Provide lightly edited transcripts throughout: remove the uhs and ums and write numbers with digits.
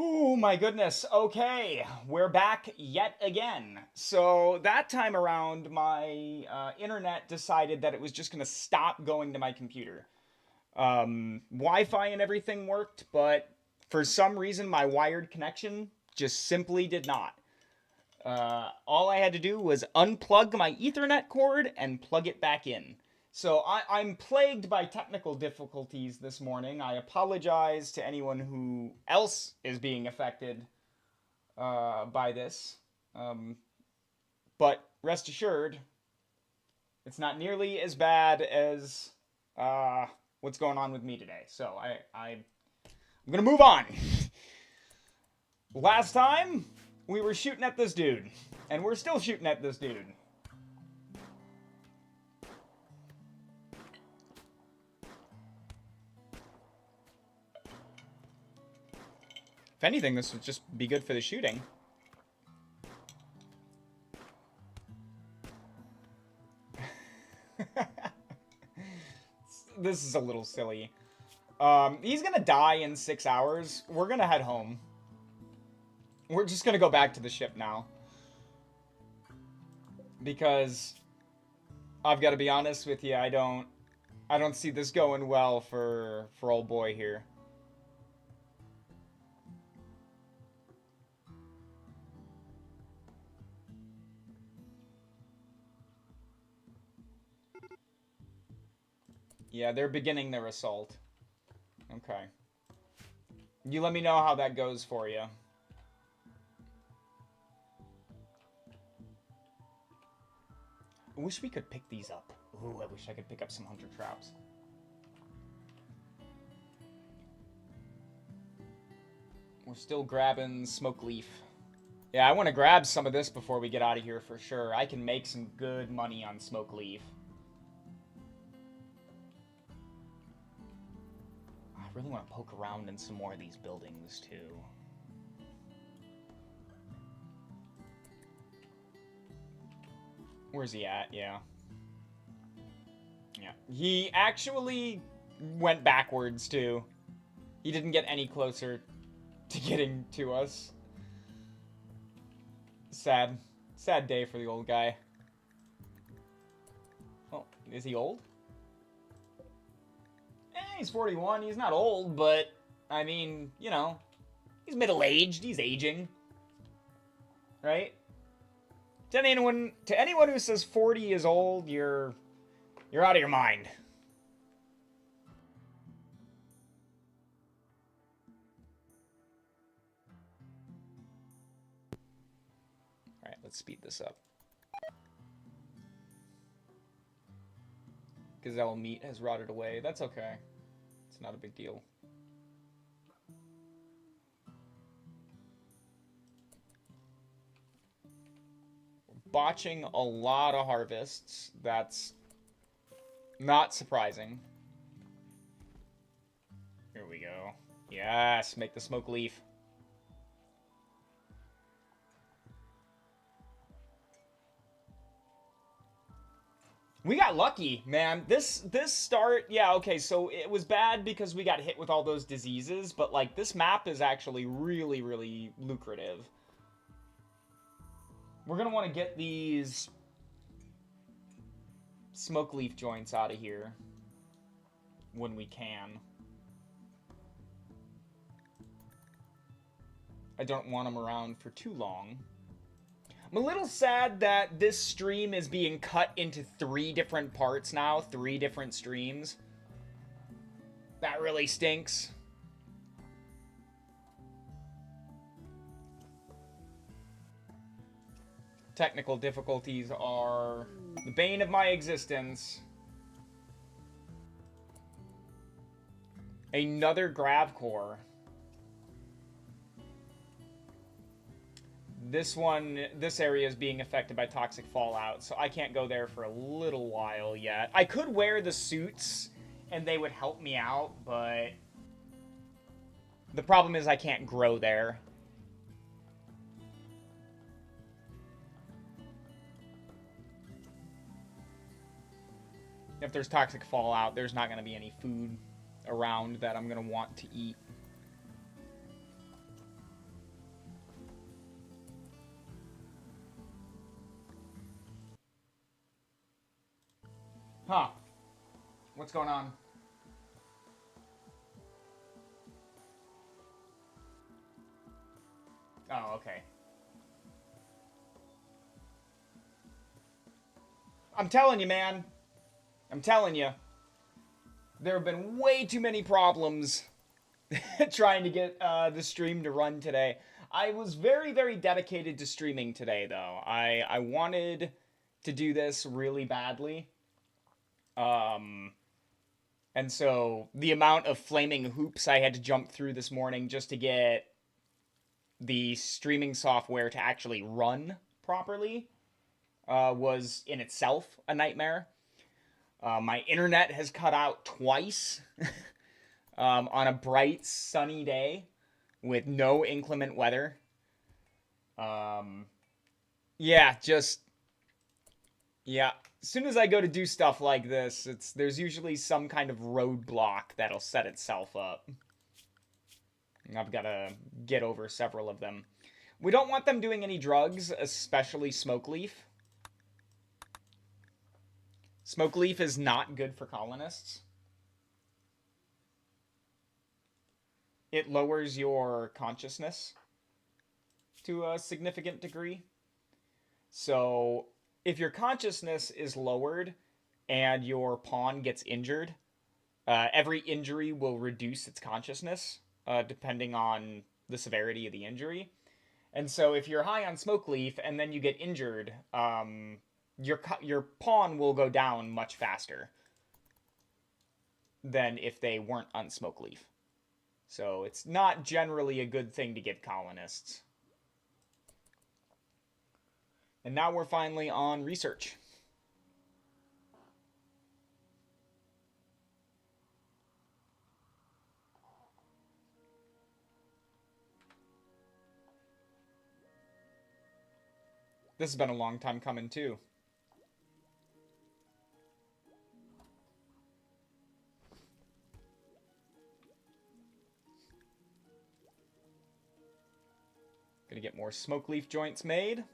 Oh my goodness. Okay, we're back yet again. So that time around, my internet decided that it was just going to stop going to my computer. Wi-Fi and everything worked, but for some reason my wired connection just simply did not. All I had to do was unplug my Ethernet cord and plug it back in. So I'm plagued by technical difficulties this morning. I apologize to anyone who else is being affected by this. Um, but rest assured, it's not nearly as bad as uh, what's going on with me today. So I'm going to move on. Last time, we were shooting at this dude. And we're still shooting at this dude. If anything, this would just be good for the shooting. This is a little silly. He's gonna die in 6 hours. We're gonna head home. We're just gonna go back to the ship now. Because I've got to be honest with you, I don't see this going well for old boy here. Yeah, they're beginning their assault. Okay. You let me know how that goes for you. I wish we could pick these up. Ooh, I wish I could pick up some hunter traps. We're still grabbing smoke leaf. Yeah, I want to grab some of this before we get out of here for sure. I can make some good money on smoke leaf. I really want to poke around in some more of these buildings too. Where's he at? Yeah. Yeah. He actually went backwards, too. He didn't get any closer to getting to us. Sad. Sad day for the old guy. Oh, is he old? He's 41. He's not old, but, I mean, you know, he's middle-aged. He's aging. Right? To anyone who says 40 is old, you're out of your mind. Alright, let's speed this up. Gazelle meat has rotted away. That's okay. It's not a big deal. Botching a lot of harvests. That's not surprising. Here we go. Yes, make the smoke leaf. We got lucky, man. This start, yeah, okay, so it was bad because we got hit with all those diseases, but like this map is actually really, really lucrative. We're gonna want to get these smoke leaf joints out of here when we can. I don't want them around for too long. I'm a little sad that this stream is being cut into 3 different parts now, 3 different streams. That really stinks. Technical difficulties are the bane of my existence. Another grav core. This area is being affected by toxic fallout, so I can't go there for a little while yet. I could wear the suits, and they would help me out, but the problem is I can't grow there. If there's toxic fallout, there's not going to be any food around that I'm going to want to eat. Huh. What's going on? Oh, okay. I'm telling you, man. I'm telling you. There have been way too many problems trying to get the stream to run today. I was very, very dedicated to streaming today, though. I wanted to do this really badly. Um, and so the amount of flaming hoops I had to jump through this morning just to get the streaming software to actually run properly was in itself a nightmare. My internet has cut out twice on a bright, sunny day with no inclement weather. Um, yeah, just yeah. As soon as I go to do stuff like this, there's usually some kind of roadblock that'll set itself up. And I've got to get over several of them. We don't want them doing any drugs, especially smoke leaf. Smoke leaf is not good for colonists. It lowers your consciousness to a significant degree. So if your consciousness is lowered and your pawn gets injured, every injury will reduce its consciousness depending on the severity of the injury. And so if you're high on smoke leaf and then you get injured, your pawn will go down much faster than if they weren't on smoke leaf. So it's not generally a good thing to give colonists. And now we're finally on research. This has been a long time coming, too. Gonna get more smoke leaf joints made.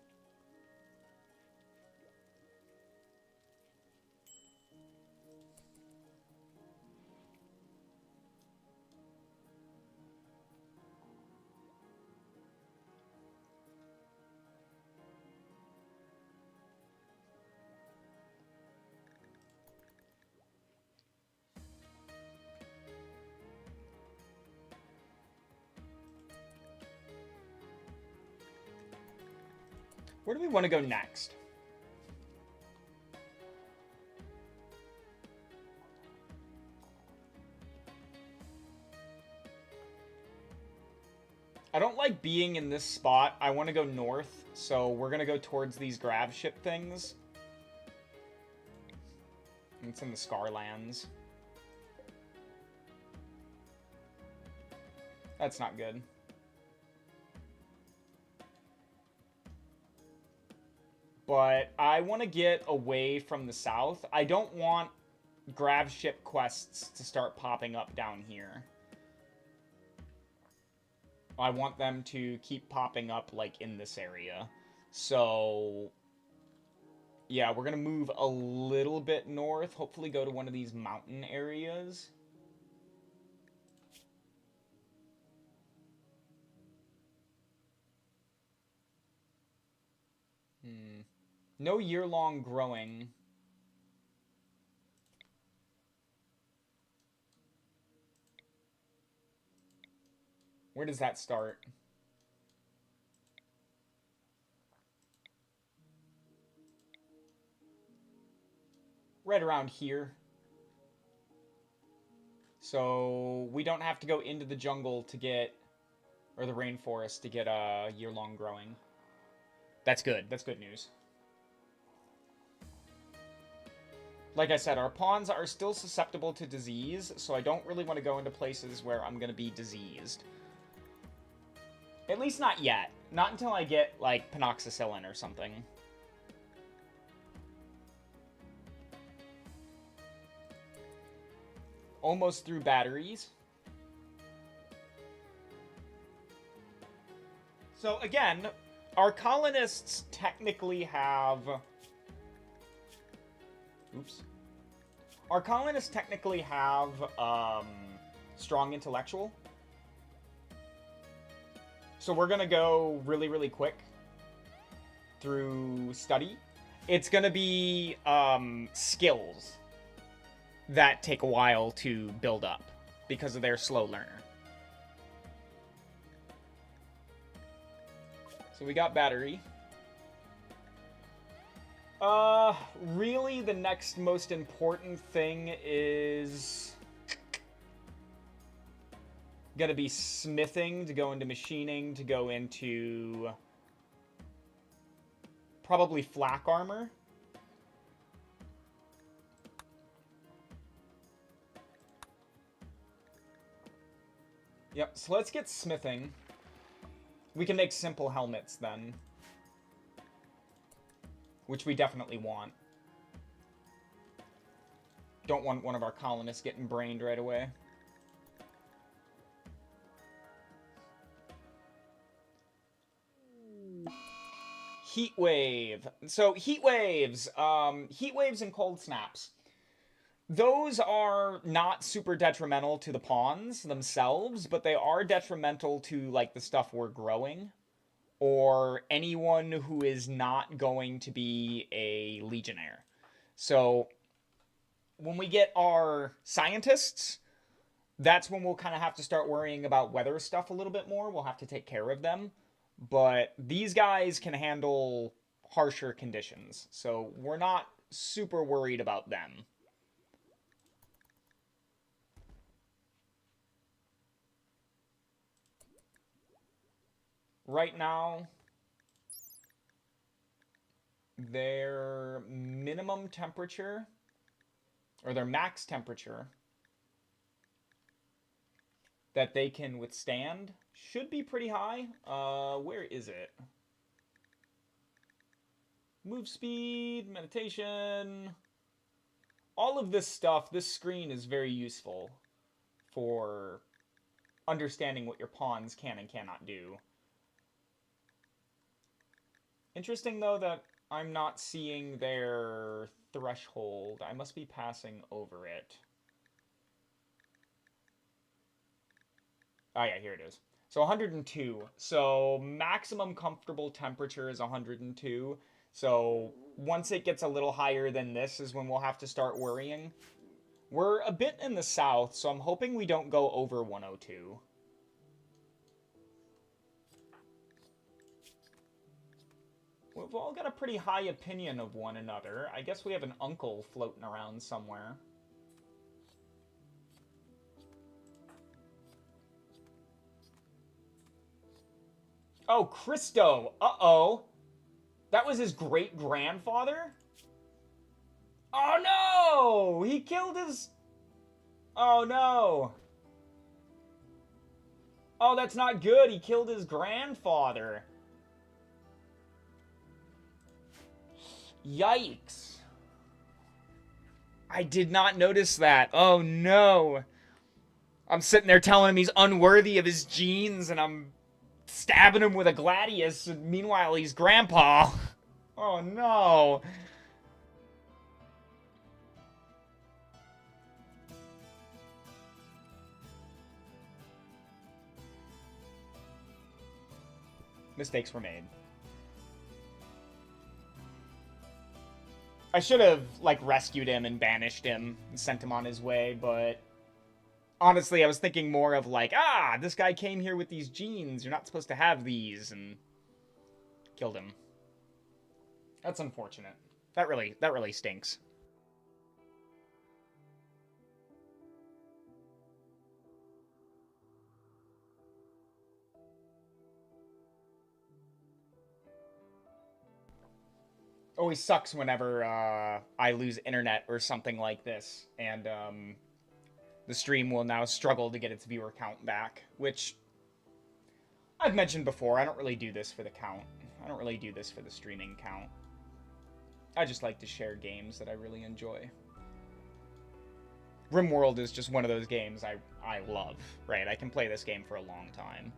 Where do we want to go next? I don't like being in this spot. I want to go north, so we're going to go towards these Gravship things. It's in the Scarlands. That's not good. But I want to get away from the south. I don't want Gravship quests to start popping up down here. I want them to keep popping up, like, in this area. So, yeah, we're going to move a little bit north. Hopefully go to one of these mountain areas. No year-long growing. Where does that start? Right around here. So we don't have to go into the jungle to get, or the rainforest to get a year-long growing. That's good. That's good news. Like I said, our pawns are still susceptible to disease, so I don't really want to go into places where I'm going to be diseased. At least not yet. Not until I get, like, penoxicillin or something. Almost through batteries. So, again, our colonists technically have... Oops. Our colonists technically have strong intellectual. So we're going to go really, really quick through study. It's going to be skills that take a while to build up because of their slow learner. So we got battery. Really the next most important thing is gonna be smithing to go into machining to go into probably flak armor. Yep, so let's get smithing. We can make simple helmets then, which we definitely want. Don't want one of our colonists getting brained right away. Heat wave. So heat waves and cold snaps. Those are not super detrimental to the pawns themselves, but they are detrimental to like the stuff we're growing or anyone who is not going to be a legionnaire. So when we get our scientists, that's when we'll kind of have to start worrying about weather stuff a little bit more. We'll have to take care of them. But these guys can handle harsher conditions, so we're not super worried about them. Right now, their minimum temperature, or their max temperature, that they can withstand should be pretty high. Where is it? Move speed, meditation. All of this stuff, this screen is very useful for understanding what your pawns can and cannot do. Interesting, though, that I'm not seeing their threshold. I must be passing over it. Oh, yeah, here it is. So 102. So maximum comfortable temperature is 102. So once it gets a little higher than this is when we'll have to start worrying. We're a bit in the south, so I'm hoping we don't go over 102. We've all got a pretty high opinion of one another. I guess we have an uncle floating around somewhere. Oh, Christo! Uh-oh! That was his great-grandfather? Oh, no! He killed his... Oh, no. Oh, that's not good. He killed his grandfather. Yikes. I did not notice that. Oh, no. I'm sitting there telling him he's unworthy of his genes, and I'm stabbing him with a gladius, and meanwhile he's grandpa. Oh, no. Mistakes were made. I should have, like, rescued him and banished him and sent him on his way, but honestly, I was thinking more of, like, this guy came here with these genes. You're not supposed to have these, and killed him. That's unfortunate. That really stinks. Always sucks whenever I lose internet or something like this, and the stream will now struggle to get its viewer count back, which I've mentioned before. I don't really do this for the count. I don't really do this for the streaming count. I just like to share games that I really enjoy. Rimworld is just one of those games I love, right? I can play this game for a long time.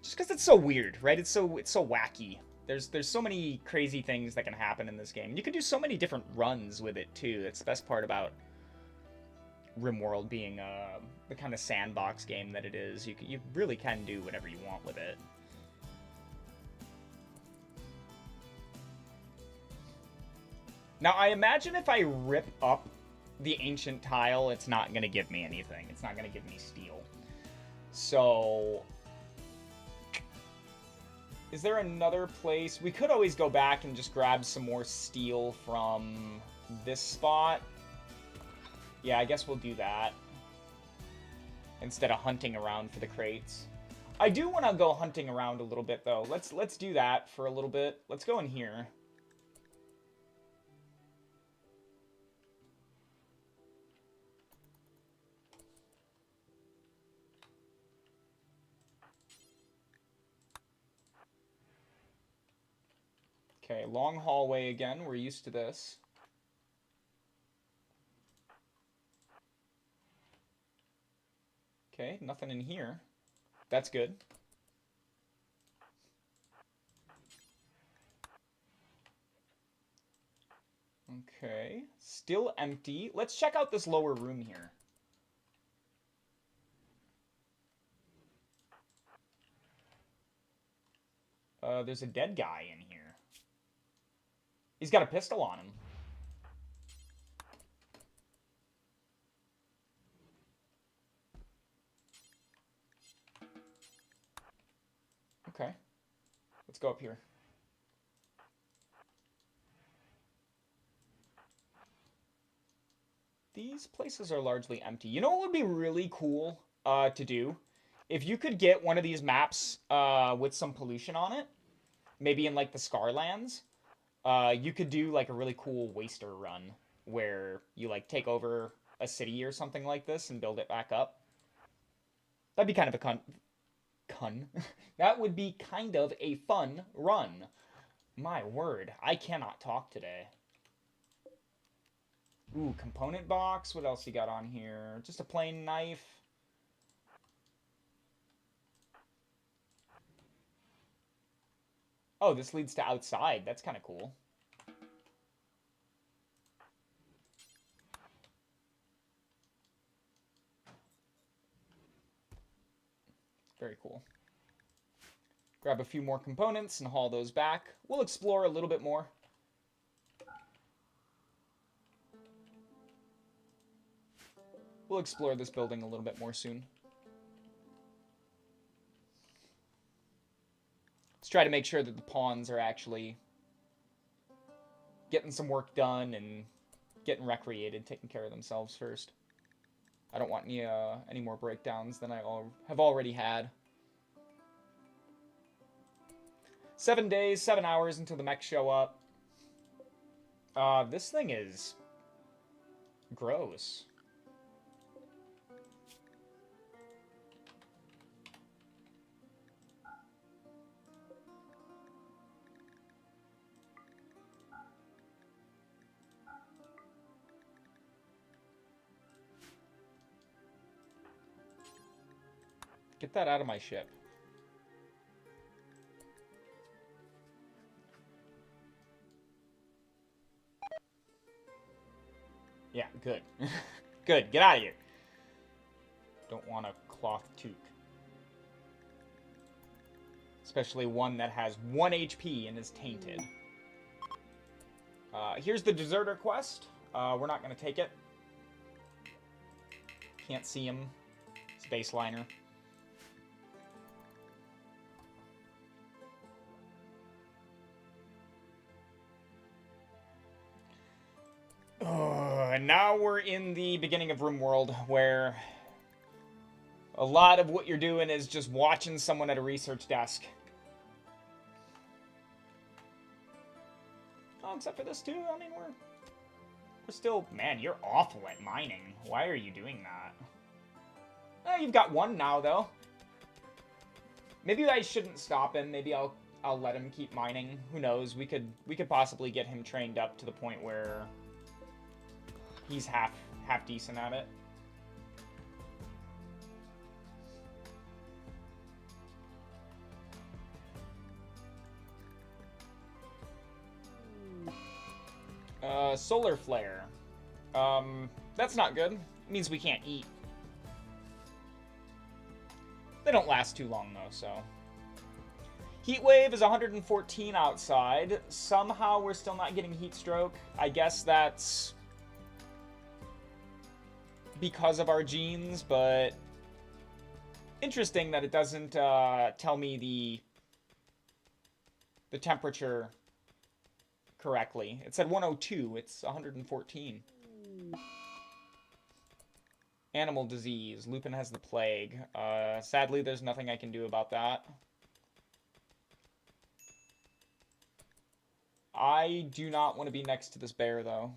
Just because it's so weird, right? It's so wacky. There's so many crazy things that can happen in this game. You can do so many different runs with it too. That's the best part about Rimworld being the kind of sandbox game that it is. You really can do whatever you want with it. Now, I imagine if I rip up the ancient tile, it's not going to give me anything. It's not going to give me steel. So, is there another place? We could always go back and just grab some more steel from this spot. Yeah, I guess we'll do that instead of hunting around for the crates. I do want to go hunting around a little bit, though. Let's do that for a little bit. Let's go in here. Okay, long hallway again. We're used to this. Okay, nothing in here. That's good. Okay, still empty. Let's check out this lower room here. There's a dead guy in here. He's got a pistol on him. Okay. Let's go up here. These places are largely empty. You know what would be really cool to do? If you could get one of these maps with some pollution on it, maybe in like the Scarlands, you could do like a really cool waster run where you like take over a city or something like this and build it back up. That'd be kind of a That would be kind of a fun run. My word, I cannot talk today. Ooh, component box. What else you got on here? Just a plain knife. Oh, this leads to outside. That's kind of cool. Very cool. Grab a few more components and haul those back. We'll explore a little bit more. We'll explore this building a little bit more soon. Let's try to make sure that the pawns are actually getting some work done and getting recreated, taking care of themselves first. I don't want any more breakdowns than I have already had. 7 days, 7 hours until the mechs show up. This thing is gross. Get that out of my ship. Yeah, good. Good, get out of here. Don't want a cloth toque. Especially one that has 1 HP and is tainted. Here's the deserter quest. We're not going to take it. Can't see him. It's baseliner. And now we're in the beginning of Rimworld, where a lot of what you're doing is just watching someone at a research desk. Oh, except for this too. I mean, we're still... Man, you're awful at mining. Why are you doing that? You've got one now, though. Maybe I shouldn't stop him. Maybe I'll let him keep mining. Who knows? We could possibly get him trained up to the point where he's half decent at it. solar flare. That's not good. It means we can't eat. They don't last too long, though, so... Heat wave is 114 outside. Somehow we're still not getting heat stroke. I guess that's because of our genes, but interesting that it doesn't tell me the temperature correctly. It said 102. It's 114. Animal disease. Lupin has the plague. Sadly, there's nothing I can do about that. I do not want to be next to this bear, though.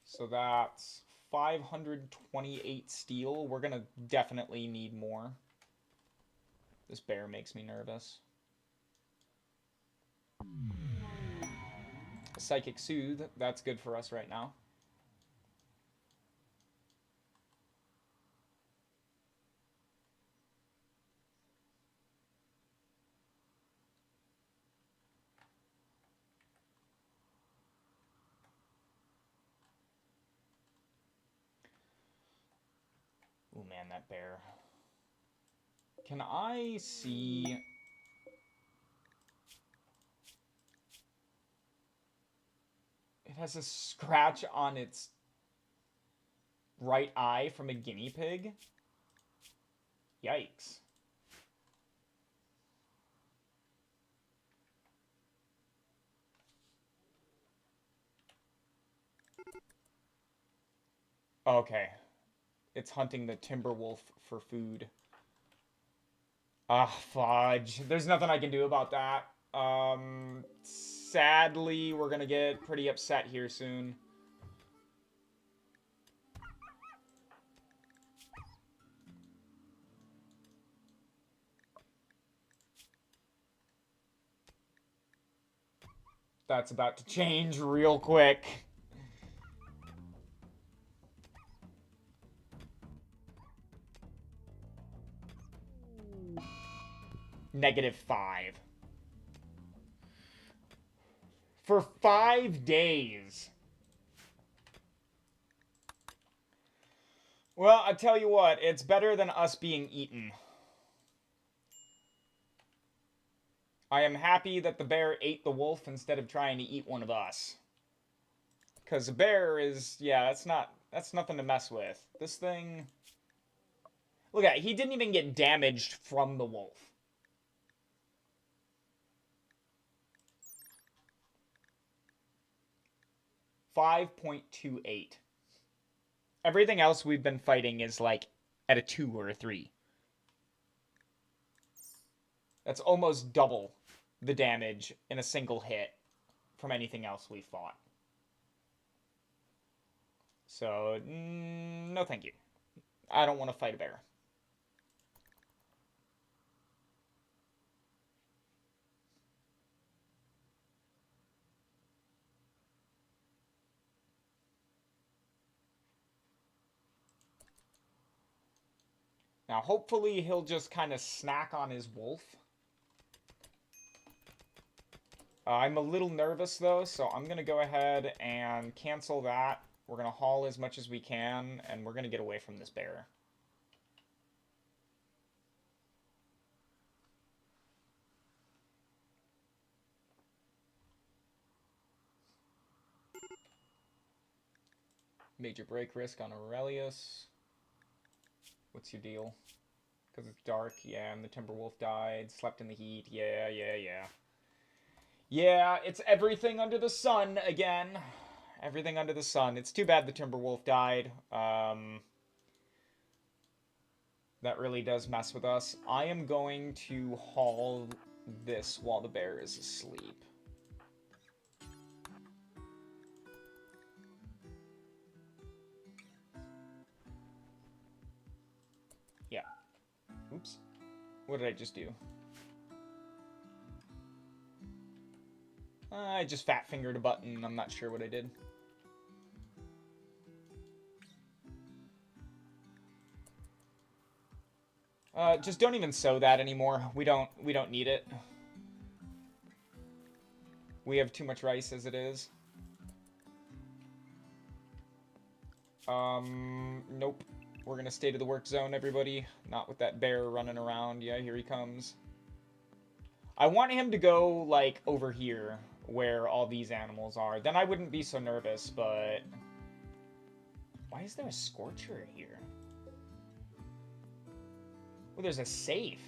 So that's 528 steel. We're going to definitely need more. This bear makes me nervous. Psychic Soothe. That's good for us right now. Oh man, that bear. Can I see... It has a scratch on its right eye from a guinea pig? Yikes. Okay. It's hunting the timber wolf for food. Ah, fudge. There's nothing I can do about that. Sadly, we're gonna get pretty upset here soon. That's about to change real quick. -5. For 5 days. Well, I tell you what, it's better than us being eaten. I am happy that the bear ate the wolf instead of trying to eat one of us. Because a bear is, yeah, that's nothing to mess with. This thing... Look at it, he didn't even get damaged from the wolf. .28. Everything else we've been fighting is like at a 2 or a 3. That's almost double the damage in a single hit from anything else we've fought. So, no thank you. I don't want to fight a bear. Now, hopefully he'll just kind of snack on his wolf. I'm a little nervous, though, so I'm going to go ahead and cancel that. We're going to haul as much as we can, and we're going to get away from this bear. Major break risk on Aurelius. What's your deal? Because it's dark, yeah, and the Timberwolf died. Slept in the heat, yeah. Yeah, it's everything under the sun again. Everything under the sun. It's too bad the Timberwolf died. That really does mess with us. I am going to haul this while the bear is asleep. Yeah. Oops. What did I just do? I just fat-fingered a button. I'm not sure what I did. Just don't even sow that anymore. We don't need it. We have too much rice as it is. Nope. We're gonna stay to the work zone, everybody. Not with that bear running around. Yeah, here he comes. I want him to go, like, over here, where all these animals are. Then I wouldn't be so nervous, but... Why is there a scorcher here? Oh, there's a safe.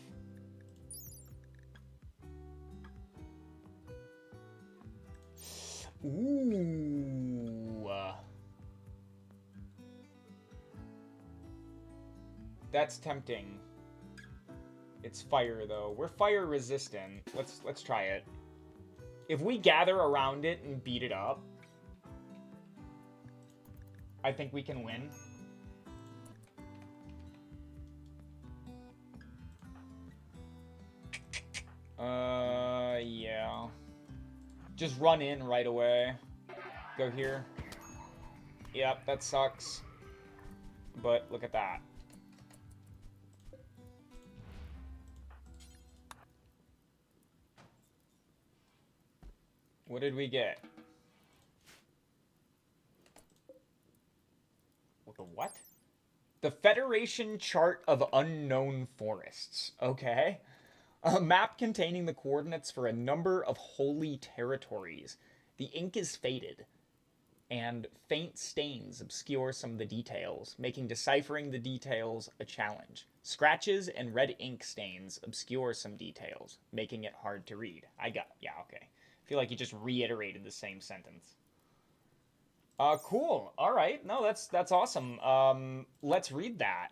Ooh. That's tempting. It's fire, though. We're fire resistant. Let's try it. If we gather around it and beat it up, I think we can win. Yeah. Just run in right away. Go here. Yep, that sucks. But look at that. What did we get? The what? The Federation Chart of Unknown Forests. Okay. A map containing the coordinates for a number of holy territories. The ink is faded, and faint stains obscure some of the details, making deciphering the details a challenge. Scratches and red ink stains obscure some details, making it hard to read. Yeah, okay. I feel like you just reiterated the same sentence. Cool. All right. No, that's awesome. Let's read that.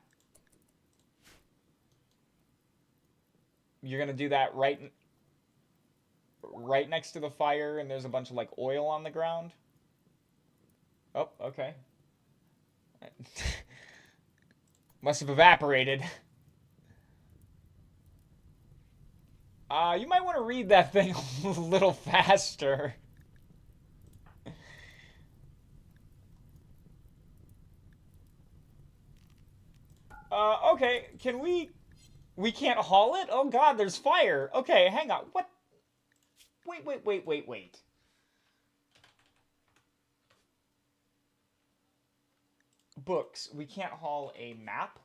You're gonna do that right next to the fire, and there's a bunch of, like, oil on the ground. Oh, okay. Must have evaporated. You might want to read that thing a little faster. Okay, can we... We can't haul it? Oh god, there's fire. Okay, hang on. What? Wait. Books. We can't haul a map?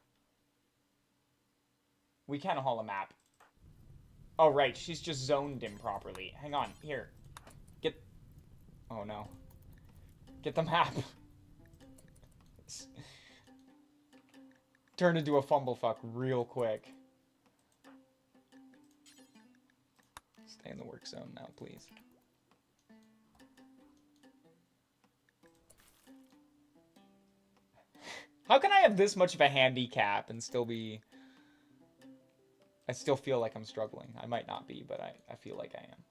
We can haul a map. Oh, right. She's just zoned improperly. Hang on. Here. Get... Oh, no. Get the map. Turn into a fumblefuck real quick. Stay in the work zone now, please. How can I have this much of a handicap and still be... I still feel like I'm struggling. I might not be, but I feel like I am.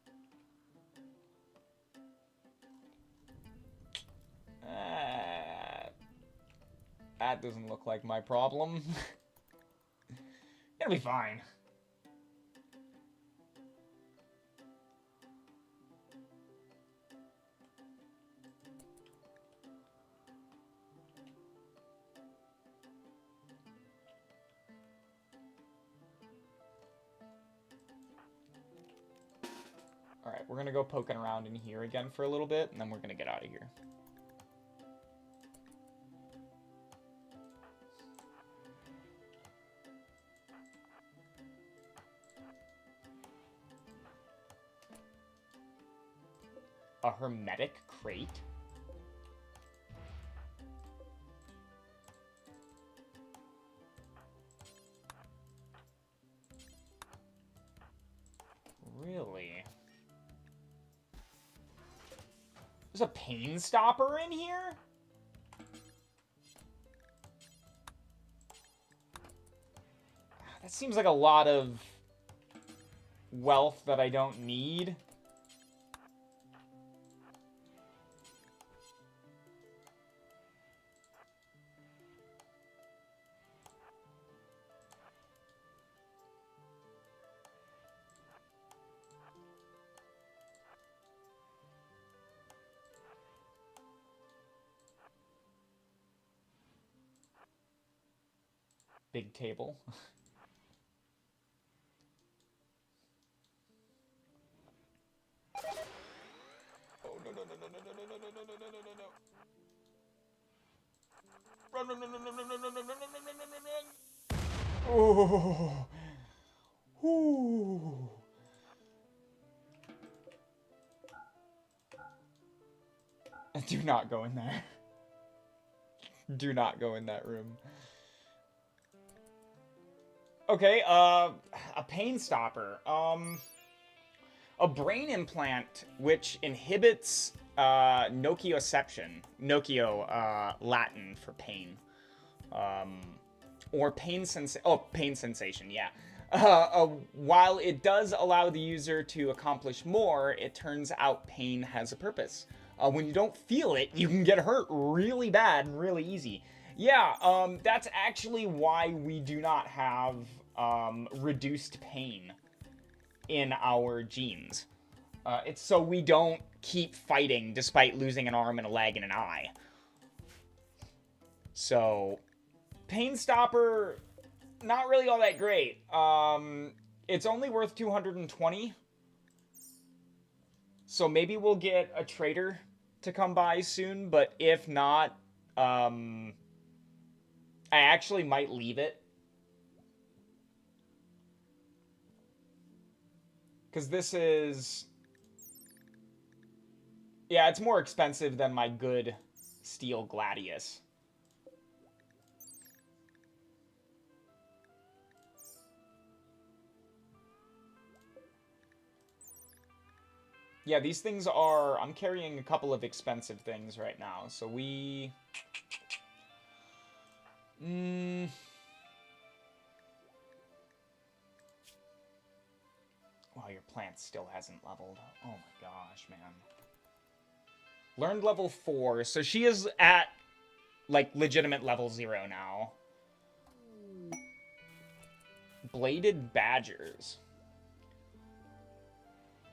That doesn't look like my problem. It'll be fine. Alright, we're gonna go poking around in here again for a little bit, and then we're gonna get out of here. A hermetic crate? Really? There's a pain stopper in here? That seems like a lot of wealth that I don't need. Big table. Run, run, run, run, run, run, run, run, run, run, run, run, run. Oh. Ooh. Do not go in there. Do not go in that room. Okay, a pain stopper. A brain implant which inhibits nocioception. Nocio, Latin for pain. Or pain sensation, yeah. While it does allow the user to accomplish more, it turns out pain has a purpose. When you don't feel it, you can get hurt really bad and really easy. Yeah, that's actually why we do not have reduced pain in our genes. It's so we don't keep fighting despite losing an arm and a leg and an eye. So, pain stopper, not really all that great. It's only worth 220. So maybe we'll get a trader to come by soon, but if not, I actually might leave it. Because this is... Yeah, it's more expensive than my good steel gladius. Yeah, these things are... I'm carrying a couple of expensive things right now, so we... Wow, your plant still hasn't leveled. Oh my gosh, man. Learned level 4, so she is at, like, legitimate level 0 now. Bladed Badgers.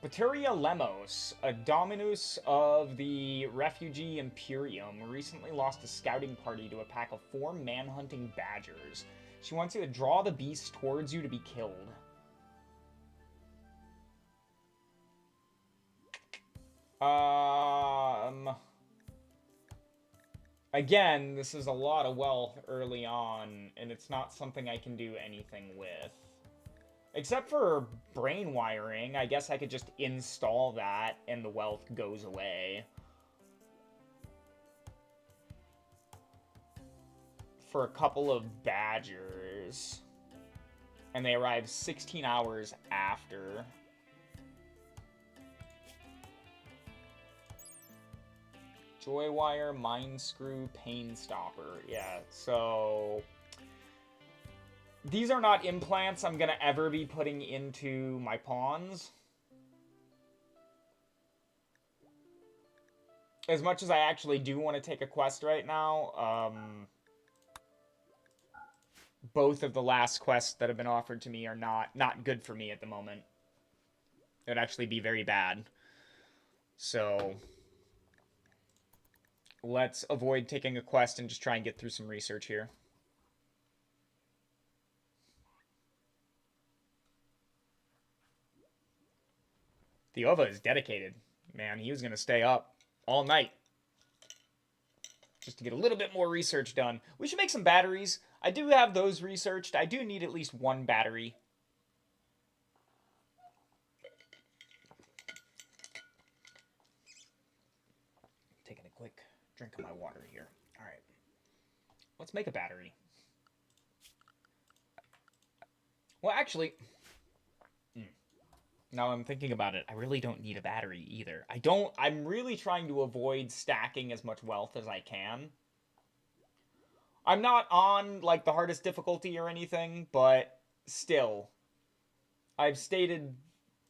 Bateria Lemos, a Dominus of the Refugee Imperium, recently lost a scouting party to a pack of 4 manhunting badgers. She wants you to draw the beast towards you to be killed. Again, this is a lot of wealth early on, and it's not something I can do anything with. Except for brain wiring, I guess I could just install that and the wealth goes away. For a couple of badgers. And they arrive 16 hours after. Joy wire, mind screw, pain stopper. Yeah, so... These are not implants I'm gonna ever be putting into my pawns. As much as I actually do want to take a quest right now, both of the last quests that have been offered to me are not good for me at the moment. It would actually be very bad. So, let's avoid taking a quest and just try and get through some research here. Theova is dedicated. Man, he was going to stay up all night just to get a little bit more research done. We should make some batteries. I do have those researched. I do need at least one battery. Taking a quick drink of my water here. All right. Let's make a battery. Well, actually... Now I'm thinking about it, I really don't need a battery either. I'm really trying to avoid stacking as much wealth as I can. I'm not on, like, the hardest difficulty or anything, but still. I've stated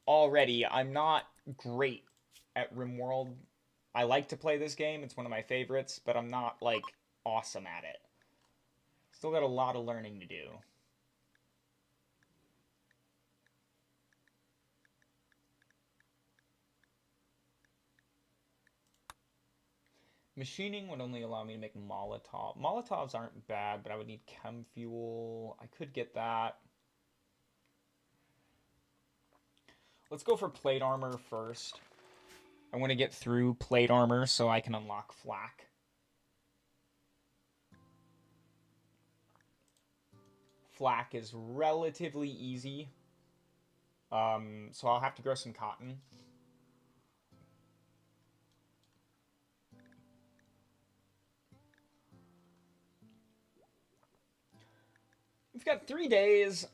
already, I'm not great at Rimworld. I like to play this game, it's one of my favorites, but I'm not, like, awesome at it. Still got a lot of learning to do. Machining would only allow me to make Molotov. Molotovs aren't bad, but I would need chem fuel. I could get that. Let's go for plate armor first. I want to get through plate armor so I can unlock flak. Flak is relatively easy. So I'll have to grow some cotton. We've got 3 days.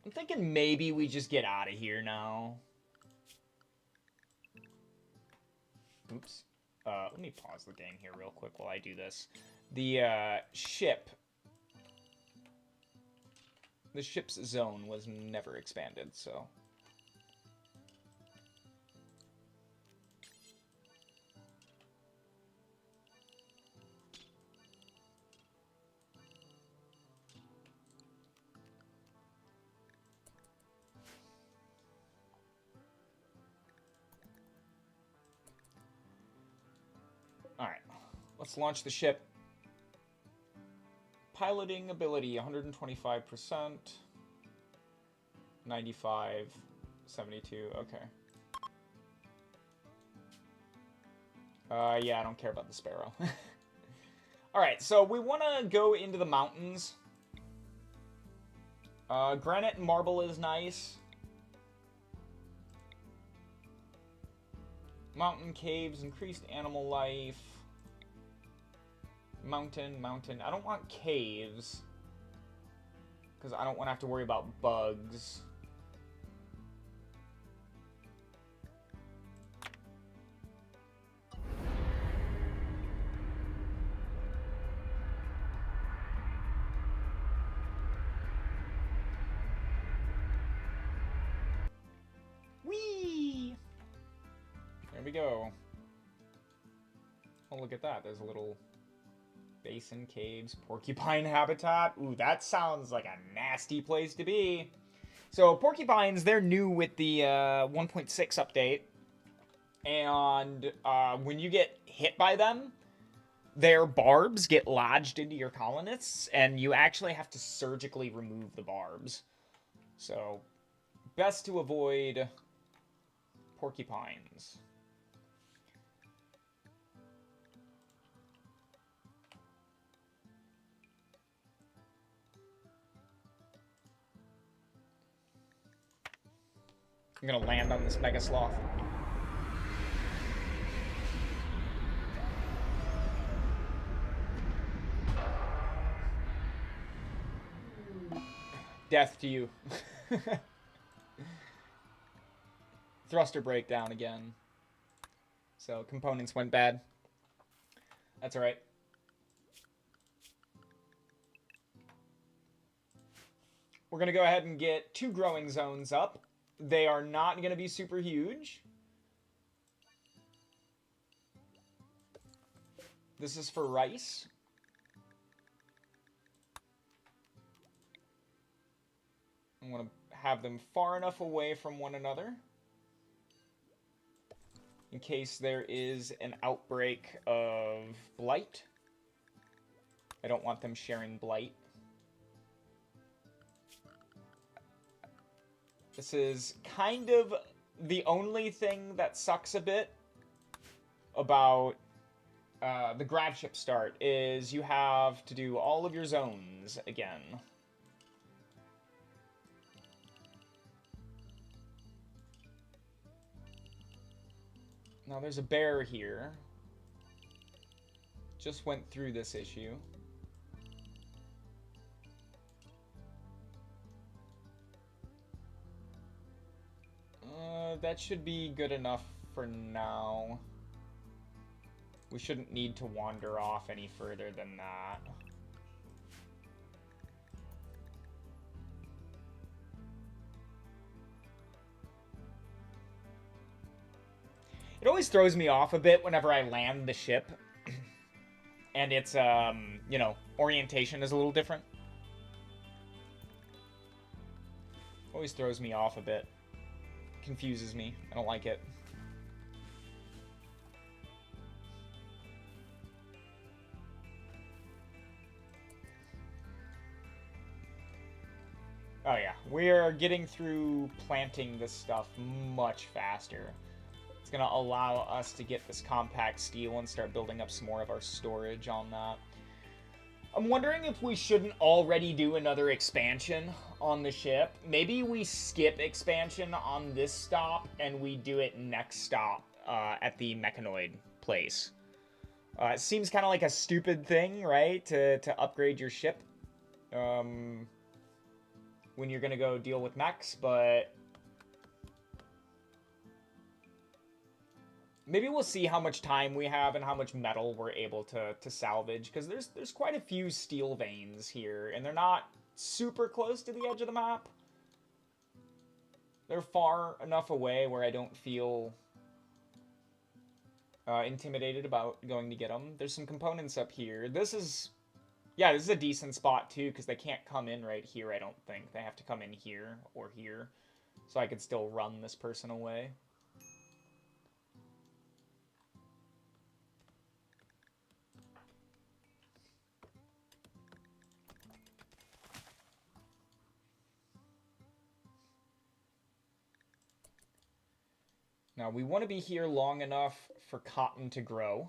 I'm thinking maybe we just get out of here now. Oops. Let me pause the game here real quick while I do this. The ship. The ship's zone was never expanded, so... Alright, let's launch the ship. Piloting ability, 125%. 95, 72, okay. Yeah, I don't care about the sparrow. Alright, so we want to go into the mountains. Granite and marble is nice. Mountain caves, increased animal life. Mountain. I don't want caves. Because I don't want to have to worry about bugs. Whee! There we go. Oh, look at that. There's a little basin, caves, porcupine habitat. Ooh, that sounds like a nasty place to be. So, porcupines, they're new with the 1.6 update. And when you get hit by them, their barbs get lodged into your colonists, and you actually have to surgically remove the barbs. So, best to avoid porcupines. I'm gonna land on this mega sloth. Death to you. Thruster breakdown again. So components went bad. That's alright. We're gonna go ahead and get 2 growing zones up. They are not going to be super huge. This is for rice. I want to have them far enough away from one another in case there is an outbreak of blight. I don't want them sharing blight. This is kind of the only thing that sucks a bit about the Gravship start is you have to do all of your zones again. Now there's a bear here. Just went through this issue. That should be good enough for now. We shouldn't need to wander off any further than that. It always throws me off a bit whenever I land the ship. And its, you know, orientation is a little different. Always throws me off a bit. Confuses me. I don't like it. Oh yeah, we're getting through planting this stuff much faster. It's going to allow us to get this compact steel and start building up some more of our storage on that. I'm wondering if we shouldn't already do another expansion on the ship. Maybe we skip expansion on this stop and we do it next stop at the mechanoid place. It seems kind of like a stupid thing, right? To upgrade your ship when you're going to go deal with mechs, but maybe we'll see how much time we have and how much metal we're able to salvage, because there's quite a few steel veins here, and they're not super close to the edge of the map. They're far enough away where I don't feel intimidated about going to get them. There's some components up here. This is a decent spot too, because they can't come in right here, I don't think. They have to come in here or here, so I could still run this person away. Now, we want to be here long enough for cotton to grow.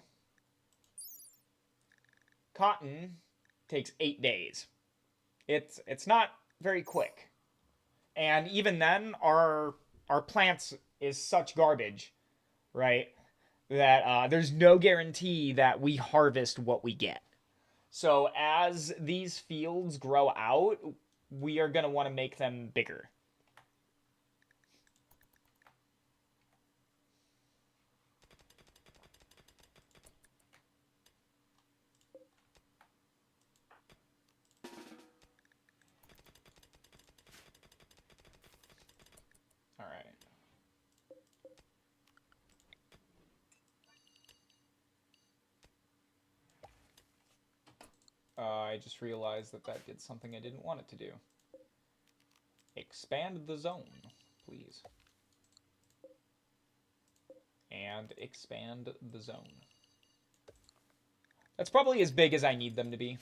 Cotton takes 8 days. It's not very quick. And even then, our plants is such garbage, right, that there's no guarantee that we harvest what we get. So as these fields grow out, we are going to want to make them bigger. I just realized that did something I didn't want it to do. Expand the zone, please. And expand the zone. That's probably as big as I need them to be.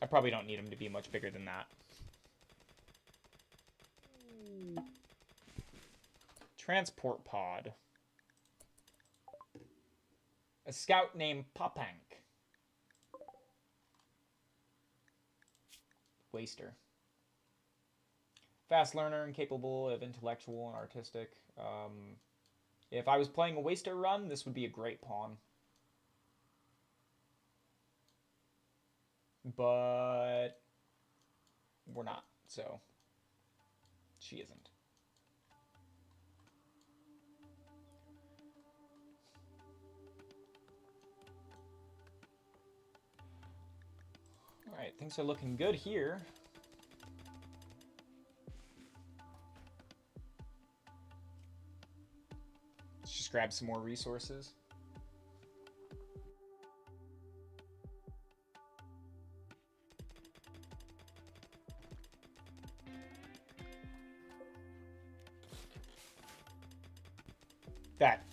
I probably don't need them to be much bigger than that. Transport pod. A scout named Papank. Waster. Fast learner and capable of intellectual and artistic. If I was playing a Waster run, this would be a great pawn. But we're not, so she isn't. Alright, things are looking good here. Let's just grab some more resources. That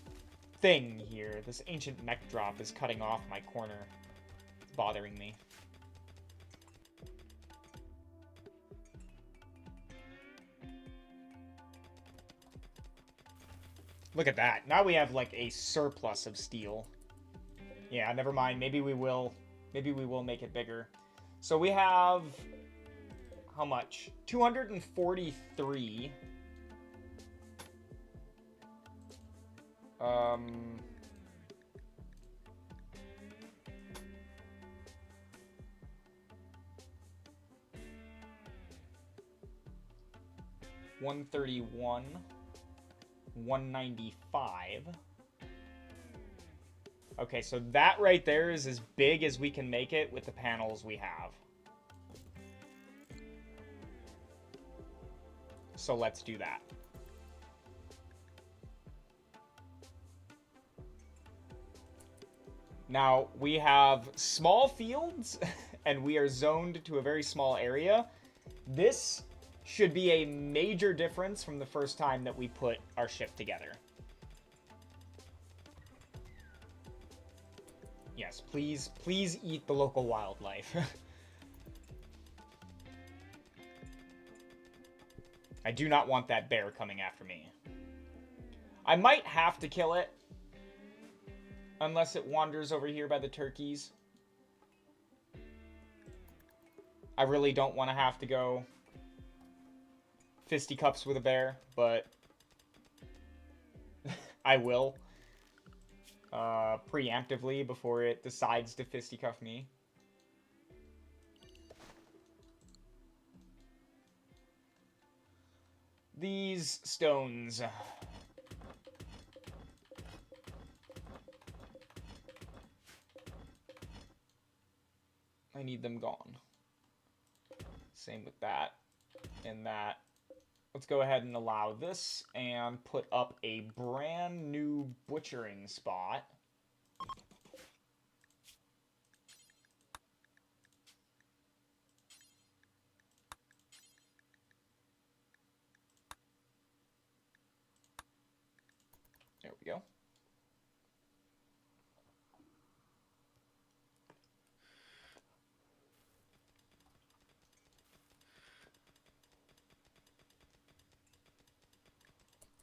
thing here, this ancient mech drop, is cutting off my corner. It's bothering me. Look at that. Now we have like a surplus of steel. Yeah, never mind. Maybe we will make it bigger. So we have how much? 243. $131. 195. Okay, so that right there is as big as we can make it with the panels we have. So let's do that. Now, we have small fields, and we are zoned to a very small area. This should be a major difference from the first time that we put our ship together. Yes, please eat the local wildlife. I do not want that bear coming after me. I might have to kill it. Unless it wanders over here by the turkeys. I really don't want to have to go fisticuffs with a bear, but I will. Preemptively before it decides to fisticuff me. These stones. I need them gone. Same with that and that. Let's go ahead and allow this and put up a brand new butchering spot. There we go.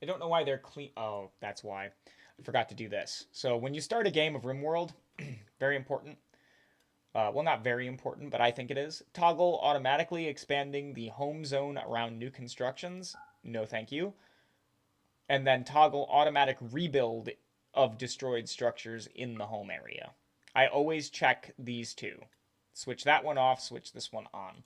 I don't know why they're clean. Oh, that's why. I forgot to do this. So when you start a game of Rimworld, very important. Well, not very important, but I think it is. Toggle automatically expanding the home zone around new constructions. No, thank you. And then toggle automatic rebuild of destroyed structures in the home area. I always check these two. Switch that one off, switch this one on.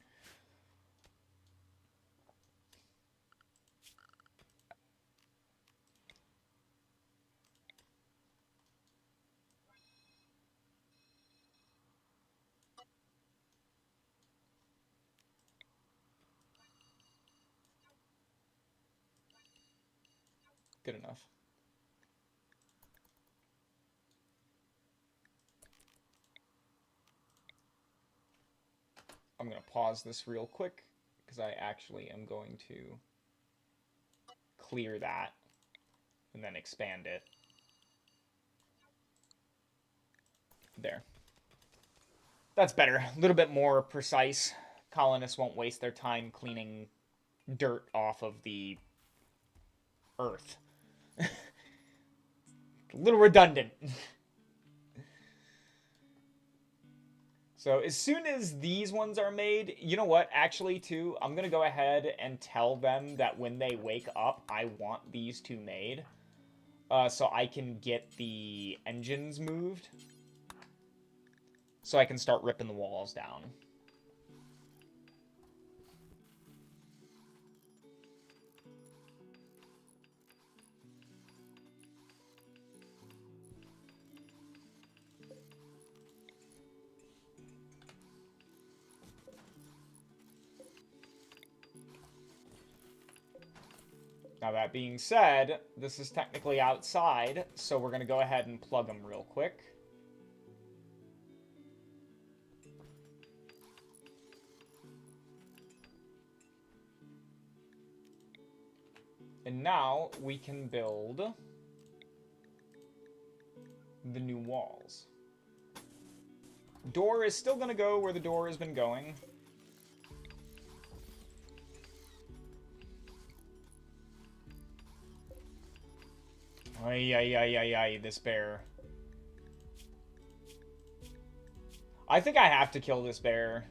Good enough. I'm going to pause this real quick because I actually am going to clear that and then expand it. There. That's better. A little bit more precise. Colonists won't waste their time cleaning dirt off of the earth. A little redundant. So as soon as these ones are made, you know what? Actually, too, I'm going to go ahead and tell them that when they wake up, I want these two made. So I can get the engines moved. So I can start ripping the walls down. Now that being said, this is technically outside, so we're going to go ahead and plug them real quick. And now we can build the new walls. Door is still going to go where the door has been going. Ay, ay, ay, ay, ay, this bear. I think I have to kill this bear.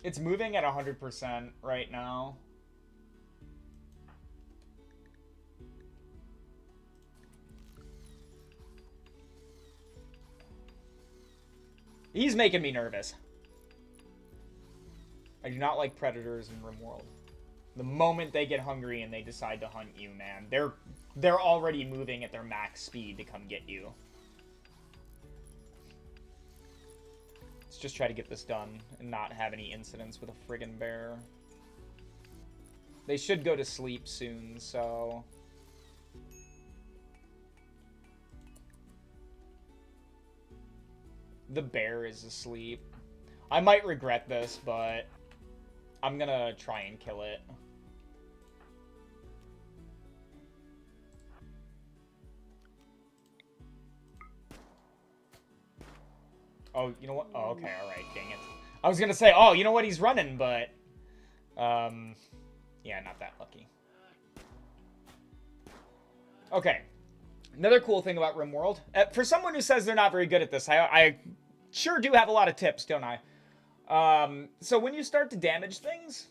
It's moving at 100% right now. He's making me nervous. I do not like predators in Rimworld. The moment they get hungry and they decide to hunt you, man, they're already moving at their max speed to come get you. Let's just try to get this done and not have any incidents with a friggin' bear. They should go to sleep soon, so... The bear is asleep. I might regret this, but I'm gonna try and kill it. Oh, you know what? Oh, okay, alright, dang it. I was gonna say, oh, you know what, he's running, but... yeah, not that lucky. Okay. Another cool thing about Rimworld. For someone who says they're not very good at this, I sure do have a lot of tips, don't I? So when you start to damage things...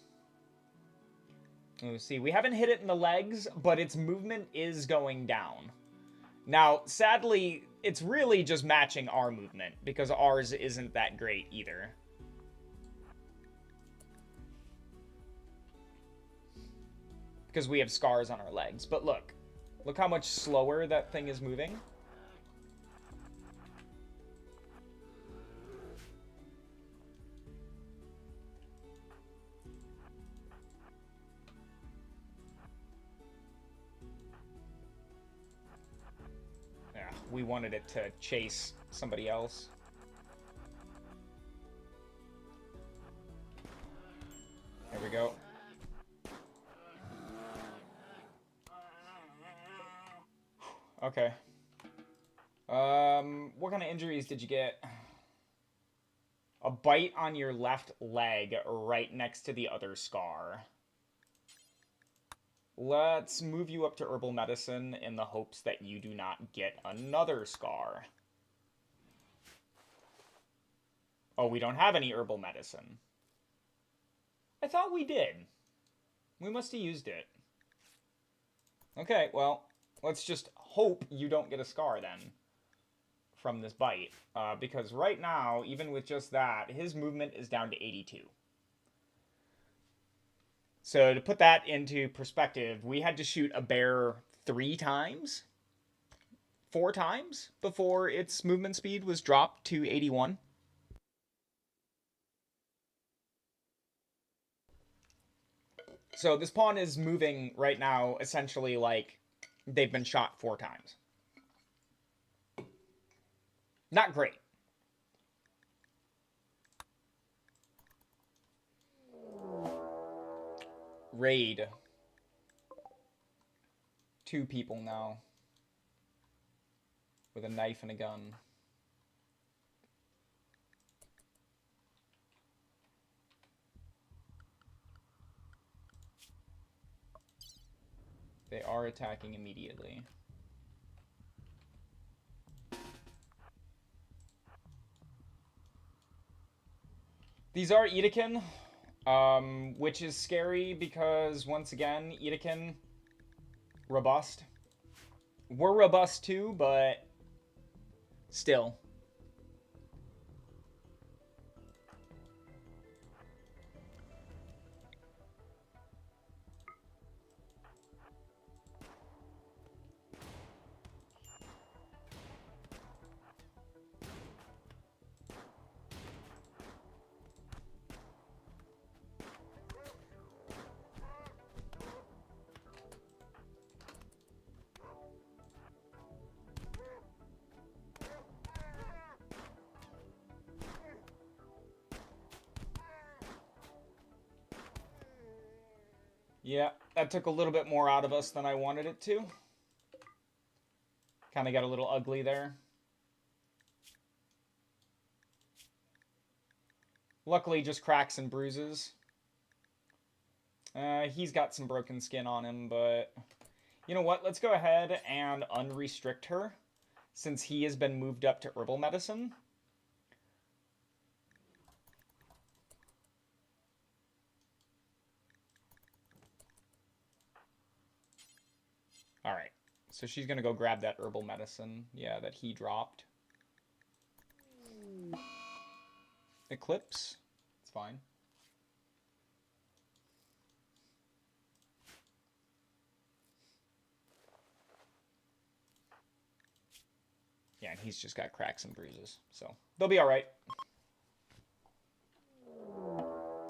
Let's see, we haven't hit it in the legs, but its movement is going down. Now, sadly, it's really just matching our movement, because ours isn't that great either. Because we have scars on our legs. But look. Look how much slower that thing is moving. Yeah, we wanted it to chase somebody else. There we go. Okay. What kind of injuries did you get? A bite on your left leg right next to the other scar. Let's move you up to herbal medicine in the hopes that you do not get another scar. Oh, we don't have any herbal medicine. I thought we did. We must have used it. Okay, well, let's just hope you don't get a scar then from this bite. Because right now, even with just that, his movement is down to 82. So to put that into perspective, we had to shoot a bear 4 times before its movement speed was dropped to 81. So this pawn is moving right now essentially like they've been shot 4 times. Not great. Raid. 2 people now. With a knife and a gun. They are attacking immediately. These are Edekin, which is scary because, once again, Edekin, robust. We're robust too, but still. Yeah, that took a little bit more out of us than I wanted it to. Kind of got a little ugly there. Luckily, just cracks and bruises. He's got some broken skin on him, but... You know what? Let's go ahead and unrestrict her, since he has been moved up to herbal medicine. Alright, so she's gonna go grab that herbal medicine, yeah, that he dropped. Eclipse? It's fine. Yeah, and he's just got cracks and bruises, so they'll be alright.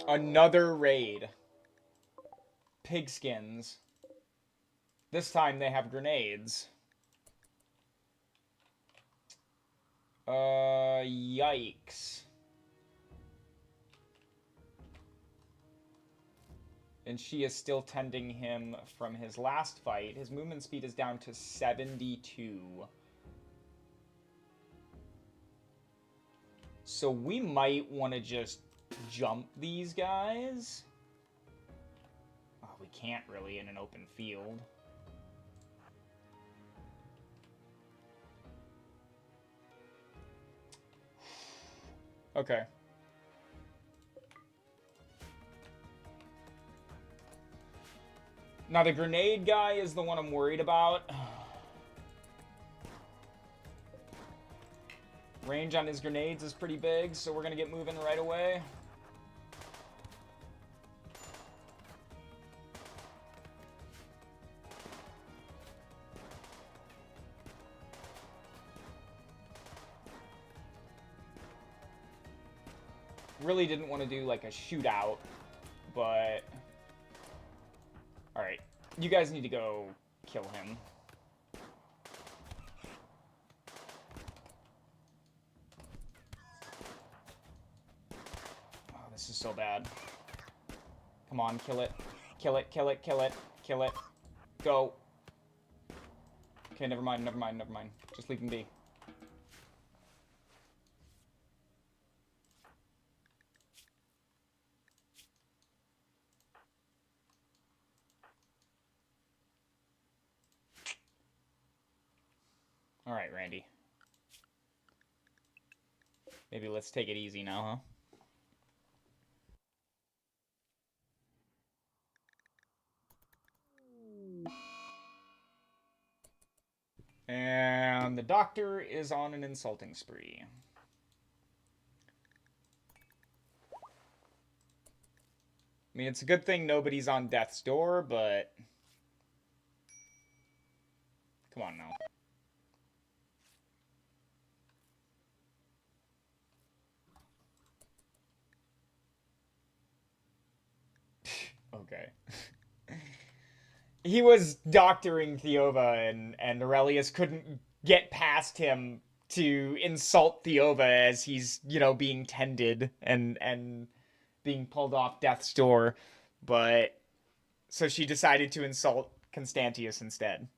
Another raid. Pigskins. This time they have grenades. Yikes. And she is still tending him from his last fight. His movement speed is down to 72. So we might want to just jump these guys. Oh, we can't really in an open field. Okay. Now the grenade guy is the one I'm worried about. Range on his grenades is pretty big, so we're gonna get moving right away. Really didn't want to do like a shootout, but alright, you guys need to go kill him. Oh, this is so bad. Come on, kill it. Kill it, kill it, kill it, kill it. Go. Okay, never mind, never mind, never mind. Just leave him be. Alright, Randy. Maybe let's take it easy now, huh? And the doctor is on an insulting spree. I mean, it's a good thing nobody's on death's door, but... Come on now. Okay. He was doctoring Theova, and Aurelius couldn't get past him to insult Theova as he's, you know, being tended and being pulled off death's door. But so she decided to insult Constantius instead.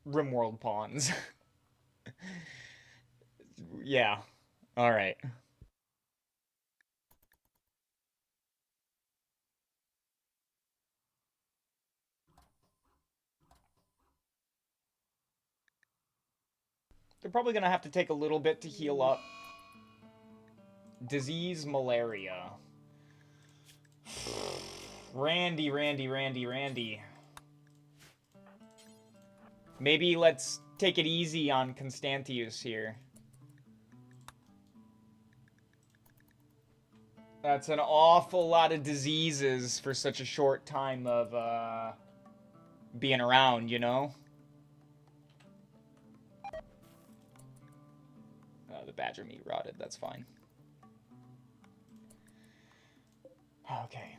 Rimworld pawns. Yeah. All right. They're probably going to have to take a little bit to heal up. Disease malaria. Randy, Randy, Randy, Randy. Maybe let's take it easy on Constantius here. That's an awful lot of diseases for such a short time of being around, you know? The badger meat rotted, that's fine. Okay.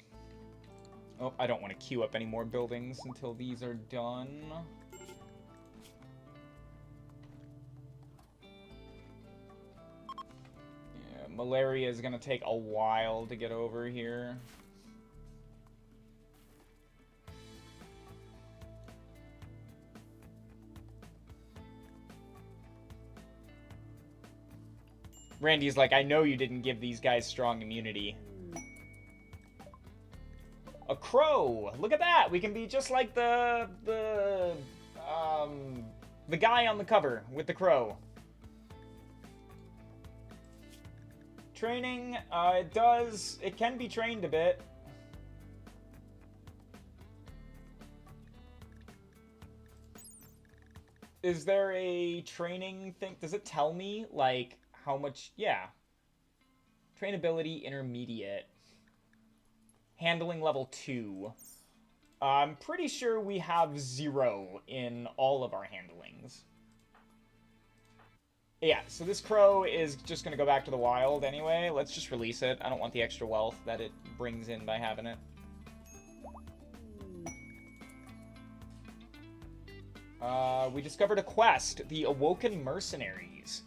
Oh, I don't want to queue up any more buildings until these are done. Yeah, malaria is going to take a while to get over here. Randy's like, I know you didn't give these guys strong immunity. A crow! Look at that! We can be just like the guy on the cover with the crow. Training, it can be trained a bit. Is there a training thing? Does it tell me, like, how much? Yeah. Trainability intermediate. Handling level 2. I'm pretty sure we have 0 in all of our handlings. Yeah, so this crow is just going to go back to the wild anyway. Let's just release it. I don't want the extra wealth that it brings in by having it. We discovered a quest, the Awoken Mercenaries.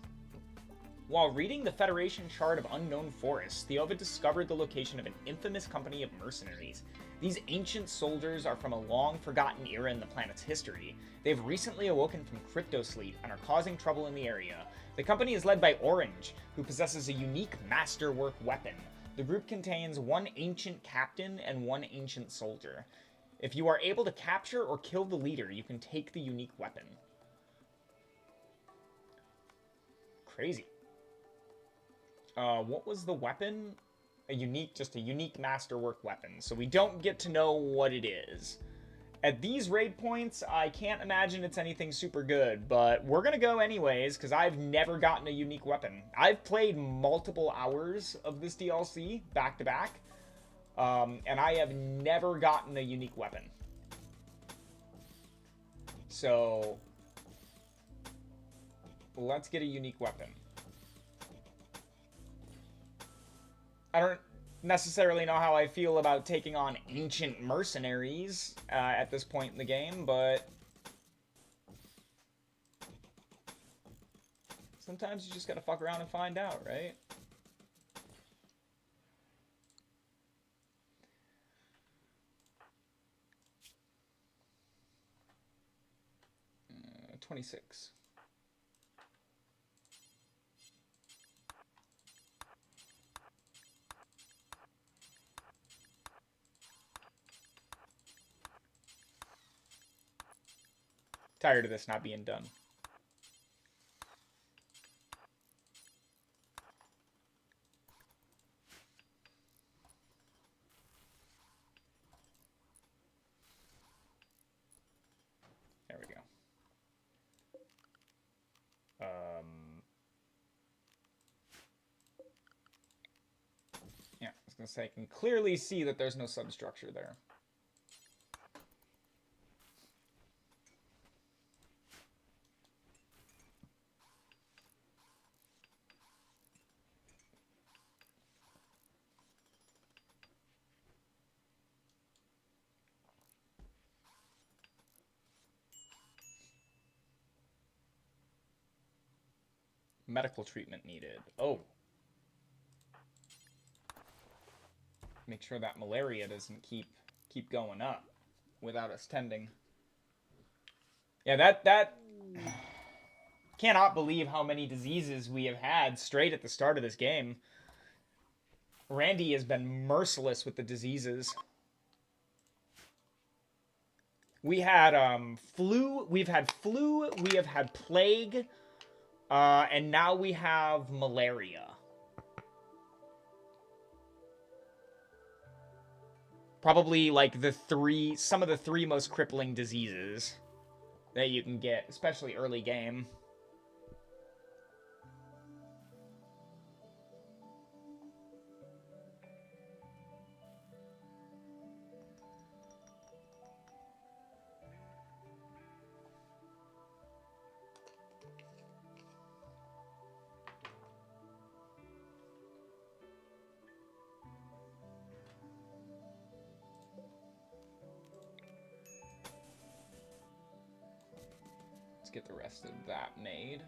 While reading the Federation chart of unknown forests, Theova discovered the location of an infamous company of mercenaries. These ancient soldiers are from a long-forgotten era in the planet's history. They've recently awoken from cryptosleep and are causing trouble in the area. The company is led by Orange, who possesses a unique masterwork weapon. The group contains one ancient captain and one ancient soldier. If you are able to capture or kill the leader, you can take the unique weapon. Crazy. What was the weapon? Just a unique masterwork weapon. So we don't get to know what it is. At these raid points, I can't imagine it's anything super good, but we're gonna go anyways, because I've never gotten a unique weapon. I've played multiple hours of this DLC, back to back, and I have never gotten a unique weapon. So, let's get a unique weapon. I don't necessarily know how I feel about taking on ancient mercenaries at this point in the game, but sometimes you just gotta fuck around and find out, right? 26. Tired of this not being done. There we go. Yeah, I was gonna say, I can clearly see that there's no substructure there. Medical treatment needed. Oh. Make sure that malaria doesn't keep going up without us tending. Yeah, that cannot believe how many diseases we have had straight at the start of this game. Randy has been merciless with the diseases. We had flu, we have had plague, and now we have malaria. Probably like some of the three most crippling diseases that you can get, especially early game. Let's get the rest of that made.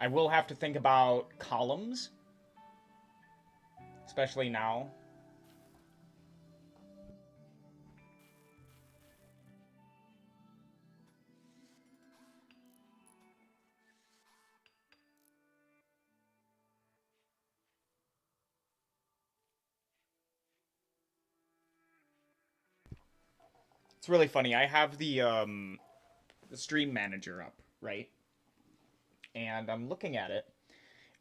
I will have to think about columns, especially now. It's really funny. I have the stream manager up, right? And I'm looking at it,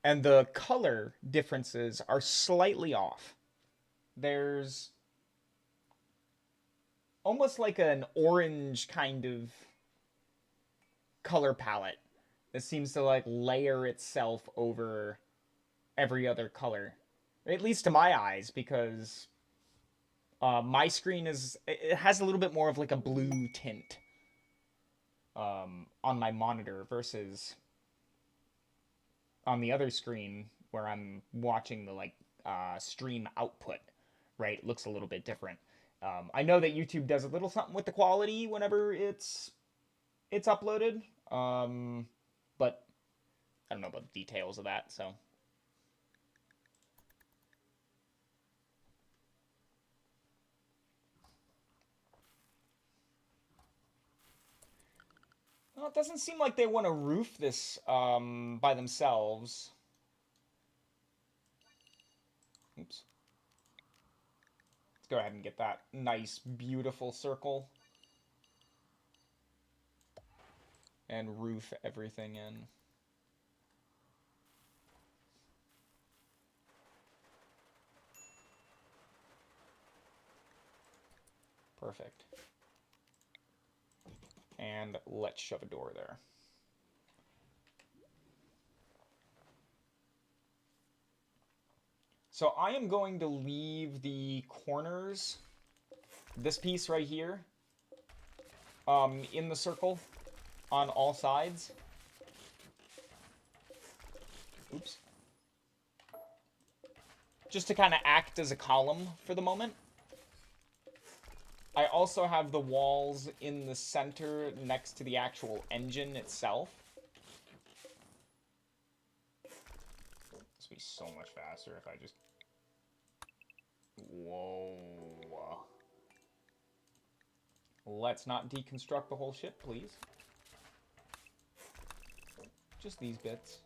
and the color differences are slightly off. There's almost like an orange kind of color palette that seems to like layer itself over every other color, at least to my eyes, because my screen it has a little bit more of like a blue tint on my monitor versus on the other screen where I'm watching the like stream output, right? It looks a little bit different. I know that YouTube does a little something with the quality whenever it's uploaded, but I don't know about the details of that, so. Well, it doesn't seem like they want to roof this by themselves. Oops. Let's go ahead and get that nice, beautiful circle. And roof everything in. Perfect. And let's shove a door there. So I am going to leave the corners, this piece right here, in the circle on all sides. Oops. Just to kind of act as a column for the moment. I also have the walls in the center next to the actual engine itself. This would be so much faster if I just... Whoa. Let's not deconstruct the whole ship, please. Just these bits.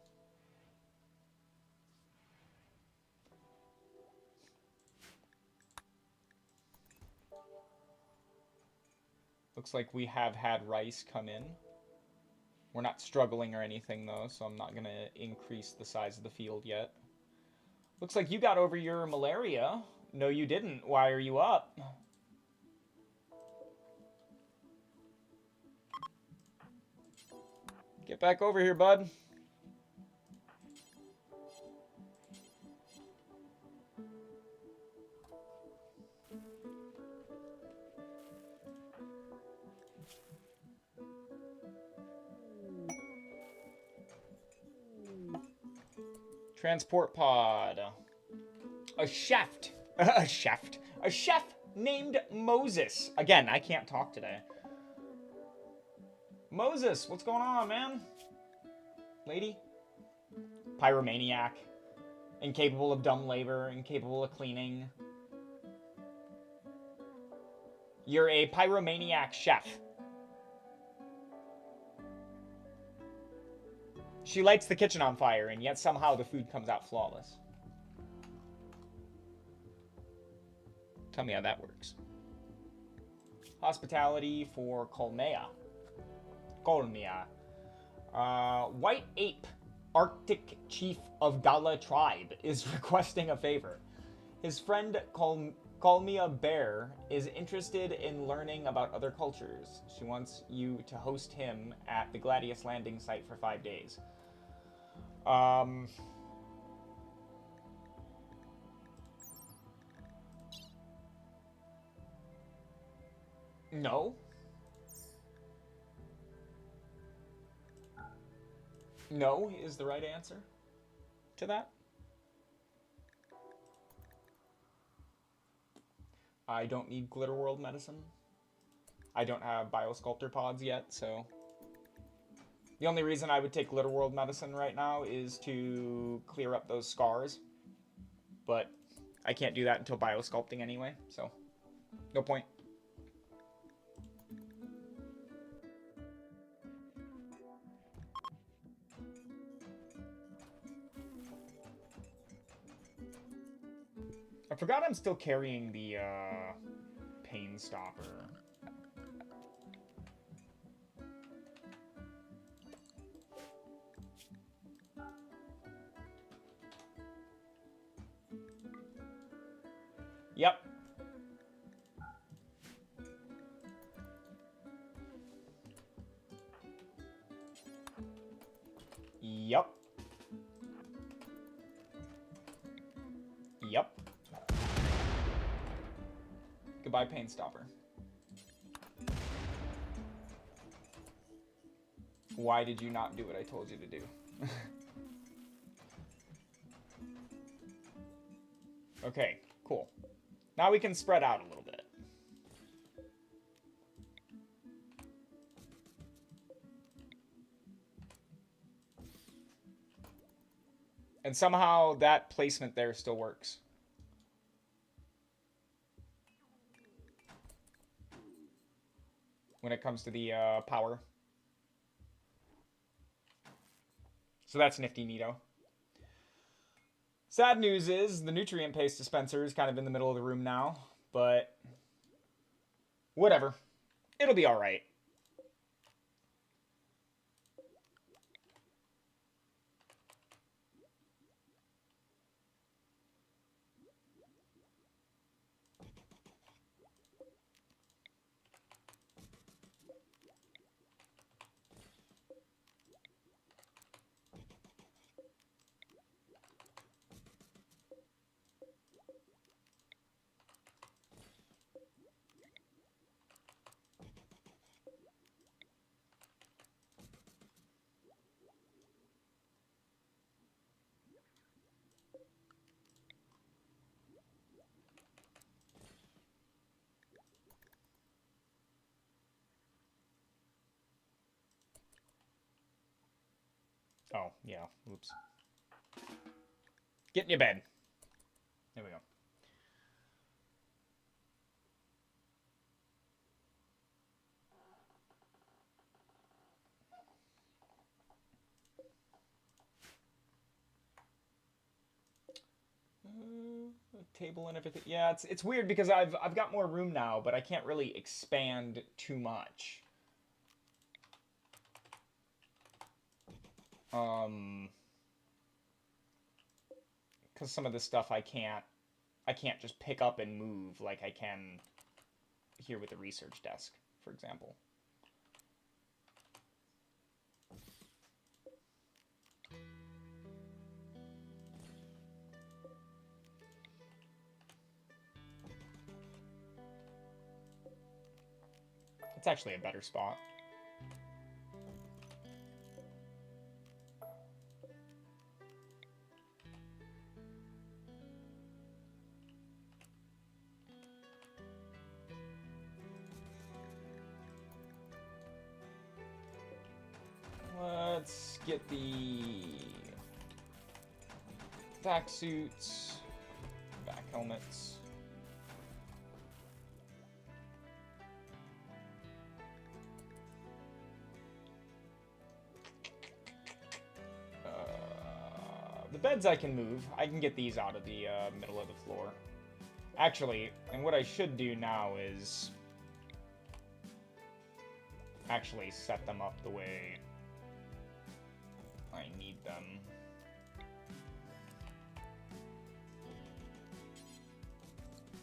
Looks like we have had rice come in. We're not struggling or anything, though, so I'm not going to increase the size of the field yet. Looks like you got over your malaria. No, you didn't. Why are you up? Get back over here, bud. Transport pod. A chef. A chef. A chef named Moses. Again, I can't talk today. Moses, what's going on, man? Lady? Pyromaniac. Incapable of dumb labor. Incapable of cleaning. You're a pyromaniac chef. She lights the kitchen on fire, and yet somehow the food comes out flawless. Tell me how that works. Hospitality for Colmea. White Ape, Arctic Chief of Gala Tribe, is requesting a favor. His friend Colmea Bear is interested in learning about other cultures. She wants you to host him at the Gladius landing site for 5 days. No. No is the right answer to that. I don't need Glitter World medicine. I don't have Biosculptor pods yet, so... The only reason I would take Glitter World medicine right now is to clear up those scars. But I can't do that until Biosculpting anyway, so no point. I forgot I'm still carrying the pain stopper. Yep. Yep. Yep. Goodbye, pain stopper. Why did you not do what I told you to do? Okay, cool. Now we can spread out a little bit. And somehow that placement there still works. When it comes to the power. So that's nifty neato. Sad news is the nutrient paste dispenser is kind of in the middle of the room now, but whatever. It'll be all right. Oh, yeah. Oops. Get in your bed. There we go. Table and everything. Yeah, it's weird because I've got more room now, but I can't really expand too much. Because some of this stuff I can't just pick up and move like I can here with the research desk, for example. It's actually a better spot. Let's get the vac suits, vac helmets. The beds I can move. I can get these out of the middle of the floor. Actually, and what I should do now is actually set them up the way I need them.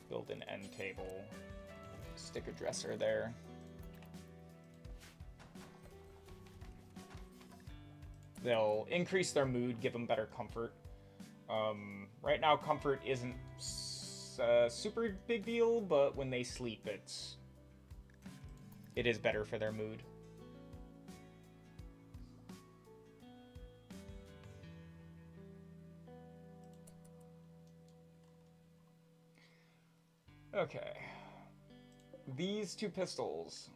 Build an end table. Stick a dresser there. They'll increase their mood, give them better comfort. Right now, comfort isn't a super big deal, but when they sleep, it is better for their mood. Okay. These two pistols.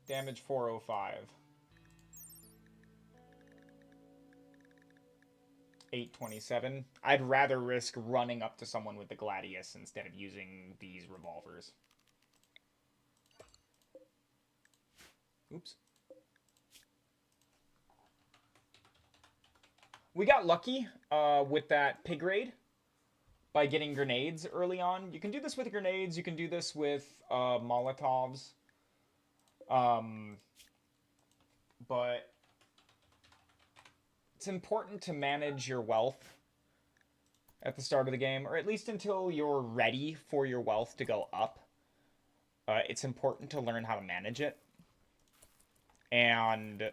Damage 405. 827. I'd rather risk running up to someone with the Gladius instead of using these revolvers. Oops. We got lucky with that pig raid by getting grenades early on. You can do this with grenades. You can do this with Molotovs. But it's important to manage your wealth at the start of the game, or at least until you're ready for your wealth to go up. It's important to learn how to manage it. And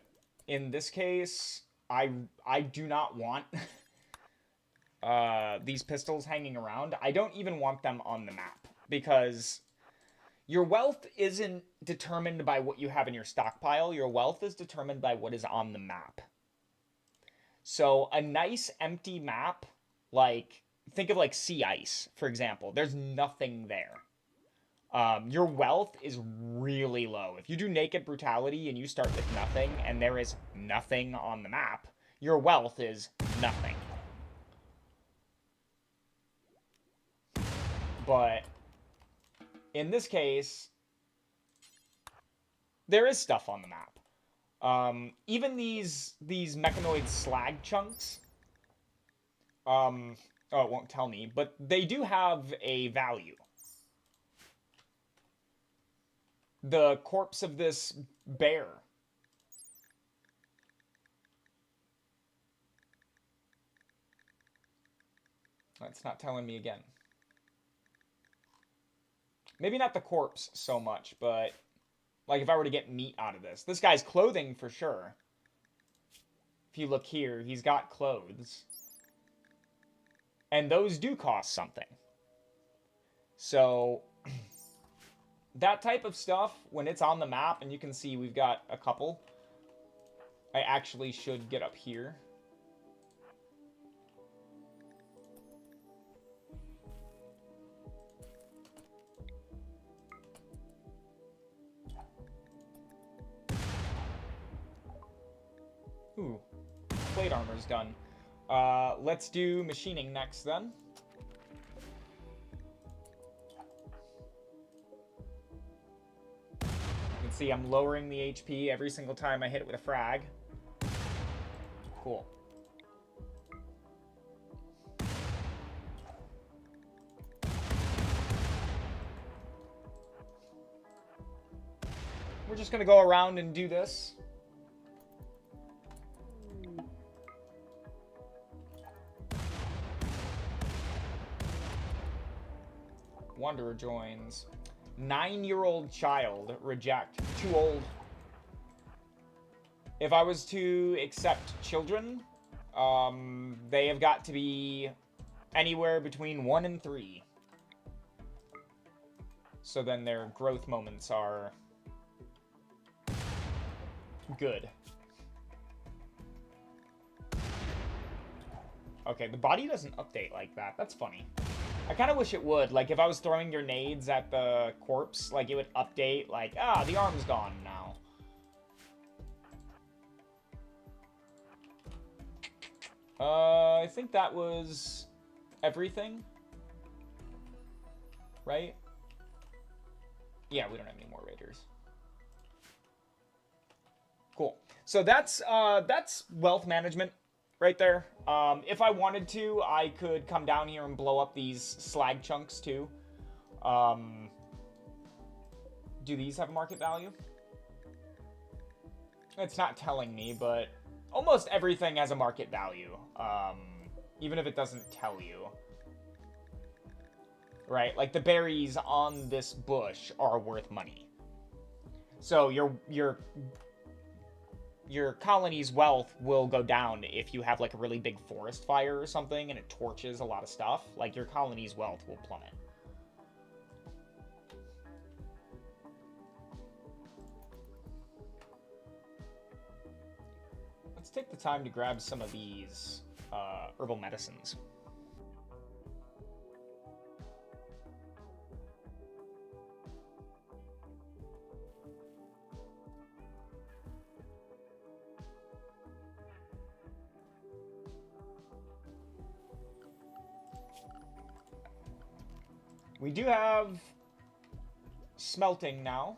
in this case, I do not want these pistols hanging around. I don't even want them on the map, because your wealth isn't determined by what you have in your stockpile. Your wealth is determined by what is on the map. So a nice empty map, like, think of like sea ice, for example. There's nothing there. Your wealth is really low. If you do naked brutality and you start with nothing and there is nothing on the map, your wealth is nothing. But in this case, There is stuff on the map. Even these mechanoid slag chunks. Oh, it won't tell me, but they do have a value. The corpse of this bear. It's not telling me again. Maybe not the corpse so much, but like if I were to get meat out of this. This guy's clothing for sure. If you look here, he's got clothes. And those do cost something. So that type of stuff, when it's on the map, and you can see we've got a couple, I actually should get up here. Ooh, plate armor's done. Let's do machining next then. You can see I'm lowering the HP every single time I hit it with a frag. Cool. We're just gonna go around and do this. Wanderer joins. 9-year-old child. Reject. Too old. If I was to accept children, they have got to be anywhere between 1 and 3. So then their growth moments are good. Okay, the body doesn't update like that. That's funny. I kind of wish it would. Like, if I was throwing grenades at the corpse, like, it would update, like, the arm's gone now. I think that was everything. Right? Yeah, we don't have any more raiders. Cool. So that's wealth management right there. If I wanted to, I could come down here and blow up these slag chunks too. Do these have a market value? It's not telling me, but almost everything has a market value. Even if it doesn't tell you. Right? Like the berries on this bush are worth money. So your colony's wealth will go down if you have like a really big forest fire or something and it torches a lot of stuff. Like your colony's wealth will plummet. Let's take the time to grab some of these herbal medicines. We do have smelting now.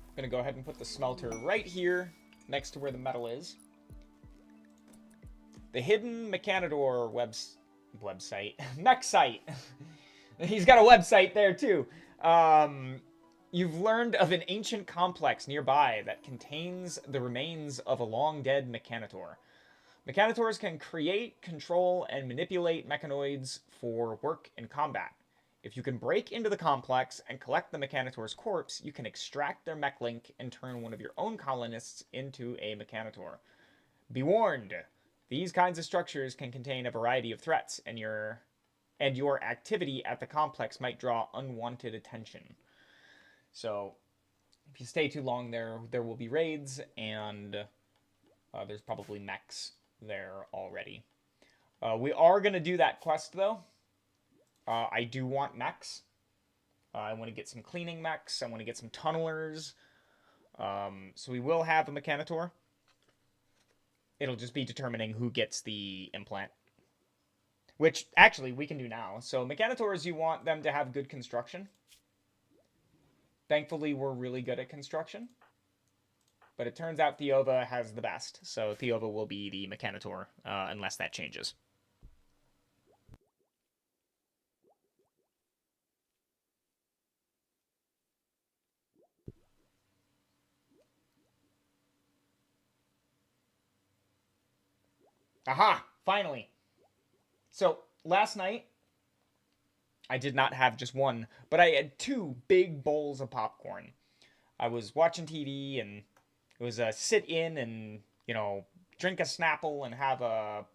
I'm gonna go ahead and put the smelter right here next to where the metal is. The hidden Mechanador website. Mech site. He's got a website there too. You've learned of an ancient complex nearby that contains the remains of a long-dead Mechanator. Mechanators can create, control, and manipulate mechanoids for work in combat. If you can break into the complex and collect the Mechanator's corpse, you can extract their mech link and turn one of your own colonists into a Mechanator. Be warned! These kinds of structures can contain a variety of threats, and your activity at the complex might draw unwanted attention. So, if you stay too long there will be raids, and there's probably mechs there already. We are going to do that quest, though. I do want mechs. I want to get some cleaning mechs. I want to get some tunnelers. So we will have a Mechanitor. It'll just be determining who gets the implant. Which, actually, we can do now. So Mechanitors, you want them to have good construction. Thankfully, we're really good at construction. But it turns out Theova has the best. So Theova will be the Mechanitor, unless that changes. Aha! Finally! So, last night, I did not have just one, but I had two big bowls of popcorn. I was watching TV, and it was a sit in and, drink a Snapple and have a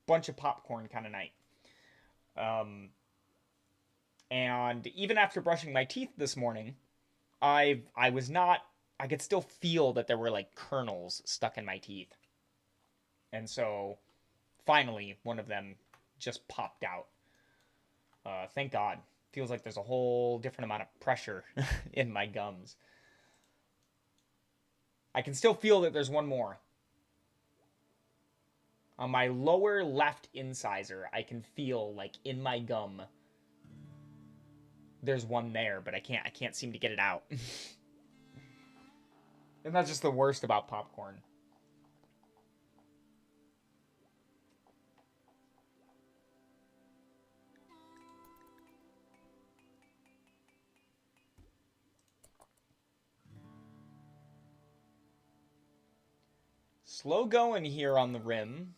bunch of popcorn kind of night. Um, and even after brushing my teeth this morning, I was not. I could still feel that there were like kernels stuck in my teeth, and so finally one of them just popped out. Thank God. Feels like there's a whole different amount of pressure in my gums. I can still feel that there's one more. On my lower left incisor, I can feel like in my gum there's one there, but I can't seem to get it out. And that's just the worst about popcorn. Slow going here on the rim.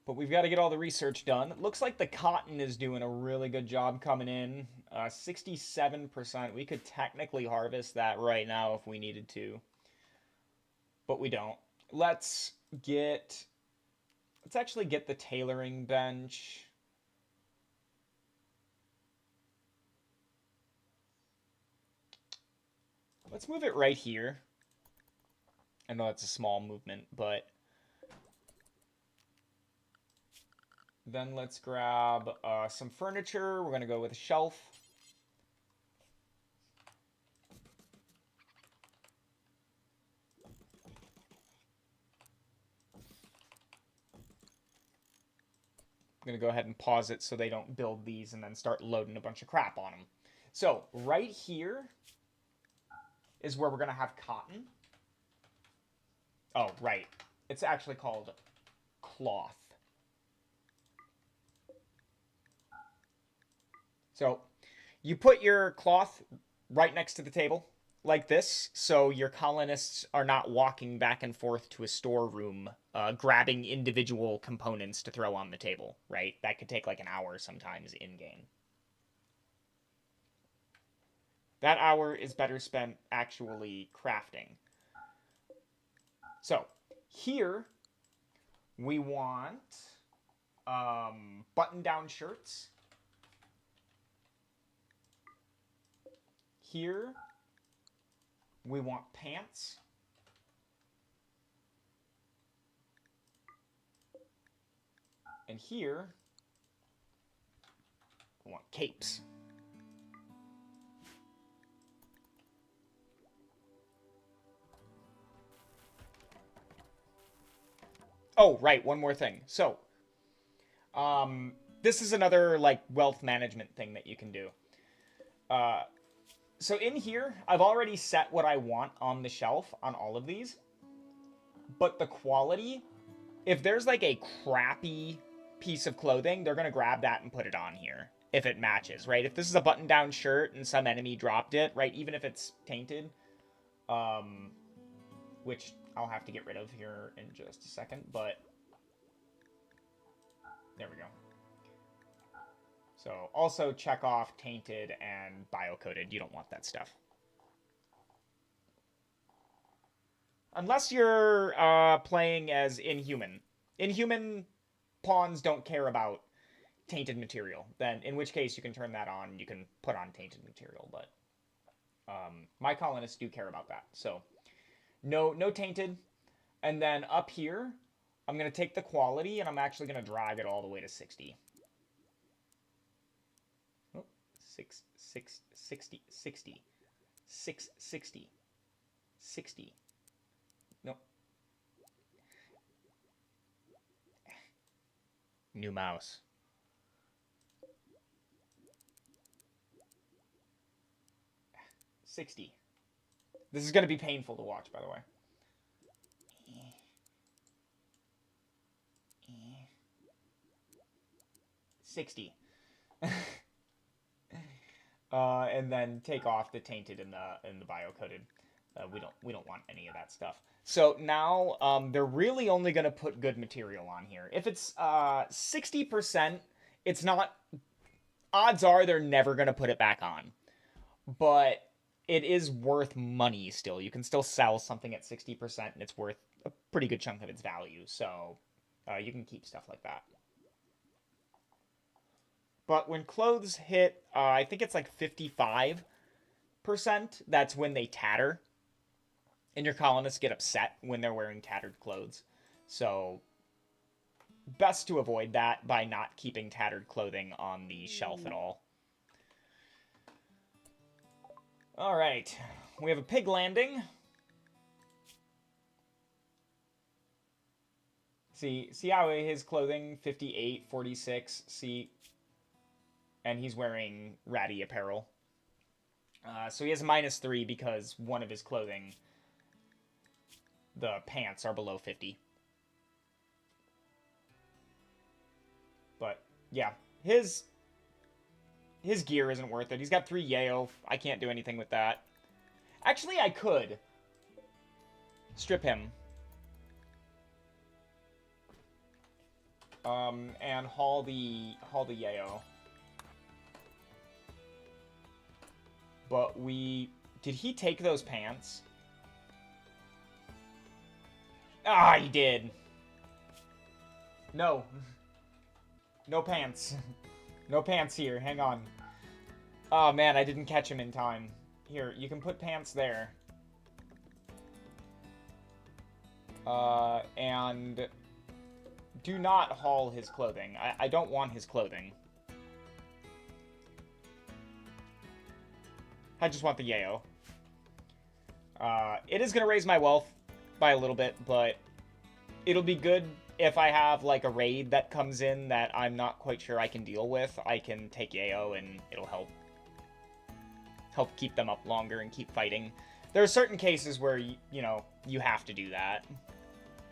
But we've got to get all the research done. It looks like the cotton is doing a really good job coming in. 67%. We could technically harvest that right now if we needed to. But we don't. Let's actually get the tailoring bench. Let's move it right here. I know that's a small movement, but then let's grab some furniture. We're going to go with a shelf. I'm going to go ahead and pause it so they don't build these and then start loading a bunch of crap on them. So right here is where we're going to have cotton. Oh, right. It's actually called cloth. So you put your cloth right next to the table like this, so your colonists are not walking back and forth to a storeroom, grabbing individual components to throw on the table, right? That could take like an hour sometimes in-game. That hour is better spent actually crafting. So, here we want button-down shirts. Here we want pants. And here we want capes. Oh, right, one more thing. So, this is another, like, wealth management thing that you can do. So in here, I've already set what I want on the shelf on all of these. But the quality, if there's, like, a crappy piece of clothing, they're going to grab that and put it on here. If it matches, right? If this is a button-down shirt and some enemy dropped it, right? Even if it's tainted, which I'll have to get rid of here in just a second, but there we go. So also check off tainted and biocoded. You don't want that stuff. Unless you're playing as Inhuman. Inhuman pawns don't care about tainted material. Then, in which case, you can turn that on. You can put on tainted material, but my colonists do care about that. So, no tainted. And then up here, I'm going to take the quality, and I'm actually going to drag it all the way to 60. Oh, 60, 660, 60. Nope. New mouse. $60. This is going to be painful to watch, by the way. $60. And then take off the tainted and the bio-coated. We don't want any of that stuff. So now they're really only going to put good material on here. If it's 60%, it's not. Odds are they're never going to put it back on. But it is worth money still. You can still sell something at 60%, and it's worth a pretty good chunk of its value. So you can keep stuff like that. But when clothes hit, I think it's like 55%, that's when they tatter. And your colonists get upset when they're wearing tattered clothes. So, best to avoid that by not keeping tattered clothing on the shelf at all. Alright, we have a pig landing. See how his clothing, 58, 46, see... And he's wearing ratty apparel. So he has a -3 because one of his clothing, the pants, are below 50. But, yeah. His gear isn't worth it. He's got 3 Yayo. I can't do anything with that. Actually, I could. Strip him. And haul the Yayo. But did he take those pants? Ah, he did. No. No pants. No pants here. Hang on. Oh, man, I didn't catch him in time. Here, you can put pants there. And do not haul his clothing. I don't want his clothing. I just want the Yayo. It is going to raise my wealth by a little bit, but it'll be good if I have, like, a raid that comes in that I'm not quite sure I can deal with. I can take Yayo, and it'll help keep them up longer and keep fighting. There are certain cases where, you know, you have to do that.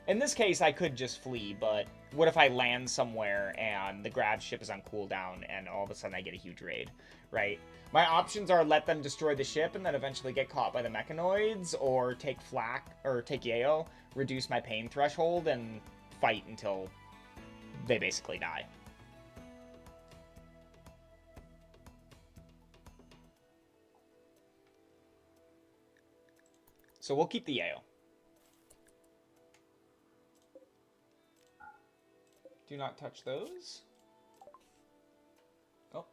In this case, I could just flee, but what if I land somewhere and the grab ship is on cooldown and all of a sudden I get a huge raid, right? My options are let them destroy the ship and then eventually get caught by the mechanoids, or take flak, or take Yayo, reduce my pain threshold, and fight until they basically die. So we'll keep the Yayo. Do not touch those. Oh,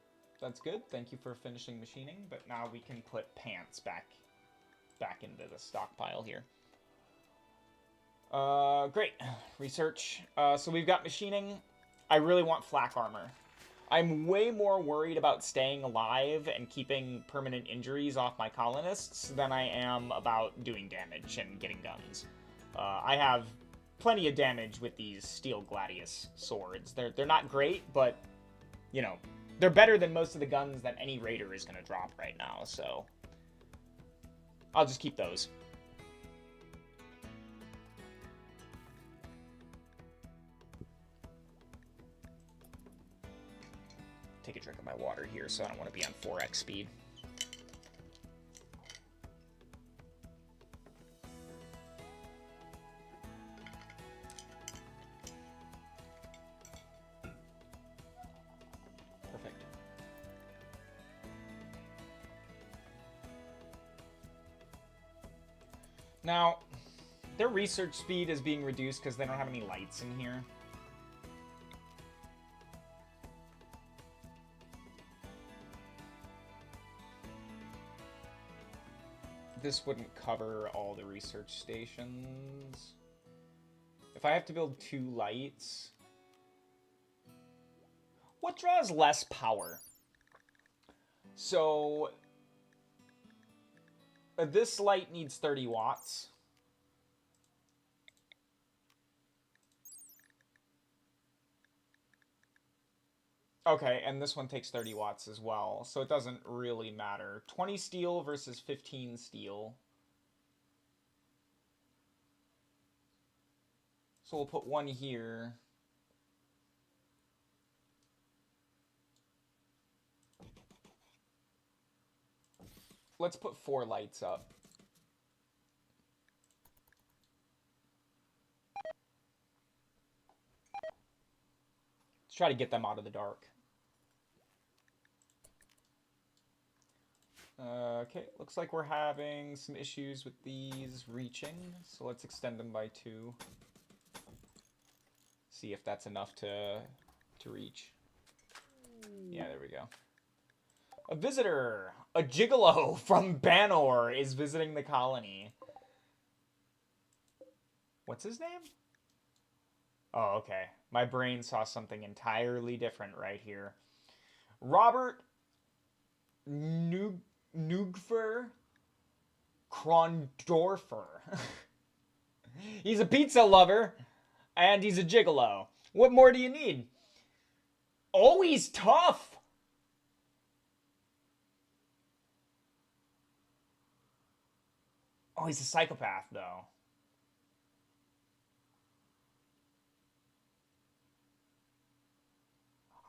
that's good. Thank you for finishing machining. But now we can put pants back into the stockpile here. Great. Research. So we've got machining. I really want flak armor. I'm way more worried about staying alive and keeping permanent injuries off my colonists than I am about doing damage and getting guns. I have plenty of damage with these steel gladius swords. They're not great, but, you know, they're better than most of the guns that any raider is going to drop right now, so I'll just keep those. Take a drink of my water here, so I don't want to be on 4x speed. Perfect. Now, their research speed is being reduced because they don't have any lights in here. This wouldn't cover all the research stations. If I have to build 2 lights... What draws less power? So... this light needs 30 watts. Okay, and this one takes 30 watts as well, so it doesn't really matter. 20 steel versus 15 steel. So we'll put one here. Let's put 4 lights up. Let's try to get them out of the dark. Okay, looks like we're having some issues with these reaching, so let's extend them by 2. See if that's enough to reach. Yeah, there we go. A visitor! A gigolo from Banor is visiting the colony. What's his name? Oh, okay. My brain saw something entirely different right here. Robert Nugfer Krondorfer. He's a pizza lover, and he's a gigolo. What more do you need? Oh, he's tough! Oh, he's a psychopath, though.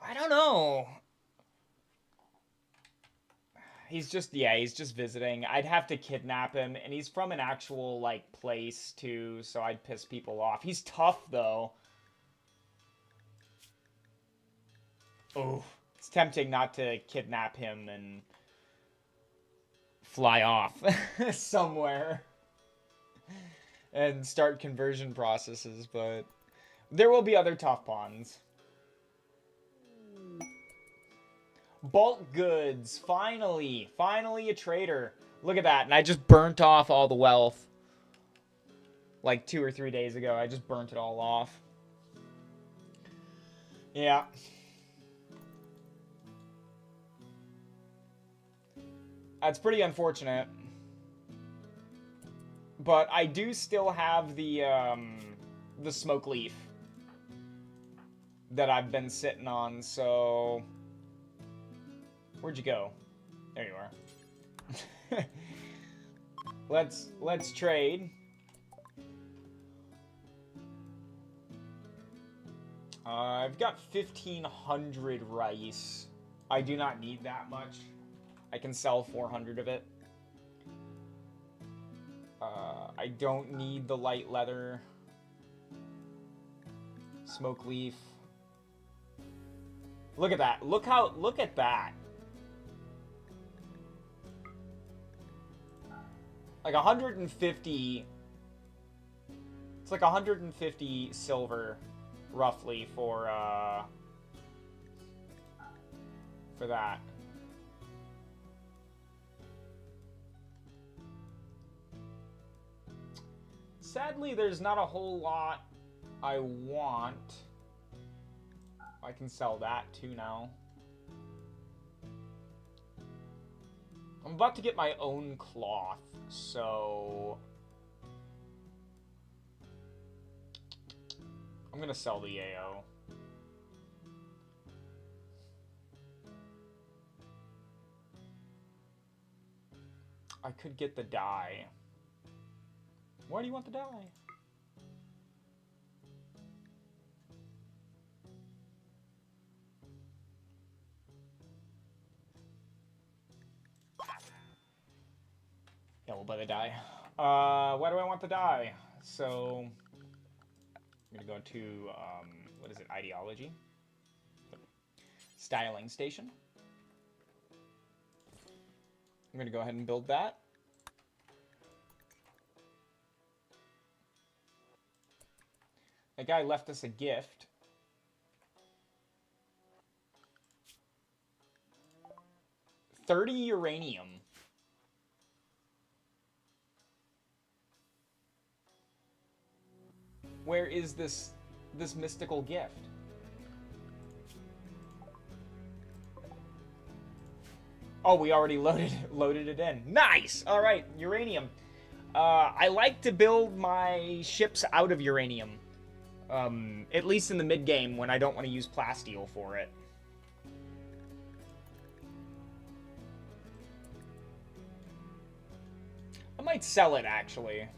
I don't know. He's just visiting. I'd have to kidnap him, and he's from an actual, like, place, too, so I'd piss people off. He's tough, though. Oh, it's tempting not to kidnap him and fly off somewhere and start conversion processes, but there will be other tough pawns. Bulk goods, finally a trader. Look at that, and I just burnt off all the wealth like 2 or 3 days ago. I just burnt it all off. Yeah. That's pretty unfortunate. But I do still have the smoke leaf that I've been sitting on, so... Where'd you go? There you are. Let's trade. I've got 1,500 rice. I do not need that much. I can sell 400 of it. I don't need the light leather. Smoke leaf. Look at that. Look at that. Like 150. It's like 150 silver, roughly, for that. Sadly, there's not a whole lot I want. I can sell that too now. I'm about to get my own cloth, so I'm gonna sell the AO. I could get the dye. Why do you want the dye? Yeah, we'll buy the dye. Why do I want the dye? So, I'm gonna go to, what is it, ideology? Styling station. I'm gonna go ahead and build that. That guy left us a gift. $30 uranium. Where is this mystical gift? Oh, we already loaded it in. Nice! Alright, uranium. I like to build my ships out of uranium. At least in the mid-game when I don't want to use plasteel for it. I might sell it, actually.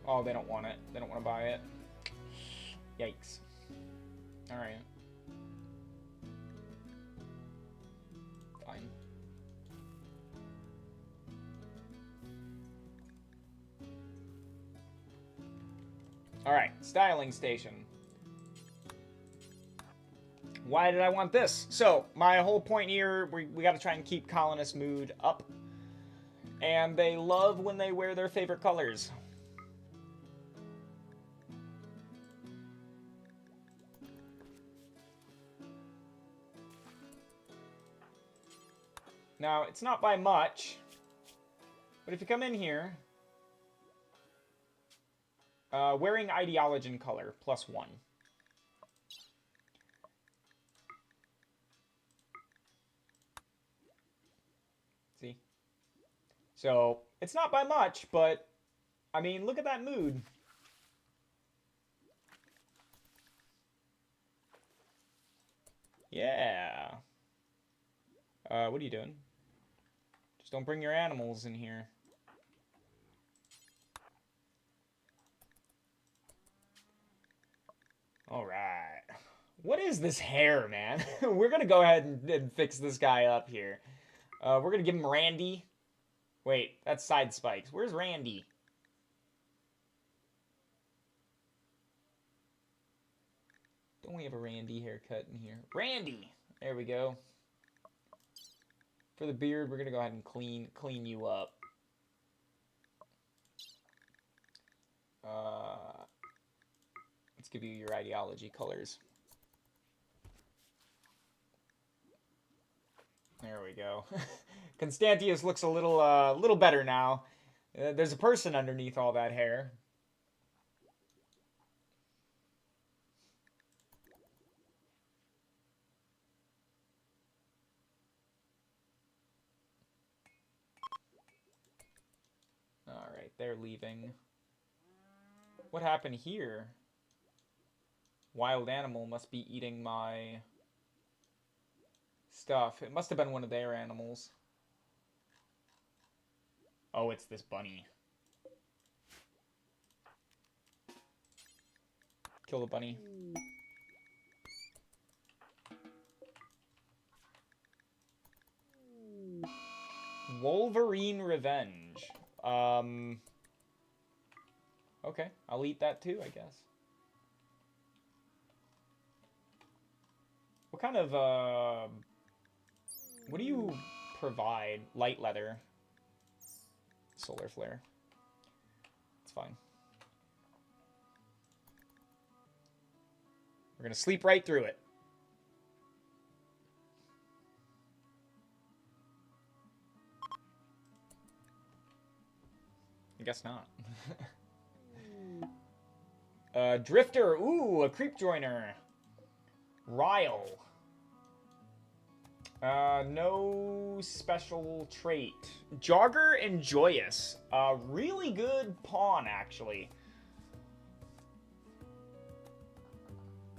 Oh, they don't want it. They don't want to buy it. Yikes. Alright. Fine. Alright, styling station. Why did I want this? So, my whole point here, we gotta try and keep colonist mood up. And they love when they wear their favorite colors. Now, it's not by much, but if you come in here, wearing ideology color, +1. See? So, it's not by much, but, I mean, look at that mood. Yeah. What are you doing? Just don't bring your animals in here. Alright. What is this hair, man? We're gonna go ahead and fix this guy up here. We're gonna give him Randy. Wait, that's side spikes. Where's Randy? Don't we have a Randy haircut in here? Randy! There we go. For the beard, we're gonna go ahead and clean you up. Let's give you your ideology colors. There we go. Constantius looks a little better now. There's a person underneath all that hair. Alright, they're leaving. What happened here? Wild animal must be eating my stuff. It must have been one of their animals. Oh, it's this bunny. Kill the bunny. Wolverine Revenge. Okay, I'll eat that too, I guess. What kind of, what do you provide? Light leather. Solar flare. It's fine. We're gonna sleep right through it. I guess not. Drifter. Ooh, a creep joiner. Ryle. No special trait. Jogger and Joyous. Really good pawn, actually.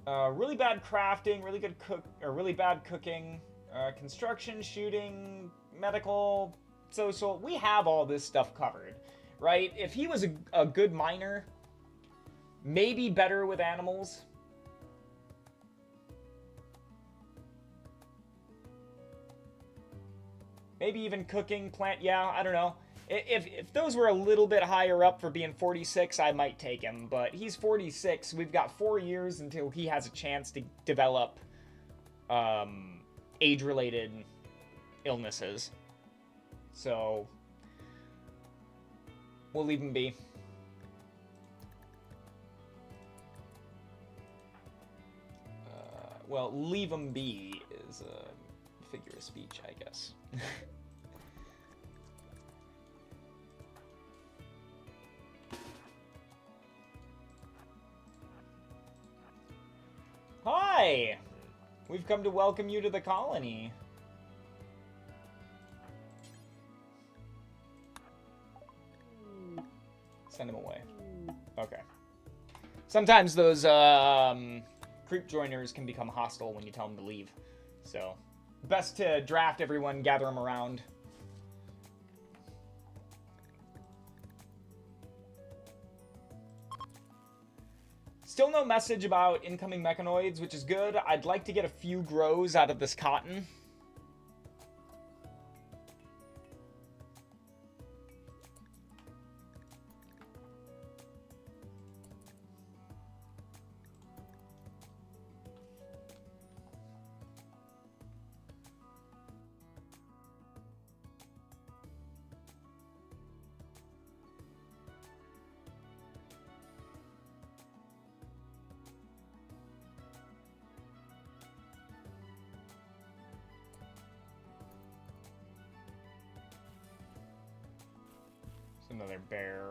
Really bad crafting, really good really bad cooking, construction, shooting, medical, social. We have all this stuff covered, right? If he was a good miner, maybe better with animals. Maybe even cooking, plant, yeah, I don't know. If those were a little bit higher up for being 46, I might take him. But he's 46. We've got 4 years until he has a chance to develop age-related illnesses. So we'll leave him be. Well, leave him be is a figure of speech, I guess. Hi! We've come to welcome you to the colony. Send him away. Okay. Sometimes those creep joiners can become hostile when you tell them to leave. So, best to draft everyone, gather them around. Still no message about incoming mechanoids, which is good. I'd like to get a few grows out of this cotton. Another bear.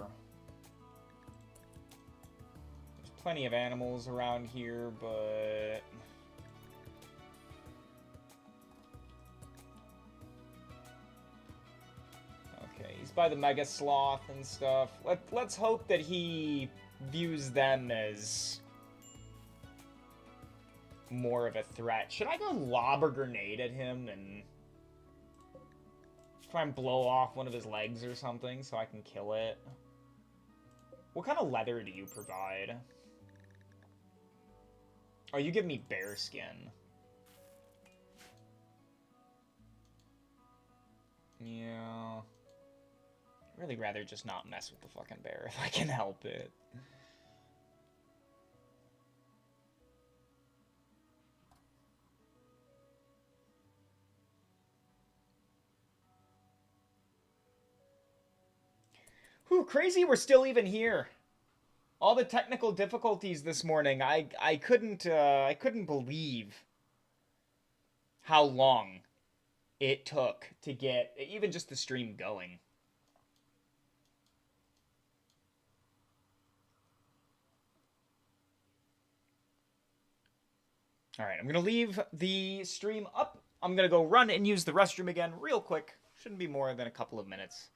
There's plenty of animals around here, but... Okay, he's by the Mega Sloth and stuff. Let's hope that he views them as more of a threat. Should I go lob a grenade at him and try and blow off one of his legs or something so I can kill it? What kind of leather do you provide? Oh, you give me bear skin. Yeah. I'd really rather just not mess with the fucking bear if I can help it. Whew, crazy we're still even here. All the technical difficulties this morning, I couldn't believe how long it took to get even just the stream going. All right, I'm going to leave the stream up. I'm going to go run and use the restroom again real quick. Shouldn't be more than a couple of minutes.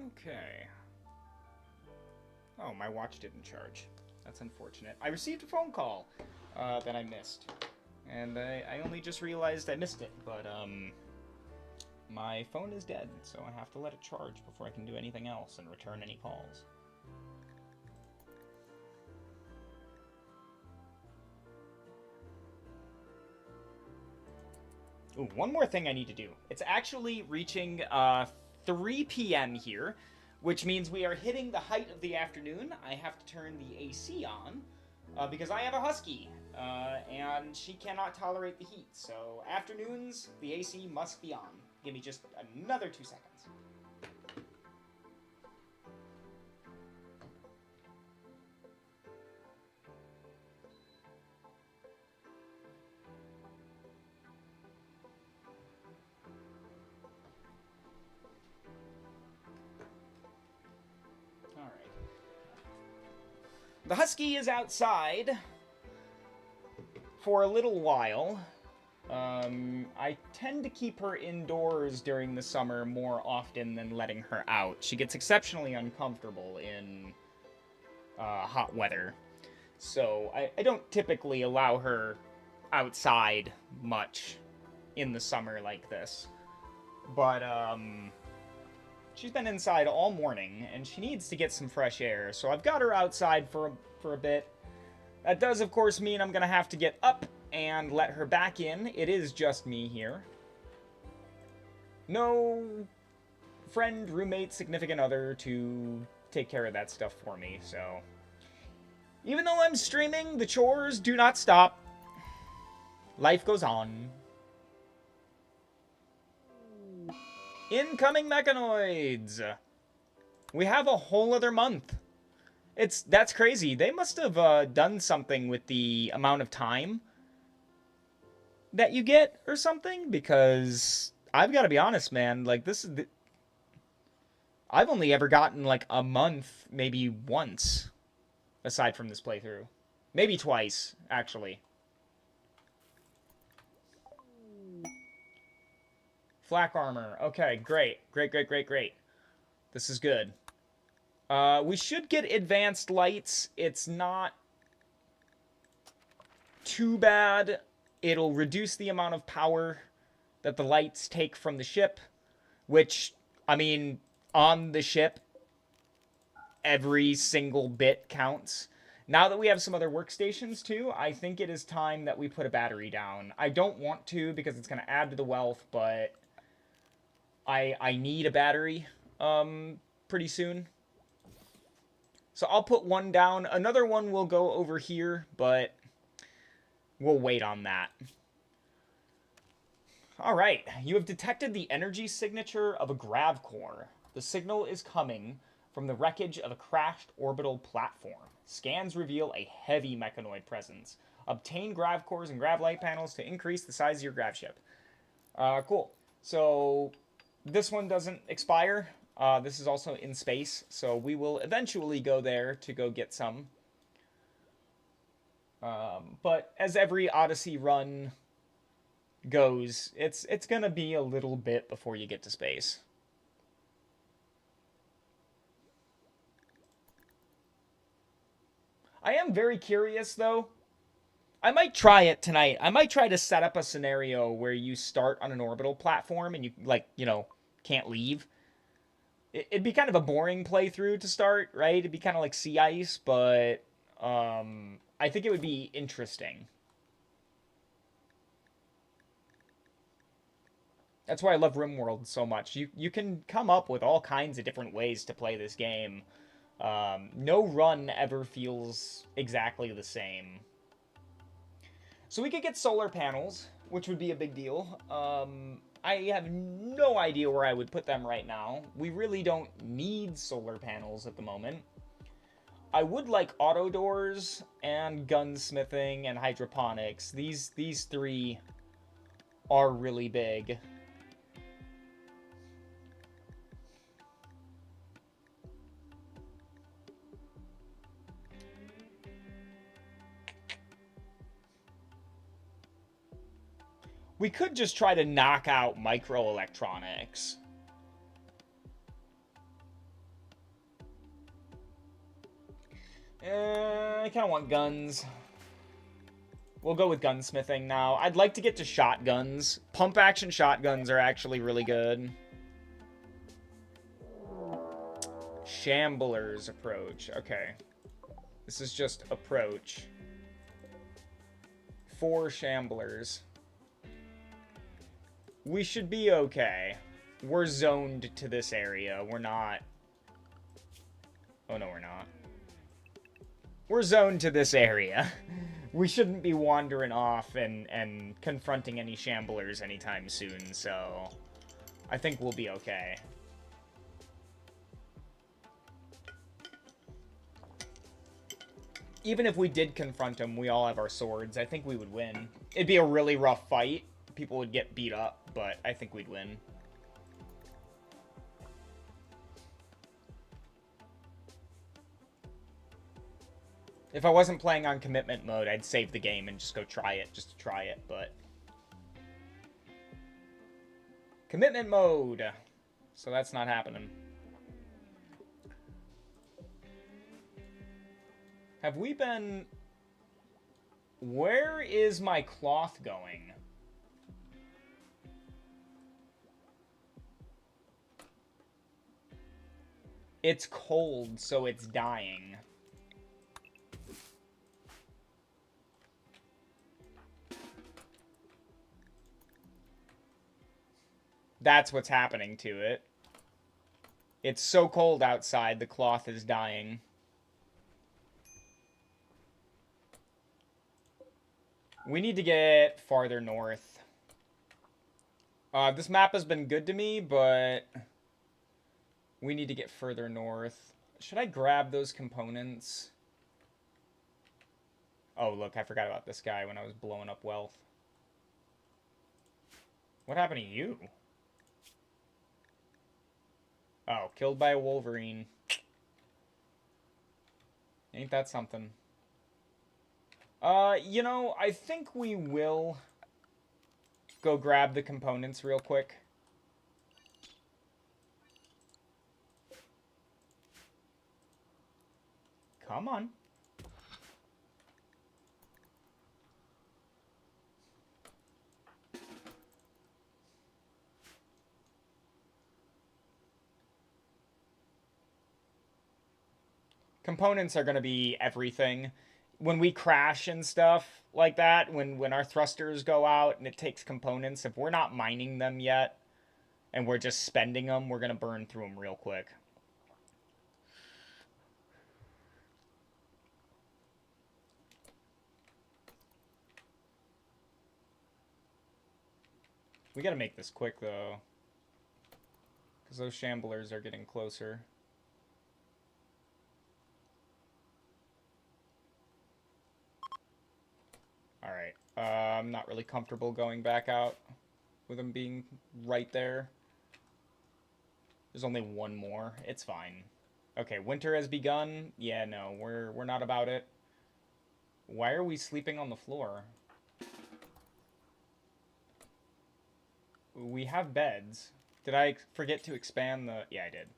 Okay. Oh, my watch didn't charge. That's unfortunate. I received a phone call that I missed. And I only just realized I missed it. But, my phone is dead, so I have to let it charge before I can do anything else and return any calls. Ooh, one more thing I need to do. It's actually reaching 3 p.m. here, which means we are hitting the height of the afternoon. I have to turn the AC on because I have a husky, and she cannot tolerate the heat. So afternoons, the AC must be on. Give me just another 2 seconds. All right. The husky is outside for a little while. I tend to keep her indoors during the summer more often than letting her out. She gets exceptionally uncomfortable in hot weather. So I don't typically allow her outside much in the summer like this. But she's been inside all morning, and she needs to get some fresh air. So I've got her outside for a bit. That does, of course, mean I'm going to have to get up and let her back in. It is just me here. No friend, roommate, significant other to take care of that stuff for me, so... Even though I'm streaming, the chores do not stop. Life goes on. Incoming mechanoids! We have a whole other month. That's crazy. They must have done something with the amount of time that you get or something, because I've got to be honest, man, like, this is I've only ever gotten like a month, maybe once, aside from this playthrough. Maybe twice, actually. Flak armor. Okay, great. Great. This is good. We should get advanced lights. It's not too bad. It'll reduce the amount of power that the lights take from the ship, which, I mean, on the ship, every single bit counts. Now that we have some other workstations too, I think it is time that we put a battery down. I don't want to because it's going to add to the wealth, but I need a battery pretty soon. So I'll put one down. Another one will go over here, but we'll wait on that. Alright, you have detected the energy signature of a grav core. The signal is coming from the wreckage of a crashed orbital platform. Scans reveal a heavy mechanoid presence. Obtain grav cores and grav light panels to increase the size of your grav ship. Cool. So, this one doesn't expire. This is also in space, so we will eventually go there to go get some. But as every Odyssey run goes, it's gonna be a little bit before you get to space. I am very curious, though. I might try it tonight. I might try to set up a scenario where you start on an orbital platform and you, like, you know, can't leave. It'd be kind of a boring playthrough to start, right? It'd be kind of like Sea Ice, but I think it would be interesting. That's why I love Rimworld so much. You can come up with all kinds of different ways to play this game. No run ever feels exactly the same. So we could get solar panels, which would be a big deal. I have no idea where I would put them right now. We really don't need solar panels at the moment. I would like auto doors and gunsmithing and hydroponics. These three are really big. We could just try to knock out microelectronics. I kind of want guns. We'll go with gunsmithing now. I'd like to get to shotguns. Pump action shotguns are actually really good. Shambler's approach. Okay. This is just approach. 4 shamblers. We should be okay. We're zoned to this area. We're not... Oh, no, we're not. We're zoned to this area. We shouldn't be wandering off and confronting any shamblers anytime soon, so... I think we'll be okay. Even if we did confront them, we all have our swords. I think we would win. It'd be a really rough fight. People would get beat up, but I think we'd win. If I wasn't playing on commitment mode, I'd save the game and just go try it, just to try it, but... Commitment mode! So that's not happening. Have we been... Where is my cloth going? It's cold, so it's dying. That's what's happening to it. It's so cold outside, the cloth is dying. We need to get farther north. This map has been good to me, but we need to get further north. Should I grab those components? Oh, look, I forgot about this guy when I was blowing up wealth. What happened to you? Oh, killed by a wolverine. Ain't that something? You know, I think we will go grab the components real quick. Come on. Components are going to be everything. When we crash and stuff like that, when our thrusters go out and it takes components, if we're not mining them yet and we're just spending them, we're going to burn through them real quick. We got to make this quick, though, because those shamblers are getting closer. Alright, I'm not really comfortable going back out with them being right there. There's only one more. It's fine. Okay, winter has begun. Yeah, no, we're not about it. Why are we sleeping on the floor? We have beds. Did I forget to expand the... Yeah, I did.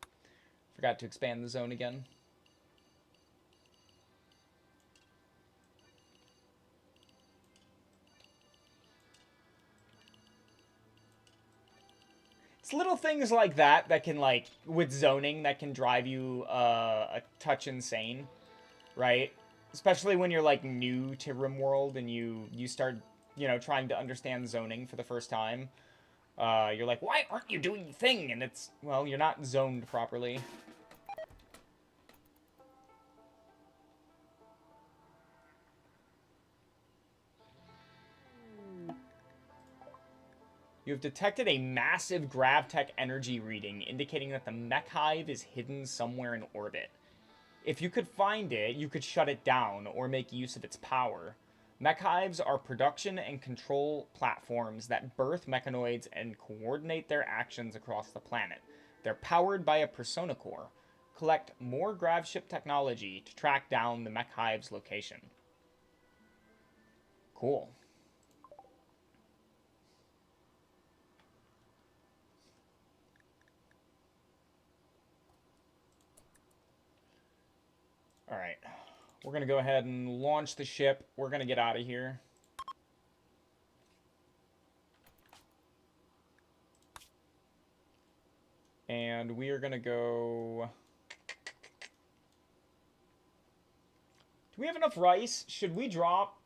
Forgot to expand the zone again. It's little things like that that can, like, with zoning, that can drive you a touch insane, right? Especially when you're, like, new to Rimworld and you start, you know, trying to understand zoning for the first time. You're like, why aren't you doing the thing? And it's, well, you're not zoned properly. You have detected a massive GravTech energy reading, indicating that the mech hive is hidden somewhere in orbit. If you could find it, you could shut it down or make use of its power. Mech hives are production and control platforms that birth mechanoids and coordinate their actions across the planet. They're powered by a persona core. Collect more Gravship technology to track down the mech hive's location. Cool. Alright. We're going to go ahead and launch the ship. We're going to get out of here. And we are going to go... Do we have enough rice? Should we drop...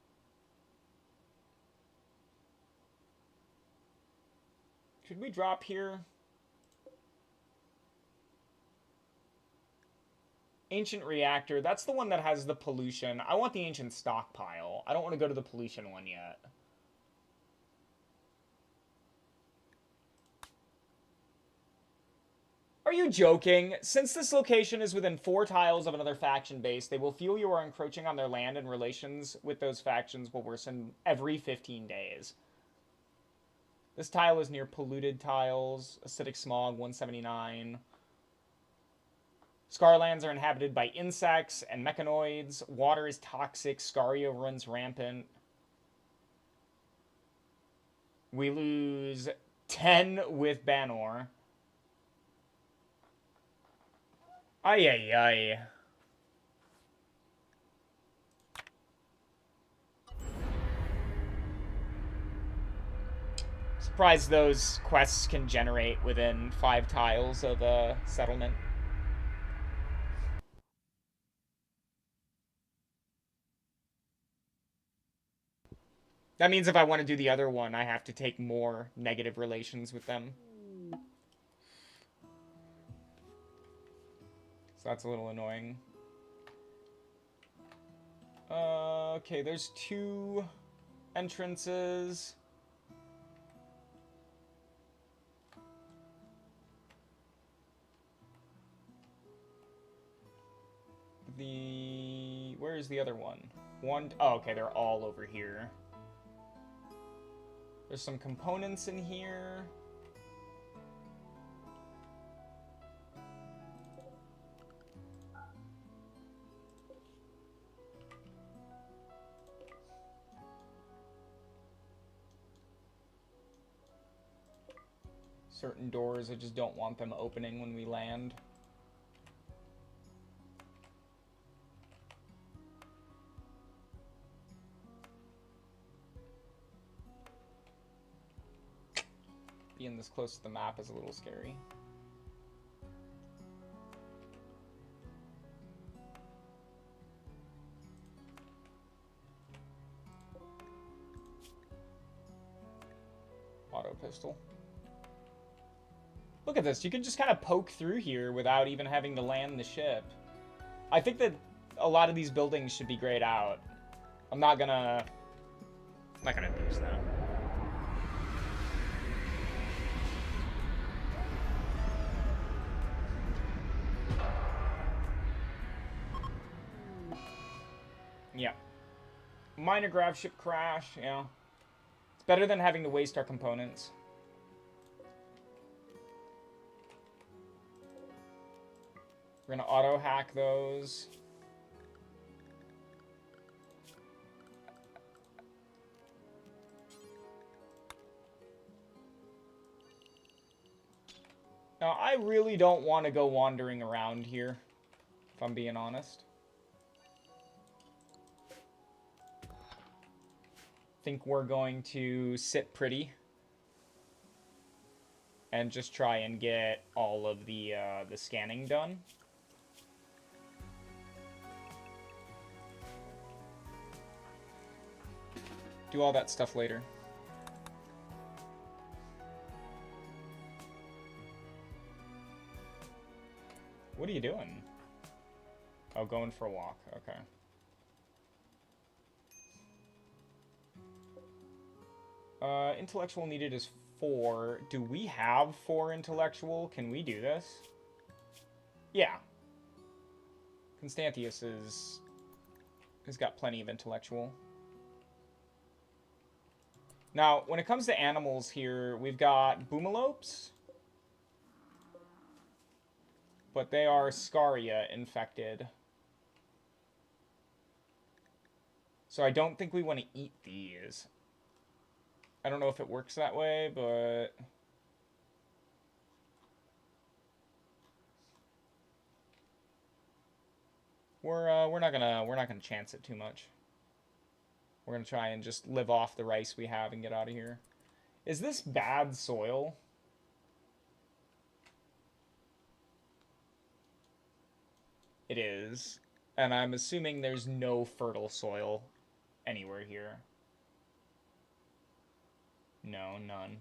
Should we drop here? Ancient reactor. That's the one that has the pollution. I want the ancient stockpile. I don't want to go to the pollution one yet. Are you joking? Since this location is within 4 tiles of another faction base, they will feel you are encroaching on their land, and relations with those factions will worsen every 15 days. This tile is near polluted tiles. Acidic smog, 179. Scarlands are inhabited by insects and mechanoids. Water is toxic. Scaria runs rampant. We lose 10 with Banor. Ay, ay, ay. Surprised those quests can generate within 5 tiles of a settlement. That means if I want to do the other one, I have to take more negative relations with them. So that's a little annoying. Okay, there's 2 entrances. Where is the other one? Oh, okay, they're all over here. There's some components in here. Certain doors, I just don't want them opening when we land. Being this close to the map is a little scary. Auto pistol. Look at this. You can just kind of poke through here without even having to land the ship. I think that a lot of these buildings should be grayed out. I'm not gonna use that. Yeah. Minor Gravship crash, yeah. It's better than having to waste our components. We're gonna auto-hack those. Now, I really don't want to go wandering around here, if I'm being honest. Think we're going to sit pretty and just try and get all of the scanning done. Do all that stuff later. What are you doing? Oh, going for a walk. Okay. Intellectual needed is 4. Do we have 4 intellectual? Can we do this? Yeah. Constantius has got plenty of intellectual. Now, when it comes to animals here, we've got boomalopes. But they are Scaria infected. So I don't think we want to eat these. I don't know if it works that way, but... We're not gonna chance it too much. We're gonna try and just live off the rice we have and get out of here. Is this bad soil? It is. And I'm assuming there's no fertile soil anywhere here. No, none.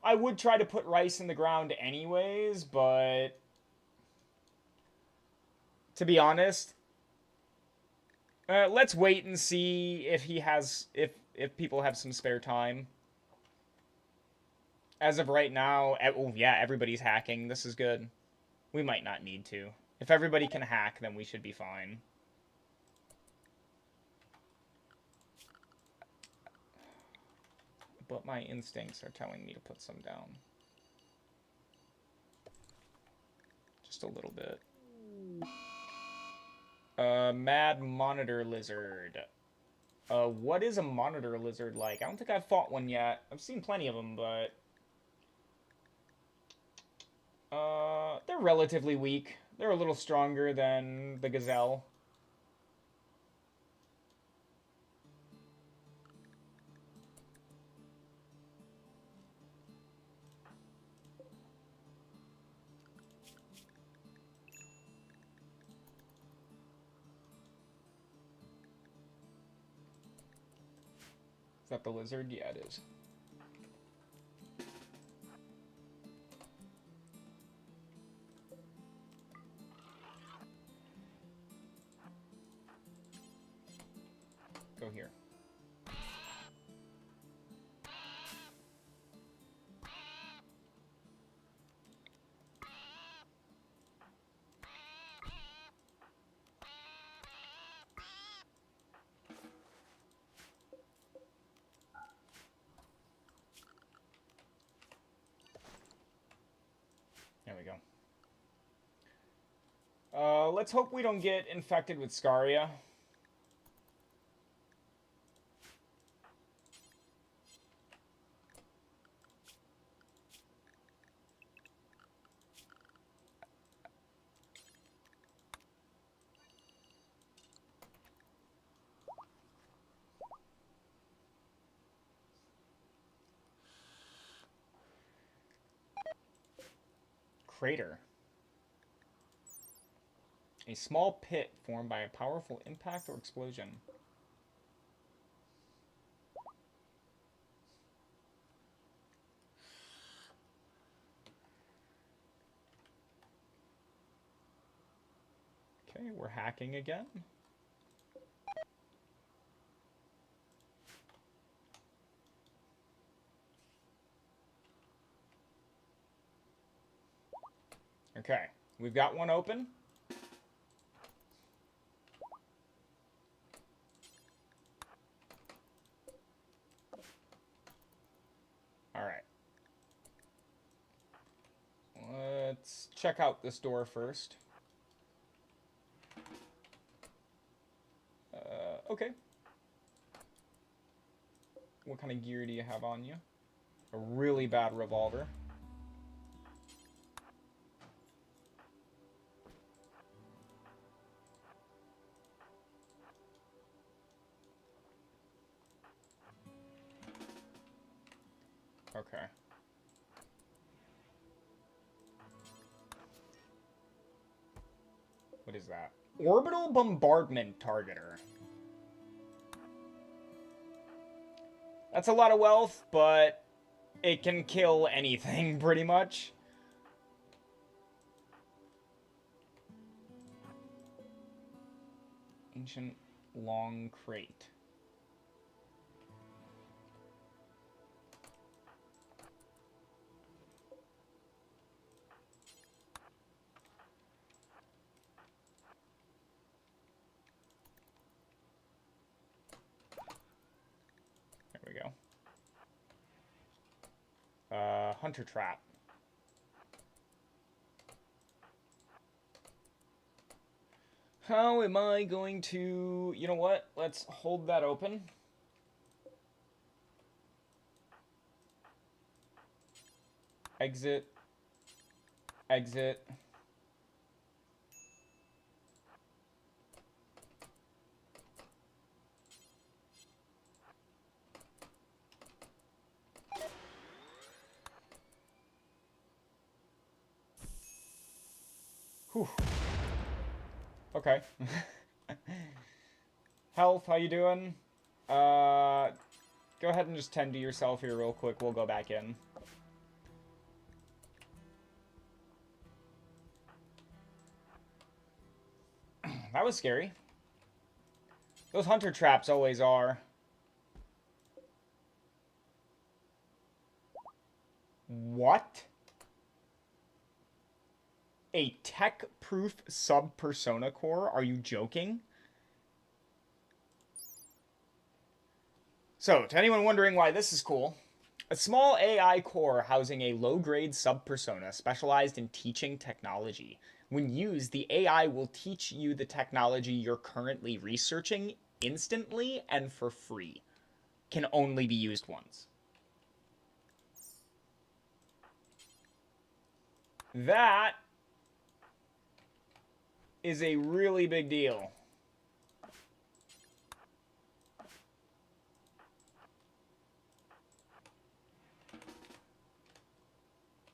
I would try to put rice in the ground anyways, but to be honest, let's wait and see if if people have some spare time. As of right now, oh yeah, everybody's hacking. This is good. We might not need to. If everybody can hack, then we should be fine. But my instincts are telling me to put some down. Just a little bit. Mad monitor lizard. What is a monitor lizard like? I don't think I've fought one yet. I've seen plenty of them, but they're relatively weak. They're a little stronger than the gazelle. Is that the lizard? Yeah, it is. Go here. There we go. Let's hope we don't get infected with Scaria. Crater. A small pit formed by a powerful impact or explosion. Okay, we're hacking again. Okay, we've got one open. All right. Let's check out this door first. Okay. What kind of gear do you have on you? A really bad revolver. Okay. What is that? Orbital bombardment targeter. That's a lot of wealth, but it can kill anything, pretty much. Ancient long crate. There we go. Hunter trap. How am I going to... You know what? Let's hold that open. Exit. Exit. Whew. Okay. Health, how you doing? Go ahead and just tend to yourself here real quick. We'll go back in. That was scary. Those hunter traps always are. What? A tech-proof sub-persona core? Are you joking? So, to anyone wondering why this is cool, a small AI core housing a low-grade sub-persona specialized in teaching technology. When used, the AI will teach you the technology you're currently researching instantly and for free. Can only be used once. That is a really big deal.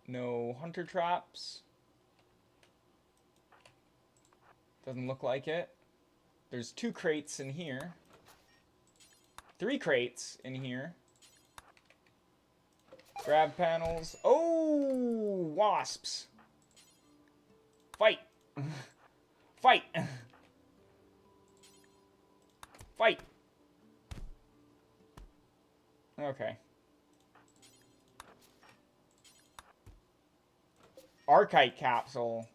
No hunter traps. Doesn't look like it. There's 2 crates in here. 3 crates in here. Grab panels. Oh, wasps. Fight. Fight. Fight. Okay. Archite capsule.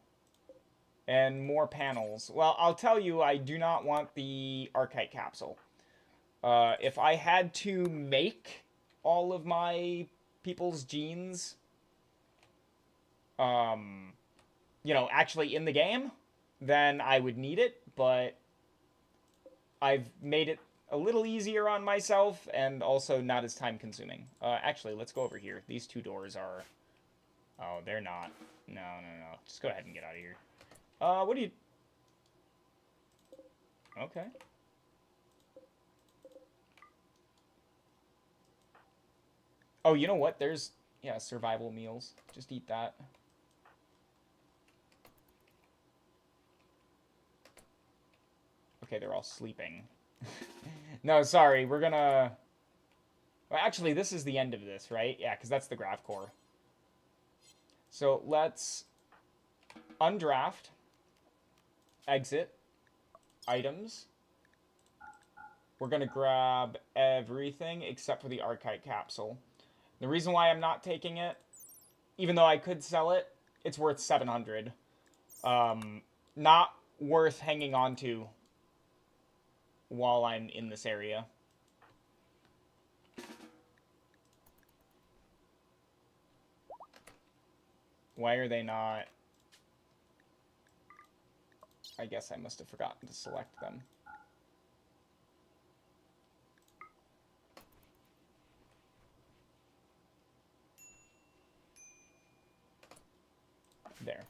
And more panels. Well, I'll tell you, I do not want the Archite capsule. If I had to make all of my people's genes, you know, actually in the game, then I would need it, but I've made it a little easier on myself and also not as time consuming. Actually, let's go over here. These 2 doors are... Oh, they're not. No. Just go ahead and get out of here. What do you... Okay. Oh, you know what? There's... Yeah, survival meals. Just eat that. Okay, they're all sleeping. No, sorry. We're gonna... Well, actually, this is the end of this, right? Yeah, because that's the graph core. So, let's undraft. Exit. Items. We're going to grab everything except for the Archite capsule. The reason why I'm not taking it, even though I could sell it, it's worth 700. Not worth hanging on to while I'm in this area. Why are they not... I guess I must have forgotten to select them. There.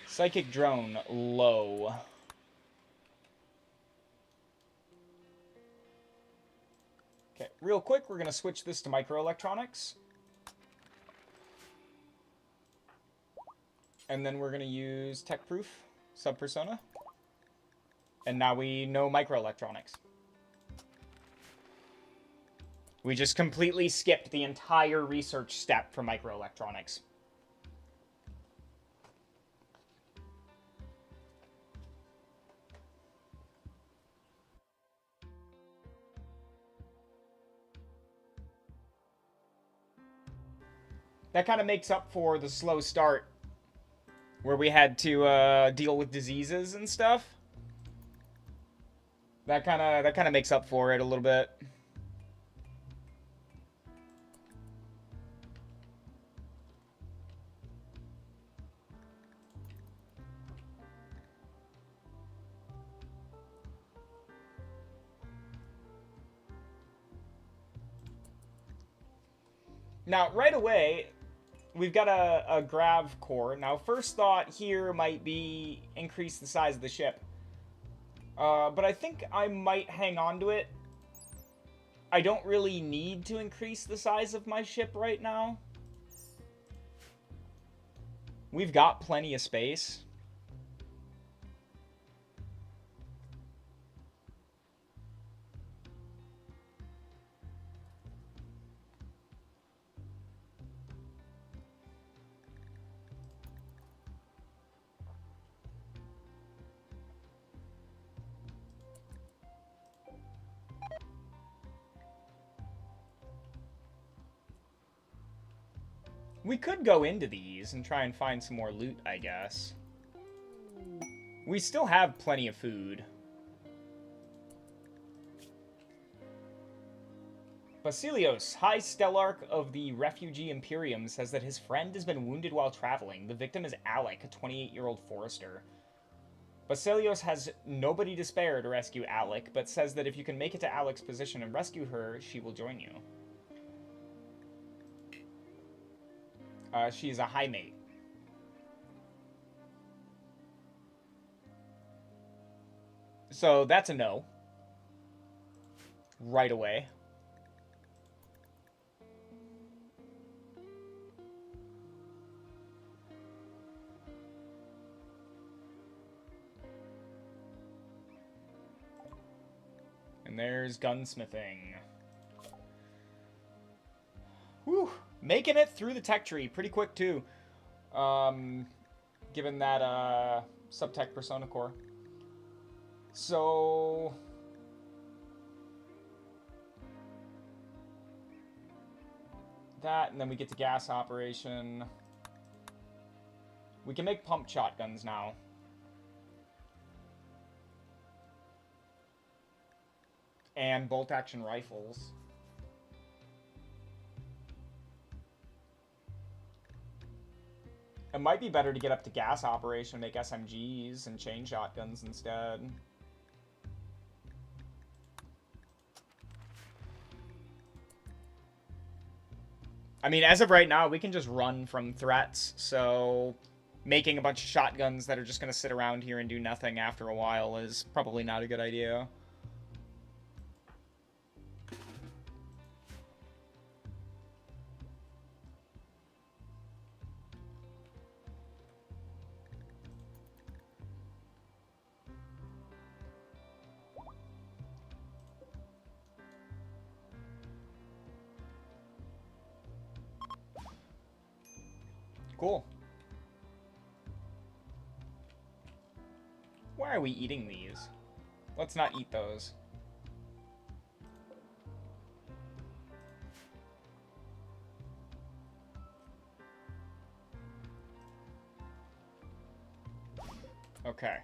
Psychic drone, low. Okay, real quick, we're going to switch this to microelectronics. And then we're going to use tech-proof sub-persona. And now we know microelectronics. We just completely skipped the entire research step for microelectronics. That kind of makes up for the slow start where we had to deal with diseases and stuff. That kind of makes up for it a little bit. Now, right away, we've got a grav core. Now, first thought here might be increase the size of the ship. But I think I might hang on to it. I don't really need to increase the size of my ship right now. We've got plenty of space. We could go into these and try and find some more loot, I guess. We still have plenty of food. Basilios, High Stellarch of the Refugee Imperium, says that his friend has been wounded while traveling. The victim is Alec, a 28-year-old forester. Basilios has nobody to spare to rescue Alec, but says that if you can make it to Alec's position and rescue her, she will join you. She's a high mate. So that's a no. Right away. And there's gunsmithing. Whew. Making it through the tech tree pretty quick, too. Given that, Subtech Persona Core. So... that, and then we get to gas operation. We can make pump shotguns now. And bolt-action rifles. It might be better to get up to gas operation, make SMGs and chain shotguns instead. I mean, as of right now, we can just run from threats, so making a bunch of shotguns that are just going to sit around here and do nothing after a while is probably not a good idea. Cool. Why are we eating these? Let's not eat those. Okay.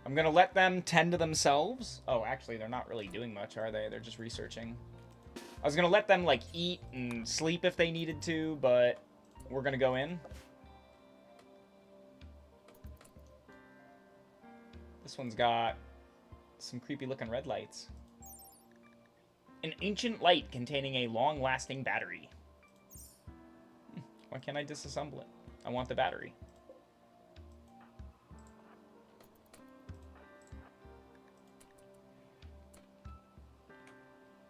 I'm gonna let them tend to themselves. Oh, actually, they're not really doing much, are they? They're just researching. I was gonna let them, like, eat and sleep if they needed to, but we're gonna go in. This one's got some creepy-looking red lights. An ancient light containing a long-lasting battery. Why can't I disassemble it? I want the battery.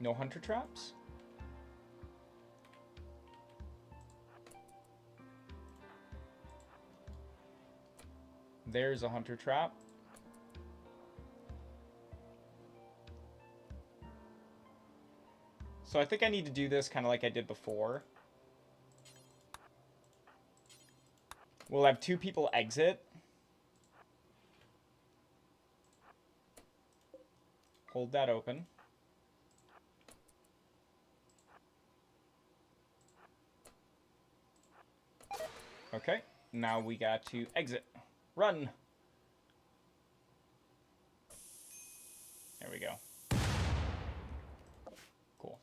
No hunter traps? There's a hunter trap. So I think I need to do this kind of like I did before. We'll have 2 people exit. Hold that open. Okay, now we got to exit. Run! There we go. Cool.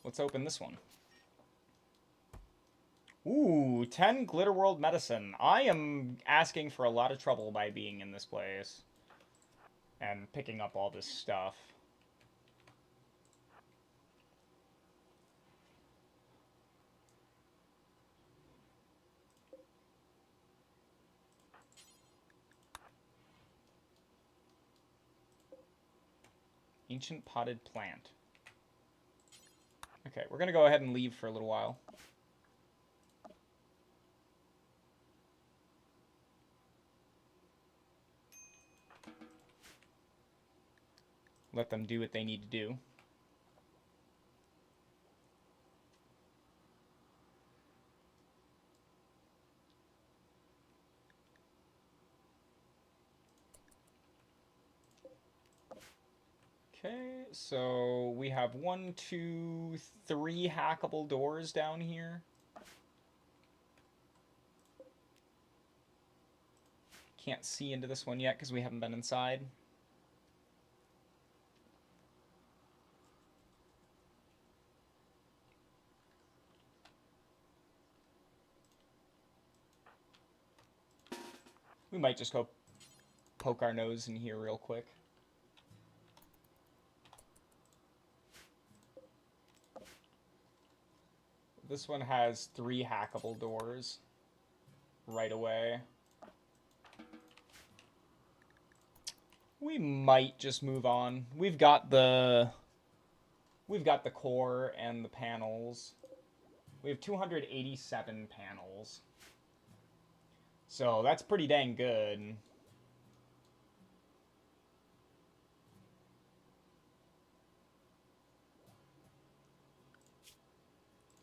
Let's open this one. Ooh, 10 Glitterworld medicine. I am asking for a lot of trouble by being in this place. And picking up all this stuff. Ancient potted plant. Okay, we're gonna go ahead and leave for a little while. Let them do what they need to do. Okay, so we have 1, 2, 3 hackable doors down here. Can't see into this one yet because we haven't been inside. We might just go poke our nose in here real quick. This one has 3 hackable doors right away. We might just move on. We've got the core and the panels. We have 287 panels. So that's pretty dang good.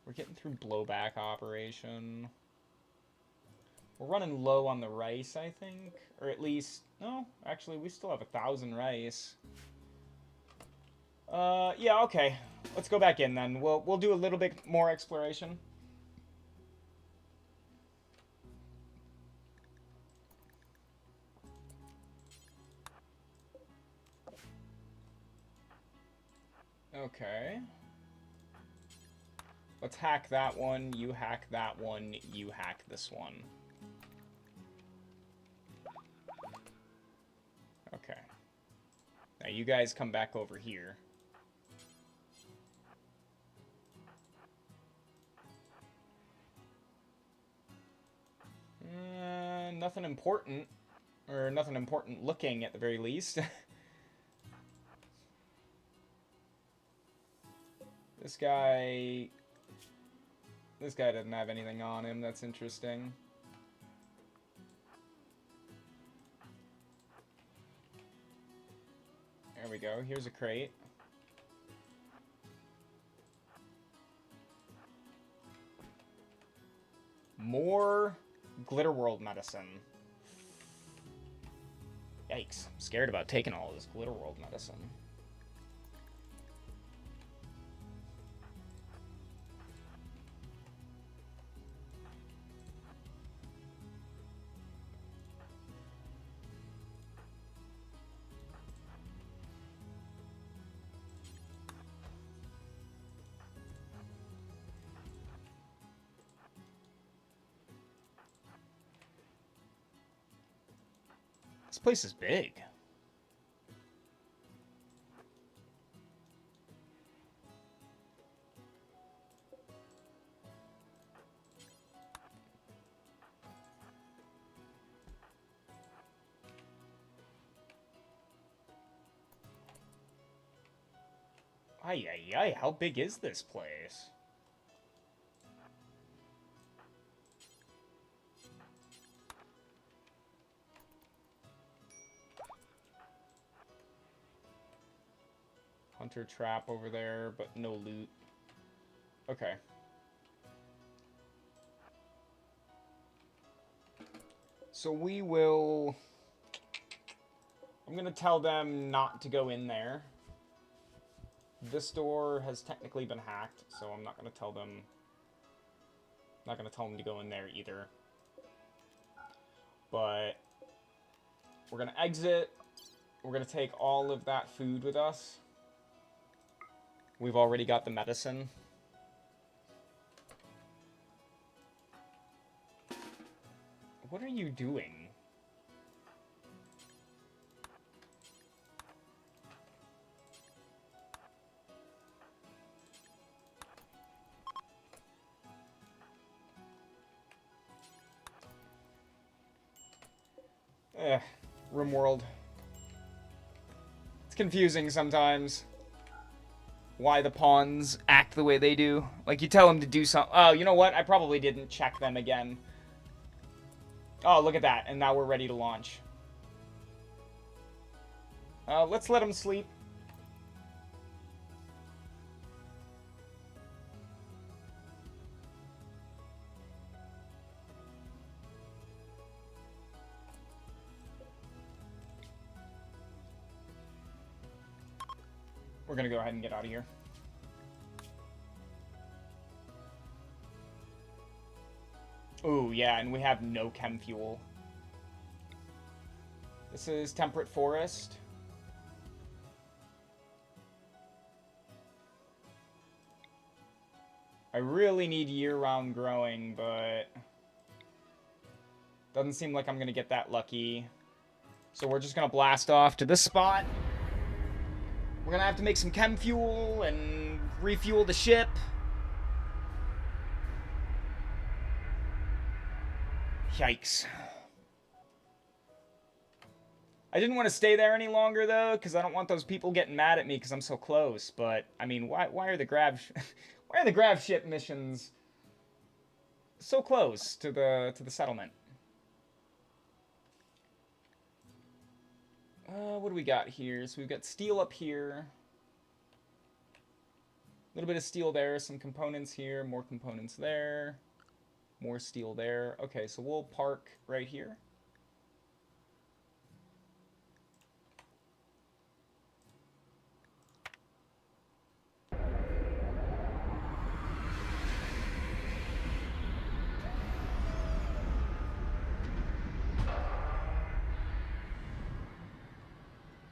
We're getting through blowback operation. We're running low on the rice, I think. Or at least... No, actually, we still have 1,000 rice. Yeah, okay. Let's go back in then. We'll do a little bit more exploration. Okay. Let's hack that one, you hack that one, you hack this one. Okay. Now you guys come back over here. Nothing important. Or nothing important looking, at the very least. This guy doesn't have anything on him. That's interesting. There we go. Here's a crate. More Glitterworld medicine. Yikes. I'm scared about taking all this Glitterworld medicine. This place is big. Ay, ay, ay, how big is this place? Hunter trap over there, but no loot. Okay. So we will... I'm gonna tell them not to go in there. This door has technically been hacked, so I'm not gonna tell them... Not gonna tell them to go in there either. But... We're gonna exit. We're gonna take all of that food with us. We've already got the medicine. What are you doing? Rimworld. It's confusing sometimes. why the pawns act the way they do. Like, you tell them to do something. Oh, you know what? I probably didn't check them again. Oh, look at that. And now we're ready to launch. Let's let them sleep. We're gonna go ahead and get out of here. Ooh, yeah, and we have no chem fuel. This is Temperate Forest. I really need year-round growing, but doesn't seem like I'm gonna get that lucky. So we're just gonna blast off to this spot. We're gonna have to make some chem fuel and refuel the ship. Yikes. I didn't want to stay there any longer, though, because I don't want those people getting mad at me because I'm so close. But, I mean, why are the why are the Gravship missions so close to the settlement? What do we got here? So we've got steel up here. A little bit of steel there, some components here, more components there. More steel there. Okay, so we'll park right here.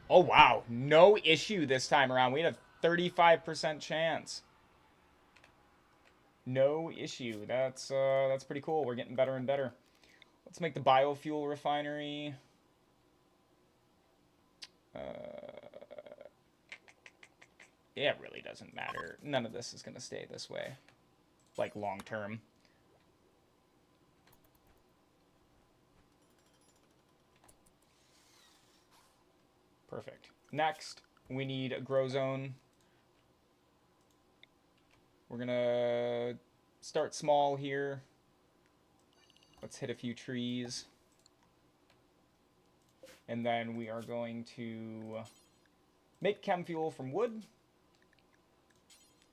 Oh, wow. No issue this time around. We had a 35% chance. No issue. That's pretty cool. We're getting better and better. Let's make the biofuel refinery. Yeah, it really doesn't matter. None of this is going to stay this way. Like, long term. Perfect. Next, we need a grow zone. We're gonna start small here. Let's hit a few trees. And then we are going to make chem fuel from wood.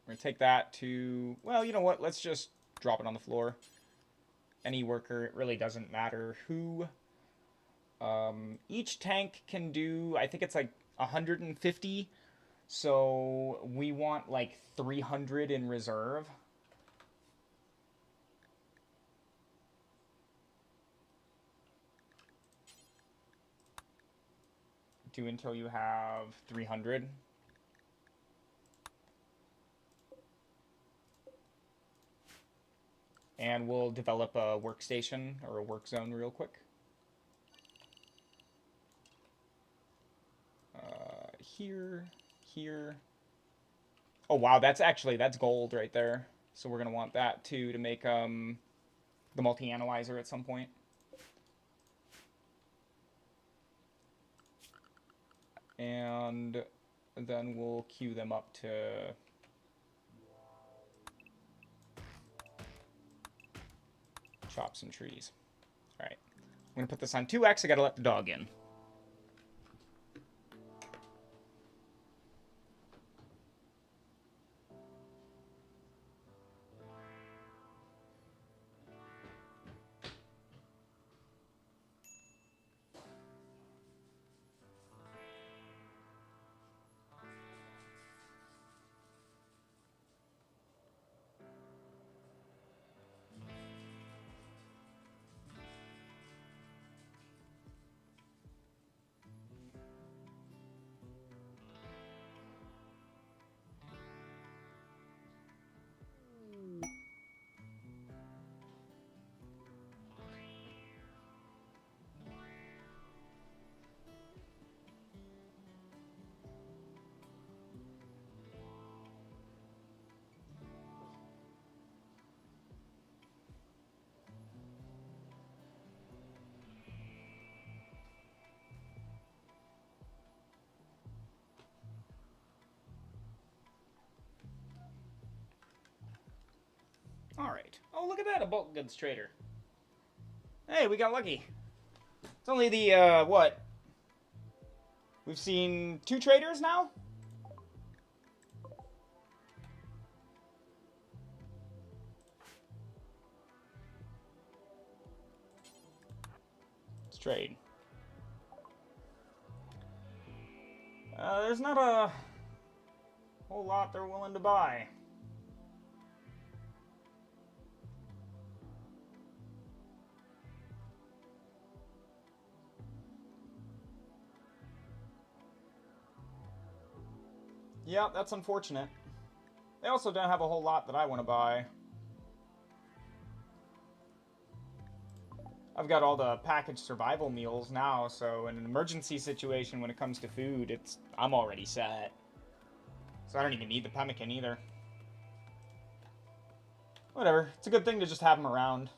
We're gonna take that to, well, you know what? Let's just drop it on the floor. Any worker, it really doesn't matter who. Each tank can do, I think it's like 150. So we want like 300 in reserve. Do until you have 300. And we'll develop a workstation or a work zone real quick. Here, here. Oh, wow, that's gold right there. So we're going to want that, too, to make the multi-analyzer at some point. And then we'll queue them up to chop some trees. All right. I'm going to put this on 2x. I got to let the dog in. Alright. Oh, look at that, a bulk goods trader. Hey, we got lucky. It's only the, what? We've seen 2 traders now? Let's trade. There's not a whole lot they're willing to buy. Yeah, that's unfortunate. They also don't have a whole lot that I want to buy. I've got all the packaged survival meals now, so in an emergency situation when it comes to food, I'm already set. So I don't even need the pemmican either. Whatever, it's a good thing to just have them around.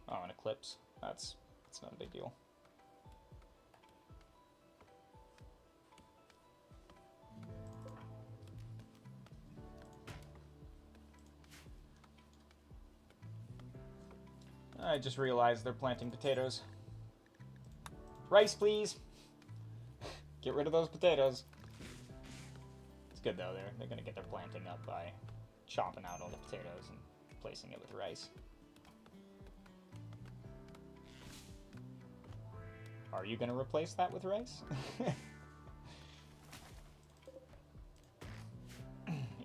Oh, an eclipse. That's not a big deal. I just realized they're planting potatoes. Rice, please. Get rid of those potatoes. It's good though, they're gonna get their planting up by chopping out all the potatoes and placing it with rice. Are you gonna replace that with rice?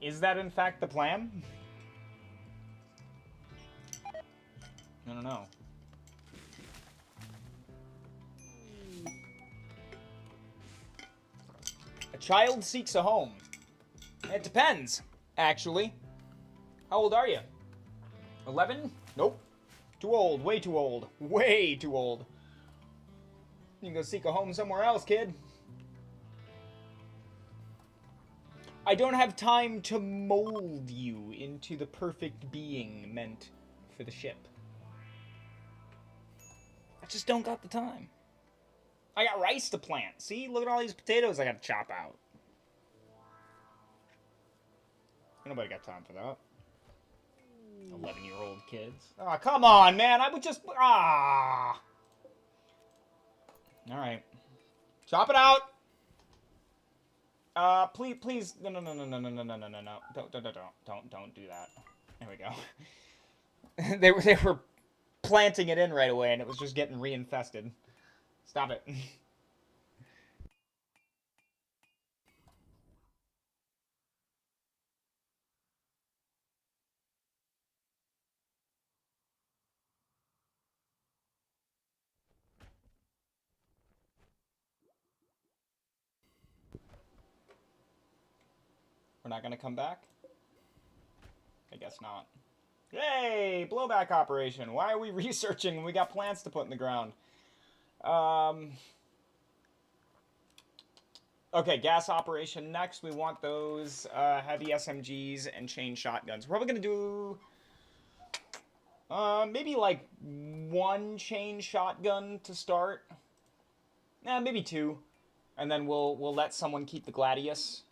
Is that in fact the plan? I don't know. A child seeks a home. It depends, actually. How old are you? 11? Nope. Too old. Way too old. Way too old. You can go seek a home somewhere else, kid. I don't have time to mold you into the perfect being meant for the ship. I just don't got the time. I got rice to plant. See? Look at all these potatoes I gotta chop out. Nobody got time for that. 11-year-old kids. Oh, come on, man. I would just... Ah. Alright. Chop it out. Please. No. Don't do that. There we go. They were planting it in right away, and it was just getting reinfested. Stop it. We're not gonna come back? I guess not. Yay! Blowback operation. Why are we researching when we got plants to put in the ground? Okay, gas operation next. We want those heavy SMGs and chain shotguns. We're probably gonna do maybe like 1 chain shotgun to start. Maybe 2, and then we'll let someone keep the Gladius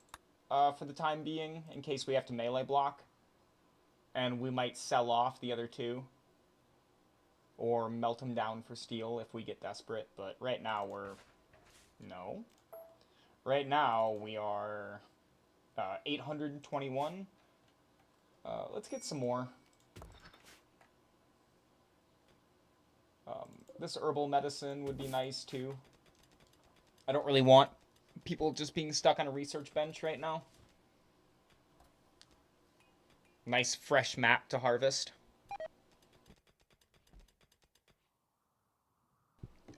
for the time being in case we have to melee block, and we might sell off the other 2 or melt them down for steel if we get desperate. But right now no. Right now, we are 821. Let's get some more. This herbal medicine would be nice, too. I don't really want people just being stuck on a research bench right now. Nice fresh map to harvest.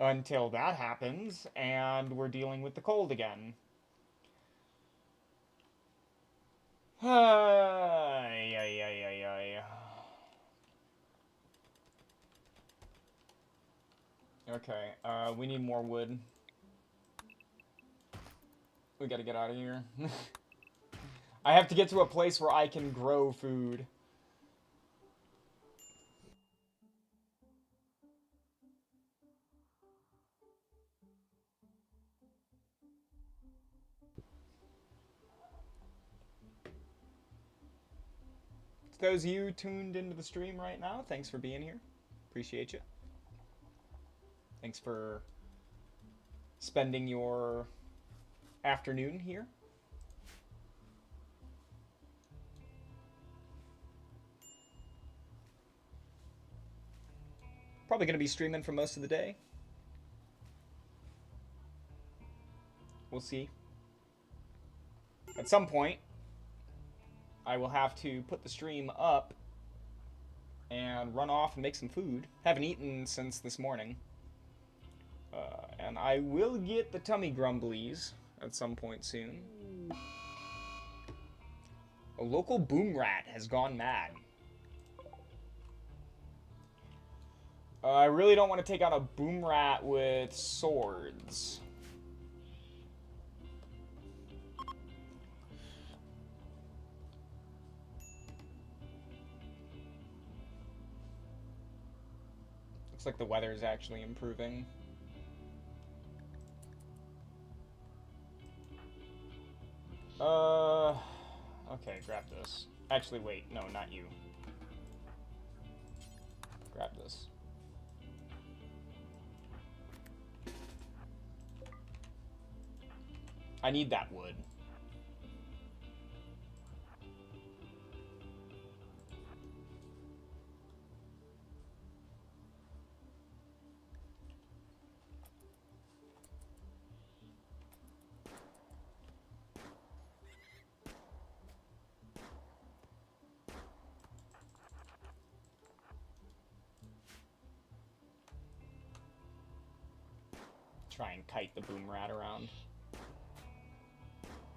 Until that happens, and we're dealing with the cold again. Okay, we need more wood. We gotta get out of here. I have to get to a place where I can grow food. Those of you tuned into the stream right now, thanks for being here. Appreciate you. Thanks for spending your afternoon here. Probably going to be streaming for most of the day. We'll see. At some point, I will have to put the stream up and run off and make some food. Haven't eaten since this morning. And I will get the tummy grumblies at some point soon. A local boom rat has gone mad. I really don't want to take on a boom rat with swords. Looks like the weather is actually improving. Okay, grab this. Actually, wait, no, not you. Grab this. I need that wood. Try and kite the boom rat around.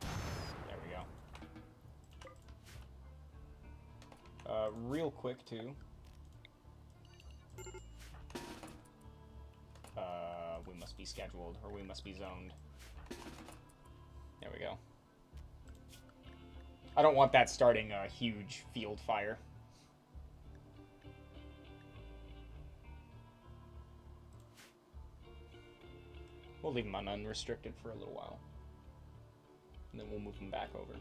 There we go. Real quick, too. We must be scheduled, or we must be zoned. There we go. I don't want that starting a huge field fire. We'll leave them on unrestricted for a little while. And then we'll move them back over.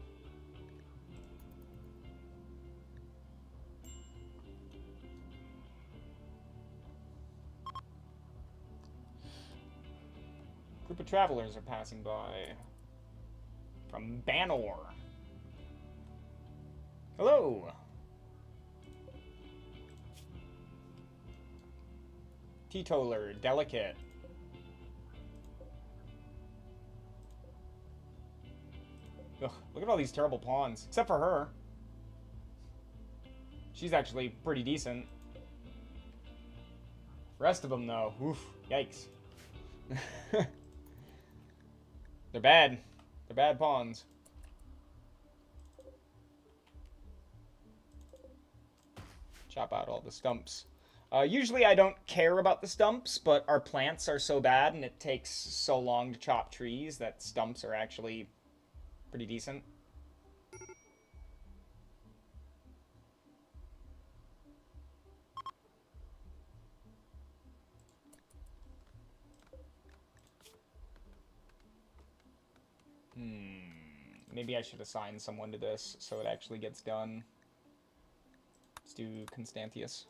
Group of travelers are passing by from Banor. Hello! Teetotaler, delicate. Ugh, look at all these terrible pawns. Except for her. She's actually pretty decent. Rest of them, though. Oof. Yikes. They're bad. They're bad pawns. Chop out all the stumps. Usually I don't care about the stumps, but our plants are so bad and it takes so long to chop trees that stumps are actually pretty decent. Maybe I should assign someone to this so it actually gets done. Let's do Constantius.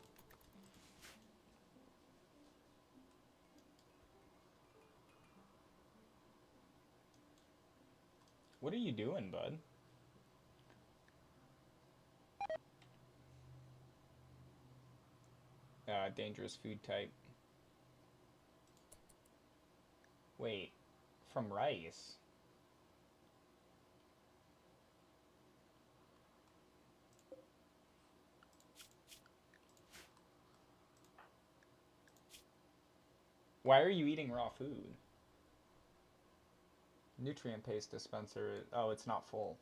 What are you doing, bud? Dangerous food type. Wait, from rice? Why are you eating raw food? Nutrient paste dispenser. Oh, it's not full.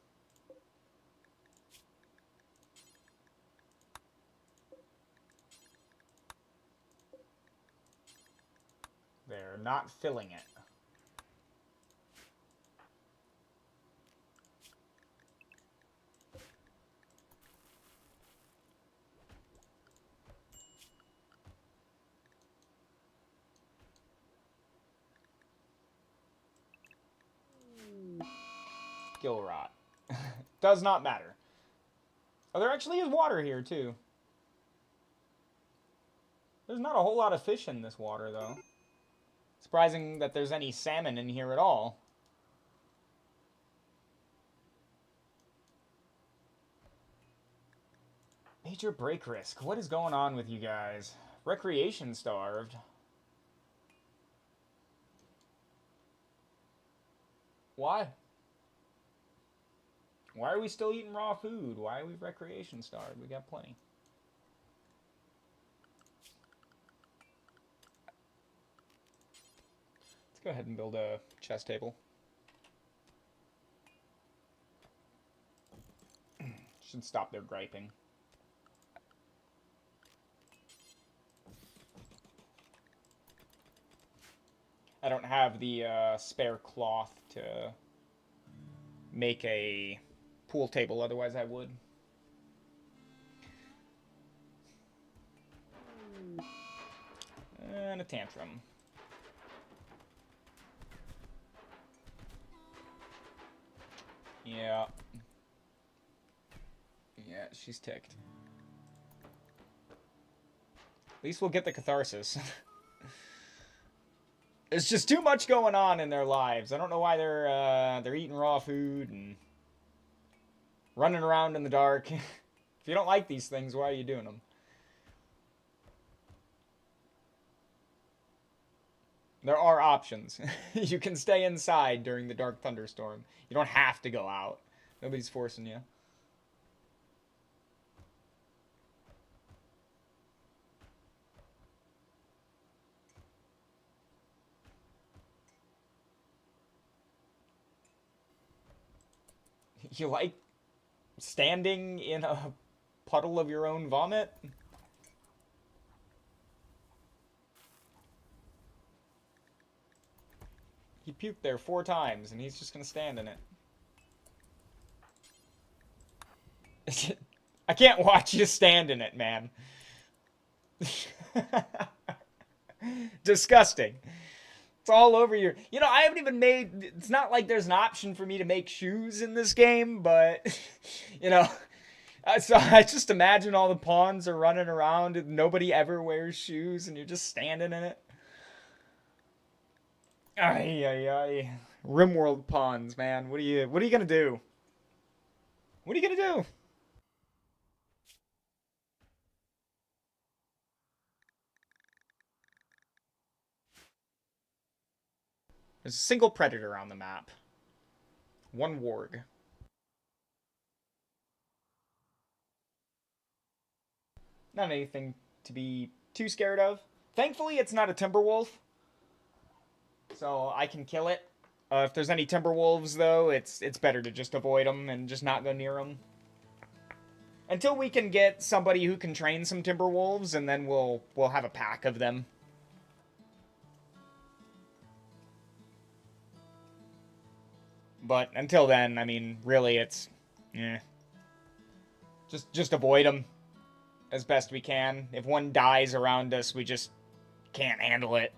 They're not filling it. Skill rot. Does not matter. Oh, there actually is water here, too. There's not a whole lot of fish in this water, though. Surprising that there's any salmon in here at all. Major break risk. What is going on with you guys? Recreation starved. Why? Why are we still eating raw food? Why are we recreation starved? We got plenty. Let's go ahead and build a chess table. Should stop their griping. I don't have the spare cloth to make a pool table, otherwise I would. And a tantrum. Yeah. Yeah, she's ticked. At least we'll get the catharsis. There's just too much going on in their lives. I don't know why they're eating raw food and running around in the dark. If you don't like these things, why are you doing them? There are options. You can stay inside during the dark thunderstorm. You don't have to go out. Nobody's forcing you. You like standing in a puddle of your own vomit? He puked there 4 times, and he's just gonna stand in it. I can't watch you stand in it, man. Disgusting. It's all over your... You know, I haven't even made... It's not like there's an option for me to make shoes in this game, but... You know... So I just imagine all the pawns are running around and nobody ever wears shoes and you're just standing in it. Ay, ay, ay. Rimworld pawns, man. What are you gonna do? What are you gonna do? There's a single predator on the map. 1 warg. Not anything to be too scared of. Thankfully, it's not a timber wolf, so I can kill it. If there's any timber wolves, though, it's better to just avoid them and just not go near them. Until we can get somebody who can train some timber wolves, and then we'll have a pack of them. But until then, I mean, really, it's... Eh. Just avoid them as best we can. If one dies around us, we just can't handle it.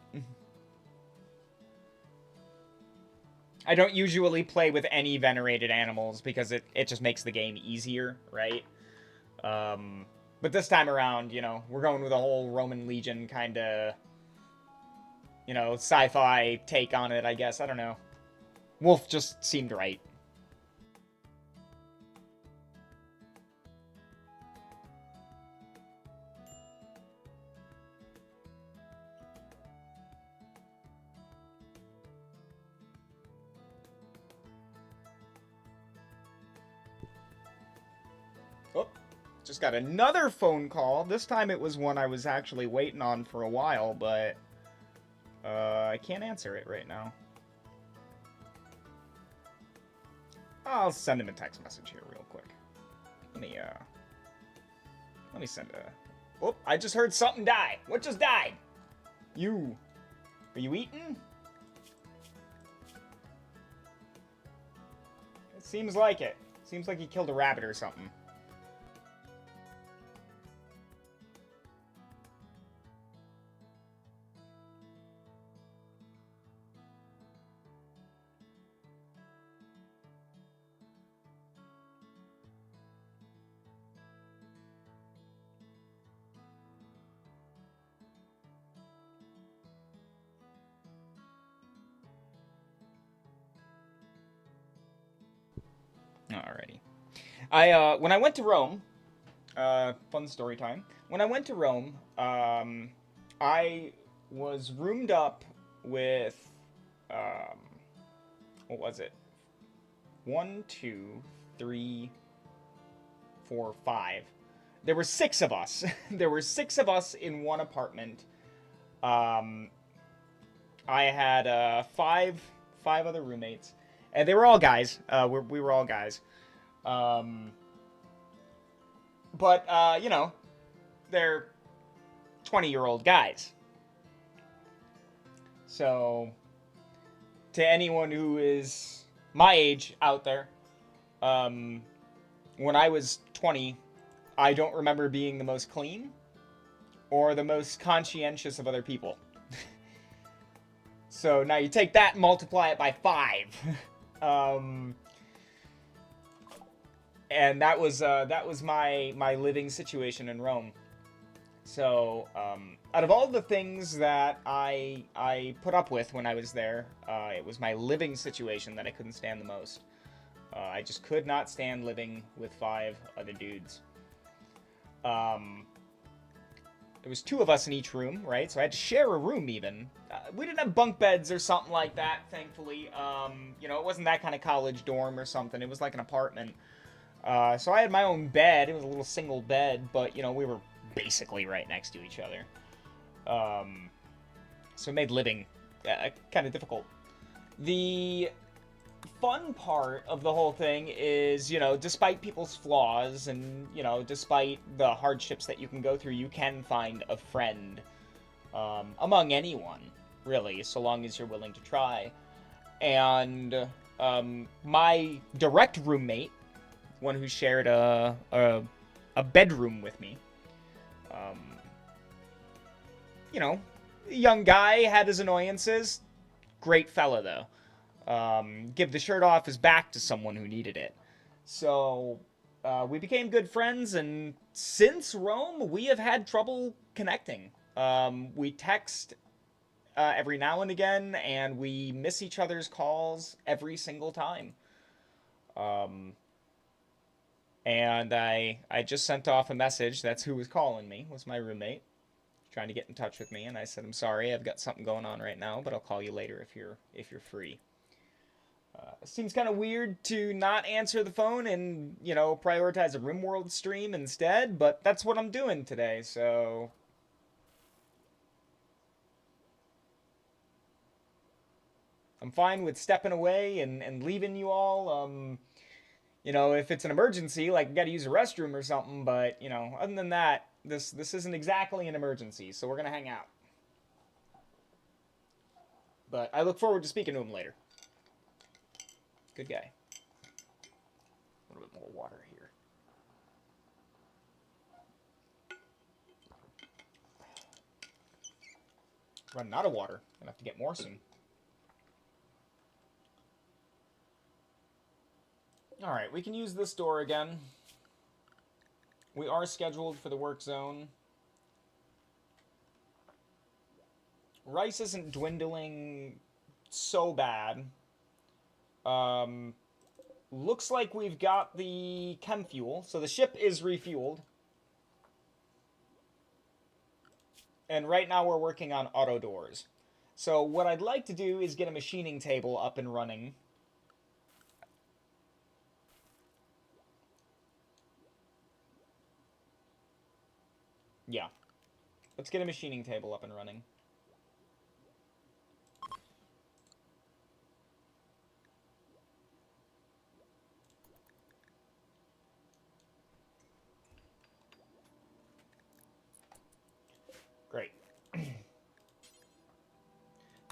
I don't usually play with any venerated animals because it just makes the game easier, right? But this time around, you know, we're going with a whole Roman Legion kind of, you know, sci-fi take on it, I guess. I don't know. Wolf just seemed right. Oh, just got another phone call. This time it was one I was actually waiting on for a while, but I can't answer it right now. I'll send him a text message here real quick. Let me send a... Oh, I just heard something die. What just died? You. Are you eating? It seems like it. Seems like he killed a rabbit or something. Alrighty. When I went to Rome, fun story time. When I went to Rome, I was roomed up with, um, what was it? 1, 2, 3, 4, 5. There were 6 of us. There were 6 of us in one apartment. I had five other roommates, and they were all guys. We were all guys. But you know, they're 20-year-old guys. So, to anyone who is my age out there, when I was 20, I don't remember being the most clean or the most conscientious of other people. So now you take that and multiply it by 5. And that was my living situation in Rome. So out of all the things that I put up with when I was there, it was my living situation that I couldn't stand the most. I just could not stand living with 5 other dudes. There was 2 of us in each room, right? So I had to share a room even. We didn't have bunk beds or something like that, thankfully. You know, it wasn't that kind of college dorm or something. It was like an apartment. So I had my own bed. It was a little single bed, but, you know, we were basically right next to each other. So it made living kind of difficult. The fun part of the whole thing is, you know, despite people's flaws and, you know, despite the hardships that you can go through, you can find a friend among anyone, really, so long as you're willing to try. And my direct roommate, one who shared a bedroom with me, you know, young guy, had his annoyances, great fella though. Give the shirt off his back to someone who needed it. So we became good friends, and since Rome, we have had trouble connecting. We text every now and again, and we miss each other's calls every single time. And I just sent off a message. That's who was calling me, was my roommate, trying to get in touch with me, and I said, I'm sorry, I've got something going on right now, but I'll call you later if you're free. It seems kind of weird to not answer the phone and, you know, prioritize a Rimworld stream instead, but that's what I'm doing today, so I'm fine with stepping away and leaving you all. You know, if it's an emergency, like I gotta use a restroom or something, but, you know, other than that, this isn't exactly an emergency, so we're gonna hang out. But I look forward to speaking to him later. Good guy. A little bit more water here. Running out of water. Gonna have to get more soon. Alright, we can use this door again. We are scheduled for the work zone. Rice isn't dwindling so bad. Looks like we've got the chem fuel. So the ship is refueled. And right now we're working on auto doors. So what I'd like to do is get a machining table up and running. Yeah. Let's get a machining table up and running. Great.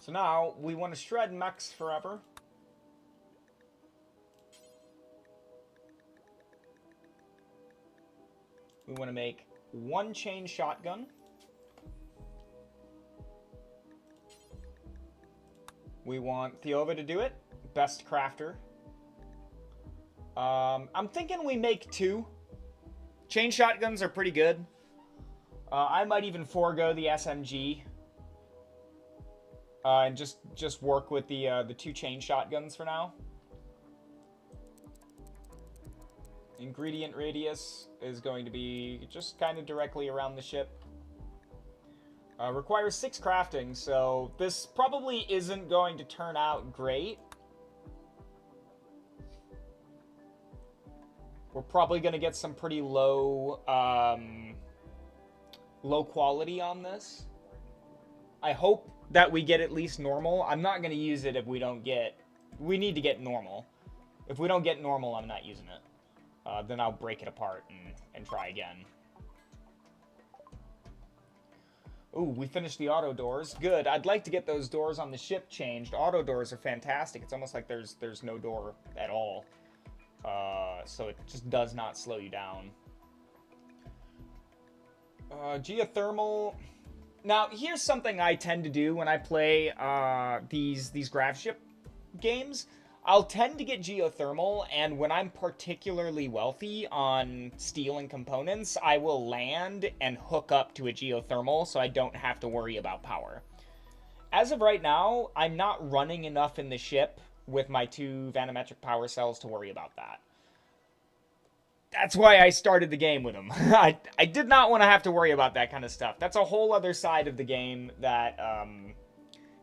So now, we want to shred mechs forever. We want to make 1 chain shotgun. We want Theova to do it. Best crafter. I'm thinking we make 2. Chain shotguns are pretty good. I might even forego the SMG. And just work with the 2 chain shotguns for now. Ingredient radius is going to be just kind of directly around the ship. Requires 6 crafting, so this probably isn't going to turn out great. We're probably going to get some pretty low quality on this. I hope that we get at least normal. I'm not going to use it if we don't get... We need to get normal. If we don't get normal, I'm not using it. Then I'll break it apart and try again. Ooh, we finished the auto doors. Good. I'd like to get those doors on the ship changed. Auto doors are fantastic. It's almost like there's no door at all. So it just does not slow you down. Geothermal. Now, here's something I tend to do when I play these Gravship games. I'll tend to get geothermal, and when I'm particularly wealthy on steel and components, I will land and hook up to a geothermal so I don't have to worry about power. As of right now, I'm not running enough in the ship with my 2 vanometric power cells to worry about that. That's why I started the game with them. I did not want to have to worry about that kind of stuff. That's a whole other side of the game that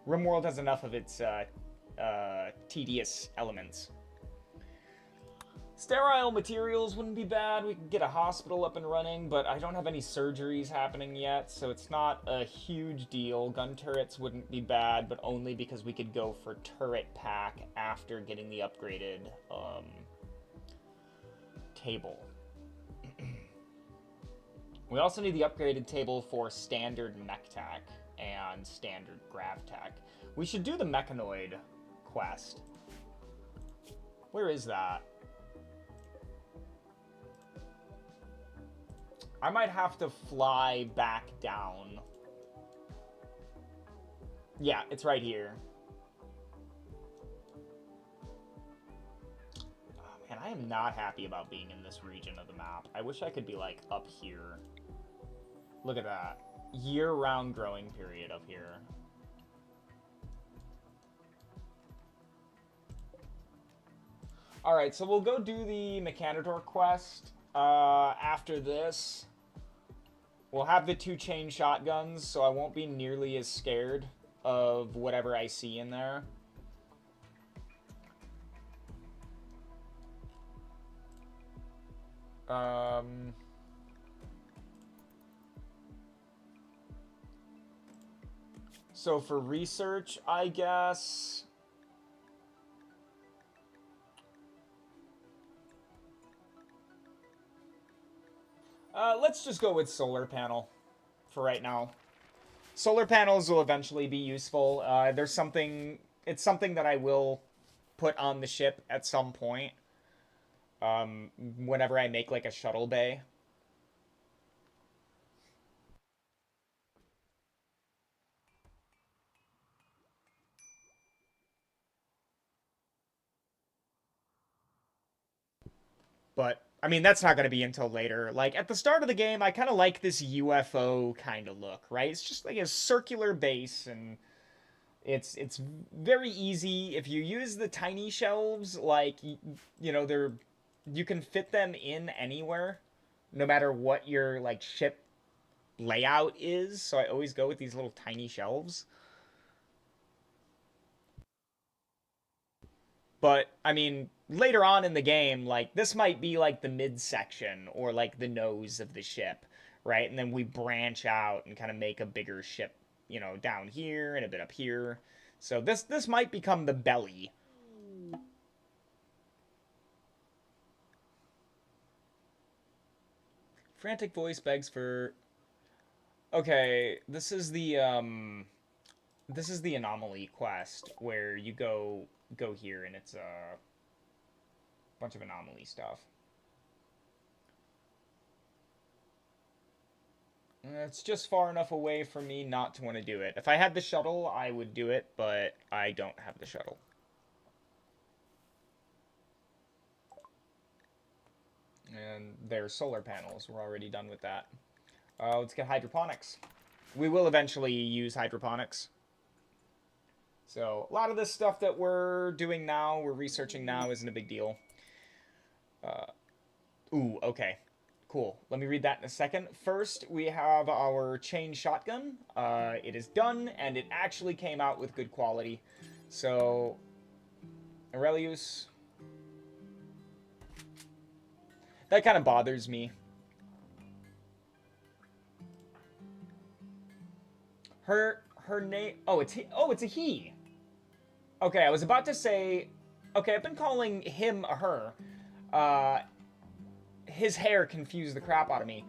Rimworld has enough of its tedious elements. Sterile materials wouldn't be bad. We could get a hospital up and running, but I don't have any surgeries happening yet, so it's not a huge deal. Gun turrets wouldn't be bad, but only because we could go for turret pack after getting the upgraded table. We also need the upgraded table for standard mech tech and standard grav tech. We should do the mechanoid quest. Where is that? I might have to fly back down. Yeah, it's right here. Oh, man, I am not happy about being in this region of the map. I wish I could be, like, up here. Look at that. Year-round growing period up here. Alright, so we'll go do the Mechanador quest after this. We'll have the 2 chain shotguns, so I won't be nearly as scared of whatever I see in there. So for research, I guess... let's just go with solar panel for right now. Solar panels will eventually be useful. It's something that I will put on the ship at some point. Whenever I make like a shuttle bay. But, I mean, that's not going to be until later. Like, at the start of the game, I kind of like this UFO kind of look, right? It's just like a circular base, and it's very easy. If you use the tiny shelves, like, you know, you can fit them in anywhere, no matter what your, like, ship layout is. So I always go with these little tiny shelves. But, I mean, later on in the game, like, this might be, like, the midsection or, like, the nose of the ship, right? And then we branch out and kind of make a bigger ship, you know, down here and a bit up here. So this might become the belly. Frantic voice begs for... Okay, this is the anomaly quest where you go here and it's a bunch of anomaly stuff. It's just far enough away from me not to want to do it. If I had the shuttle, I would do it, but I don't have the shuttle. And there's solar panels. We're already done with that. Let's get hydroponics. We will eventually use hydroponics. So, a lot of this stuff that we're doing now, we're researching now, isn't a big deal. Ooh, okay. Cool. Let me read that in a second. First, we have our chain shotgun. It is done, and it actually came out with good quality. So, Aurelius. That kind of bothers me. Her name. Oh, it's he. Oh, it's a he. Okay, I was about to say. Okay, I've been calling him a her. Uh, his hair confused the crap out of me.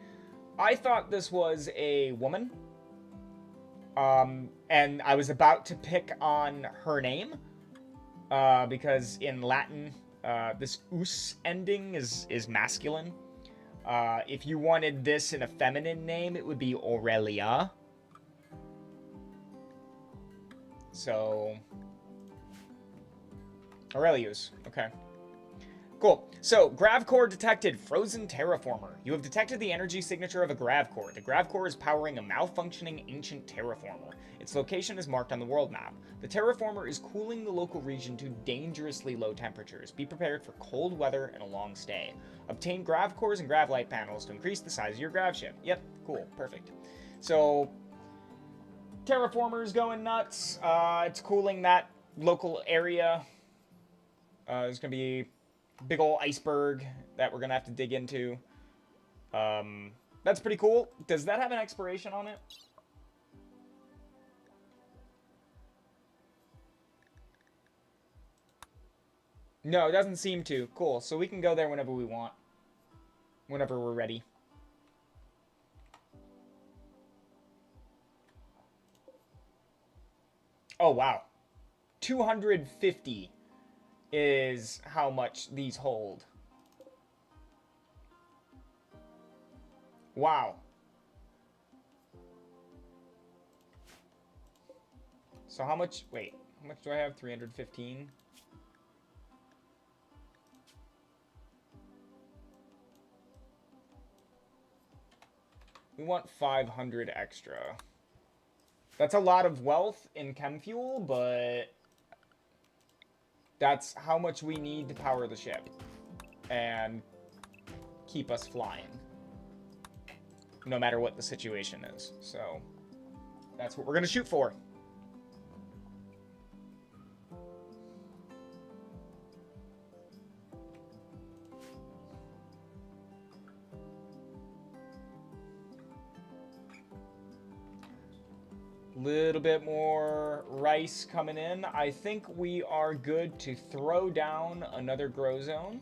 I thought this was a woman. And I was about to pick on her name. Because in Latin, this us ending is masculine. If you wanted this in a feminine name, it would be Aurelia. So, Aurelius. Okay. Cool. So, Gravcore detected frozen terraformer. You have detected the energy signature of a Gravcore. The Gravcore is powering a malfunctioning ancient terraformer. Its location is marked on the world map. The terraformer is cooling the local region to dangerously low temperatures. Be prepared for cold weather and a long stay. Obtain Gravcores and Gravlight panels to increase the size of your Gravship. Yep, cool, perfect. So, terraformer's going nuts. It's cooling that local area. There's going to be big old iceberg that we're gonna have to dig into. That's pretty cool. Does that have an expiration on it? No, it doesn't seem to. Cool. So we can go there whenever we want. Whenever we're ready. Oh, wow. 250 is how much these hold. Wow. So how much, wait, how much do I have? 315? We want 500 extra. That's a lot of wealth in chem fuel, but that's how much we need to power the ship and keep us flying, no matter what the situation is. So that's what we're going to shoot for. Little bit more rice coming in. I think we are good to throw down another grow zone.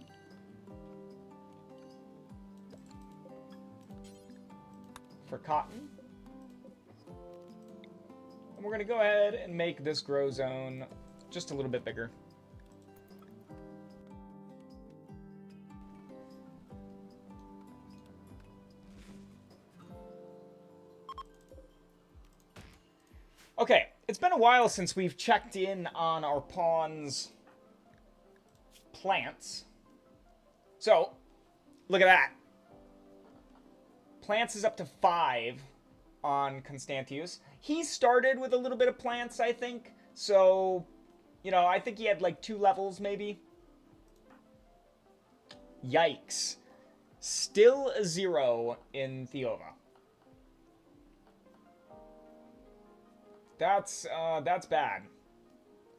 For cotton. And we're going to go ahead and make this grow zone just a little bit bigger. Okay, it's been a while since we've checked in on our pawn's plants. So, look at that. Plants is up to 5 on Constantius. He started with a little bit of plants, I think. So, you know, I think he had like 2 levels, maybe. Yikes. Still a 0 in Theova. That's bad.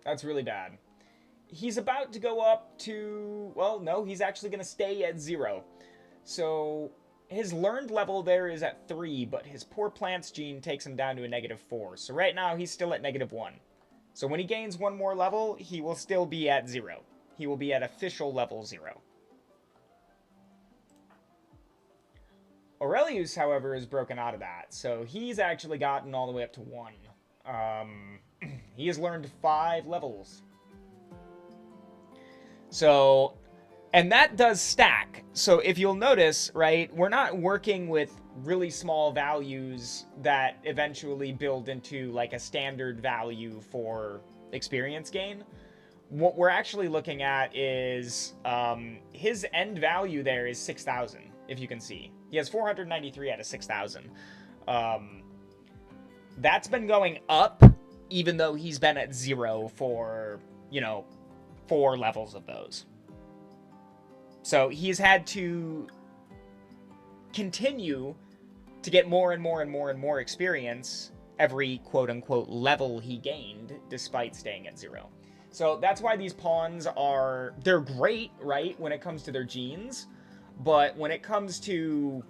That's really bad. He's about to go up to... Well, no, he's actually going to stay at 0. So, his learned level there is at 3, but his poor plants gene takes him down to a -4. So right now, he's still at -1. So when he gains 1 more level, he will still be at 0. He will be at official level 0. Aurelius, however, is broken out of that. So he's actually gotten all the way up to 1. He has learned 5 levels. So, and that does stack. So if you'll notice, right, we're not working with really small values that eventually build into like a standard value for experience gain. What we're actually looking at is his end value there is 6,000, if you can see. He has 493 out of 6,000. That's been going up, even though he's been at 0 for, you know, 4 levels of those. So he's had to continue to get more and more and more and more experience every quote-unquote level he gained, despite staying at 0. So that's why these pawns are... they're great, right, when it comes to their genes, but when it comes to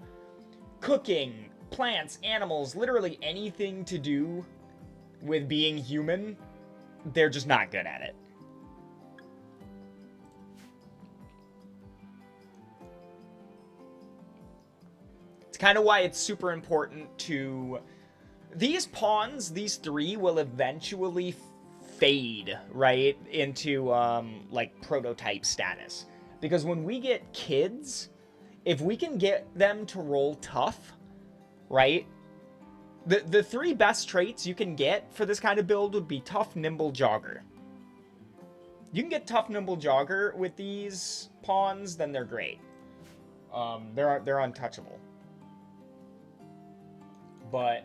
cooking, plants, animals, literally anything to do with being human, they're just not good at it. It's kind of why it's super important to... these pawns, these 3, will eventually fade, right, into, like, prototype status. Because when we get kids, if we can get them to roll tough, right, the 3 best traits you can get for this kind of build would be tough, nimble, jogger. You can get tough, nimble, jogger with these pawns, then they're great. They're untouchable. But...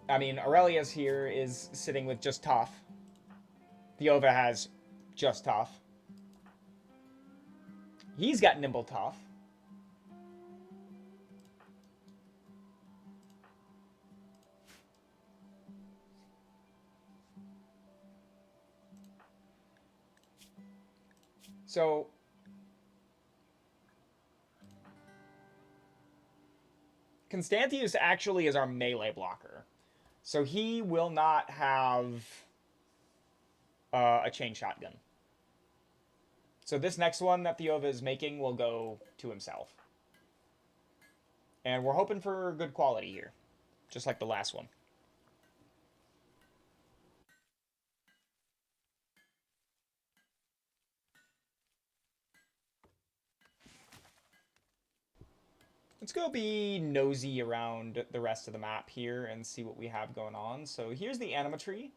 I mean, Aurelia's here is sitting with just tough. Theova has just tough. He's got nimble tough. So... Constantius actually is our melee blocker. So he will not have a chain shotgun. So this next one that Theova is making will go to himself. And we're hoping for good quality here, just like the last one. Let's go be nosy around the rest of the map here and see what we have going on. So here's the anima tree.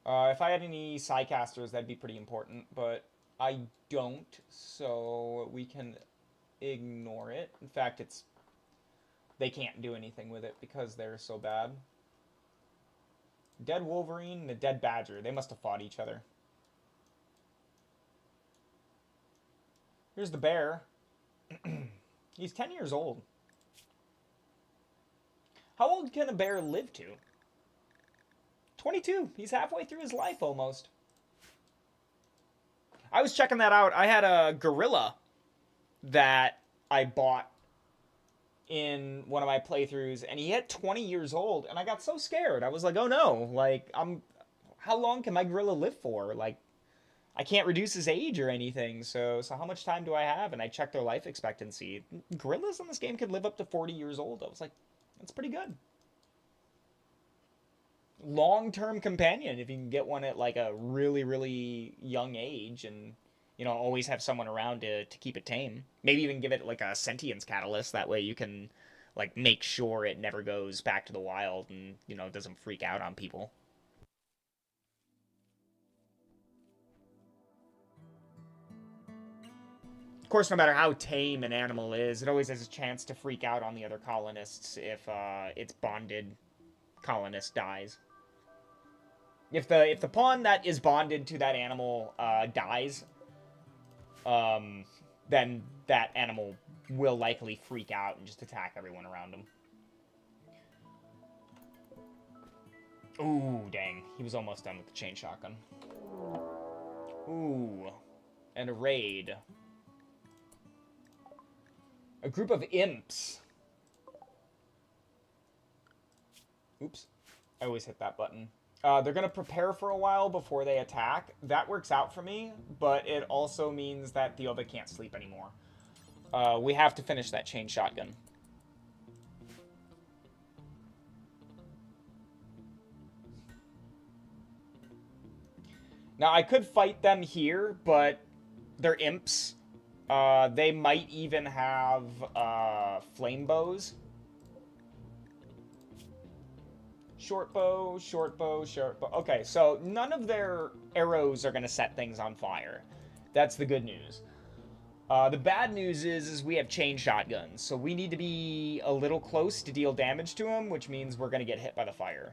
If I had any Psycasters, that'd be pretty important, but I don't, so we can ignore it. In fact, they can't do anything with it because they're so bad. Dead Wolverine and a dead Badger. They must have fought each other. Here's the bear. He's 10 years old. How old can a bear live to? 22. He's halfway through his life almost. I was checking that out. I had a gorilla that I bought in one of my playthroughs, and he hit 20 years old, and I got so scared. I was like, oh no, like, how long can my gorilla live for? Like, I can't reduce his age or anything, so how much time do I have? And I checked their life expectancy. Gorillas in this game could live up to 40 years old. I was like, that's pretty good. Long-term companion if you can get one at like a really, really young age and, you know, always have someone around to keep it tame. Maybe even give it like a sentience catalyst. That way you can like make sure it never goes back to the wild and, you know, doesn't freak out on people. Of course, no matter how tame an animal is, it always has a chance to freak out on the other colonists if its bonded colonist dies. If the pawn that is bonded to that animal dies, then that animal will likely freak out and just attack everyone around him. Ooh, dang. He was almost done with the chain shotgun. Ooh. And a raid. A group of imps. Oops. I always hit that button. They're going to prepare for a while before they attack. That works out for me, but it also means that Theova can't sleep anymore. We have to finish that chain shotgun. Now, I could fight them here, but they're imps. They might even have flame bows. Short bow, short bow, short bow. Okay, so none of their arrows are going to set things on fire. That's the good news. The bad news is we have chain shotguns, so we need to be a little close to deal damage to them, which means we're going to get hit by the fire.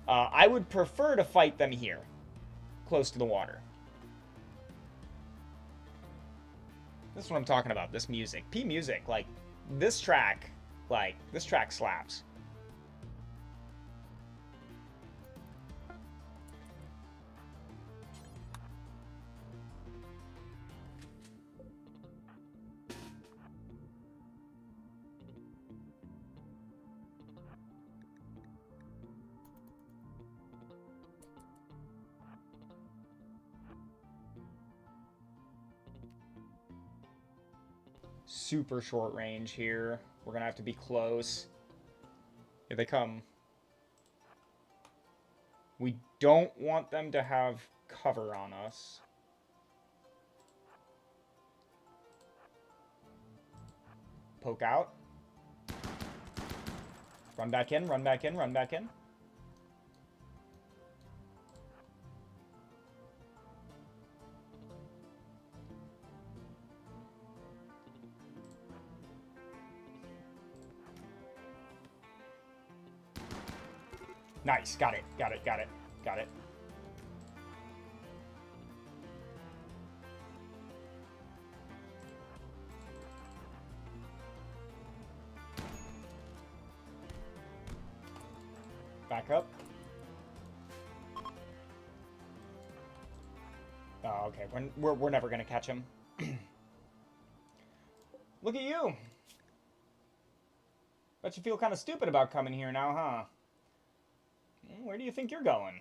I would prefer to fight them here, close to the water. This is what I'm talking about. This music. P music. Like, this track slaps. Super short range here. We're gonna have to be close. Here they come. We don't want them to have cover on us. Poke out. Run back in, run back in, run back in. Nice, got it, got it, got it, got it. Back up. Oh, okay, we're never gonna catch him. Look at you. Bet you feel kind of stupid about coming here now, huh? Where do you think you're going?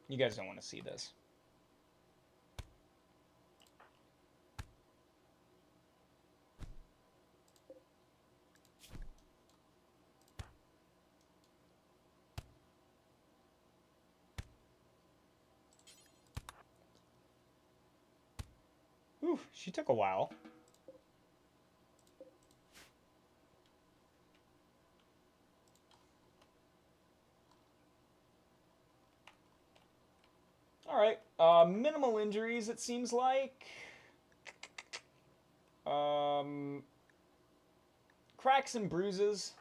You guys don't want to see this. Ooh, she took a while. Alright, minimal injuries, it seems like. Cracks and bruises.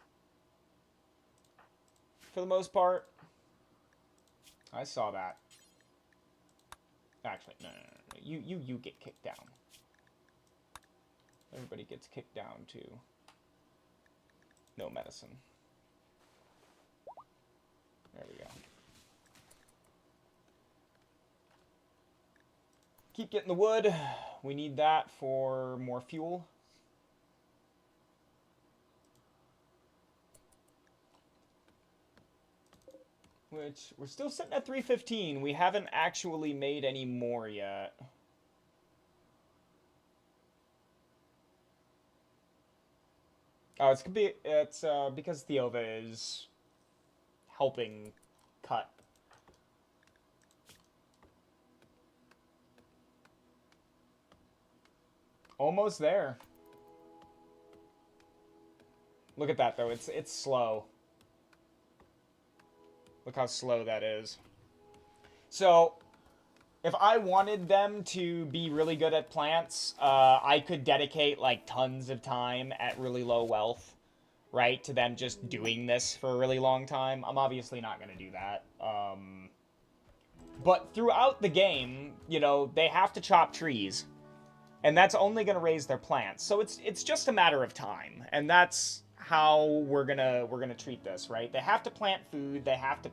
For the most part. I saw that. Actually, no. You get kicked down. Everybody gets kicked down, too. No medicine. There we go. Keep getting the wood. We need that for more fuel. Which, we're still sitting at 315. We haven't actually made any more yet. Oh, it's because Theova is helping cut. Almost there. Look at that, though. It's slow. Look how slow that is. So, if I wanted them to be really good at plants, I could dedicate, like, tons of time at really low wealth, right, to them just doing this for a really long time. I'm obviously not going to do that. But throughout the game, you know, they have to chop trees. And that's only going to raise their plants. So it's just a matter of time. And that's how we're gonna treat this, right? They have to plant food, they have to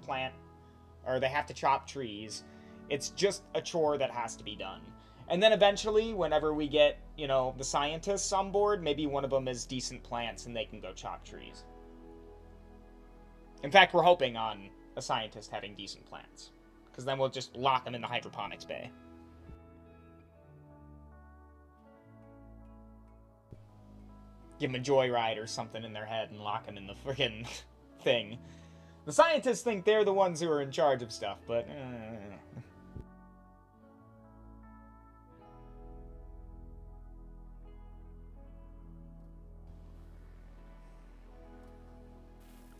chop trees. It's just a chore that has to be done. And then eventually, whenever we get, you know, the scientists on board, maybe one of them is decent plants and they can go chop trees. In fact, we're hoping on a scientist having decent plants. Because then we'll just lock them in the hydroponics bay. Give them a joyride or something in their head and lock them in the friggin' thing. The scientists think they're the ones who are in charge of stuff, but...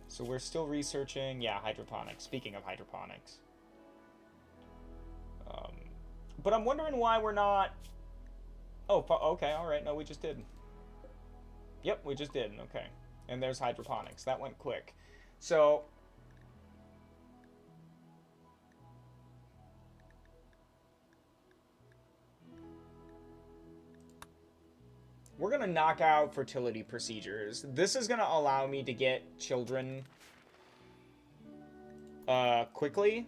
So we're still researching, yeah, hydroponics. Speaking of hydroponics. But I'm wondering why we're not... Oh, okay, alright, no, we just did. Yep, we just did, okay. And there's hydroponics. That went quick. So, We're going to knock out fertility procedures. This is going to allow me to get children quickly.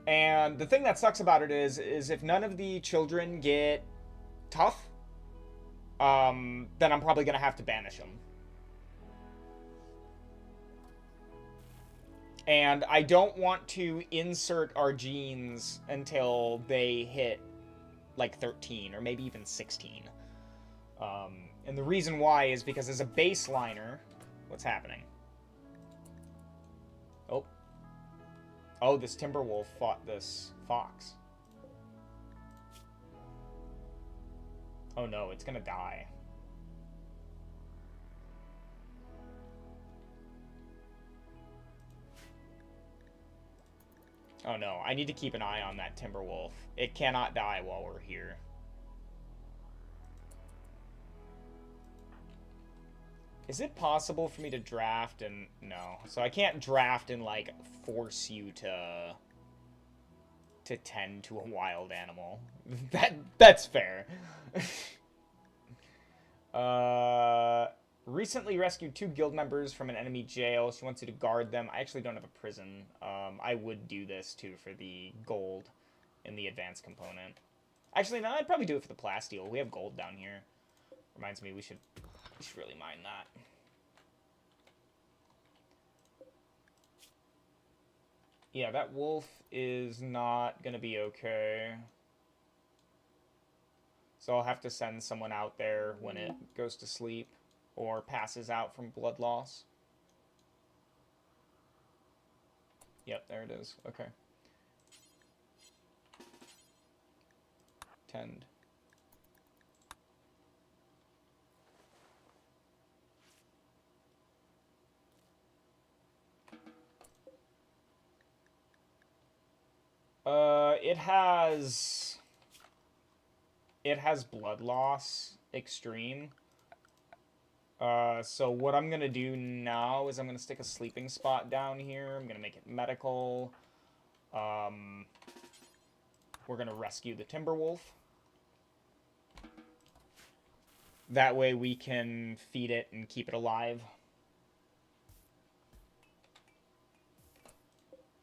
And the thing that sucks about it is if none of the children get tough, then I'm probably going to have to banish them. And I don't want to insert our genes until they hit like 13 or maybe even 16. And the reason why is because as a baseliner, what's happening? Oh, this Timberwolf fought this fox. Oh no, it's gonna die. Oh no, I need to keep an eye on that Timberwolf. It cannot die while we're here. Is it possible for me to draft and... No. So I can't draft and, like, force you to tend to a wild animal. That's fair. Recently rescued 2 guild members from an enemy jail. She wants you to guard them. I actually don't have a prison. I would do this, too, for the gold in the advanced component. Actually, no, I'd probably do it for the plasteel. We have gold down here. Reminds me, we should really mine that. Yeah, that wolf is not gonna be okay. So I'll have to send someone out there when it goes to sleep or passes out from blood loss. Yep, there it is. Okay. Tend. It has blood loss extreme. So what I'm gonna do now is I'm gonna stick a sleeping spot down here. I'm gonna make it medical. We're gonna rescue the Timberwolf. That way we can feed it and keep it alive.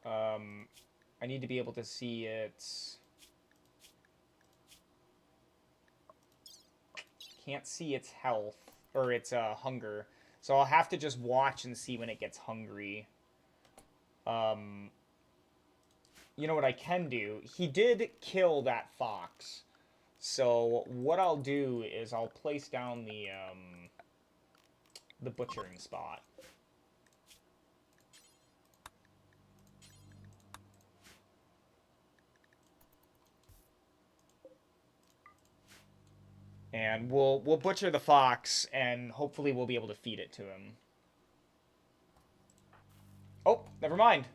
I need to be able to see its... Can't see its health, or its hunger. So I'll have to just watch and see when it gets hungry. You know what I can do? He did kill that fox. So what I'll do is I'll place down the butchering spot. And we'll butcher the fox, and hopefully we'll be able to feed it to him. Oh, never mind.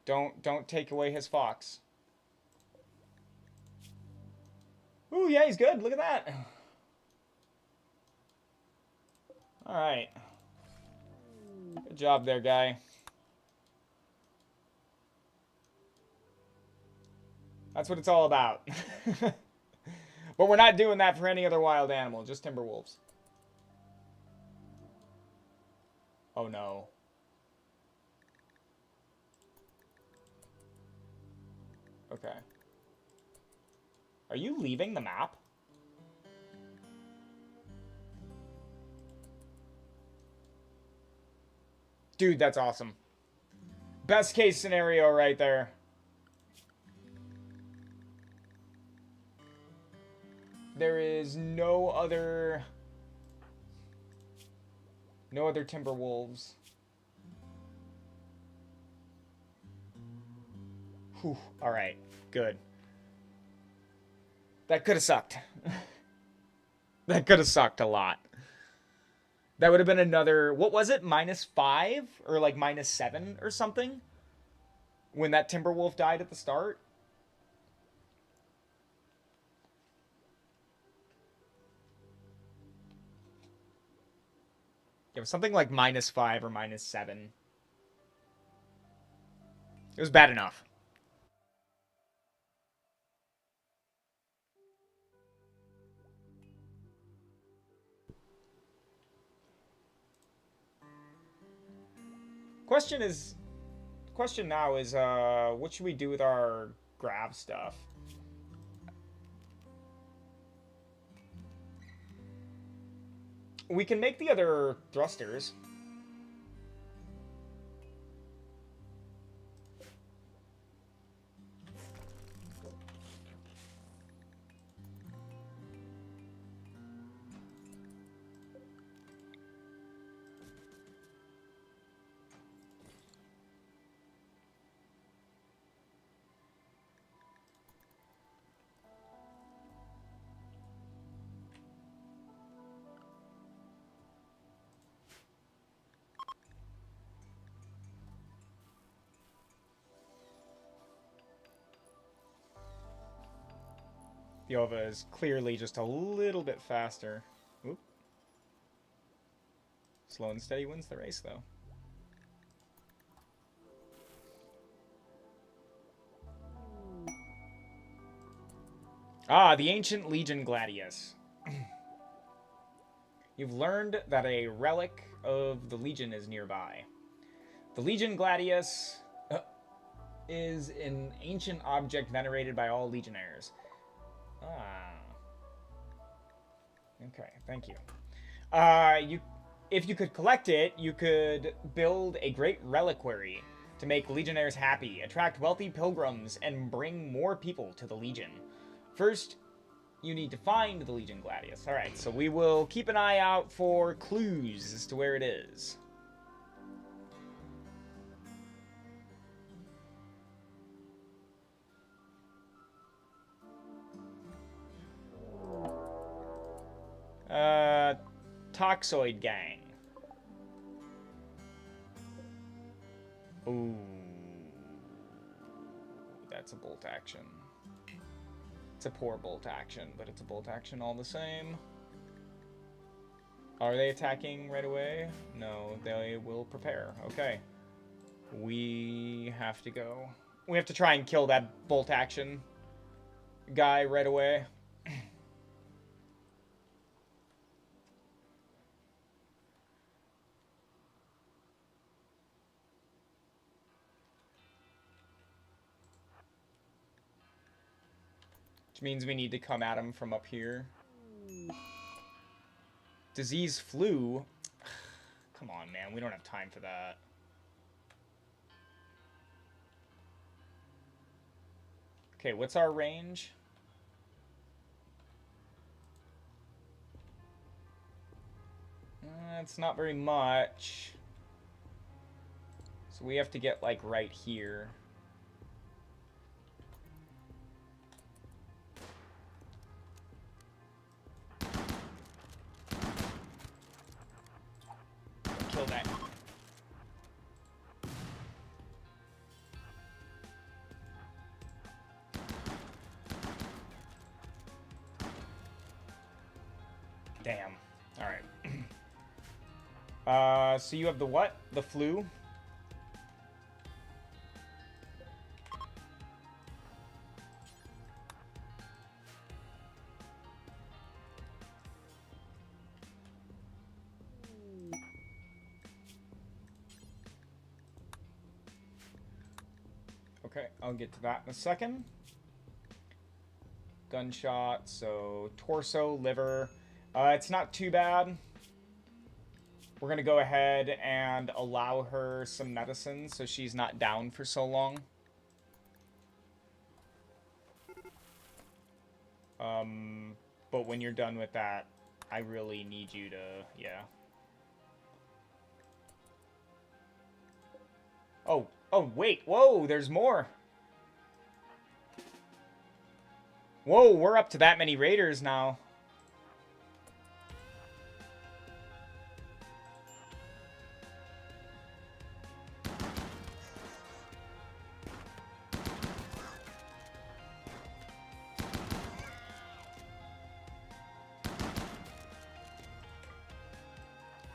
Don't take away his fox. Ooh, yeah, he's good. Look at that. All right. Good job there, guy. That's what it's all about. But we're not doing that for any other wild animal, just Timberwolves. Oh no. Okay. Are you leaving the map? Dude, that's awesome. Best case scenario right there. There is no other Timberwolves. Whew. All right, good. That could have sucked. That could have sucked a lot. That would have been another, what was it, -5 or like -7 or something? When that Timberwolf died at the start? It was something like -5 or -7. It was bad enough. Question is, question now is, what should we do with our grav stuff? We can make the other thrusters. Yova is clearly just a little bit faster. Oop. Slow and steady wins the race, though. Ah, the Ancient Legion Gladius. You've learned that a relic of the Legion is nearby. The Legion Gladius is an ancient object venerated by all Legionnaires. Ah. Okay, thank you. If you could collect it, you could build a great reliquary to make Legionnaires happy, attract wealthy pilgrims, and bring more people to the Legion. First, you need to find the Legion Gladius. Alright, so we will keep an eye out for clues as to where it is. Toxoid Gang. Ooh. That's a bolt action. It's a poor bolt action, but it's a bolt action all the same. Are they attacking right away? No, they will prepare. Okay. We have to go. We have to try and kill that bolt action guy right away. Means we need to come at him from up here. Disease flu. Come on, man. We don't have time for that. Okay, what's our range? It's not very much. So we have to get, like, right here. Kill that. Damn. Alright. So you have the what? The flu? Okay, I'll get to that in a second. Gunshot, so torso, liver. It's not too bad. We're going to go ahead and allow her some medicine so she's not down for so long. But when you're done with that, I really need you to, yeah. Oh, wait, whoa, there's more. Whoa, we're up to that many raiders now.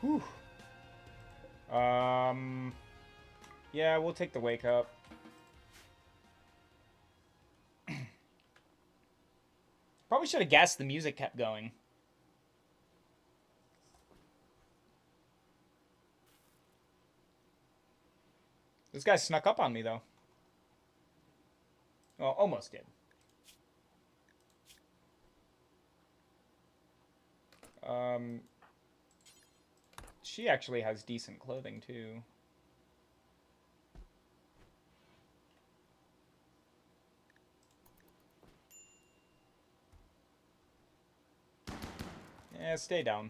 Whew. Yeah, we'll take the wake up. Probably should have guessed the music kept going. This guy snuck up on me, though. Well, almost did. She actually has decent clothing, too. Yeah, stay down.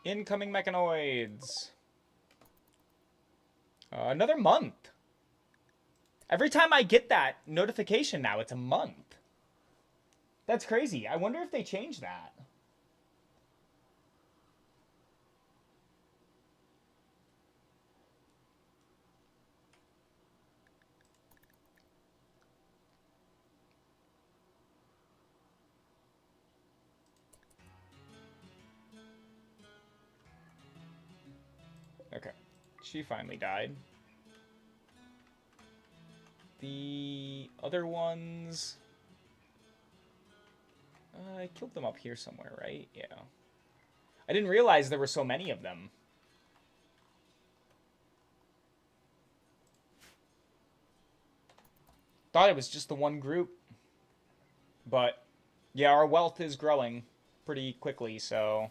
Incoming mechanoids. Another month. Every time I get that notification now, it's a month. That's crazy. I wonder if they changed that. Okay. She finally died. The other ones... I killed them up here somewhere, right? Yeah. I didn't realize there were so many of them. Thought it was just the one group. But, yeah, our wealth is growing pretty quickly, so...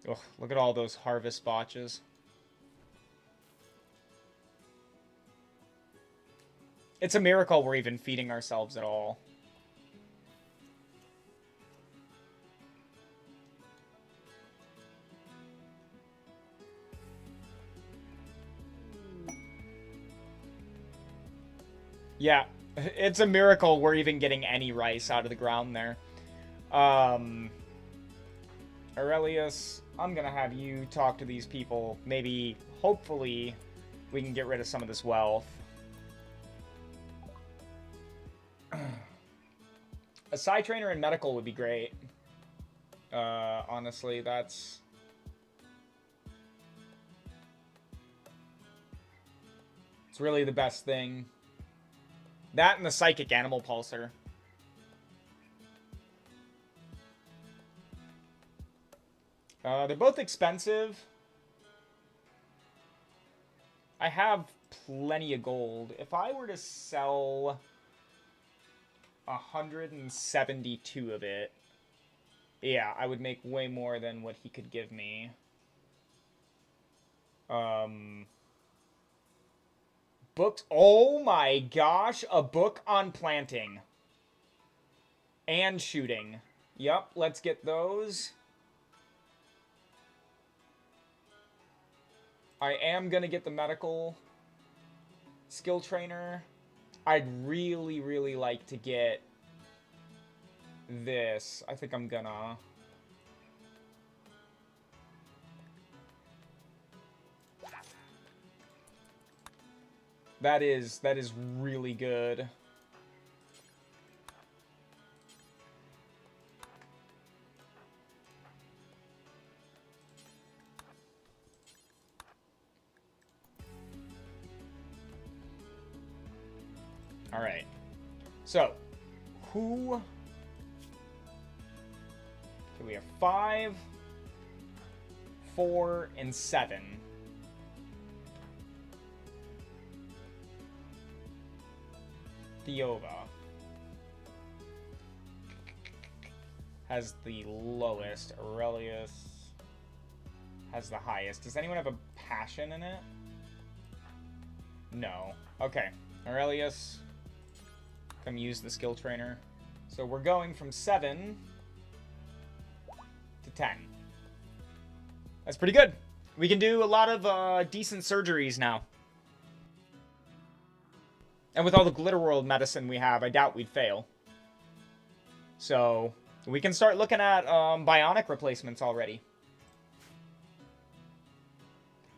Ugh, look at all those harvest botches. It's a miracle we're even feeding ourselves at all. Yeah, it's a miracle we're even getting any rice out of the ground there. Aurelius, I'm gonna have you talk to these people. Maybe, hopefully, we can get rid of some of this wealth. A Psy trainer in medical would be great. Honestly, that's... It's really the best thing. That and the psychic animal pulsar. They're both expensive. I have plenty of gold. If I were to sell 172 of it, yeah, I would make way more than what he could give me. Books. Oh my gosh, a book on planting. And shooting. Yep, let's get those. I am gonna get the medical skill trainer. I'd really, really like to get this. I think I'm gonna. That is really good. All right. So, who... Okay, we have 5, 4, and 7. Theova has the lowest. Aurelius has the highest. Does anyone have a passion in it? No. Okay. Aurelius, come use the skill trainer. So we're going from 7 to 10. That's pretty good. We can do a lot of decent surgeries now. And with all the Glitter World medicine we have, I doubt we'd fail. So, we can start looking at bionic replacements already.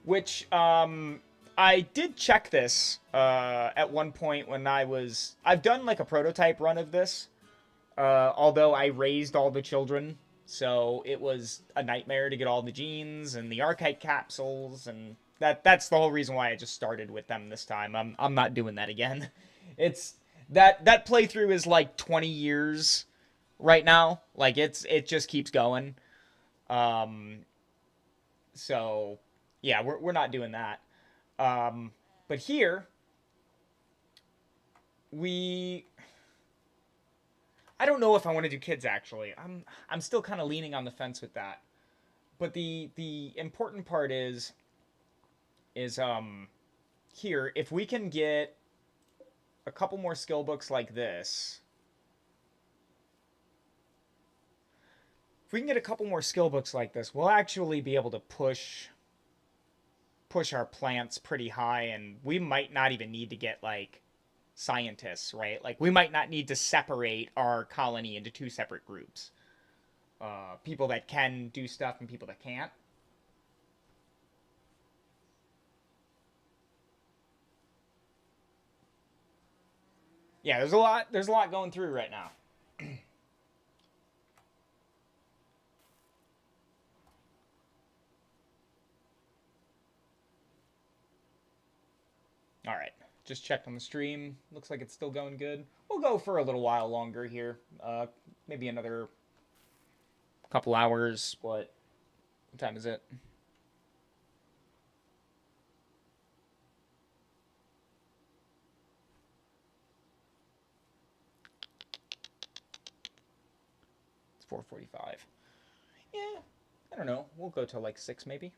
Which, I did check this at one point when I've done like a prototype run of this. Although I raised all the children, so it was a nightmare to get all the genes and the archite capsules, and that's the whole reason why I just started with them this time. I'm not doing that again. It's that playthrough is like 20 years right now. Like it just keeps going. So yeah, we're not doing that. But here I don't know if I want to do kids actually. I'm still kind of leaning on the fence with that. But the important part is here, if we can get a couple more skill books like this. If we can get a couple more skill books like this, we'll actually be able to push our plants pretty high, and we might not even need to get like scientists, right? Like we might not need to separate our colony into two separate groups. People that can do stuff and people that can't. Yeah, there's a lot going through right now. All right, just checked on the stream. Looks like it's still going good. We'll go for a little while longer here. Maybe another couple hours. What time is it? It's 4:45. Yeah, I don't know. We'll go till like 6 maybe.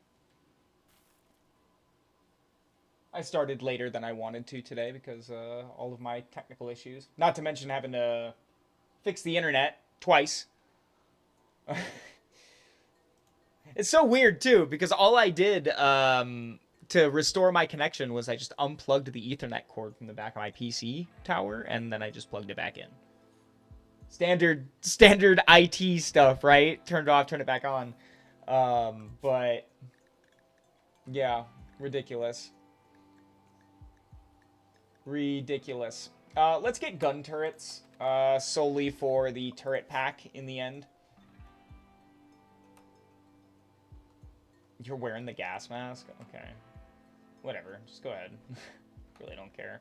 I started later than I wanted to today because all of my technical issues. Not to mention having to fix the internet twice. It's so weird too because all I did to restore my connection was I just unplugged the Ethernet cord from the back of my PC tower and then I just plugged it back in. Standard IT stuff, right? Turn it off, turn it back on. But yeah, ridiculous. Ridiculous. Let's get gun turrets solely for the turret pack in the end. You're wearing the gas mask? Okay. Whatever. Just go ahead. Really don't care.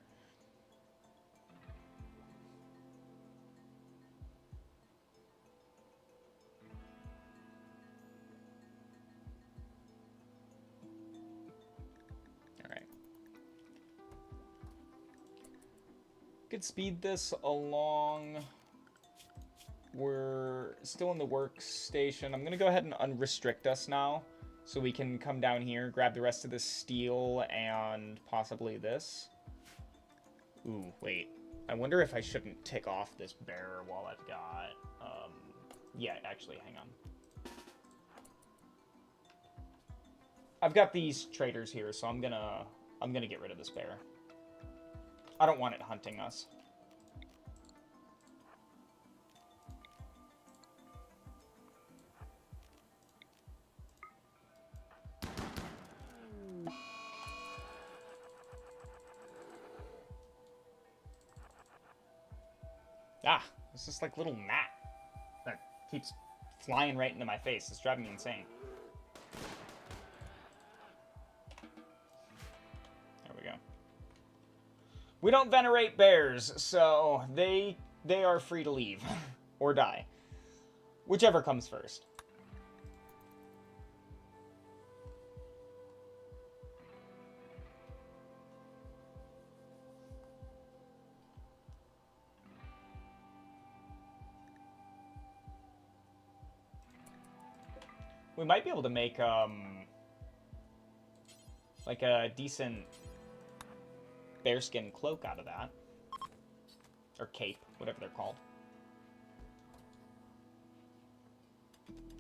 Could speed this along. We're still in the workstation. I'm gonna go ahead and unrestrict us now so we can come down here, grab the rest of this steel and possibly this. Ooh, wait. I wonder if I shouldn't tick off this bearer while I've got yeah, actually, hang on. I've got these traders here, so I'm gonna get rid of this bear. I don't want it hunting us. Ah, it's just like little gnat that keeps flying right into my face. It's driving me insane. We don't venerate bears, so they are free to leave. Or die. Whichever comes first. We might be able to make, like a decent bearskin cloak out of that. Or cape, whatever they're called.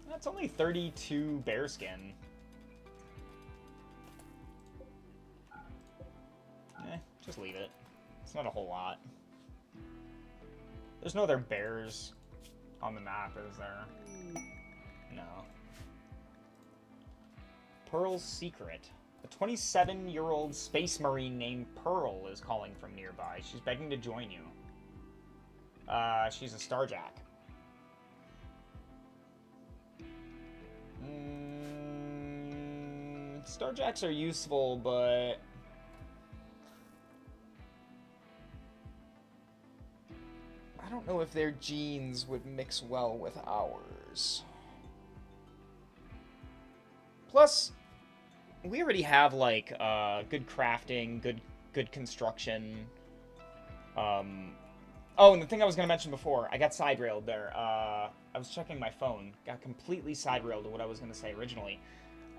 That's only 32 bearskin. Just leave it. It's not a whole lot. There's no other bears on the map, is there? No. Pearl's Secret. A 27-year-old space marine named Pearl is calling from nearby. She's begging to join you. She's a Starjack. Starjacks are useful, but... I don't know if their genes would mix well with ours. Plus, we already have, like, good crafting, good construction. Oh, and the thing I was going to mention before, I got side-railed there. I was checking my phone. Got completely side-railed to what I was going to say originally.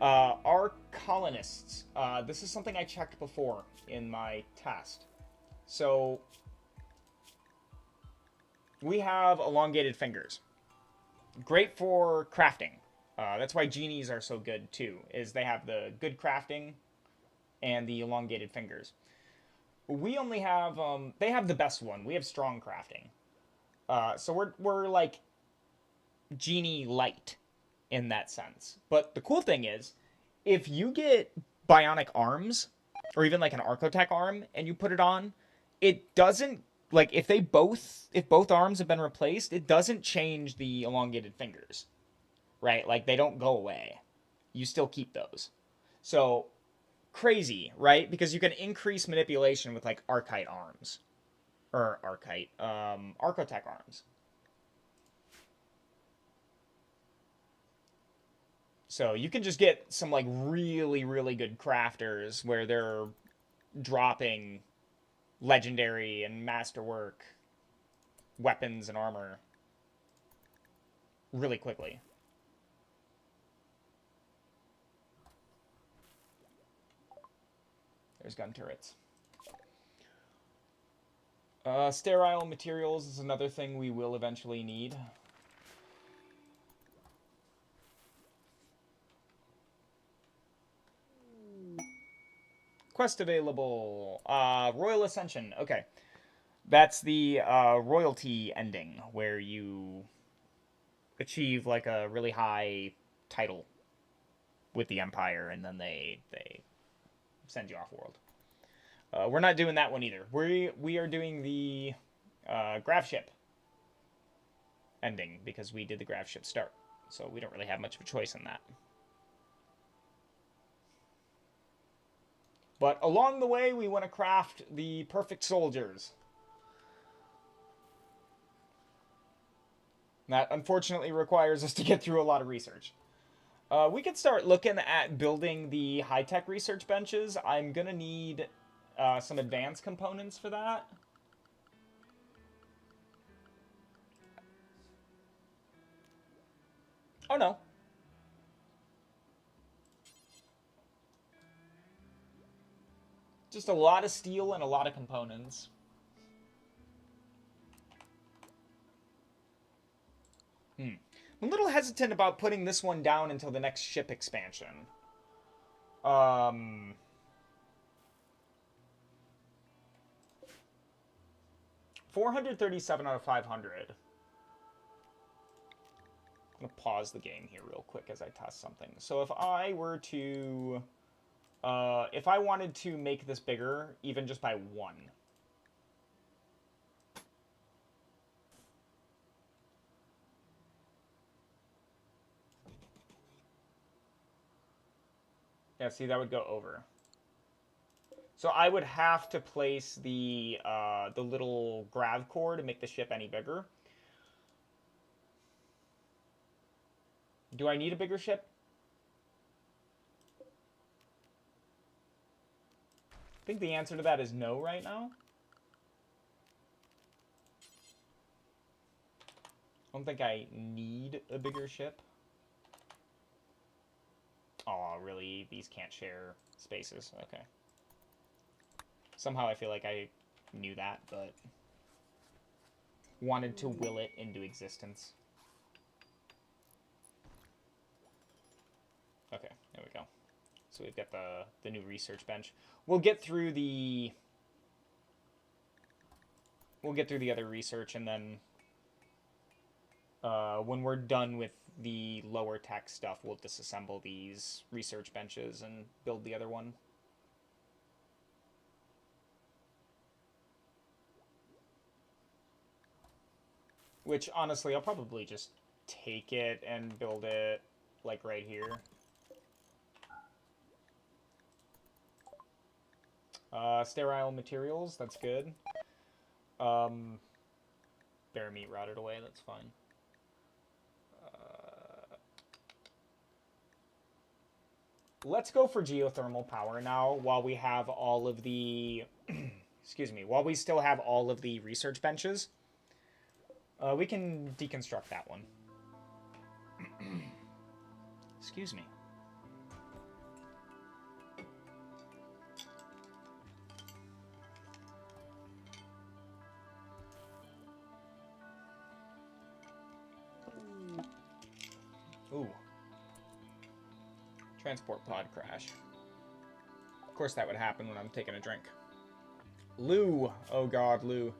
Our colonists, this is something I checked before in my test. So, we have elongated fingers. Great for crafting. That's why genies are so good, too, is they have the good crafting and the elongated fingers. We only have, they have the best one. We have strong crafting. So we're like genie light in that sense. But the cool thing is, if you get bionic arms, or even like an Archotech arm, and you put it on, it doesn't, like, if both arms have been replaced, it doesn't change the elongated fingers. Right? Like, they don't go away. You still keep those. So, crazy, right? Because you can increase manipulation with, like, Archotech arms. Or Archotech arms. So, you can just get some, like, really, really good crafters where they're dropping legendary and masterwork weapons and armor really quickly. There's gun turrets. Sterile materials is another thing we will eventually need. Quest available. Royal Ascension. Okay. That's the royalty ending, where you achieve like a really high title with the Empire, and then they send you off world. We're not doing that one either. We are doing the Gravship ending, because we did the Gravship start. So we don't really have much of a choice in that. But along the way, we want to craft the perfect soldiers. That unfortunately requires us to get through a lot of research. We could start looking at building the high-tech research benches. I'm going to need some advanced components for that. Oh, no. Just a lot of steel and a lot of components. I'm a little hesitant about putting this one down until the next ship expansion. 437 out of 500. I'm going to pause the game here real quick as I test something. So if I were to... if I wanted to make this bigger, even just by 1... Yeah, see, that would go over. So I would have to place the little grav core to make the ship any bigger. Do I need a bigger ship? I think the answer to that is no right now. I don't think I need a bigger ship. Oh, really? These can't share spaces? Okay. Somehow I feel like I knew that, but wanted to will it into existence. Okay, there we go. So we've got the new research bench. We'll get through the we'll get through the other research, and then when we're done with the lower tech stuff, we'll disassemble these research benches and build the other one. Which, honestly, I'll probably just take it and build it, like, right here. Sterile materials, that's good. Bear meat rotted away, that's fine. Let's go for geothermal power now, while we have all of the... excuse me, while we still have all of the research benches. We can deconstruct that one. Excuse me. Ooh. Transport pod crash. Of course that would happen when I'm taking a drink. Lou! Oh god, Lou.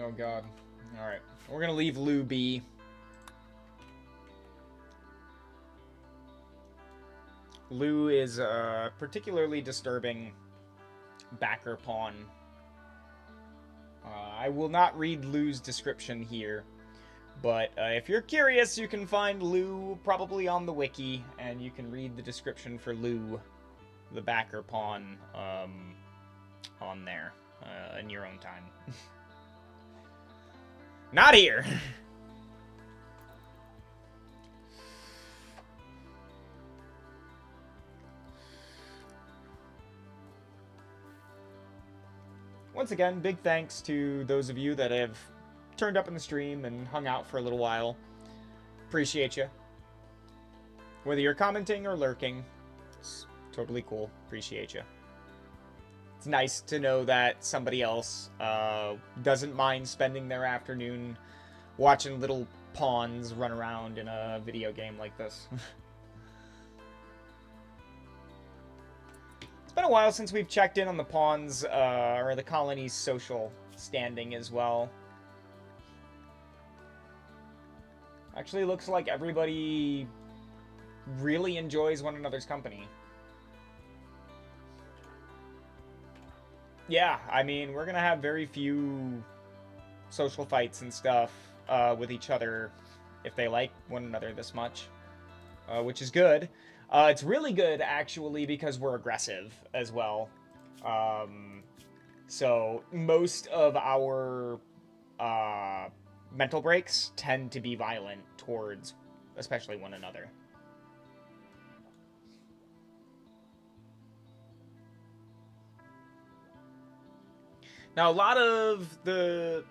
Oh god. Alright. We're gonna leave Lou be. Lou is a particularly disturbing backer pawn. I will not read Lou's description here, but if you're curious, you can find Lou probably on the wiki, and you can read the description for Lou, the backer pawn, on there, in your own time. Not here! Once again, big thanks to those of you that have turned up in the stream and hung out for a little while. Appreciate you. Whether you're commenting or lurking, it's totally cool. Appreciate you. It's nice to know that somebody else doesn't mind spending their afternoon watching little pawns run around in a video game like this. It's been a while since we've checked in on the pawns, or the colony's social standing as well. Actually, looks like everybody really enjoys one another's company. Yeah, I mean, we're gonna have very few social fights and stuff with each other if they like one another this much, which is good. It's really good, actually, because we're aggressive as well. So most of our mental breaks tend to be violent towards especially one another. Now, a lot of the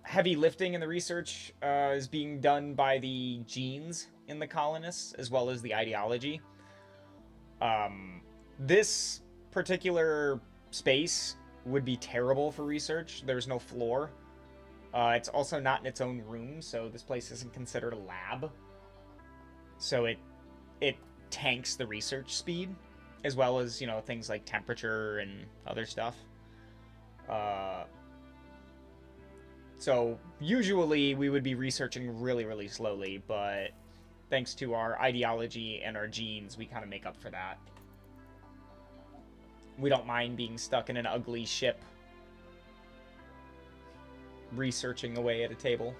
heavy lifting in the research is being done by the genes in the colonists, as well as the ideology. This particular space would be terrible for research. There's no floor. It's also not in its own room, so this place isn't considered a lab. So it tanks the research speed, as well as, you know, things like temperature and other stuff. So usually we would be researching really, really slowly, but thanks to our ideology and our genes, we kind of make up for that. We don't mind being stuck in an ugly ship, researching away at a table.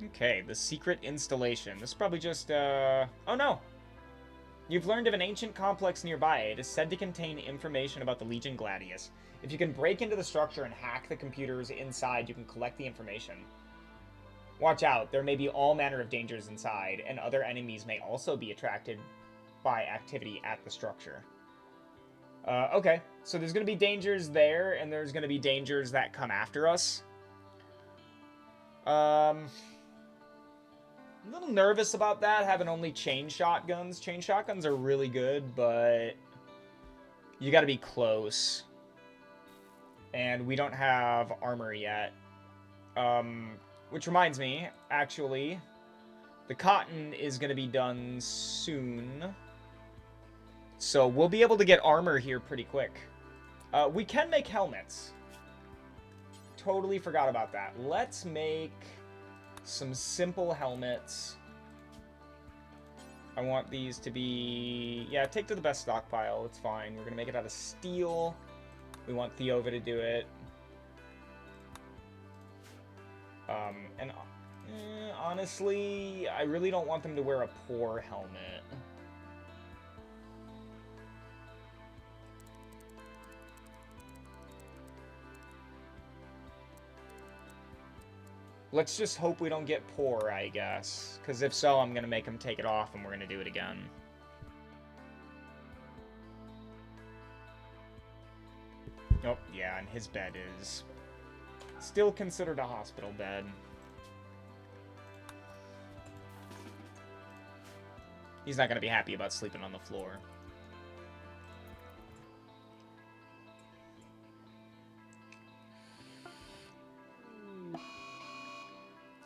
Okay, the secret installation. This is probably just, oh no! You've learned of an ancient complex nearby. It is said to contain information about the Legion Gladius. If you can break into the structure and hack the computers inside, you can collect the information. Watch out, there may be all manner of dangers inside, and other enemies may also be attracted by activity at the structure. Okay, so there's going to be dangers there, and there's going to be dangers that come after us. A little nervous about that, having only chain shotguns. Chain shotguns are really good, but you gotta be close. And we don't have armor yet. Which reminds me, actually, the cotton is going to be done soon. So we'll be able to get armor here pretty quick. We can make helmets. Totally forgot about that. Let's make some simple helmets. I want these to be... Yeah, take to the best stockpile. It's fine. We're going to make it out of steel. We want Theova to do it. And honestly, I really don't want them to wear a poor helmet. Let's just hope we don't get poor, I guess. Because if so, I'm going to make them take it off and we're going to do it again. Oh, yeah, and his bed is still considered a hospital bed. He's not going to be happy about sleeping on the floor.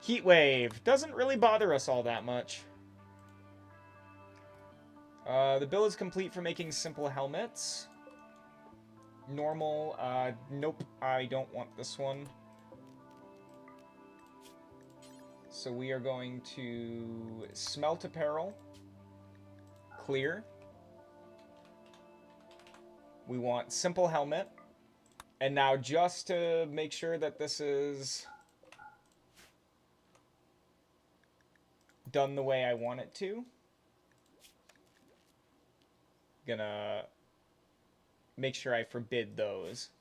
Heat wave doesn't really bother us all that much. The bill is complete for making simple helmets. Normal, nope, I don't want this one. So we are going to smelt apparel. Clear. We want simple helmet. And now just to make sure that this is done the way I want it to, gonna make sure I forbid those.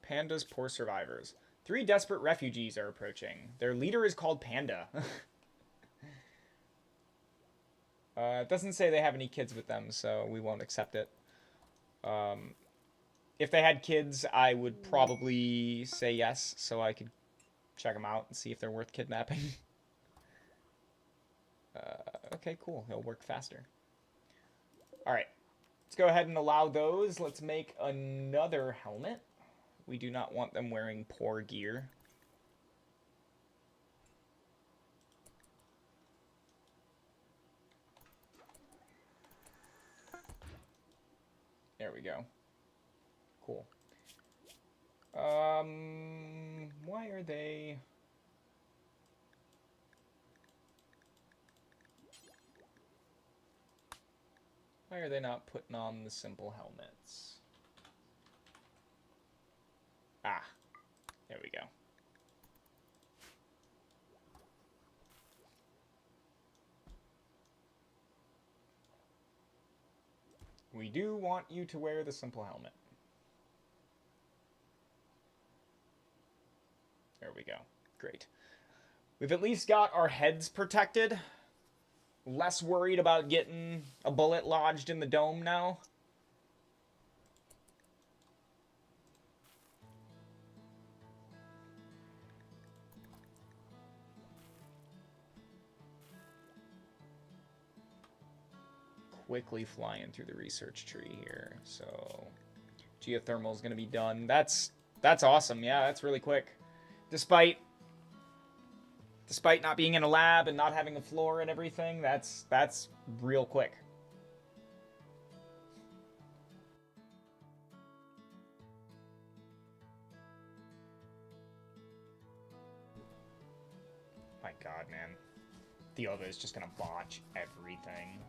Panda's poor survivors. 3 desperate refugees are approaching. Their leader is called Panda. It doesn't say they have any kids with them, so we won't accept it. If they had kids, I would probably say yes, so I could check them out and see if they're worth kidnapping. Okay, cool. It'll work faster. Alright. Let's go ahead and allow those. Let's make another helmet. We do not want them wearing poor gear. There we go. Cool. Why are they... Why are they not putting on the simple helmets? Ah, there we go. We do want you to wear the simple helmet. There we go. Great. We've at least got our heads protected. Less worried about getting a bullet lodged in the dome now. Quickly flying through the research tree here. So geothermal is going to be done. That's awesome. Yeah, that's really quick. Despite not being in a lab and not having a floor and everything, that's real quick. My God, man. Theova is just going to botch everything.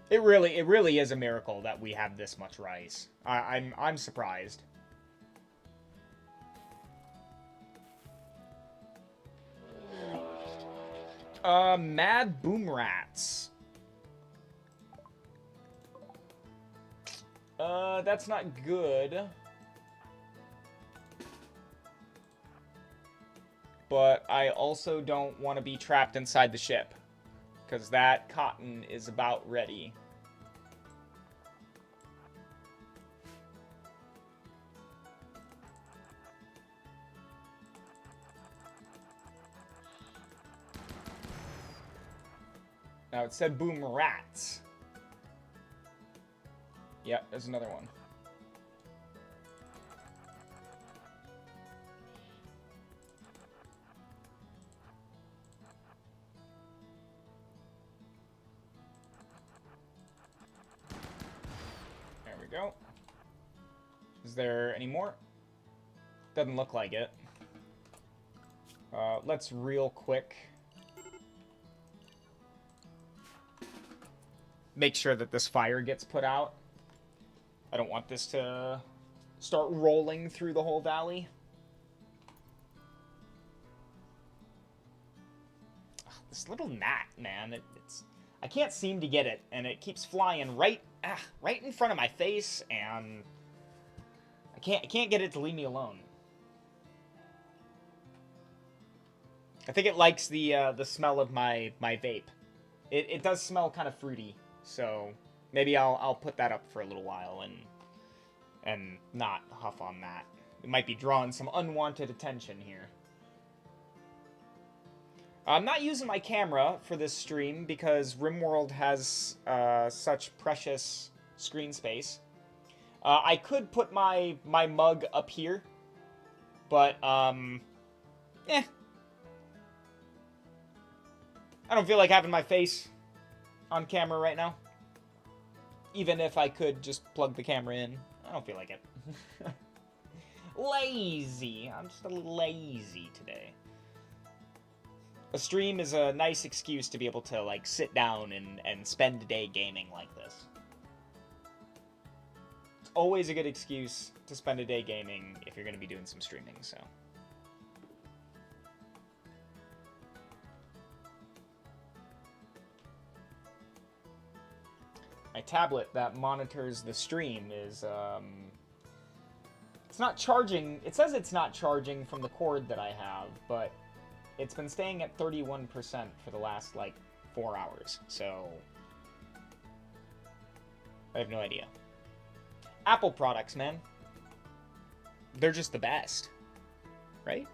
It really is a miracle that we have this much rice. I'm surprised. Mad boom rats. That's not good. But I also don't want to be trapped inside the ship, because that cotton is about ready. Now, it said boom rats. Yep, there's another one. There we go. Is there any more? Doesn't look like it. Let's real quick make sure that this fire gets put out. I don't want this to start rolling through the whole valley. Ugh, this little gnat, man, it's I can't seem to get it, and it keeps flying right in front of my face, and I can't get it to leave me alone. I think it likes the smell of my vape. It does smell kind of fruity, so maybe I'll put that up for a little while and not huff on that. It might be drawing some unwanted attention here. I'm not using my camera for this stream because Rimworld has such precious screen space. I could put my mug up here, but I don't feel like having my face on camera right now. Even if I could just plug the camera in. I don't feel like it. Lazy. I'm just a little lazy today. A stream is a nice excuse to be able to, like, sit down and spend a day gaming like this. It's always a good excuse to spend a day gaming if you're going to be doing some streaming, so... My tablet that monitors the stream is, it's not charging. It says it's not charging from the cord that I have, but it's been staying at 31% for the last, like, 4 hours, so I have no idea. Apple products, man. They're just the best, right?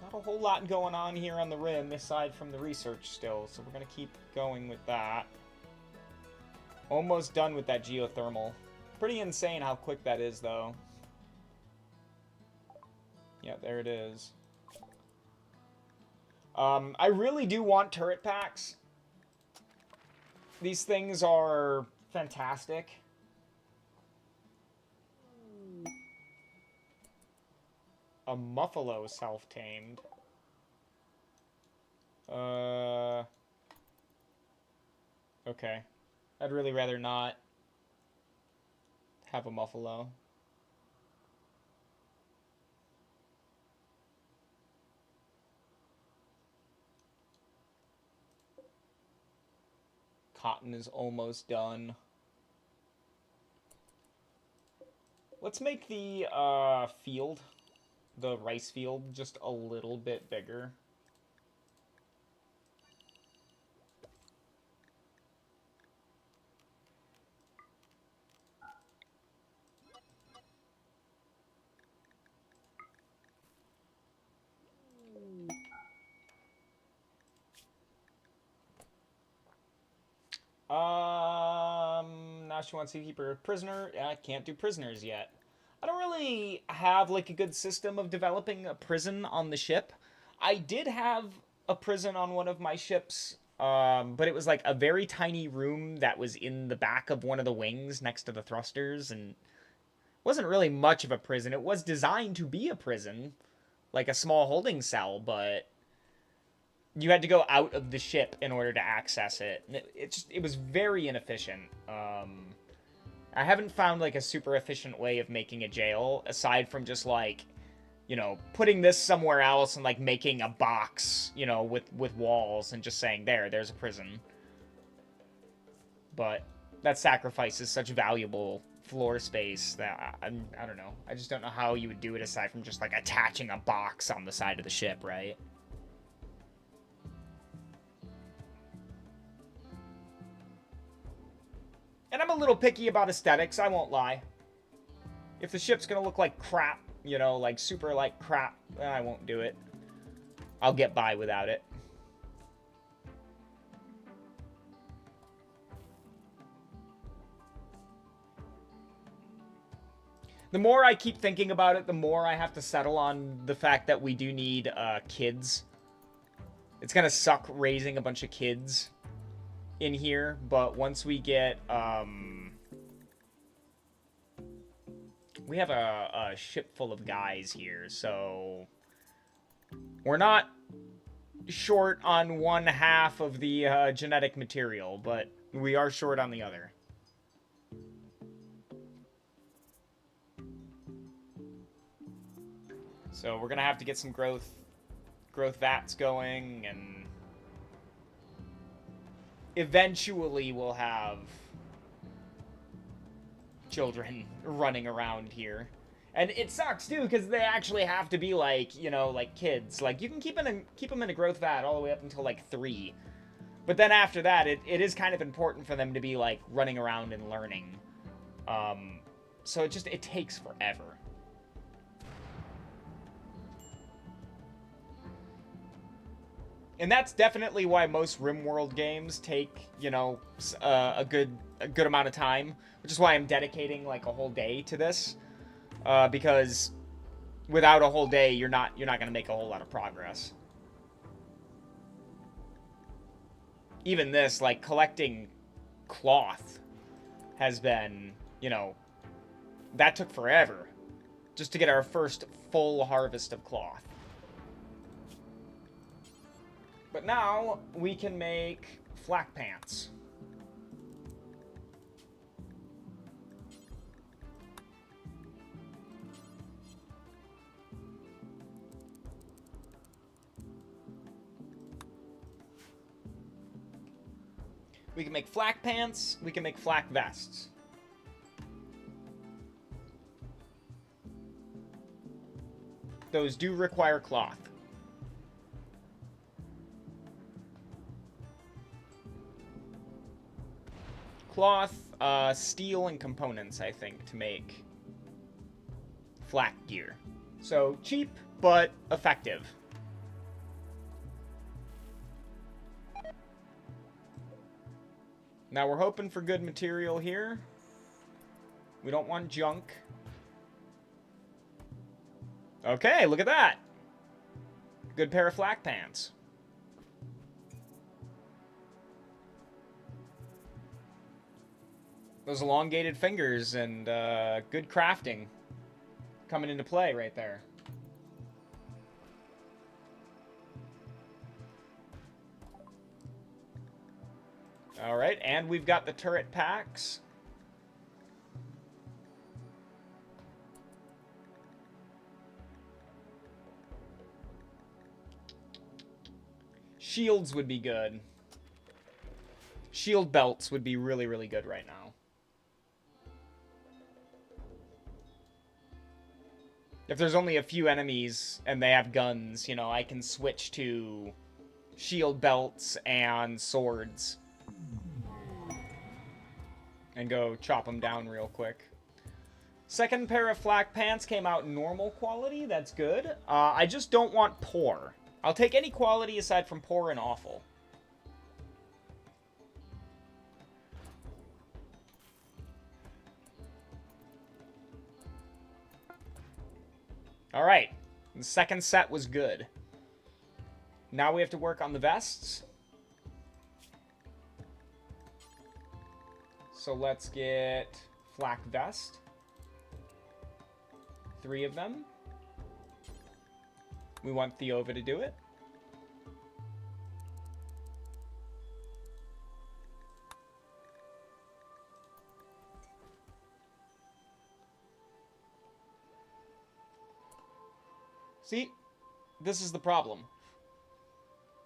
Not a whole lot going on here on the rim aside from the research still, so we're going to keep going with that. Almost done with that geothermal. Pretty insane how quick that is, though. Yeah, there it is. I really do want turret packs. These things are fantastic. A Muffalo self-tamed. Okay. I'd really rather not have a Muffalo. Cotton is almost done. Let's make the field, the rice field, just a little bit bigger. Now she wants to keep her a prisoner. I can't do prisoners yet. I don't really have, like, a good system of developing a prison on the ship. I did have a prison on one of my ships, but it was, like, a very tiny room that was in the back of one of the wings next to the thrusters, and it wasn't really much of a prison. It was designed to be a prison, like a small holding cell, but you had to go out of the ship in order to access it. It was very inefficient. I haven't found, like, a super efficient way of making a jail, aside from just, like, you know, putting this somewhere else and, like, making a box, you know, with walls and just saying, there's a prison. But that sacrifices such valuable floor space that I don't know. I just don't know how you would do it aside from just, like, attaching a box on the side of the ship, right? And I'm a little picky about aesthetics, I won't lie. If the ship's gonna look like crap, you know, like super like crap, I won't do it. I'll get by without it. The more I keep thinking about it, the more I have to settle on the fact that we do need kids. It's gonna suck raising a bunch of kids in here, but once we get we have a ship full of guys here, so we're not short on one half of the genetic material, but we are short on the other. So we're gonna have to get some growth vats going, and eventually we'll have children running around here. And it sucks too, because they actually have to be like, you know, like kids. Like, you can keep them in a growth vat all the way up until like 3. But then after that, it is kind of important for them to be like running around and learning. So it takes forever. And that's definitely why most Rimworld games take, you know, a good amount of time, which is why I'm dedicating like a whole day to this, because without a whole day, you're not gonna make a whole lot of progress. Even this, like collecting cloth, has been, you know, that took forever just to get our first full harvest of cloth. But now we can make flak pants. We can make flak pants, we can make flak vests. Those do require cloth. Cloth, steel, and components, I think, to make flak gear. So, cheap, but effective. Now we're hoping for good material here. We don't want junk. Okay, look at that! Good pair of flak pants. Those elongated fingers and good crafting coming into play right there. Alright, and we've got the turret packs. Shields would be good. Shield belts would be really, really good right now. If there's only a few enemies and they have guns, you know, I can switch to shield belts and swords and go chop them down real quick. Second pair of flak pants came out normal quality. That's good. I just don't want poor. I'll take any quality aside from poor and awful. Alright, the second set was good. Now we have to work on the vests. So let's get flak vest. 3 of them. We want Theova to do it. See? This is the problem.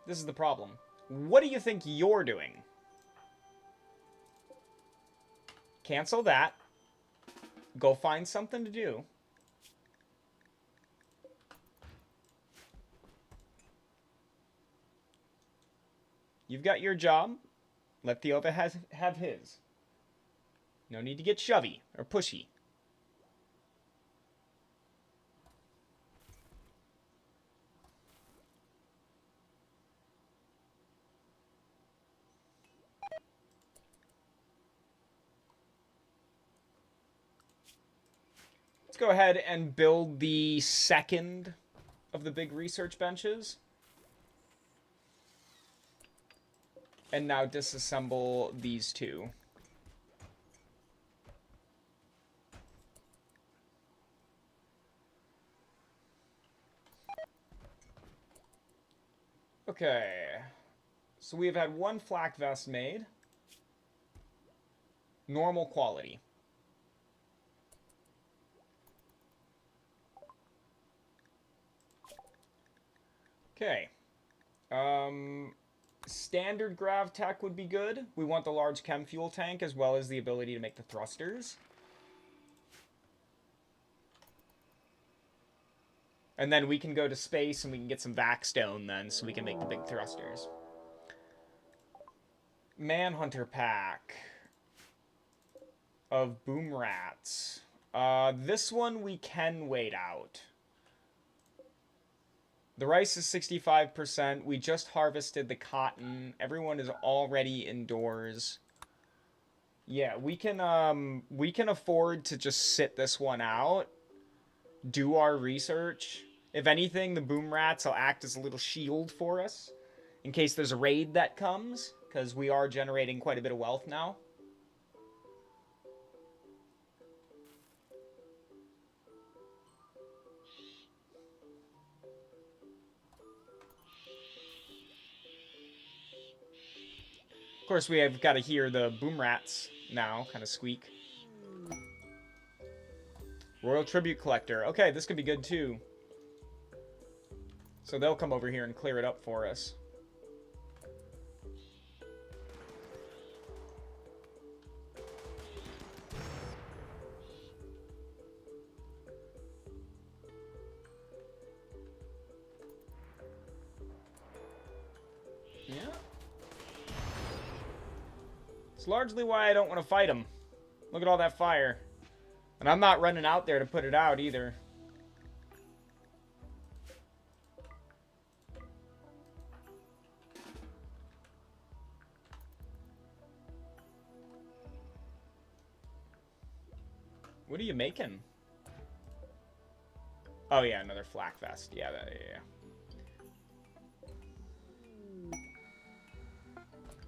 This is the problem. What do you think you're doing? Cancel that. Go find something to do. You've got your job. Let Theova have his. No need to get shovey or pushy. go ahead and build the second of the big research benches. And now disassemble these two. Okay. So we have had one flak vest made. Normal quality. Okay. Standard grav tech would be good. We want the large chem fuel tank as well as the ability to make the thrusters. And then we can go to space and we can get some vac stone then so we can make the big thrusters. Manhunter pack of boom rats. This one we can wait out. The rice is 65%. We just harvested the cotton. Everyone is already indoors. Yeah, we can afford to just sit this one out. Do our research. If anything, the boom rats will act as a little shield for us in case there's a raid that comes, because we are generating quite a bit of wealth now. Of course, we have got to hear the boom rats now kind of squeak. Royal Tribute Collector. Okay, this could be good too. So they'll come over here and clear it up for us. Yeah. It's largely why I don't want to fight them. Look at all that fire. And I'm not running out there to put it out either. What are you making? Oh yeah, another flak vest. Yeah, yeah.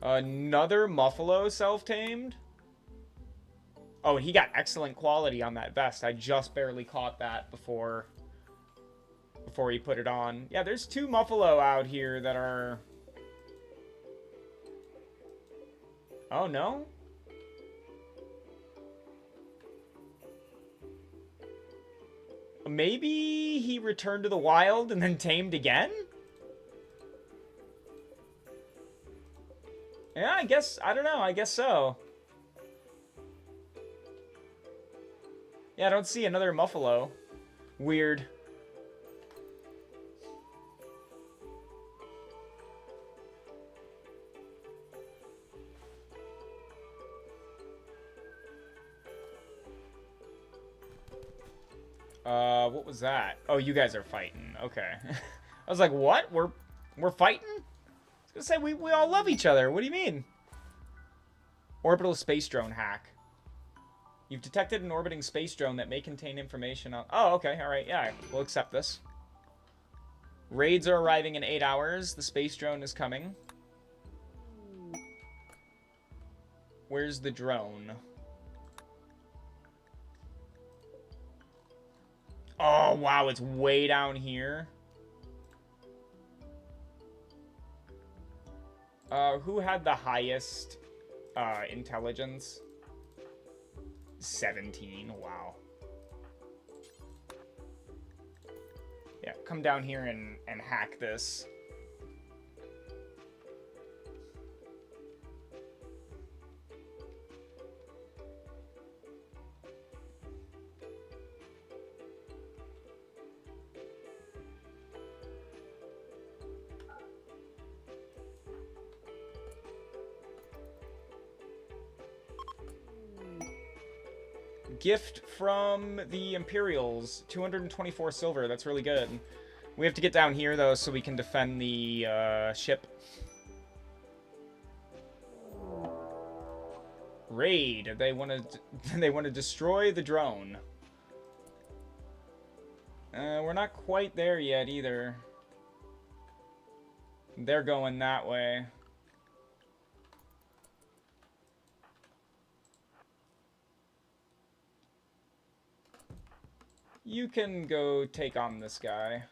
Another Muffalo self-tamed? Oh, he got excellent quality on that vest. I just barely caught that before he put it on. Yeah, there's two Muffalo out here that are... Oh, no? Maybe he returned to the wild and then tamed again? Yeah, I guess, I don't know, I guess so. Yeah, I don't see another Muffalo. Weird. What was that? Oh, you guys are fighting. Okay. I was like, what? We're fighting? I was gonna say, we all love each other. What do you mean? Orbital space drone hack. You've detected an orbiting space drone that may contain information on... Oh, okay. All right. Yeah, we'll accept this. Raids are arriving in 8 hours. The space drone is coming. Where's the drone? Oh, wow. It's way down here. Who had the highest intelligence? 17. Wow. Yeah, come down here and hack this. Gift from the Imperials, 224 silver. That's really good. We have to get down here though, so we can defend the ship. Raid. They want to destroy the drone. We're not quite there yet either. They're going that way. You can go take on this guy.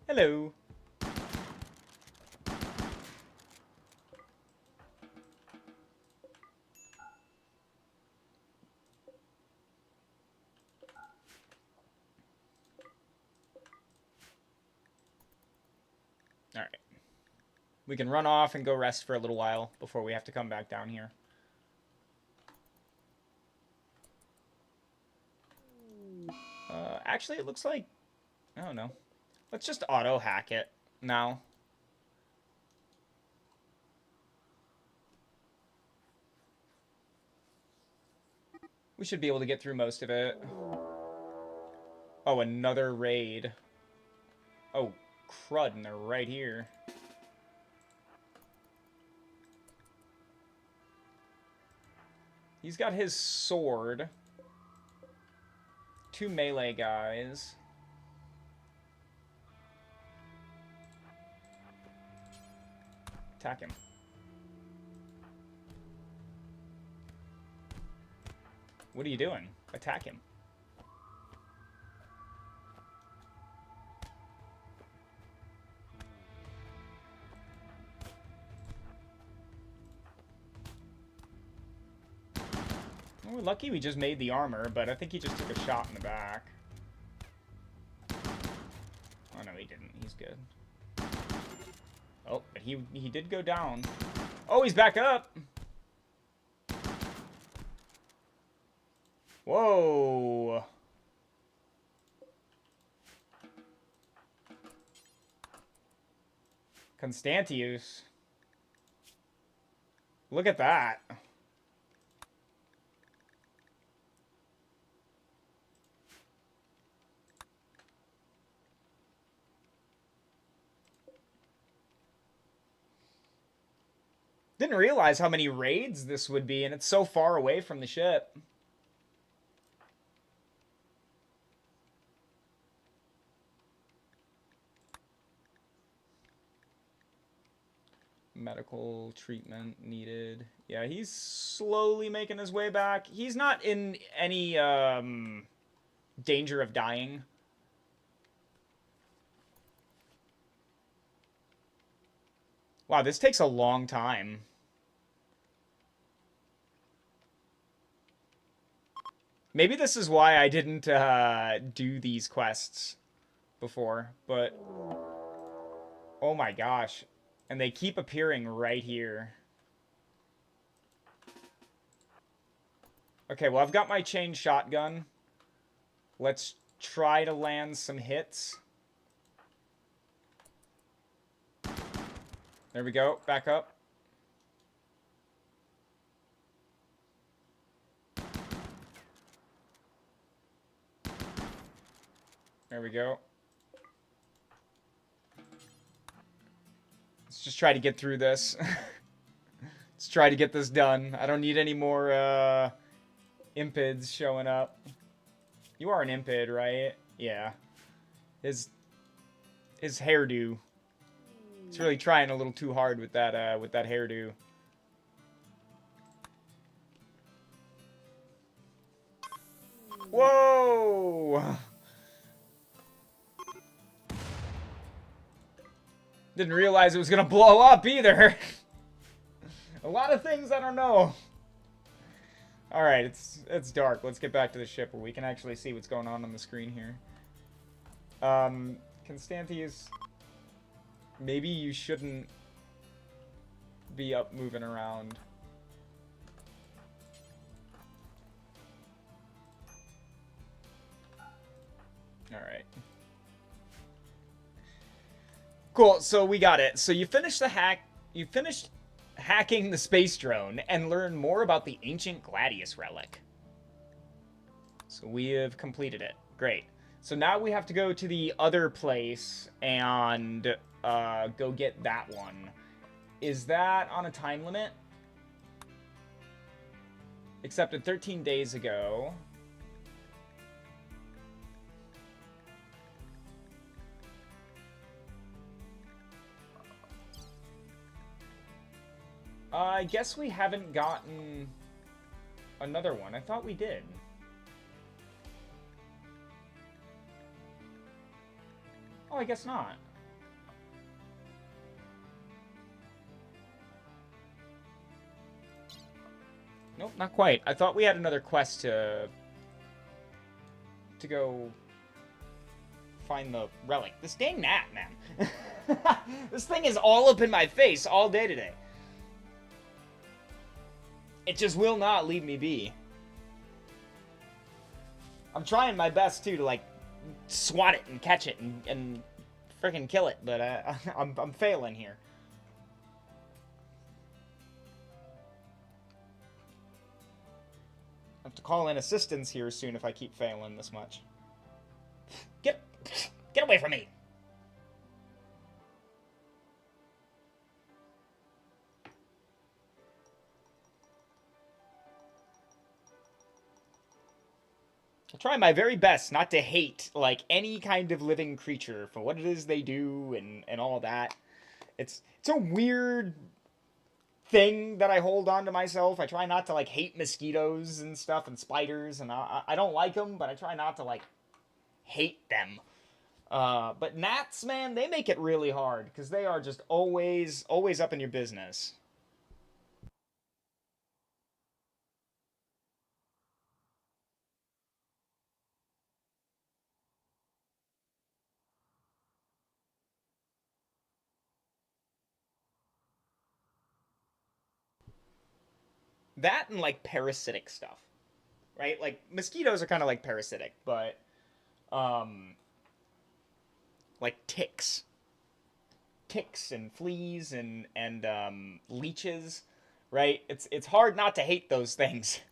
Hello. All right. We can run off and go rest for a little while before we have to come back down here. Actually, it looks like... I don't know. Let's just auto-hack it now. We should be able to get through most of it. Oh, another raid. Oh, crud, and they're right here. He's got his sword. 2 melee guys. Attack him. What are you doing? Attack him. Well, we're lucky we just made the armor, but I think he just took a shot in the back. Oh no, he didn't. He's good. Oh, but he did go down. Oh, he's back up! Whoa! Constantius. Look at that. Didn't realize how many raids this would be, and it's so far away from the ship. Medical treatment needed. Yeah, he's slowly making his way back. He's not in any danger of dying. Wow, this takes a long time. Maybe this is why I didn't do these quests before, but... Oh my gosh. And they keep appearing right here. Okay, well, I've got my chain shotgun. Let's try to land some hits. There we go. Back up. There we go. Let's just try to get through this. Let's try to get this done. I don't need any more impids showing up. You are an impid, right? Yeah. His hairdo. He's really trying a little too hard with that hairdo. Whoa! Didn't realize it was gonna blow up either. A lot of things I don't know. All right, it's dark. Let's get back to the ship where we can actually see what's going on the screen here. Constantius, maybe you shouldn't be up moving around. All right. Cool, so we got it. So you finished the hack. You finished hacking the space drone and learn more about the ancient Gladius relic. So we have completed it. Great. So now we have to go to the other place and go get that one. Is that on a time limit? Accepted 13 days ago. I guess we haven't gotten another one. I thought we did. Oh, I guess not. Nope, not quite. I thought we had another quest to go find the relic. This dang gnat, man. This thing is all up in my face all day today. It just will not leave me be. I'm trying my best, too, to, like, swat it and catch it and freaking kill it, but I'm failing here. I have to call in assistance here soon if I keep failing this much. Get away from me! I try my very best not to hate, like, any kind of living creature for what it is they do and all that. It's a weird thing that I hold on to myself. I try not to, like, hate mosquitoes and stuff and spiders, and I don't like them, but I try not to, like, hate them. But gnats, man, they make it really hard, because they are just always up in your business. That and, like, parasitic stuff, right? Like, mosquitoes are kind of like parasitic, but, like ticks. Ticks and fleas and leeches, right? It's hard not to hate those things.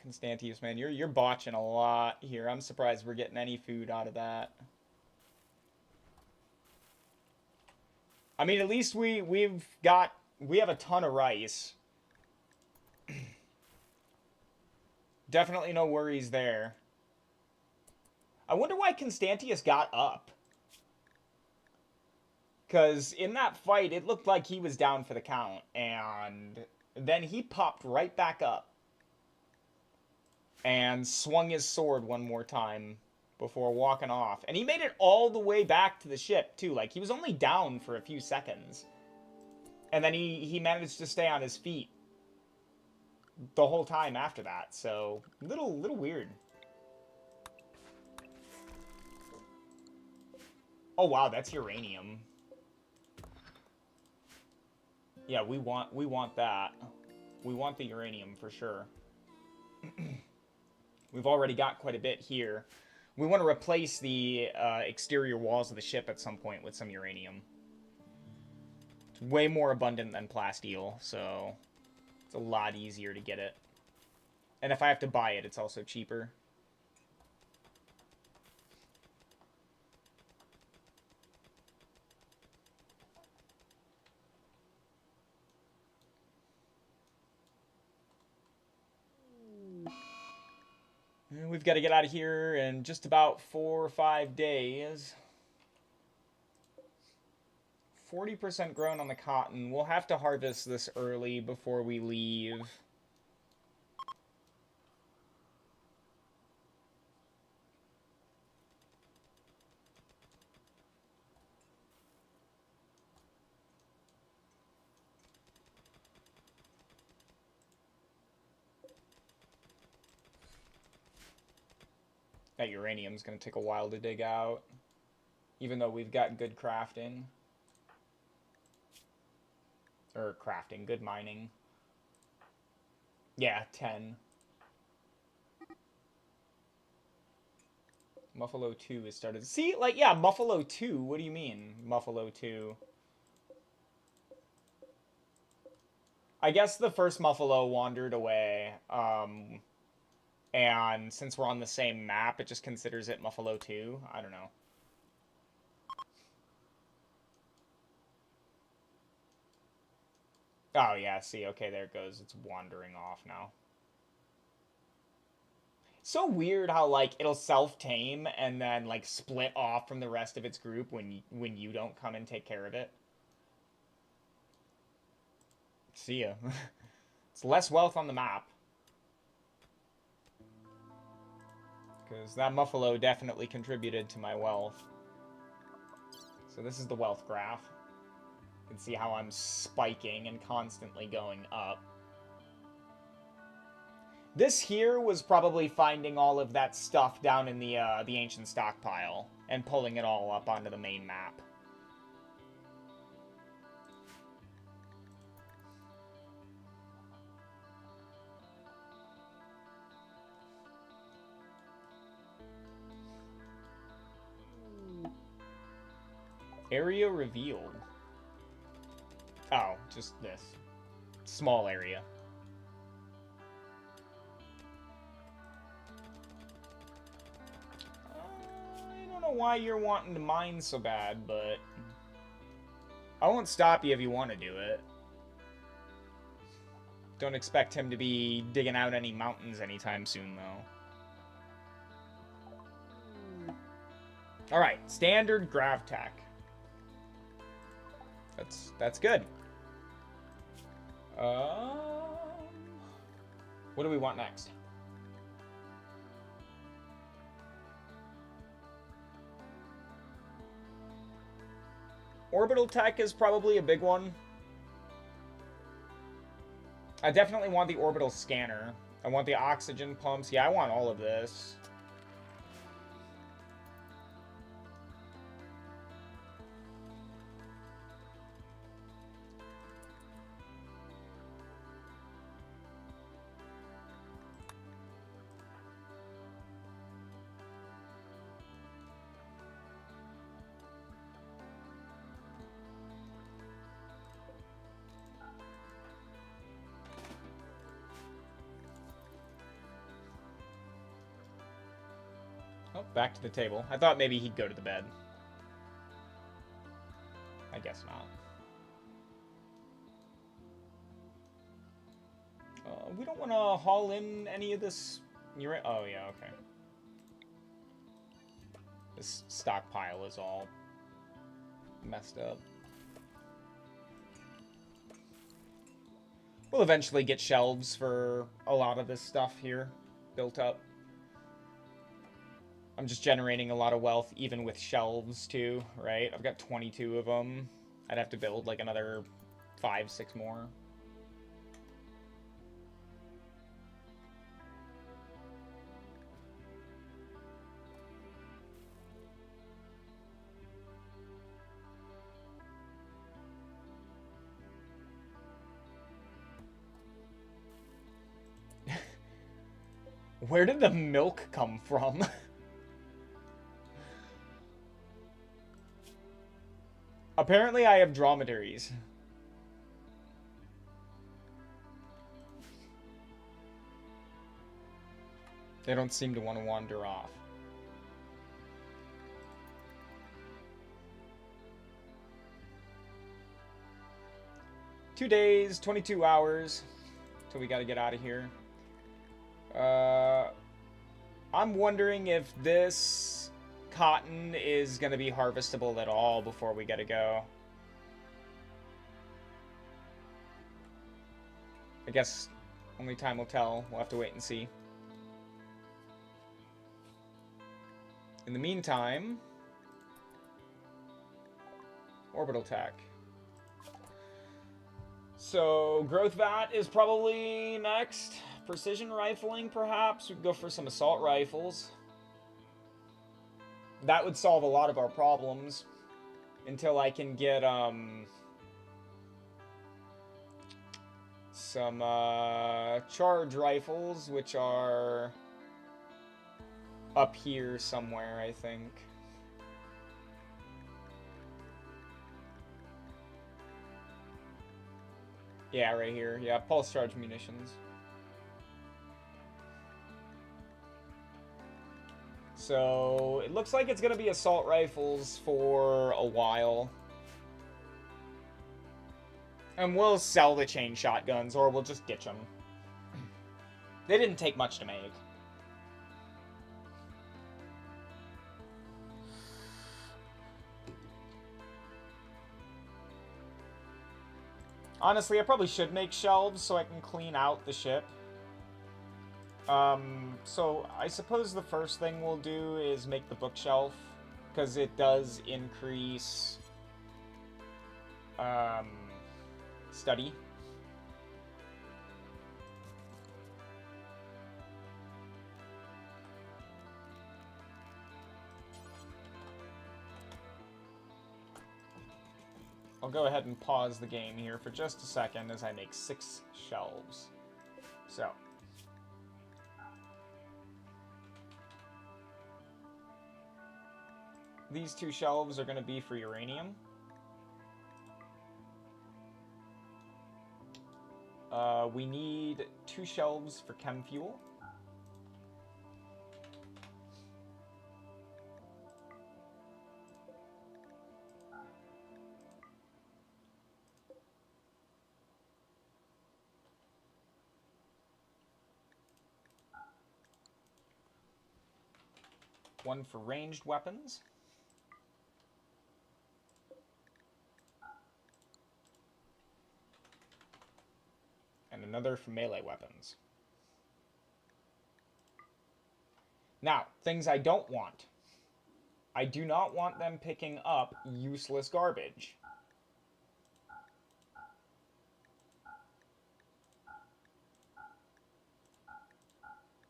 Constantius, man, you're botching a lot here. I'm surprised we're getting any food out of that. I mean, at least we have a ton of rice. Definitely no worries there. I wonder why Constantius got up. Because in that fight, it looked like he was down for the count. And then he popped right back up. And swung his sword one more time before walking off. And he made it all the way back to the ship, too. Like, he was only down for a few seconds. And then he managed to stay on his feet the whole time after that. So, little weird. Oh, wow, that's uranium. Yeah, we want that. We want the uranium for sure. We've already got quite a bit here. We want to replace the exterior walls of the ship at some point with some uranium. It's way more abundant than plasteel, so it's a lot easier to get it. And if I have to buy it, it's also cheaper. We've got to get out of here in just about 4 or 5 days. 40% grown on the cotton. We'll have to harvest this early before we leave. That uranium's going to take a while to dig out. Even though we've got good crafting. Or crafting, good mining. Yeah, 10. Muffalo 2 is started. See, like, yeah, Muffalo 2. What do you mean, Muffalo 2? I guess the first Muffalo wandered away. And since we're on the same map, it just considers it Muffalo 2. I don't know. Oh, yeah, see, okay, there it goes. It's wandering off now. So weird how, like, it'll self-tame and then, like, split off from the rest of its group when you don't come and take care of it. See ya. It's less wealth on the map. Because that Muffalo definitely contributed to my wealth. So this is the wealth graph. You can see how I'm spiking and constantly going up. This here was probably finding all of that stuff down in the ancient stockpile and pulling it all up onto the main map. Area revealed. Oh, just this. Small area. I don't know why you're wanting to mine so bad, but I won't stop you if you want to do it. Don't expect him to be digging out any mountains anytime soon, though. Alright, standard Gravtech. That's good. What do we want next? Orbital tech is probably a big one. I definitely want the orbital scanner. I want the oxygen pumps. Yeah, I want all of this. Oh, back to the table. I thought maybe he'd go to the bed. I guess not. We don't want to haul in any of this. Oh, yeah, okay. This stockpile is all messed up. We'll eventually get shelves for a lot of this stuff here built up. I'm just generating a lot of wealth even with shelves too, right? I've got 22 of them. I'd have to build like another 5, 6 more. Where did the milk come from? Apparently I have dromedaries. They don't seem to want to wander off. Two days, 22 hours till we gotta get out of here. I'm wondering if this cotton is going to be harvestable at all before we gotta go. I guess only time will tell. We'll have to wait and see. In the meantime, orbital tech. So, growth vat is probably next. Precision rifling, perhaps. We could go for some assault rifles. That would solve a lot of our problems. Until I can get, some, charge rifles, which are up here somewhere, I think. Yeah, right here. Yeah, pulse charge munitions. So, it looks like it's going to be assault rifles for a while. And we'll sell the chain shotguns, or we'll just ditch them. They didn't take much to make. Honestly, I probably should make shelves so I can clean out the ship. So I suppose the first thing we'll do is make the bookshelf, because it does increase study. I'll go ahead and pause the game here for just a second as I make 6 shelves. So. These 2 shelves are going to be for uranium. We need 2 shelves for chem fuel. One for ranged weapons. And another for melee weapons. Now, things I don't want. I do not want them picking up useless garbage.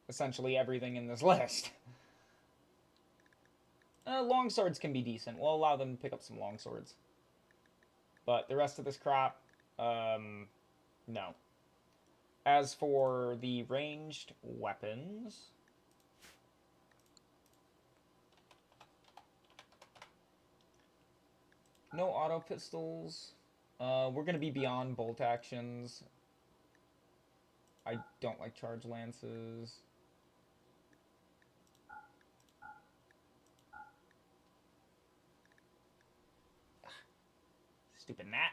Essentially everything in this list. Longswords can be decent. We'll allow them to pick up some longswords. But the rest of this crap, no. As for the ranged weapons... No auto pistols. We're going to be beyond bolt actions. I don't like charge lances. Stupid gnat.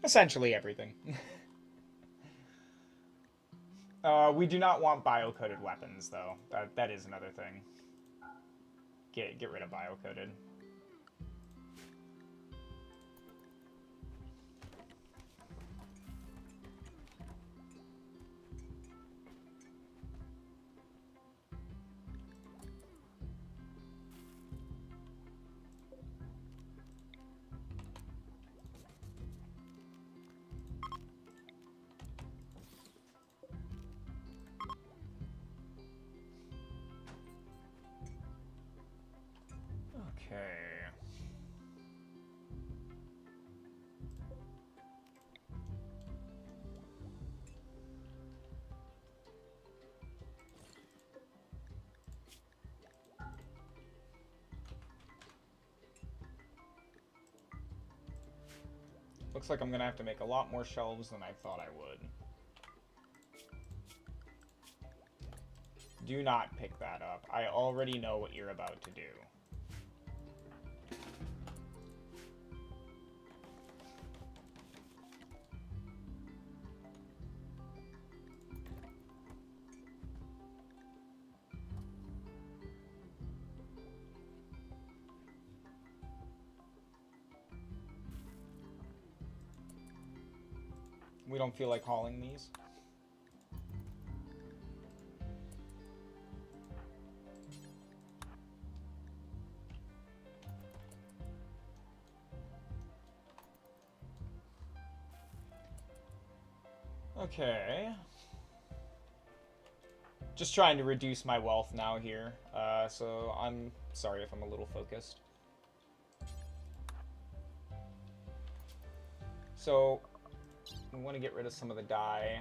Essentially everything. We do not want bio-coated weapons, though. That is another thing. Get rid of bio-coated. Okay. Looks like I'm gonna have to make a lot more shelves than I thought I would. Do not pick that up. I already know what you're about to do. We don't feel like hauling these. Okay. Just trying to reduce my wealth now here, so I'm sorry if I'm a little focused. So, we want to get rid of some of the dye.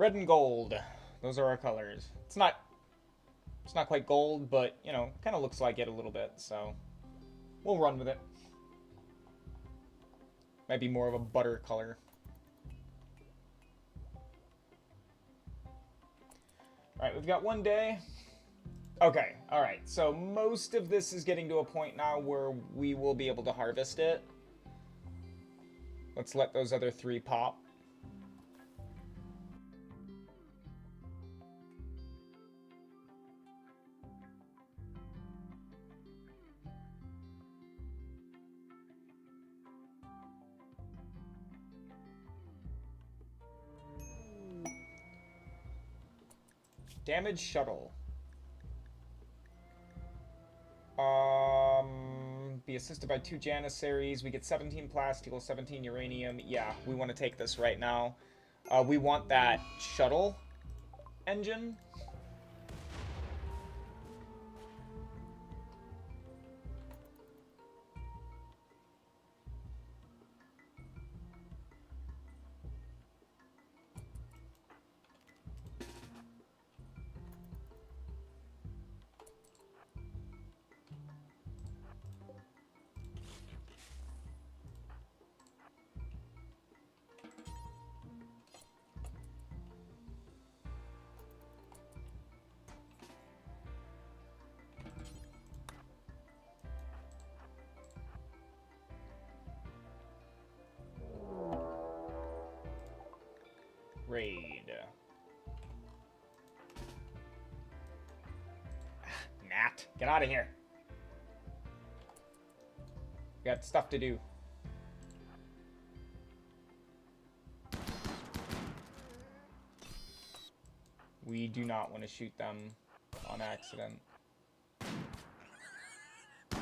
Red and gold. Those are our colors. It's not quite gold, but, you know, kind of looks like it a little bit, so we'll run with it. Might be more of a butter color. Alright, we've got 1 day. Okay, alright. So most of this is getting to a point now where we will be able to harvest it. Let's let those other 3 pop. Damaged shuttle. Be assisted by 2 Janissaries. We get 17 plasteel, 17 uranium. Yeah, we want to take this right now. We want that shuttle engine. Raid. Nat, get out of here. Got stuff to do. We do not want to shoot them on accident. There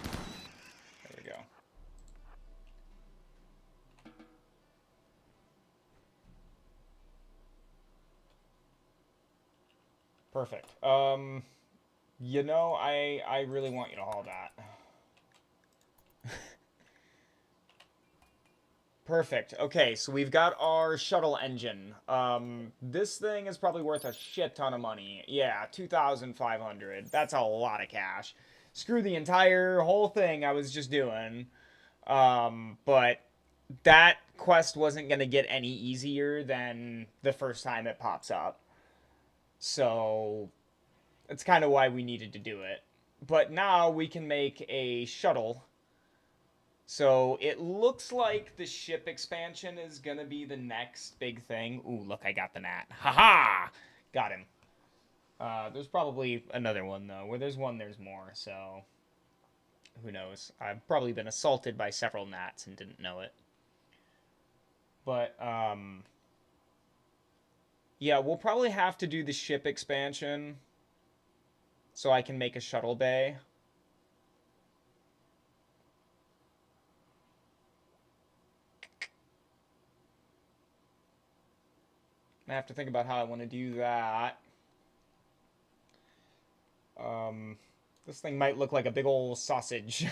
we go. Perfect. You know, I really want you to haul that. Perfect. Okay, so we've got our shuttle engine. This thing is probably worth a shit ton of money. Yeah, 2,500. That's a lot of cash. Screw the entire whole thing I was just doing. But that quest wasn't going to get any easier than the first time it pops up. So that's kind of why we needed to do it. But now we can make a shuttle. So it looks like the ship expansion is going to be the next big thing. Ooh, look, I got the gnat. Haha! Got him. There's probably another one, though. Where there's one, there's more, so who knows. I've probably been assaulted by several gnats and didn't know it. But, yeah, we'll probably have to do the ship expansion so I can make a shuttle bay. I have to think about how I want to do that. This thing might look like a big old sausage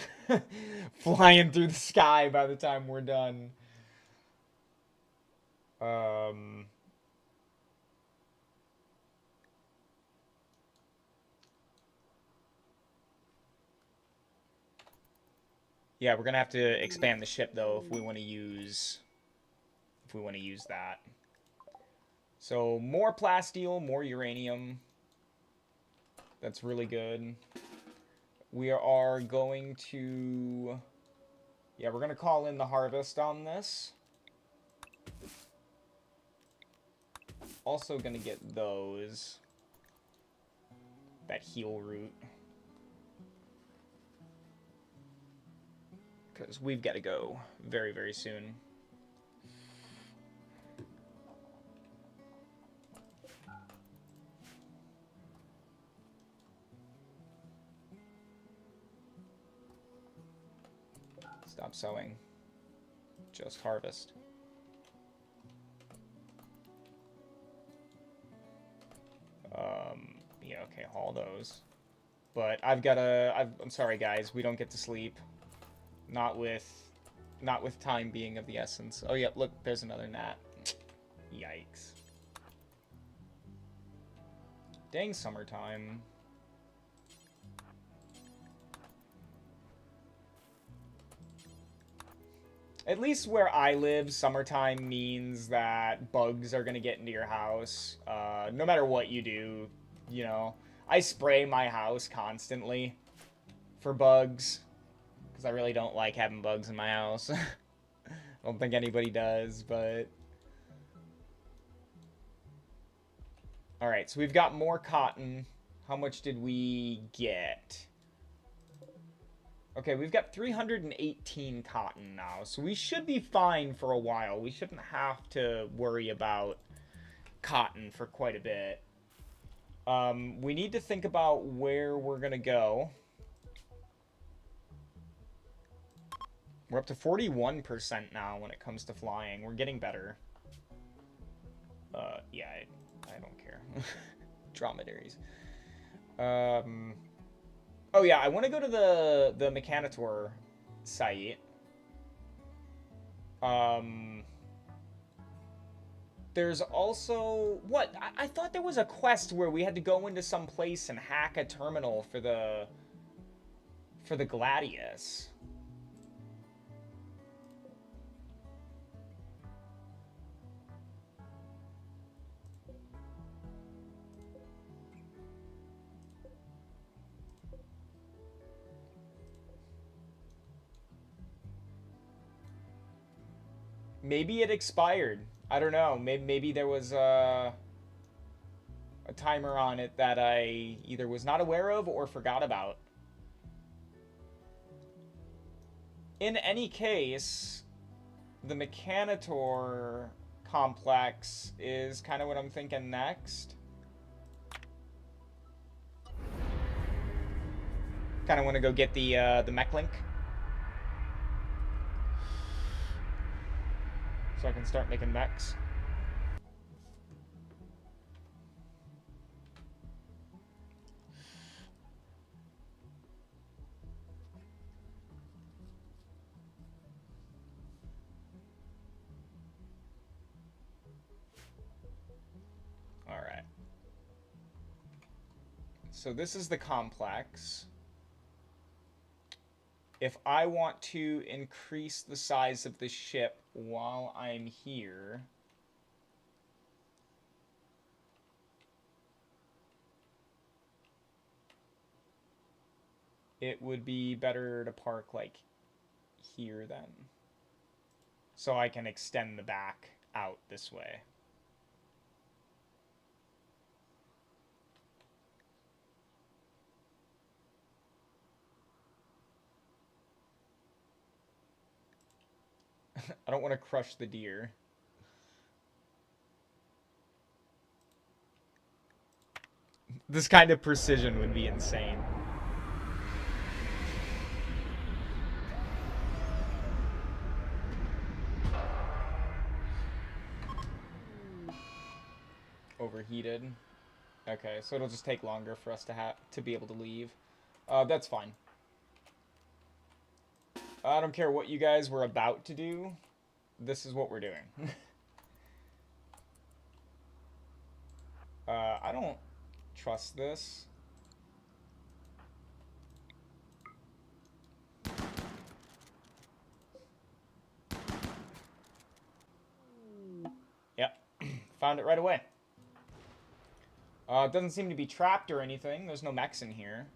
flying through the sky by the time we're done. Yeah, we're gonna have to expand the ship though if we want to use that. So more plasteel, more uranium. That's really good. We are going to... Yeah, we're going to call in the harvest on this. Also going to get those. That heal root. Because we've got to go very, very soon. Stop sowing. Just harvest. Yeah, okay, haul those. But I've got to... I'm sorry, guys. We don't get to sleep. Not with time being of the essence. Oh, yeah, look, there's another gnat. Yikes. Dang summertime. At least where I live, summertime means that bugs are gonna get into your house. No matter what you do, you know. I spray my house constantly for bugs. Because I really don't like having bugs in my house. I don't think anybody does, but... Alright, so we've got more cotton. How much did we get? Okay, we've got 318 cotton now, so we should be fine for a while. We shouldn't have to worry about cotton for quite a bit. We need to think about where we're gonna go. We're up to 41% now when it comes to flying. We're getting better. Yeah, I don't care. Dromedaries. Oh yeah, I want to go to the Mechanitor site. There's also... What? I thought there was a quest where we had to go into some place and hack a terminal for the Gladius. Maybe it expired. I don't know. Maybe there was a timer on it that I either was not aware of or forgot about. In any case, the Mechanitor complex is kind of what I'm thinking next. Kind of want to go get the mech link. So I can start making mechs. All right. So this is the complex. If I want to increase the size of the ship while I'm here, it would be better to park like here then. So I can extend the back out this way. I don't want to crush the deer. This kind of precision would be insane. Overheated. Okay, so it'll just take longer for us to be able to leave. That's fine. I don't care what you guys were about to do. This is what we're doing. I don't trust this. Yep. Found it right away. It doesn't seem to be trapped or anything. There's no mechs in here.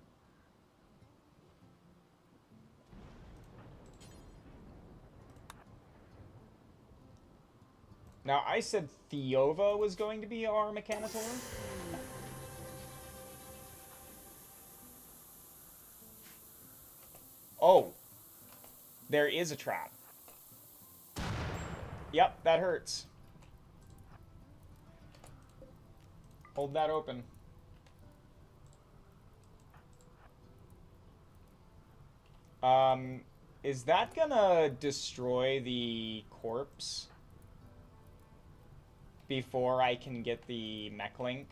Now, I said Theova was going to be our Mechanitor. Oh. There is a trap. Yep, that hurts. Hold that open. Is that gonna destroy the corpse before I can get the mech link?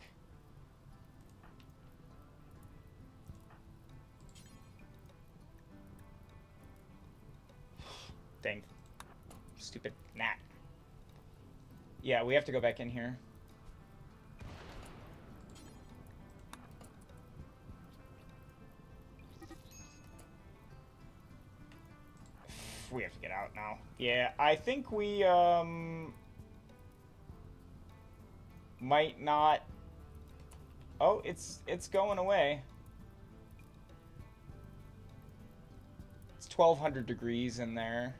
Dang. Stupid gnat. Yeah, we have to go back in here. we have to get out now. Yeah, I think we, might not... Oh, it's going away. It's 1200 degrees in there.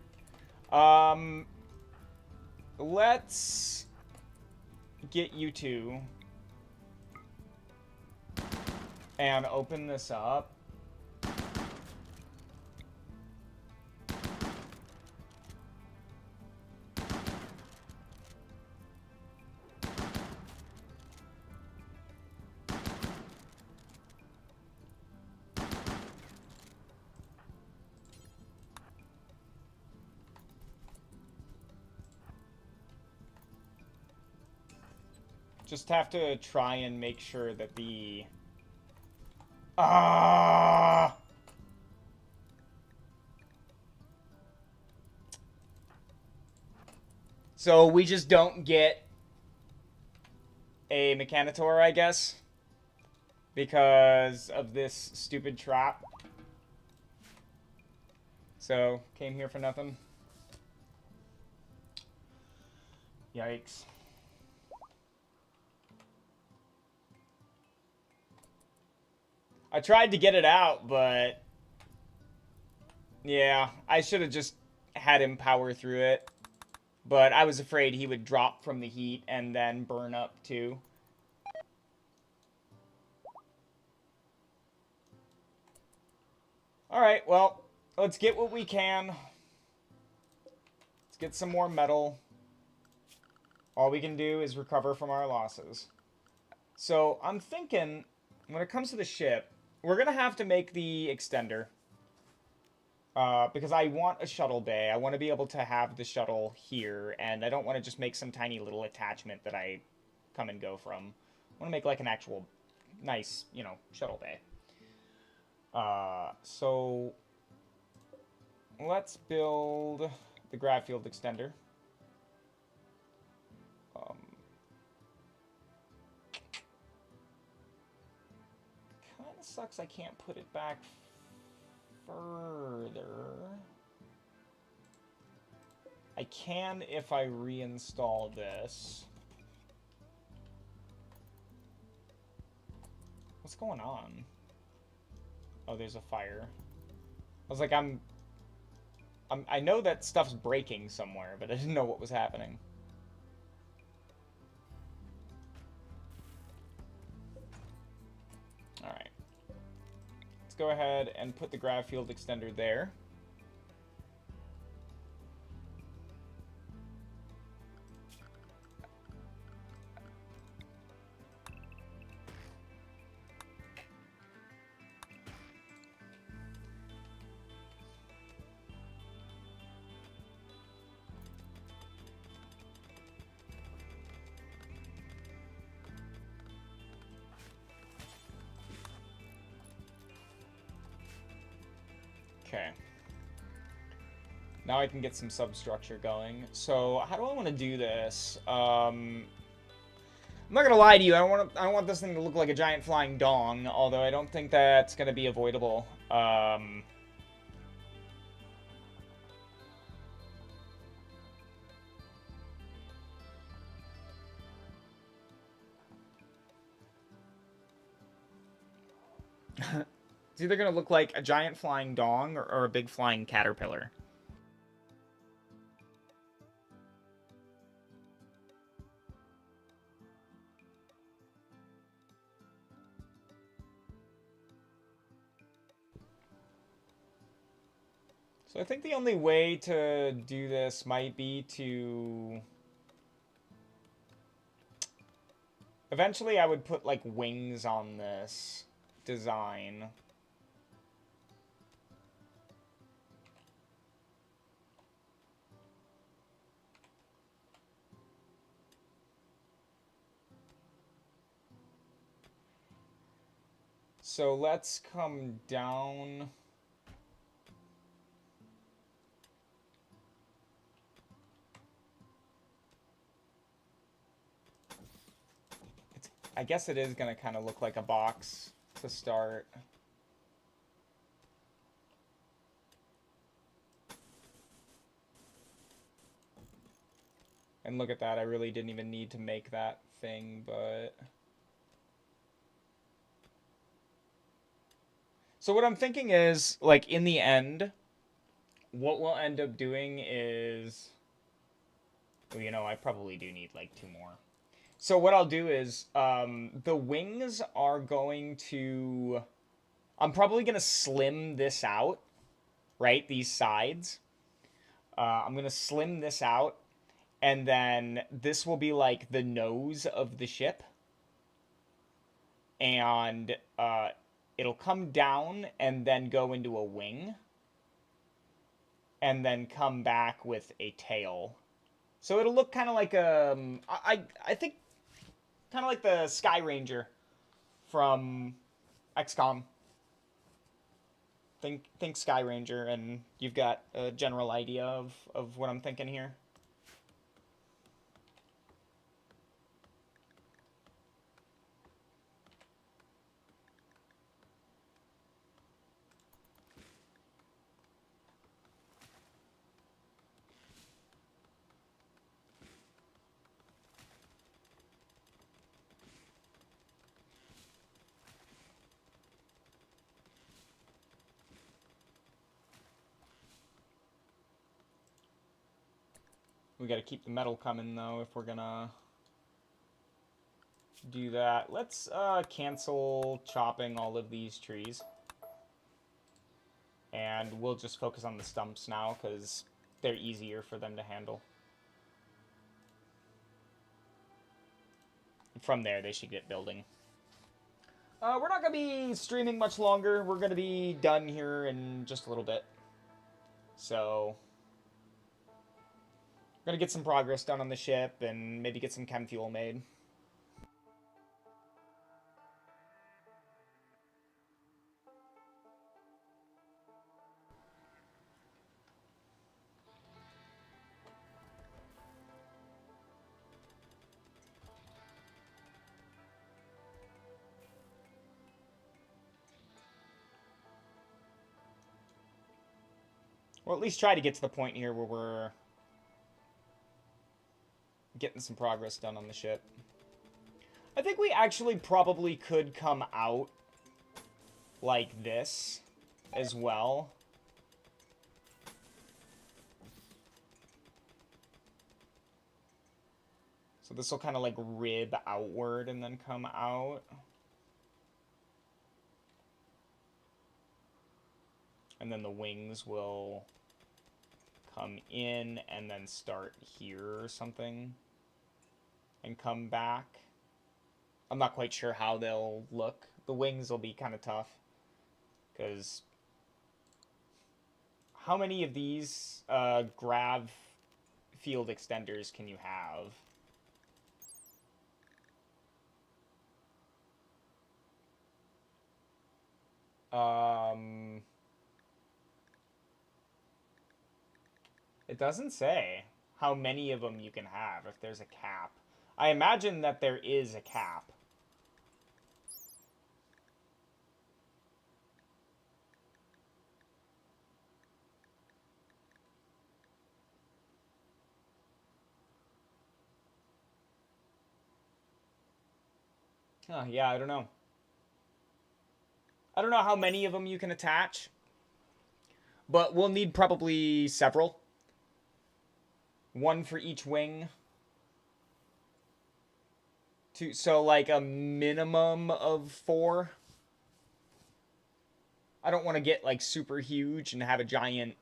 Let's get you two and open this up. Just have to try and make sure that the... So we just don't get a Mechanitor, I guess, because of this stupid trap. So, came here for nothing. Yikes. I tried to get it out, but... Yeah, I should have just had him power through it. But I was afraid he would drop from the heat and then burn up too. Alright, well, let's get what we can. Let's get some more metal. All we can do is recover from our losses. So, I'm thinking, when it comes to the ship, we're going to have to make the extender. Because I want a shuttle bay. I want to be able to have the shuttle here, and I don't want to just make some tiny little attachment that I come and go from. I want to make like an actual nice, you know, shuttle bay. So let's build the grav field extender. Kind of sucks I can't put it back further. I can if I reinstall this. What's going on? Oh, there's a fire. I was like, I know that stuff's breaking somewhere, but I didn't know what was happening. Alright. Let's go ahead and put the grav field extender there. Okay. Now I can get some substructure going. So, how do I want to do this? I'm not gonna lie to you, I don't want this thing to look like a giant flying dong, although I don't think that's gonna be avoidable. It's either gonna look like a giant flying dong or a big flying caterpillar. So I think the only way to do this might be to... Eventually I would put, like, wings on this design. So let's come down... I guess it is going to kind of look like a box to start. And look at that, I really didn't even need to make that thing, but... So what I'm thinking is, like, in the end, what we'll end up doing is... Well, you know, I probably do need, like, 2 more. So what I'll do is, the wings are going to... I'm probably going to slim this out, right? These sides. I'm going to slim this out, and then this will be, like, the nose of the ship. And, it'll come down and then go into a wing. And then come back with a tail. So it'll look kind of like, I think, kind of like the Sky Ranger from XCOM. Think Sky Ranger, and you've got a general idea of what I'm thinking here. We gotta keep the metal coming, though, if we're gonna do that. Let's cancel chopping all of these trees. And we'll just focus on the stumps now, because they're easier for them to handle. From there, they should get building. We're not going to be streaming much longer. We're going to be done here in just a little bit. So, we're going to get some progress done on the ship and maybe get some chem fuel made. Or at least try to get to the point here where we're getting some progress done on the ship. I think we actually probably could come out like this as well. So this will kind of like rib outward and then come out. And then the wings will come in and then start here or something. And come back. I'm not quite sure how they'll look. The wings will be kind of tough. Because how many of these grav field extenders can you have? It doesn't say how many of them you can have, if there's a cap. I imagine that there is a cap. Oh, yeah, I don't know. I don't know how many of them you can attach. But we'll need probably several. One for each wing. So like a minimum of 4. I don't want to get like super huge and have a giant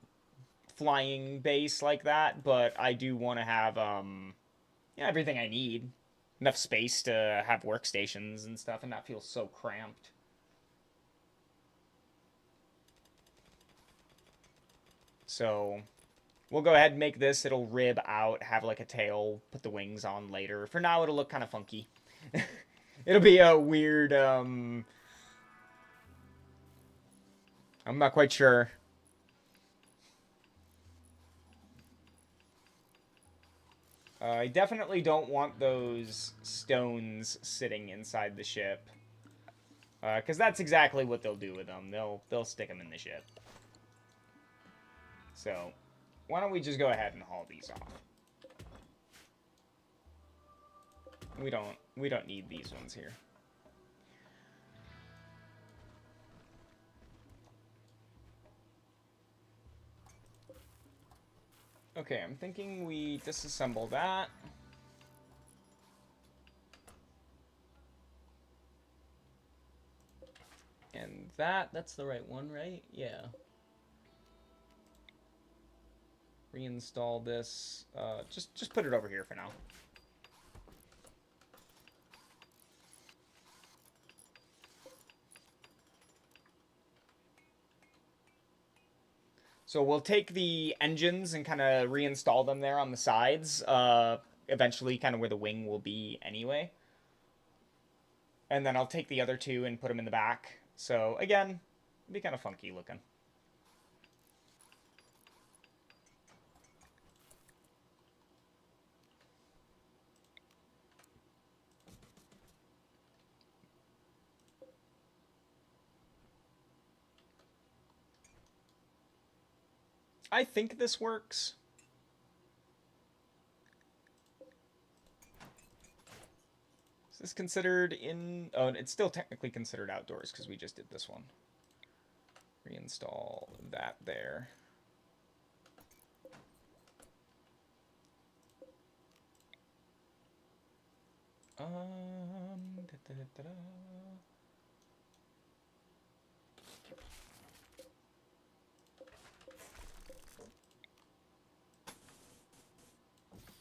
flying base like that, but I do want to have yeah, everything I need. Enough space to have workstations and stuff and not feel so cramped. So we'll go ahead and make this. It'll rib out, have like a tail, put the wings on later. For now, it'll look kind of funky. It'll be a weird, I'm not quite sure. I definitely don't want those stones sitting inside the ship. Because that's exactly what they'll do with them. They'll stick them in the ship. So, why don't we just go ahead and haul these off? We don't need these ones here. Okay, I'm thinking we disassemble that. And that's the right one, right? Yeah. Reinstall this. Just put it over here for now. So we'll take the engines and kind of reinstall them there on the sides. Eventually, kind of where the wing will be anyway. And then I'll take the other two and put them in the back. So again, it'll be kind of funky looking. I think this works. Is this considered in... Oh, it's still technically considered outdoors because we just did this one. Reinstall that there. Da, da, da, da.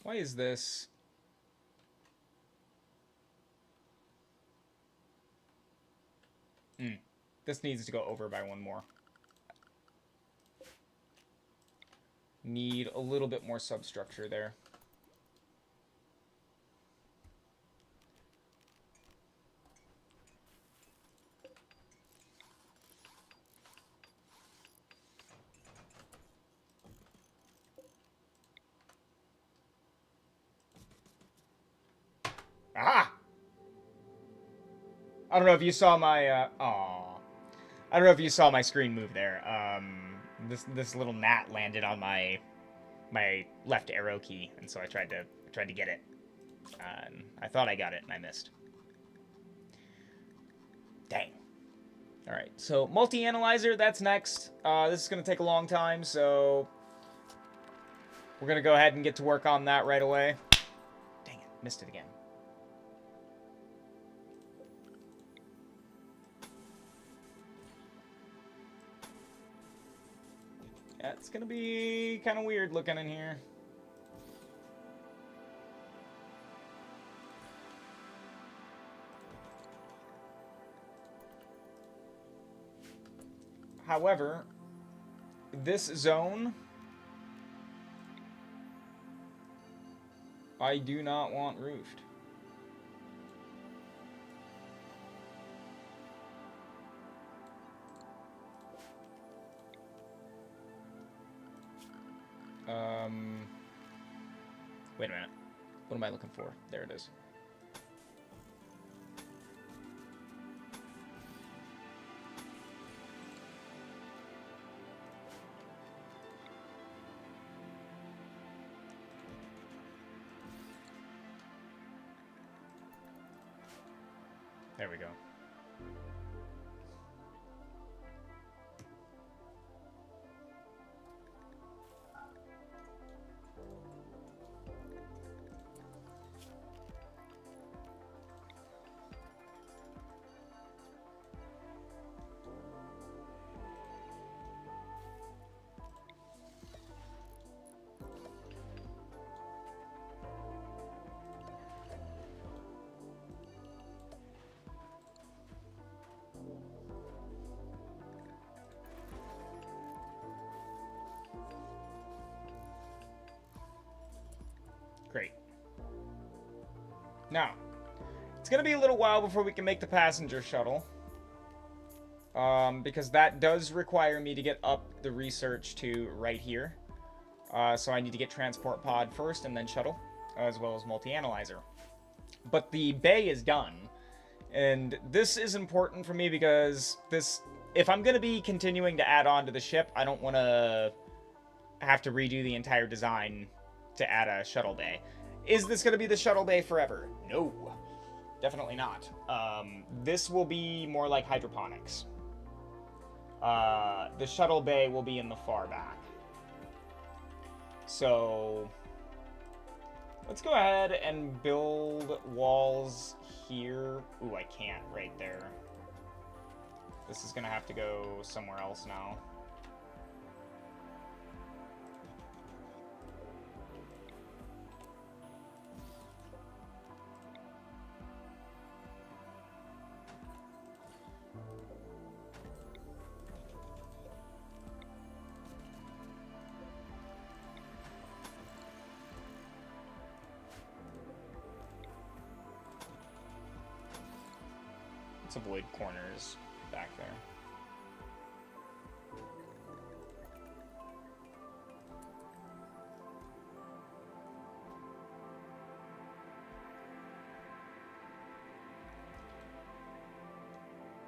Why is this? This needs to go over by one more. Need a little bit more substructure there. Ah! I don't know if you saw my, I don't know if you saw my screen move there. This little gnat landed on my left arrow key, and so I tried to get it. And I thought I got it, and I missed. Dang. Alright, so multi-analyzer, that's next. This is going to take a long time, so we're going to go ahead and get to work on that right away. Dang it, missed it again. Yeah, it's going to be kind of weird looking in here. However, this zone, I do not want roofed. Wait a minute. What am I looking for? There it is. There we go. Great. Now, it's going to be a little while before we can make the passenger shuttle. Because that does require me to get up the research to right here. So I need to get transport pod first and then shuttle, as well as multi-analyzer. But the bay is done. And this is important for me because if I'm going to be continuing to add on to the ship, I don't want to have to redo the entire design to add a shuttle bay. Is this going to be the shuttle bay forever? No. Definitely not. This will be more like hydroponics. The shuttle bay will be in the far back. So let's go ahead and build walls here. Ooh, I can't right there. This is going to have to go somewhere else now. Let's avoid corners back there.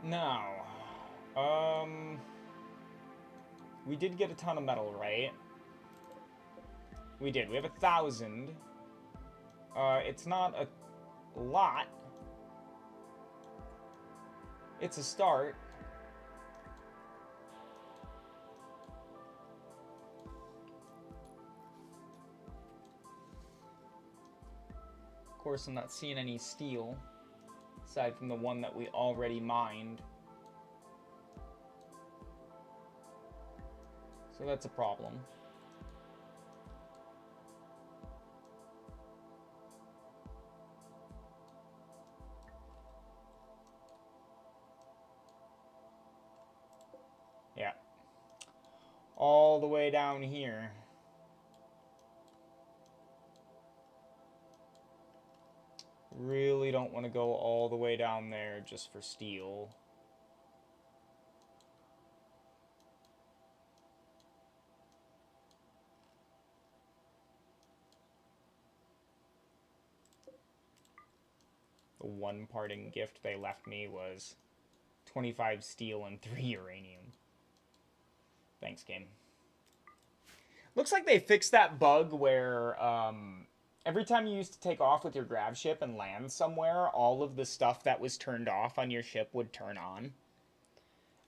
Now, we did get a ton of metal, right? We did. We have 1,000. It's not a lot. It's a start. Of course, I'm not seeing any steel, aside from the one that we already mined. So that's a problem. Yeah. All the way down here. Really don't want to go all the way down there just for steel. The one parting gift they left me was 25 steel and 3 uranium. Thanks, game. Looks like they fixed that bug where every time you used to take off with your Gravship and land somewhere, all of the stuff that was turned off on your ship would turn on.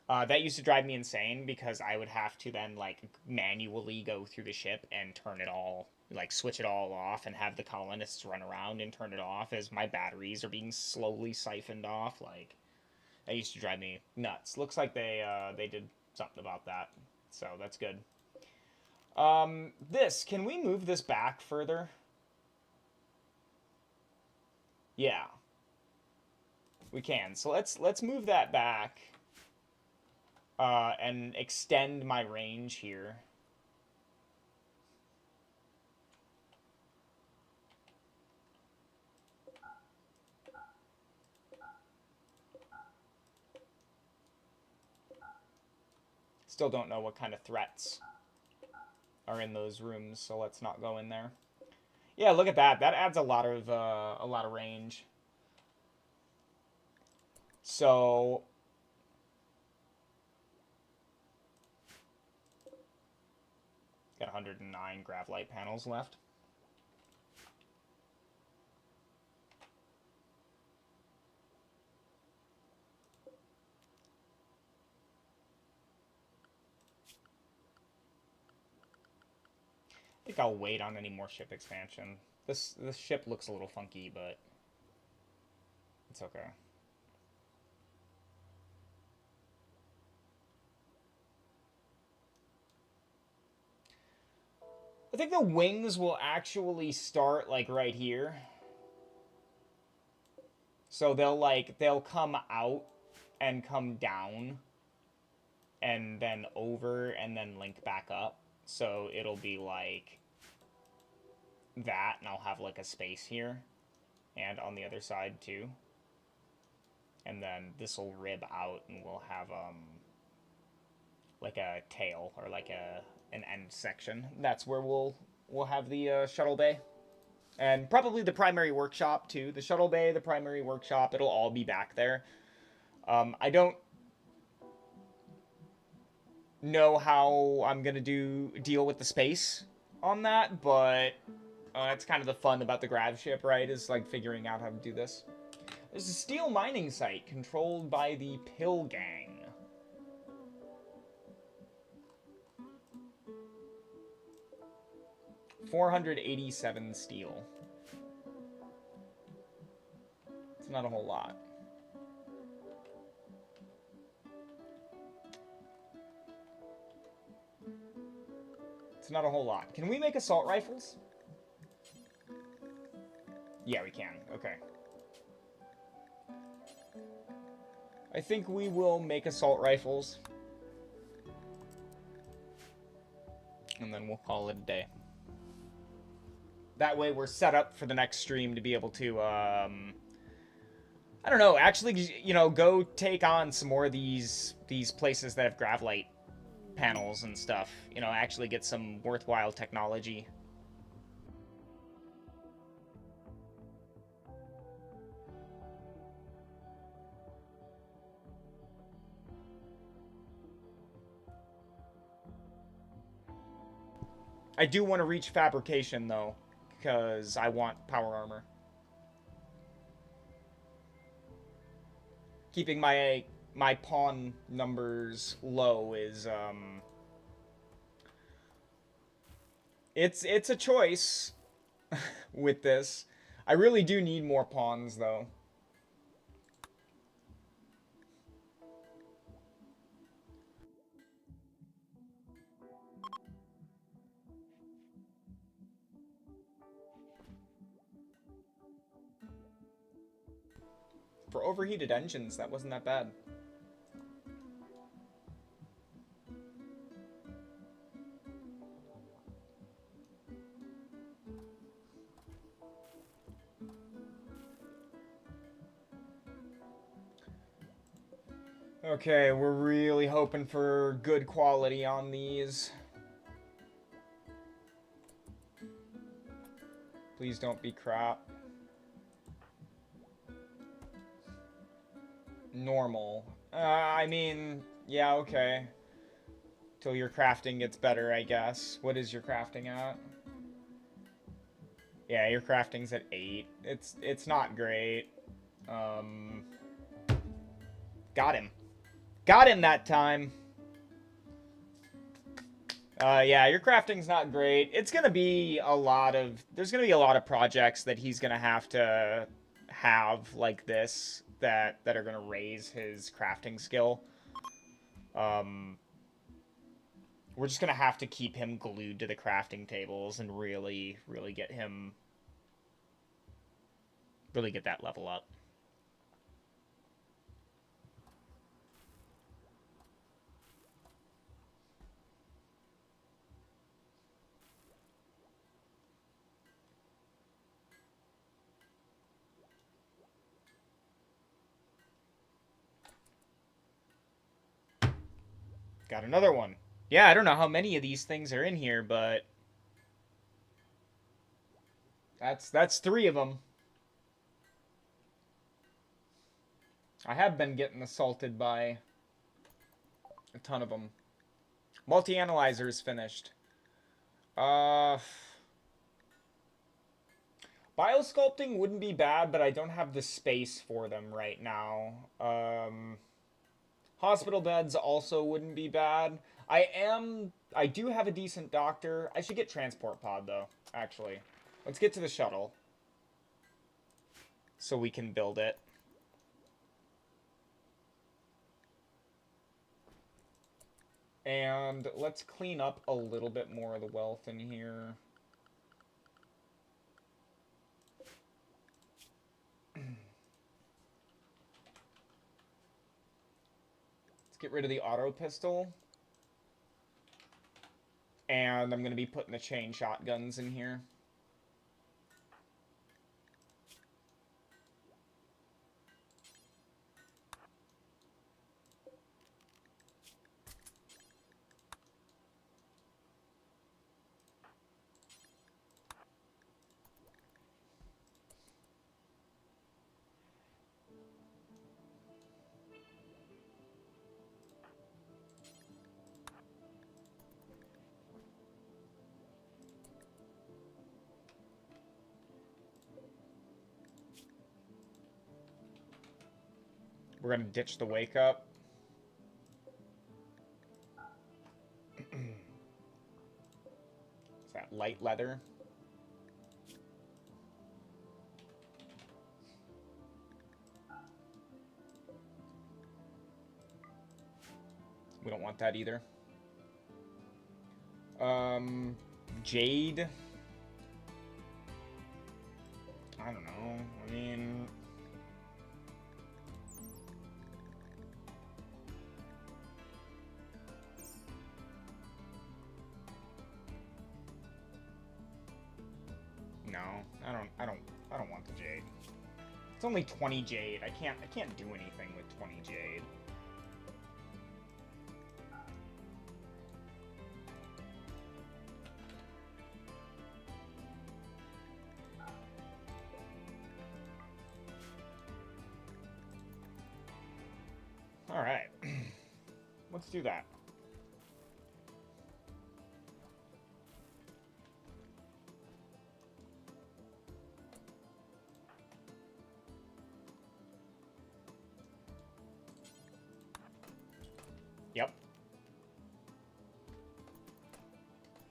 That used to drive me insane because I would have to then like manually go through the ship and turn it all, like switch it all off and have the colonists run around and turn it off as my batteries are being slowly siphoned off. Like, that used to drive me nuts. Looks like they did something about that, so that's good. Can we move this back further? Yeah, we can. So let's move that back. And extend my range here. Still don't know what kind of threats are in those rooms, so let's not go in there. Yeah, look at that. That adds a lot of range. So got 109 grav light panels left. I think I'll wait on any more ship expansion. This ship looks a little funky, but it's okay. I think the wings will actually start like right here. So they'll come out and come down and then over and then link back up. So it'll be like that, and I'll have like a space here and on the other side too. And then this will rib out and we'll have like a tail or like an end section. That's where we'll have the shuttle bay. And probably the primary workshop too. The shuttle bay, the primary workshop, it'll all be back there. I don't know how I'm gonna deal with the space on that, but That's kind of the fun about the Gravship, right? Is like figuring out how to do this. There's a steel mining site controlled by the Pill Gang. $487 steel. It's not a whole lot. It's not a whole lot. Can we make assault rifles? Yeah, we can. Okay. I think we will make assault rifles. And then we'll call it a day. That way we're set up for the next stream to be able to, I don't know, actually, you know, go take on some more of these places that have gravlite panels and stuff. You know, actually get some worthwhile technology. I do want to reach fabrication, though, because I want power armor. Keeping my pawn numbers low is, it's a choice with this. I really do need more pawns, though. For overheated engines, that wasn't that bad. Okay, we're really hoping for good quality on these. Please don't be crap. Normal. I mean, yeah, okay. Till your crafting gets better, I guess. What is your crafting at? Yeah, your crafting's at 8. It's not great. Got him. Got him that time. Yeah, your crafting's not great. It's gonna be a lot of... There's gonna be a lot of projects that he's gonna have to have like this that are gonna raise his crafting skill. We're just gonna have to keep him glued to the crafting tables and really get him... Really get that level up. Got another one. Yeah, I don't know how many of these things are in here, but... That's 3 of them. I have been getting assaulted by a ton of them. Multi-analyzer is finished. Biosculpting wouldn't be bad, but I don't have the space for them right now. Hospital beds also wouldn't be bad. I do have a decent doctor. I should get transport pod, though, actually. Let's get to the shuttle. So we can build it. And let's clean up a little bit more of the wealth in here. Let's get rid of the auto pistol. And I'm going to be putting the chain shotguns in here. We're gonna ditch the wake up. Is that light leather? We don't want that either. Jade. I don't know. I mean... No, I don't want the jade. It's only 20 jade. I can't do anything with 20 jade. All right. Let's do that. Yep.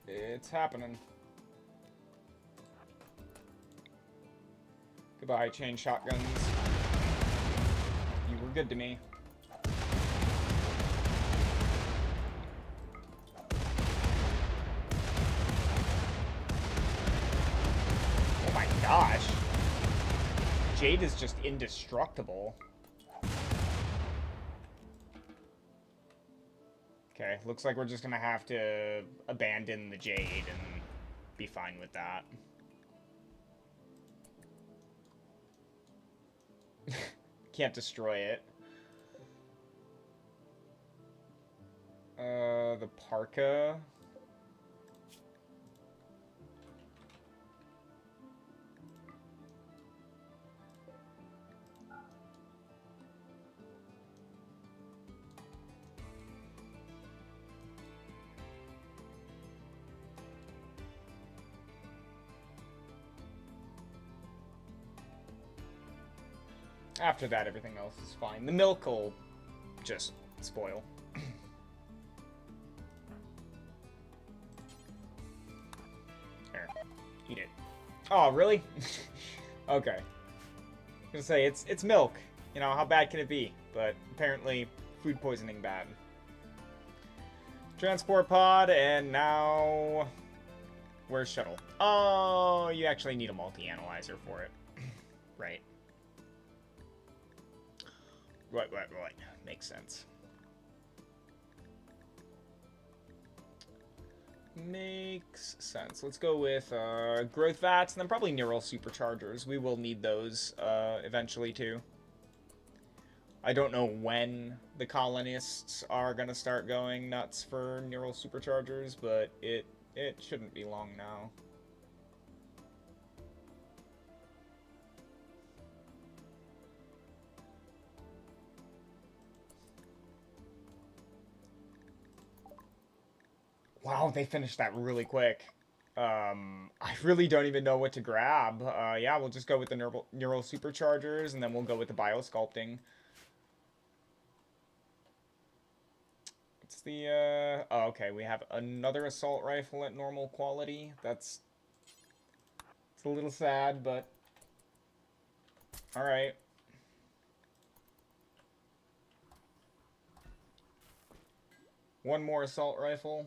It's happening. Goodbye, chain shotguns. You were good to me. Oh my gosh. Jade is just indestructible. Okay, looks like we're just gonna have to abandon the Jade and be fine with that. Can't destroy it. The parka. After that, everything else is fine. The milk will just spoil. Here, eat it. Oh, really? Okay. I was gonna say, it's milk. You know, how bad can it be? But apparently, food poisoning bad. Transport pod, and now... Where's shuttle? Oh, you actually need a multi-analyzer for it. Right. Right. Makes sense. Makes sense. Let's go with growth vats and then probably neural superchargers. We will need those eventually too. I don't know when the colonists are gonna start going nuts for neural superchargers, but it shouldn't be long now. Wow, they finished that really quick. I really don't even know what to grab. Yeah, we'll just go with the neural superchargers, and then we'll go with the biosculpting. What's the, oh, okay, we have another assault rifle at normal quality. It's a little sad, but... Alright. One more assault rifle.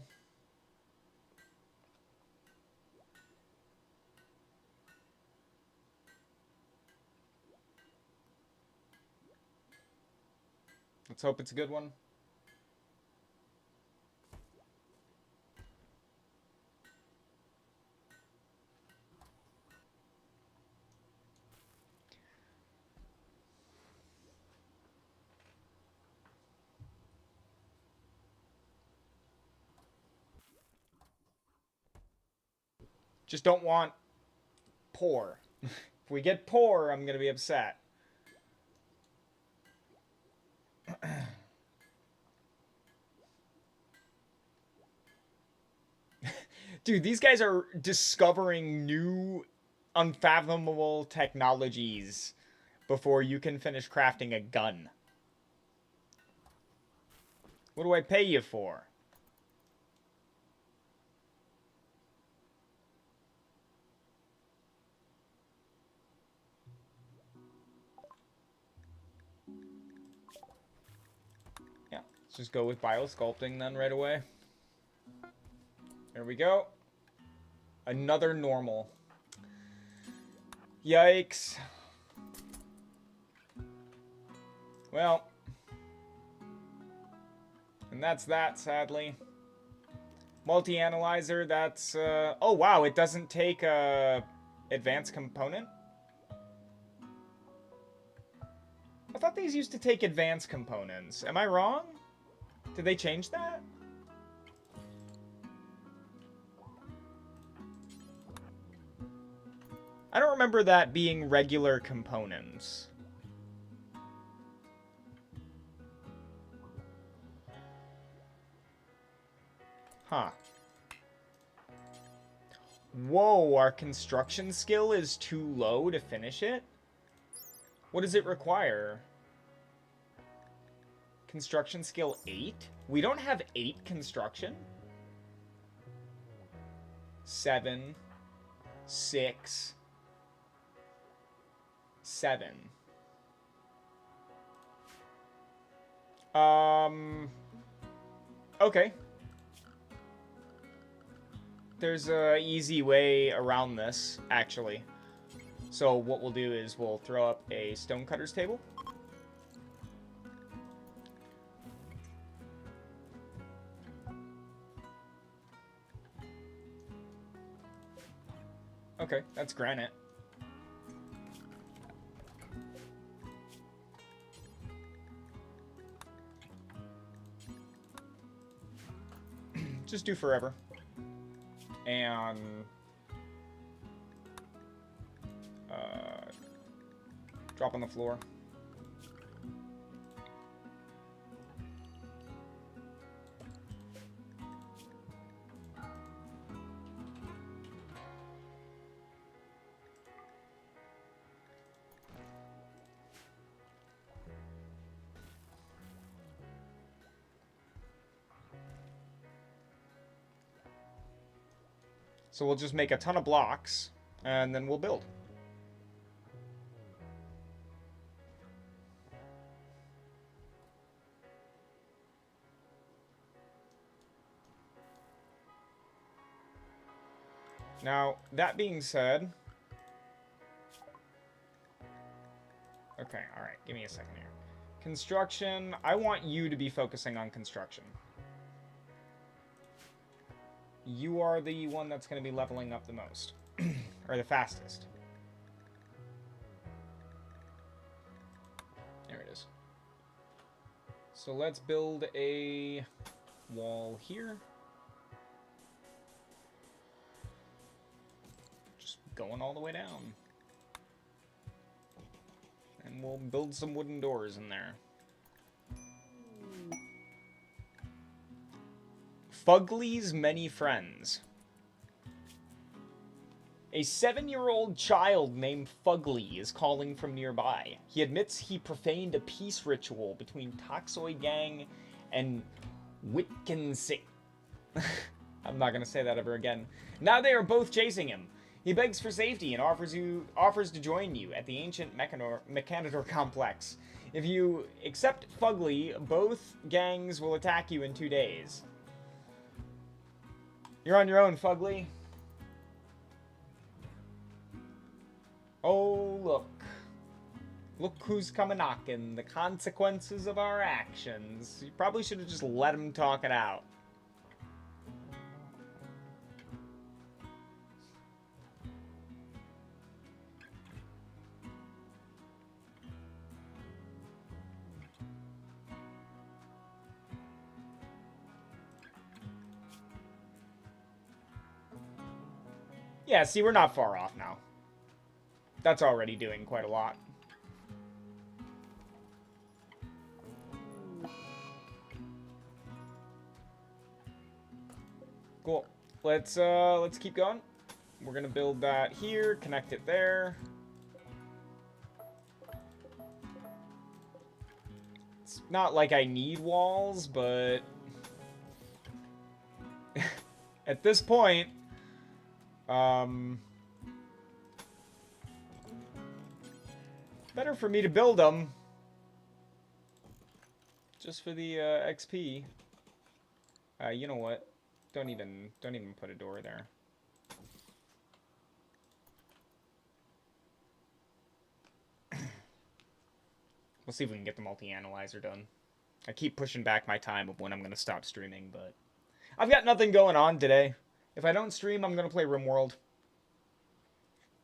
Let's hope it's a good one. Just don't want poor. If we get poor, I'm gonna be upset. Dude, these guys are discovering new, unfathomable technologies before you can finish crafting a gun. What do I pay you for? Yeah, let's just go with biosculpting then right away. There we go. Another normal. Yikes. Well. And that's that, sadly. Multi-analyzer, that's... oh, wow, it doesn't take a advanced component? I thought these used to take advanced components. Am I wrong? Did they change that? I don't remember that being regular components. Huh. Whoa, our construction skill is too low to finish it? What does it require? Construction skill 8? We don't have 8 construction? 7. 6. 7. Okay. There's a easy way around this, actually. So what we'll do is we'll throw up a stonecutter's table. Okay, that's granite. Just do forever. And drop on the floor. So we'll just make a ton of blocks, and then we'll build. Now, that being said... Okay, alright, give me a second here. Construction, I want you to be focusing on construction. You are the one that's going to be leveling up the most. Or the fastest. There it is. So let's build a wall here. Just going all the way down. And we'll build some wooden doors in there. Fugly's Many Friends. A 7-year-old child named Fugly is calling from nearby. He admits he profaned a peace ritual between Toxoid Gang and Wittgenstein. I'm not going to say that ever again. Now they are both chasing him. He begs for safety and offers to join you at the ancient Mechanitor complex. If you accept Fugly, both gangs will attack you in 2 days. You're on your own, Fugly. Oh, look. Look who's coming knocking. The consequences of our actions. You probably should have just let him talk it out. Yeah, see, we're not far off now. That's already doing quite a lot. Cool. Let's keep going. We're gonna build that here, connect it there. Let's Not like I need walls, but at this point, better for me to build them. Just for the XP. You know what? Don't even put a door there. We'll see if we can get the multi-analyzer done. I keep pushing back my time of when I'm going to stop streaming, but I've got nothing going on today. If I don't stream, I'm going to play Rimworld.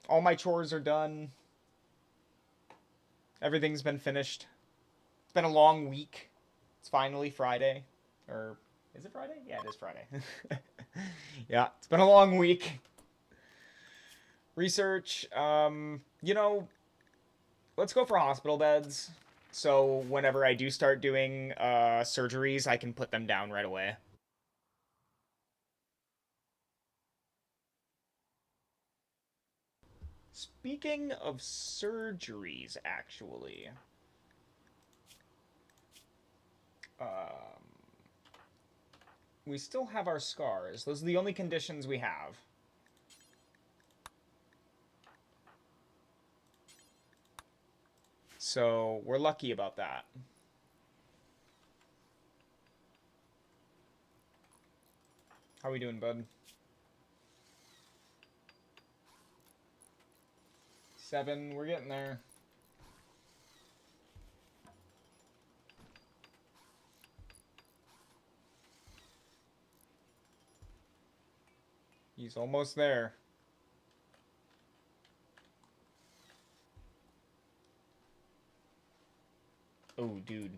All my chores are done. Everything's been finished. It's been a long week. It's finally Friday. Or, is it Friday? Yeah, it is Friday. Yeah, it's been a long week. Research, you know, let's go for hospital beds. So whenever I do start doing surgeries, I can put them down right away. Speaking of surgeries, actually, we still have our scars. Those are the only conditions we have. So we're lucky about that. How we doing, bud? 7, we're getting there. He's almost there. Oh, dude.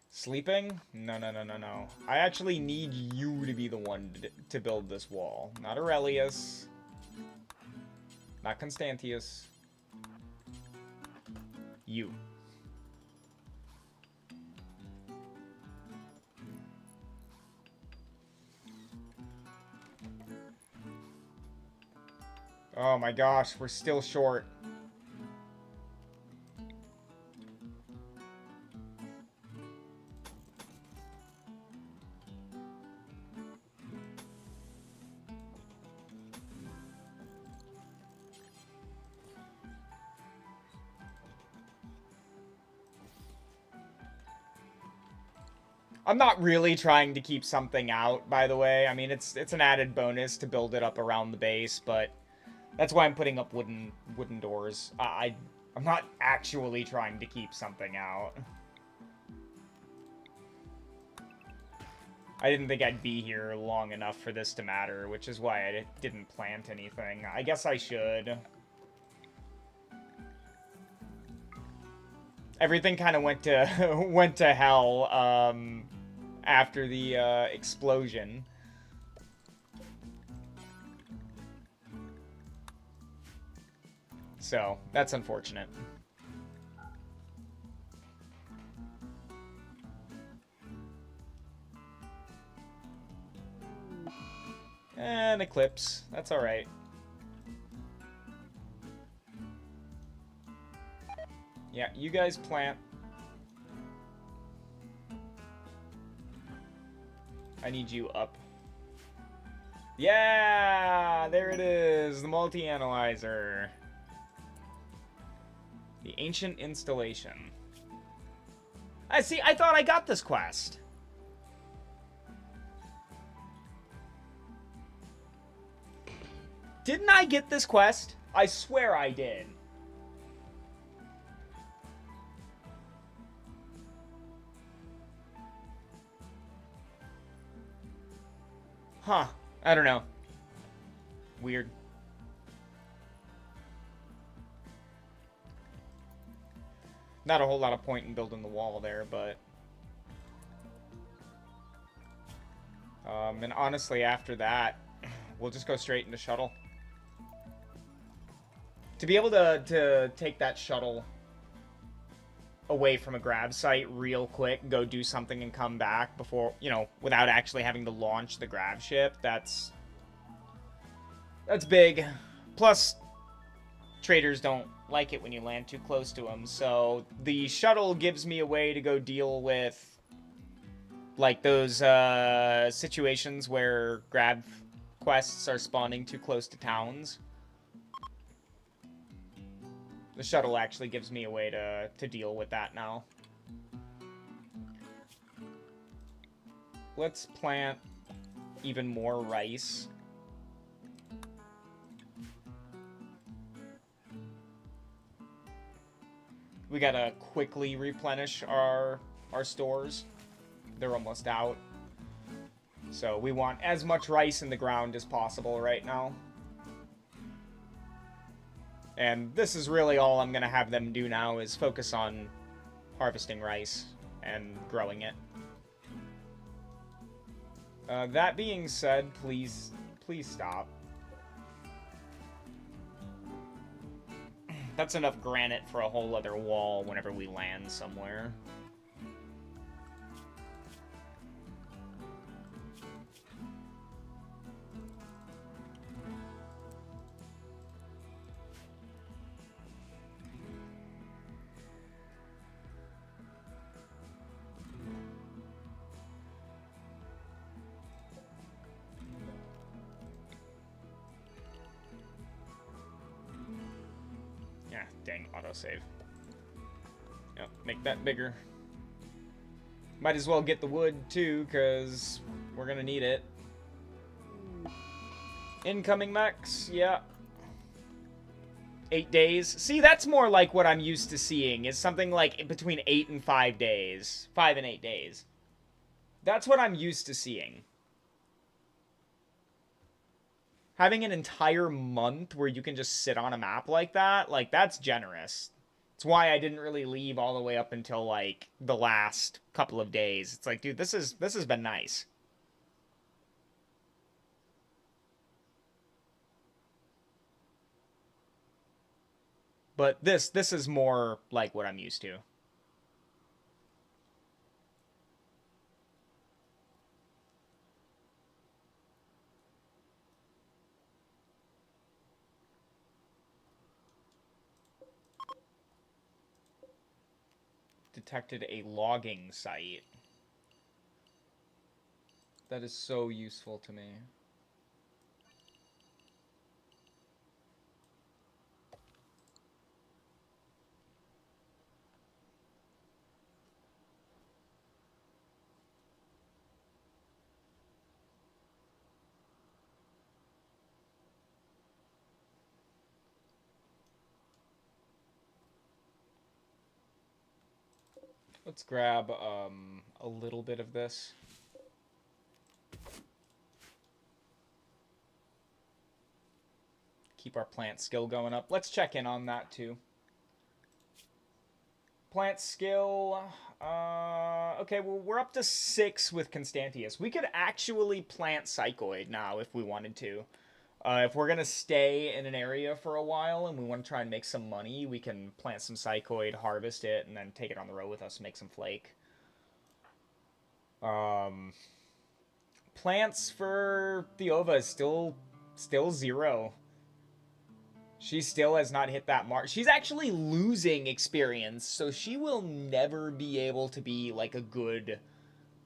Sleeping? No, no, no, no, no. I actually need you to be the one to build this wall. Not Aurelius. Not Constantius. You. Oh my gosh, we're still short. I'm not really trying to keep something out, by the way. I mean, it's an added bonus to build it up around the base, but that's why I'm putting up wooden doors. I'm not actually trying to keep something out. I didn't think I'd be here long enough for this to matter, which is why I didn't plant anything. I guess I should. Everything kind of went to hell after the explosion. So, that's unfortunate. And Eclipse. That's alright. Yeah, you guys plant. I need you up. Yeah! There it is! The multi-analyzer. The Ancient Installation. I see, I thought I got this quest. Didn't I get this quest? I swear I did. Huh. I don't know. Weird. Not a whole lot of point in building the wall there, but... and honestly, after that, we'll just go straight into shuttle. To be able to take that shuttle away from a grab site real quick, go do something and come back before, you know, without actually having to launch the grab ship, that's big. Plus, traders don't like it when you land too close to them. So the shuttle gives me a way to go deal with, like, those situations where grab quests are spawning too close to towns. The shuttle actually gives me a way to deal with that now. Let's plant even more rice. We gotta quickly replenish our stores. They're almost out. So we want as much rice in the ground as possible right now. And this is really all I'm gonna have them do now, is focus on harvesting rice and growing it. That being said, please stop. That's enough granite for a whole other wall whenever we land somewhere. Yeah, dang, autosave. Yep, make that bigger. Might as well get the wood, too, because we're gonna need it. Incoming mechs, yeah. 8 days. See, that's more like what I'm used to seeing, is something like between 8 and 5 days. 5 and 8 days. That's what I'm used to seeing. Having an entire month where you can just sit on a map like that, like, that's generous. It's why I didn't really leave all the way up until, like, the last couple of days. It's like, dude, this has been nice. But this is more like what I'm used to. Detected a logging site. That is so useful to me. Let's grab a little bit of this. Keep our plant skill going up. Let's check in on that too. Plant skill. Okay, well, we're up to 6 with Constantius. We could actually plant Psychoid now if we wanted to. If we're going to stay in an area for a while and we want to try and make some money, we can plant some Psychoid, harvest it, and then take it on the road with us, make some flake. Plants for Theova is still 0. She still has not hit that mark. She's actually losing experience, so she will never be able to be, like, a good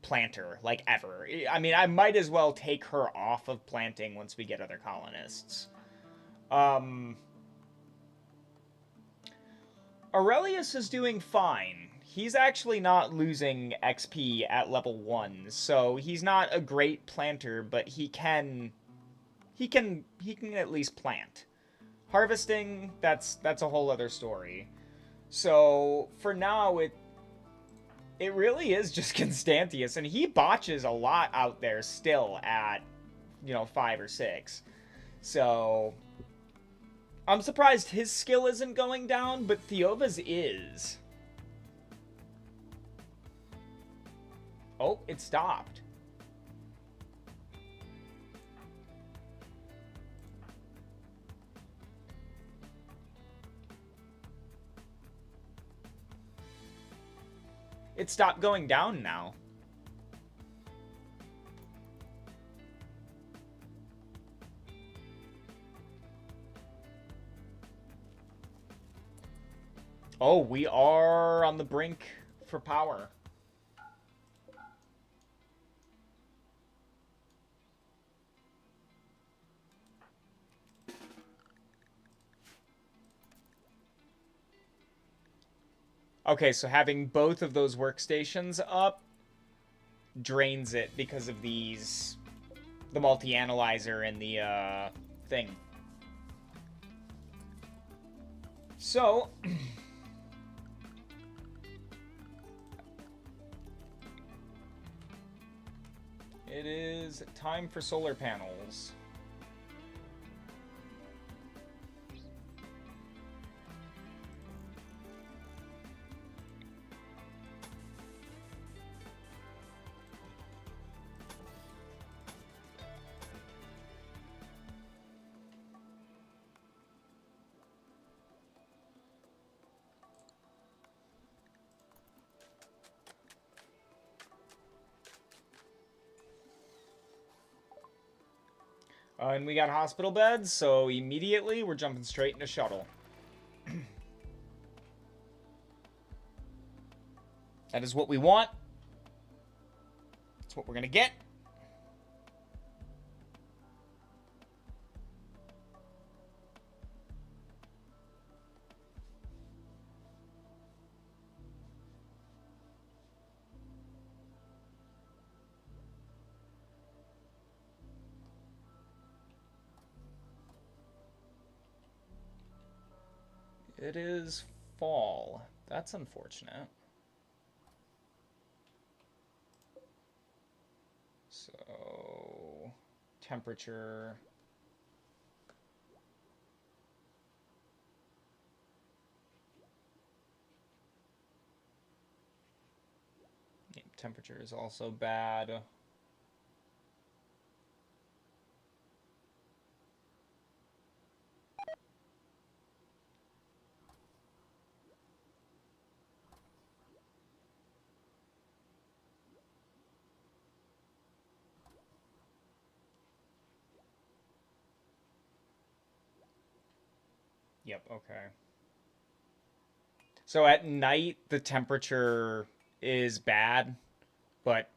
planter, like, ever. I mean, I might as well take her off of planting once we get other colonists. Aurelius is doing fine. He's actually not losing XP at level 1, so he's not a great planter, but he can at least plant. Harvesting, that's a whole other story. So, for now, it really is just Constantius, and he botches a lot out there still at, 5 or 6. So, I'm surprised his skill isn't going down, but Theova's is. Oh, it stopped. It stopped going down now. Oh, we are on the brink for power. Okay, so having both of those workstations up drains it because of these, the multi-analyzer and the thing. So it is time for solar panels. And we got hospital beds, so immediately we're jumping straight into shuttle. That is what we want. That's what we're gonna get. It is fall. That's unfortunate. So, temperature. Temperature is also bad. Yep, okay. So at night the temperature is bad, but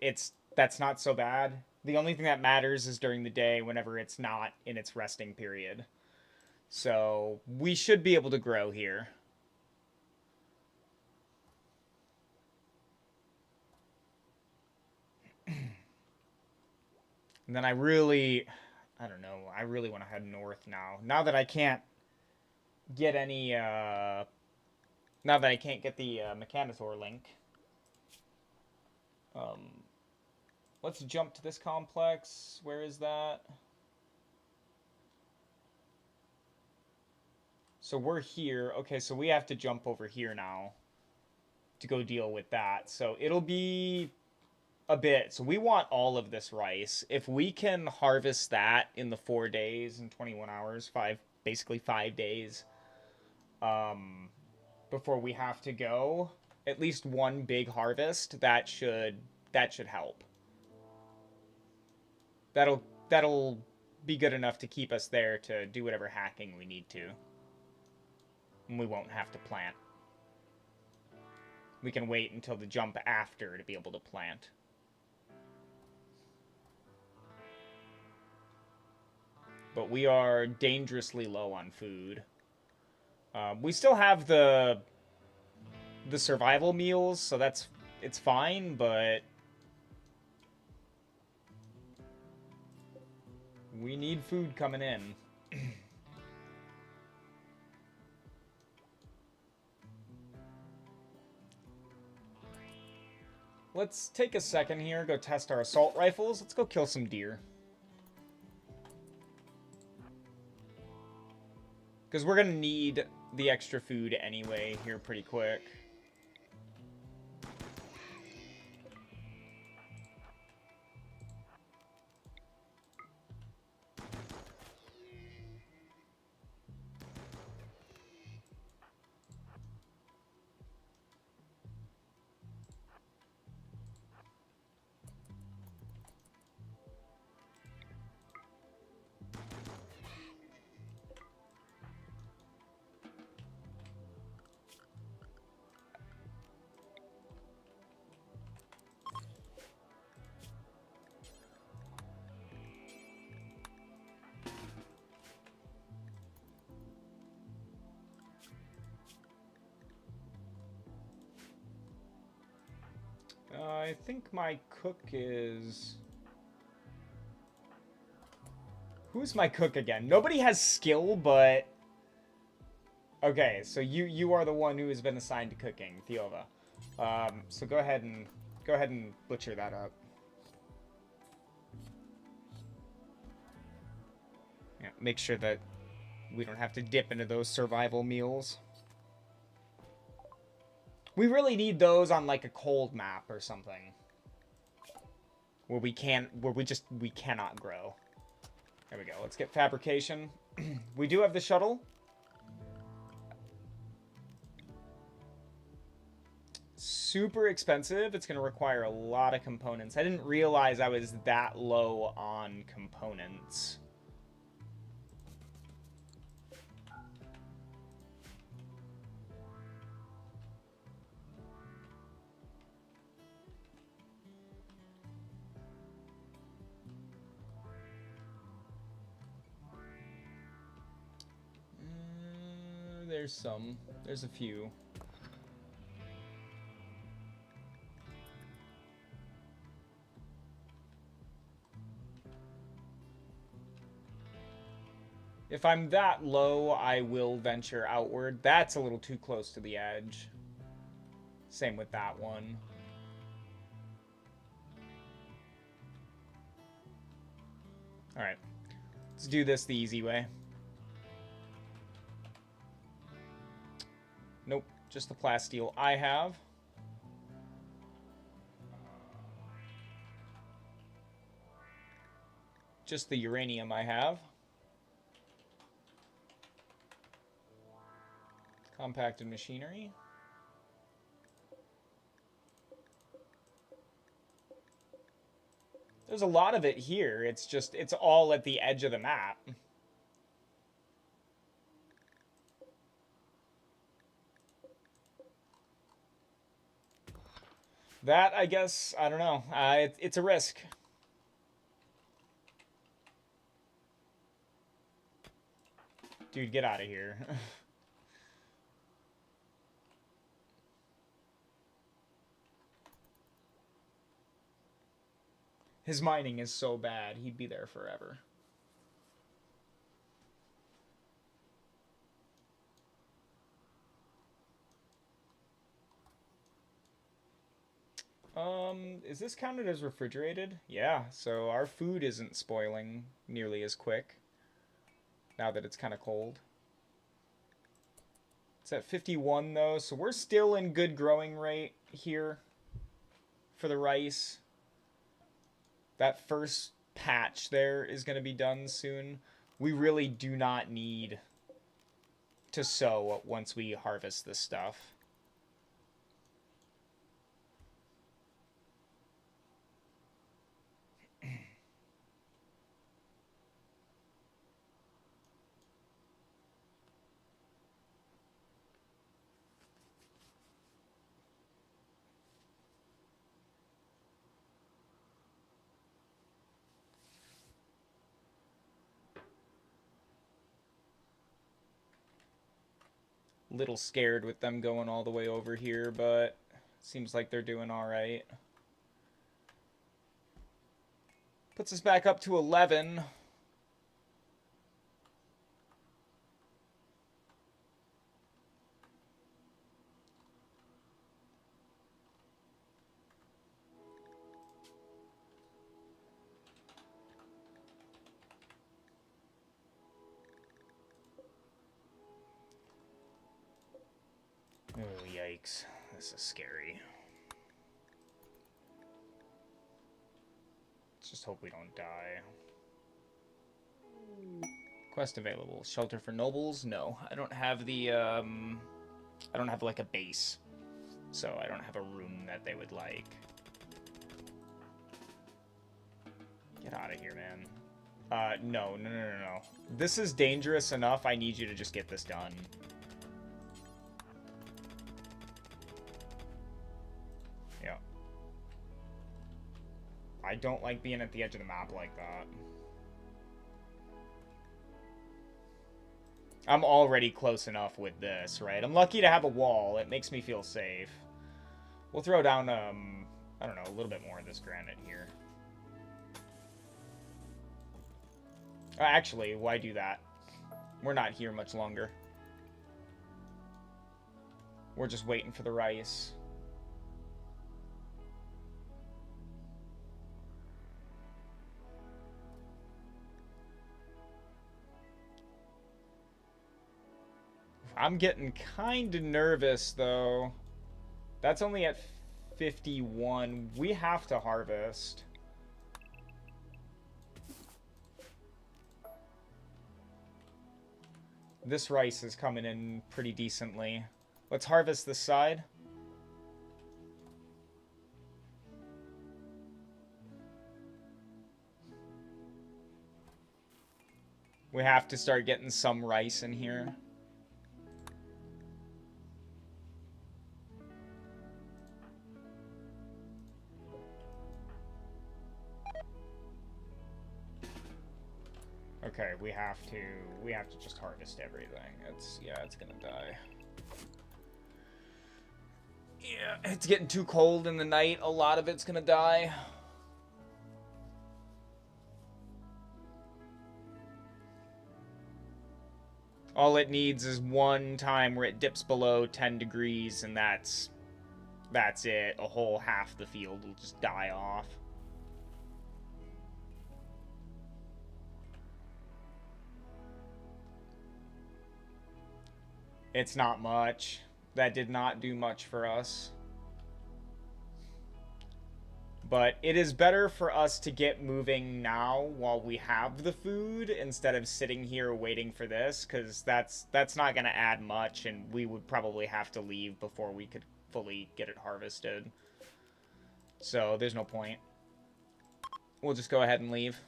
that's not so bad. The only thing that matters is during the day whenever it's not in its resting period. So we should be able to grow here. And then I don't know, I really want to head north now. Now that I can't get any, now that I can't get the Mechanosaur link. Let's jump to this complex. Where is that? So we're here. Okay, so we have to jump over here now to go deal with that. So it'll be a bit. So we want all of this rice. If we can harvest that in the 4 days and 21 hours, basically 5 days, before we have to go, at least one big harvest, that should help. That'll be good enough to keep us there to do whatever hacking we need to. And we won't have to plant. We can wait until the jump after to be able to plant. But we are dangerously low on food. We still have the survival meals, so it's fine, but we need food coming in. Let's take a second here, go test our assault rifles. Let's go kill some deer. Because we're going to need the extra food anyway here pretty quick. I think my cook is... Who's my cook again? Nobody has skill, but... Okay, so you are the one who has been assigned to cooking, Theova. So go ahead and butcher that up. Yeah, make sure that we don't have to dip into those survival meals. We really need those on like a cold map or something. Where we cannot grow. There we go. Let's get fabrication. We do have the shuttle. Super expensive. It's going to require a lot of components. I didn't realize I was that low on components. There's a few. If I'm that low, I will venture outward. That's a little too close to the edge. Same with that one. Alright. Let's do this the easy way. Nope, just the plasteel I have. Just the uranium I have. Compacted machinery. There's a lot of it here. It's all at the edge of the map. That, I guess, I don't know. It's a risk. Dude, get out of here. His mining is so bad, he'd be there forever. Is this counted as refrigerated? Yeah, so our food isn't spoiling nearly as quick now that it's kind of cold. It's at 51 though, so we're still in good growing rate here for the rice. That first patch there is going to be done soon. We really do not need to sow once we harvest this stuff. Little scared with them going all the way over here, but seems like they're doing all right. Puts us back up to 11. Oh, yikes. This is scary. Let's just hope we don't die. Quest available. Shelter for nobles? No. I don't have the, I don't have, like, a base. So I don't have a room that they would like. Get out of here, man. No. This is dangerous enough. I need you to just get this done. I don't like being at the edge of the map like that. I'm already close enough with this, right? I'm lucky to have a wall. It makes me feel safe. We'll throw down I don't know, a little bit more of this granite here. Actually, why do that? We're not here much longer. We're just waiting for the rice. I'm getting kind of nervous, though. That's only at 51. We have to harvest. This rice is coming in pretty decently. Let's harvest this side. We have to start getting some rice in here. Okay, we have to just harvest everything. It's gonna die. Yeah, it's getting too cold in the night. A lot of it's gonna die. All it needs is one time where it dips below 10 degrees, and that's it. A whole half the field will just die off. It's not much. That did not do much for us. But it is better for us to get moving now while we have the food instead of sitting here waiting for this, because that's not going to add much, and we would probably have to leave before we could fully get it harvested. So there's no point. We'll just go ahead and leave.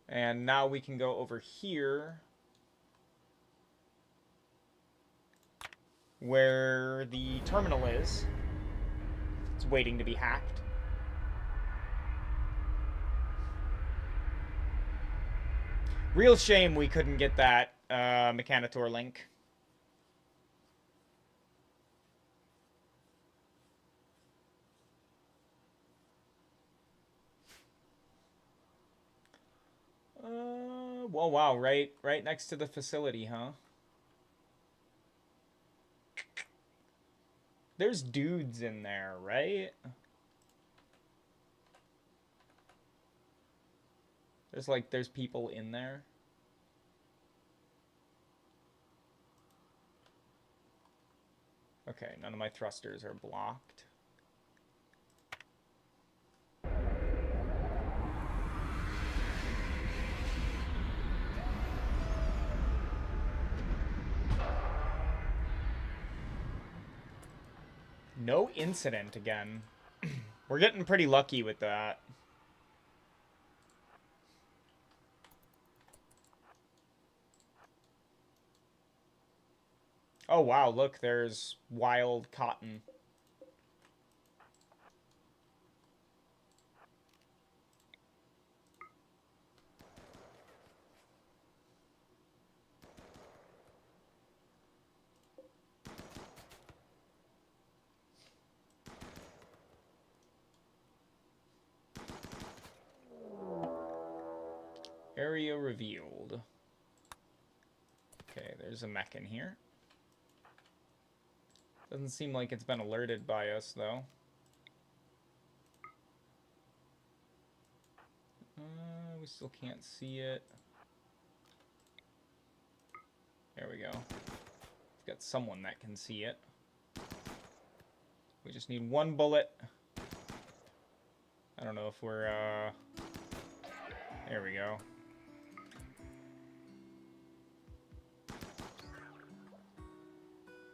And now we can go over here where the terminal is. It's waiting to be hacked. Real shame we couldn't get that Mechanitor link. Well, wow, right next to the facility, huh? There's dudes in there, right? There's people in there. Okay, none of my thrusters are blocked. No incident again. We're getting pretty lucky with that. Oh wow, look, there's wild cotton. Area revealed. Okay, there's a mech in here. Doesn't seem like it's been alerted by us, though. We still can't see it. There we go. We've got someone that can see it. We just need one bullet. I don't know if we're, There we go.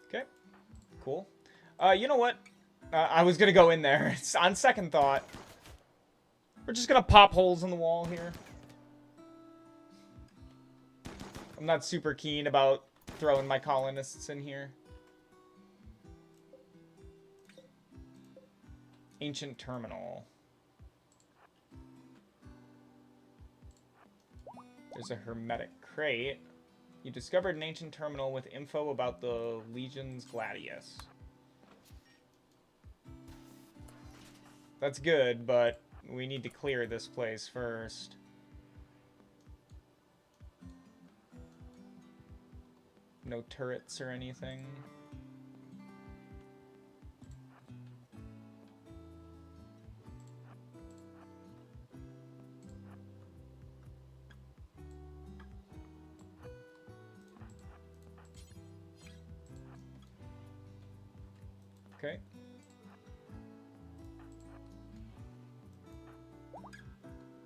Okay. Cool. You know what? I was gonna go in there. On second thought, we're just gonna pop holes in the wall here. I'm not super keen about throwing my colonists in here. Ancient terminal. There's a hermetic crate. You discovered an ancient terminal with info about the Legion's Gladius. That's good, but we need to clear this place first. No turrets or anything. Okay.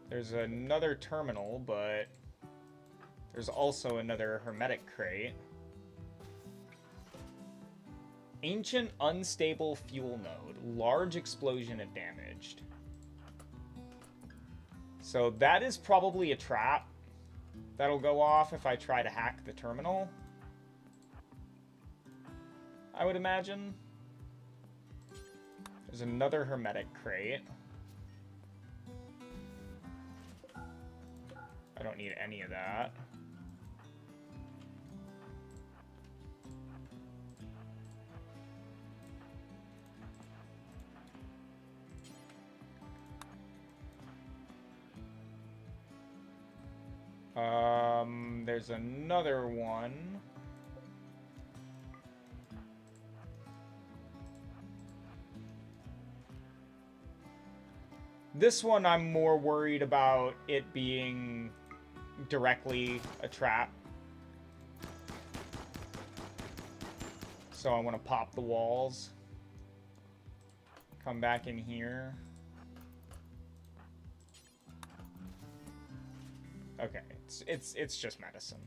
There's another terminal, but there's also another hermetic crate. Ancient unstable fuel node. Large explosion if damaged. So that is probably a trap that'll go off if I try to hack the terminal, I would imagine. There's another hermetic crate. I don't need any of that. There's another one. This one I'm more worried about it being directly a trap. So I want to pop the walls. Come back in here. Okay, it's just medicine.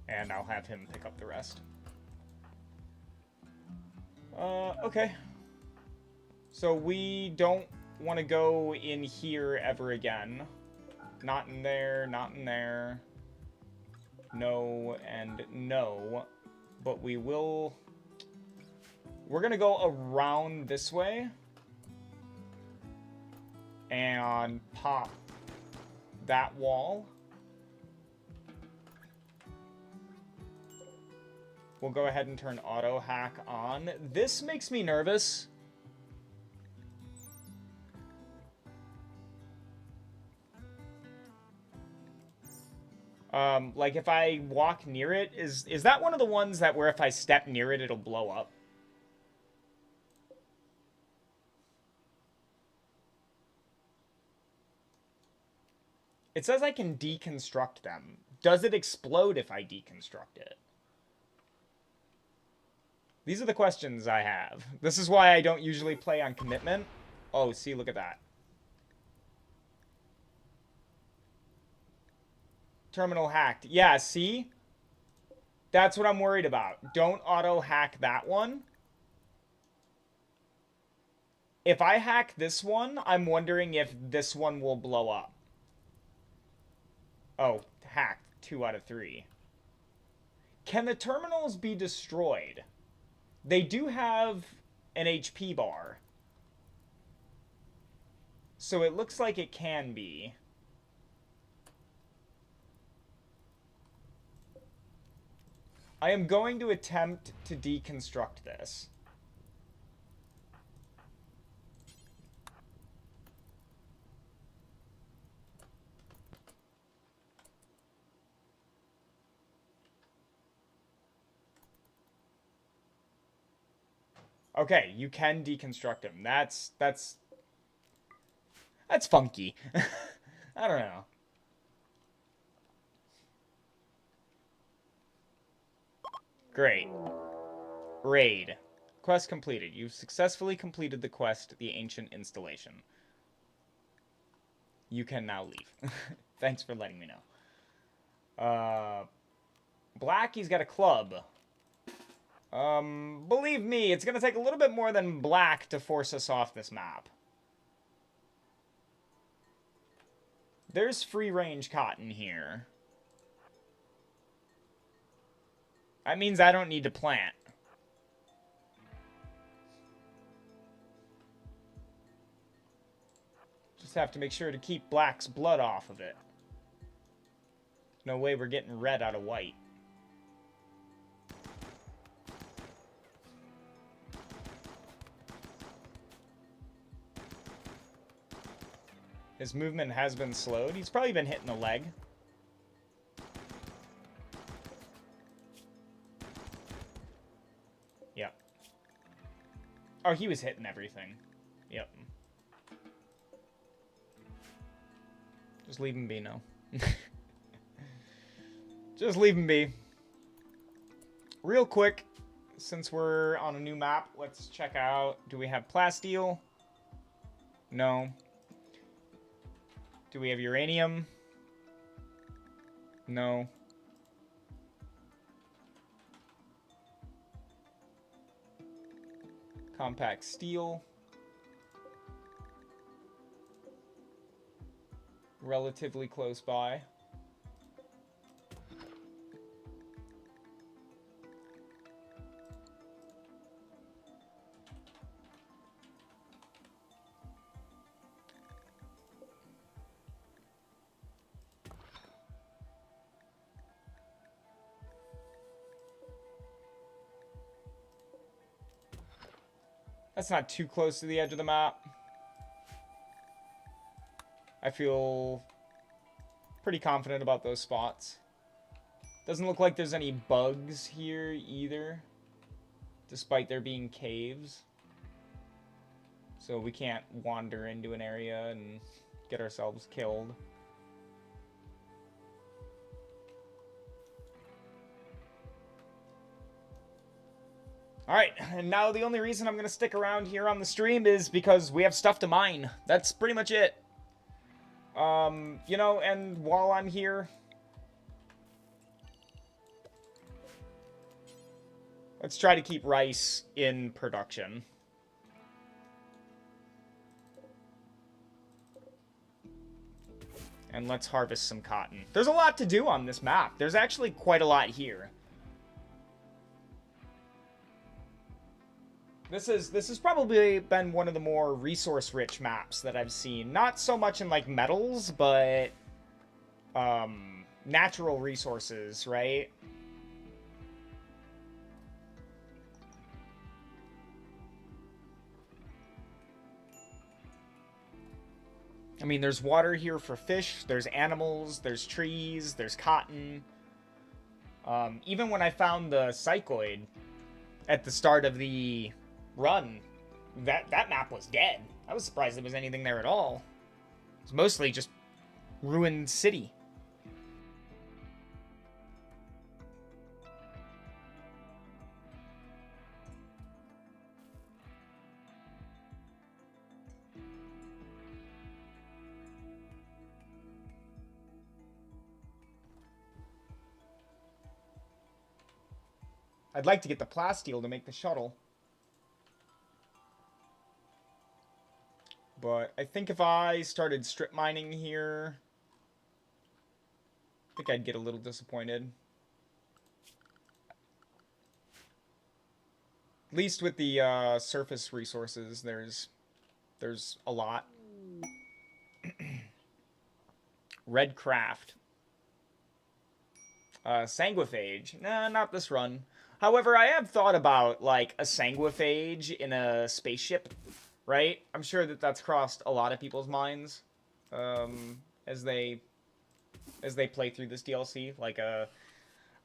And I'll have him pick up the rest. Okay. So we don't want to go in here ever again. Not in there, not in there. No, and no. But we will... We're going to go around this way. And pop that wall. We'll go ahead and turn auto hack on. This makes me nervous. Like if I walk near it, is that one of the ones that where if I step near it, it'll blow up? It says I can deconstruct them. Does it explode if I deconstruct it? These are the questions I have. This is why I don't usually play on commitment. Oh, see, look at that. Terminal hacked. Yeah, see? That's what I'm worried about. Don't auto-hack that one. If I hack this one, I'm wondering if this one will blow up. Oh, hacked. 2 out of 3. Can the terminals be destroyed? They do have an HP bar. So it looks like it can be. I am going to attempt to deconstruct this. Okay, you can deconstruct him. That's funky. I don't know. Great. Raid. Quest completed. You've successfully completed the quest, the Ancient Installation. You can now leave. Thanks for letting me know. Blackie's got a club. Believe me, it's gonna take a little bit more than black to force us off this map. There's free-range cotton here. That means I don't need to plant. have to make sure to keep black's blood off of it. No way we're getting red out of white. His movement has been slowed. He's probably been hitting the leg. Yep. Oh, he was hitting everything. Yep. Just leave him be now. Just leave him be. Real quick, since we're on a new map, let's check out. Do we have plasteel? No. Do we have uranium? No. Compact steel. Relatively close by. That's not too close to the edge of the map. I feel pretty confident about those spots. Doesn't look like there's any bugs here either, despite there being caves. So we can't wander into an area and get ourselves killed. Alright, and now the only reason I'm going to stick around here on the stream is because we have stuff to mine. That's pretty much it. You know, and while I'm here, let's try to keep rice in production. And let's harvest some cotton. There's a lot to do on this map. There's actually quite a lot here. This has probably been one of the more resource-rich maps that I've seen. Not so much in, like, metals, but natural resources, right? I mean, there's water here for fish, there's animals, there's trees, there's cotton. Even when I found the cycloid at the start of the run, that map was dead. I was surprised there was anything there at all. It was mostly just ruined city. I'd like to get the plasteel to make the shuttle. But I think if I started strip mining here, I think I'd get a little disappointed. At least with the surface resources, there's a lot. Red craft. Sanguiphage. Nah, not this run. However, I have thought about, like, a sanguiphage in a spaceship, right? I'm sure that that's crossed a lot of people's minds as they play through this DLC. Like,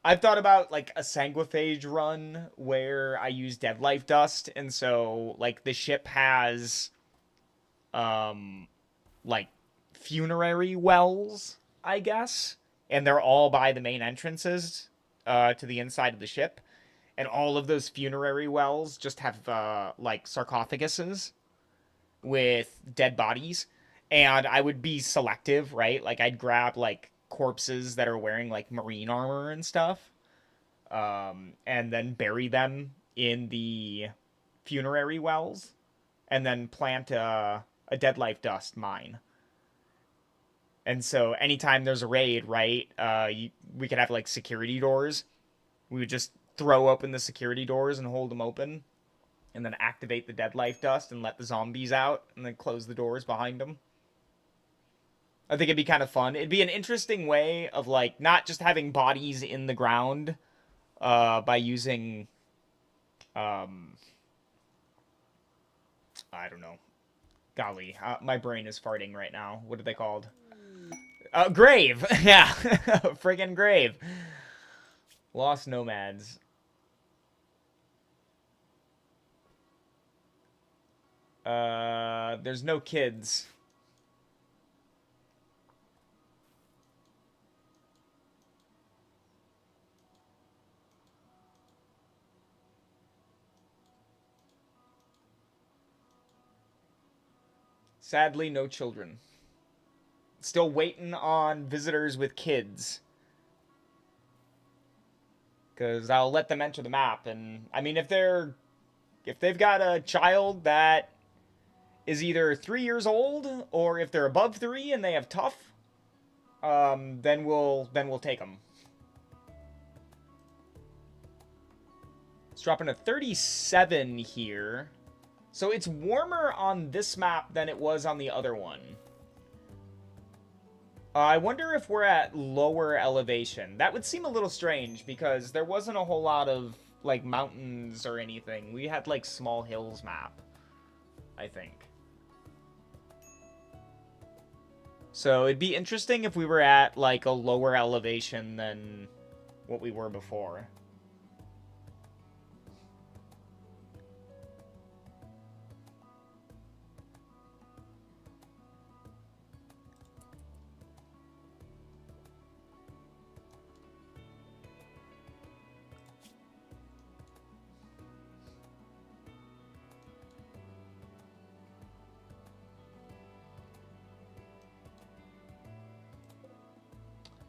I've thought about, like, a sanguiphage run where I use dead life dust, and so, like, the ship has, like, funerary wells, I guess, and they're all by the main entrances to the inside of the ship. And all of those funerary wells just have, like, sarcophaguses with dead bodies. And I would be selective, right? Like, I'd grab, like, corpses that are wearing, like, marine armor and stuff. And then bury them in the funerary wells. And then plant a dead life dust mine. And so anytime there's a raid, right, we could have, like, security doors. We would just throw open the security doors and hold them open, and then activate the dead life dust and let the zombies out, and then close the doors behind them. I think it'd be kind of fun. It'd be an interesting way of, like, not just having bodies in the ground by using, um, I don't know. Golly, my brain is farting right now. What are they called? Grave! Yeah, friggin' grave. Lost Nomads. There's no kids. Sadly, no children. Still waiting on visitors with kids. Because I'll let them enter the map. And, I mean, if they've got a child that is either 3 years old, or if they're above 3 and they have tough, then we'll take them. It's dropping to 37 here. So it's warmer on this map than it was on the other one. I wonder if we're at lower elevation. That would seem a little strange, because there wasn't a whole lot of, like, mountains or anything. We had, like, small hills map, I think. So it'd be interesting if we were at, like, a lower elevation than what we were before.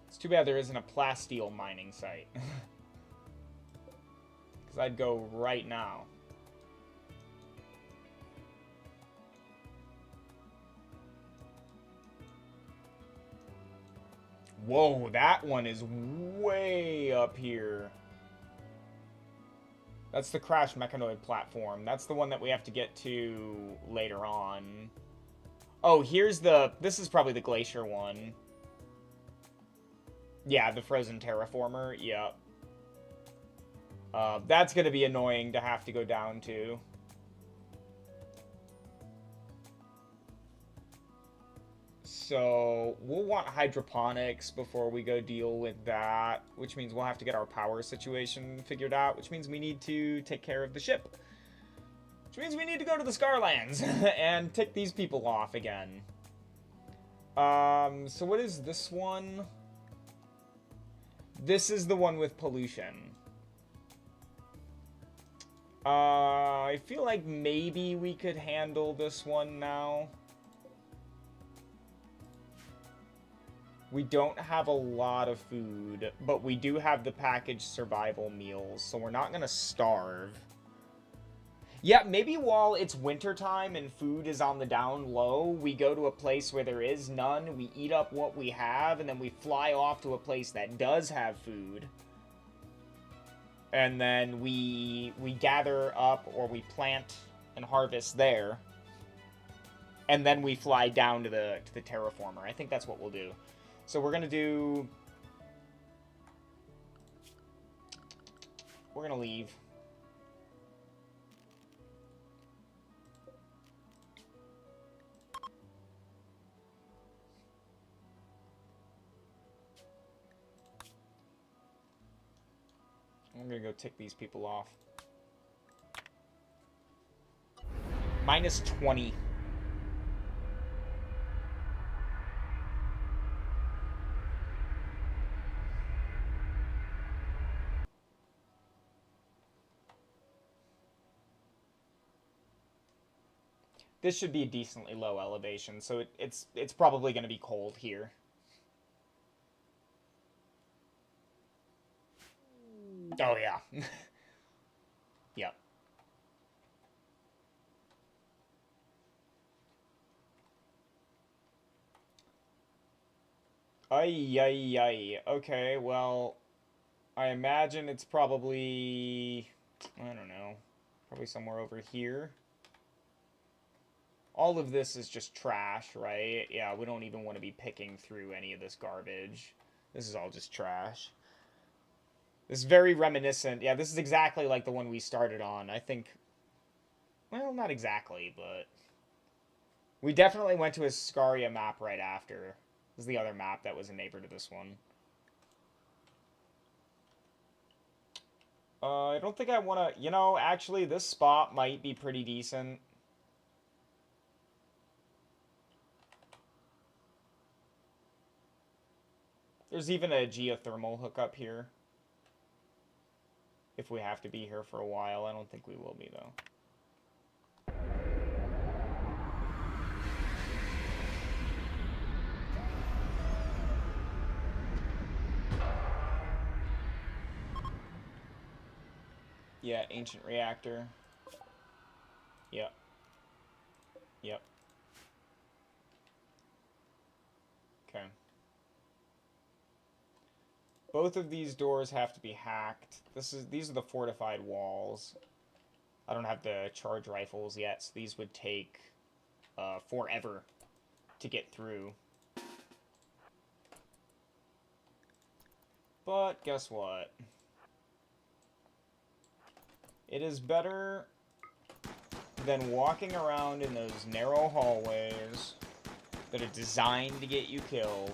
It's too bad there isn't a plasteel mining site. Because I'd go right now. Whoa, that one is way up here. That's the Crash Mechanoid platform. That's the one that we have to get to later on. Oh, here's the... This is probably the Glacier one. Yeah, the Frozen Terraformer. Yep. That's going to be annoying to have to go down to. So, we'll want hydroponics before we go deal with that, which means we'll have to get our power situation figured out, which means we need to take care of the ship. Which means we need to go to the Scarlands and tick these people off again. So what is this one? This is the one with pollution. I feel like maybe we could handle this one now. We don't have a lot of food, but we do have the packaged survival meals, so we're not gonna starve. Yeah, maybe while it's wintertime and food is on the down low, we go to a place where there is none, we eat up what we have, and then we fly off to a place that does have food. And then we gather up, or we plant and harvest there. And then we fly down to the terraformer. I think that's what we'll do. So we're gonna do... We're gonna leave. I'm gonna go tick these people off. Minus 20. This should be a decently low elevation, so it's probably going to be cold here. Oh, yeah. Yep. Ay, ay, ay. Okay, well, I imagine it's probably... I don't know. Probably somewhere over here. All of this is just trash, right? Yeah, we don't even want to be picking through any of this garbage. This is all just trash. This is very reminiscent. Yeah, this is exactly like the one we started on. I think, well, not exactly, but we definitely went to a Scaria map right after. This is the other map that was a neighbor to this one. I don't think I want to... You know, actually, this spot might be pretty decent. There's even a geothermal hookup here. If we have to be here for a while. I don't think we will be, though. Yeah, ancient reactor. Yep. Yep. Okay. Both of these doors have to be hacked. These are the fortified walls. I don't have the charge rifles yet, so these would take forever to get through. But guess what? It is better than walking around in those narrow hallways that are designed to get you killed.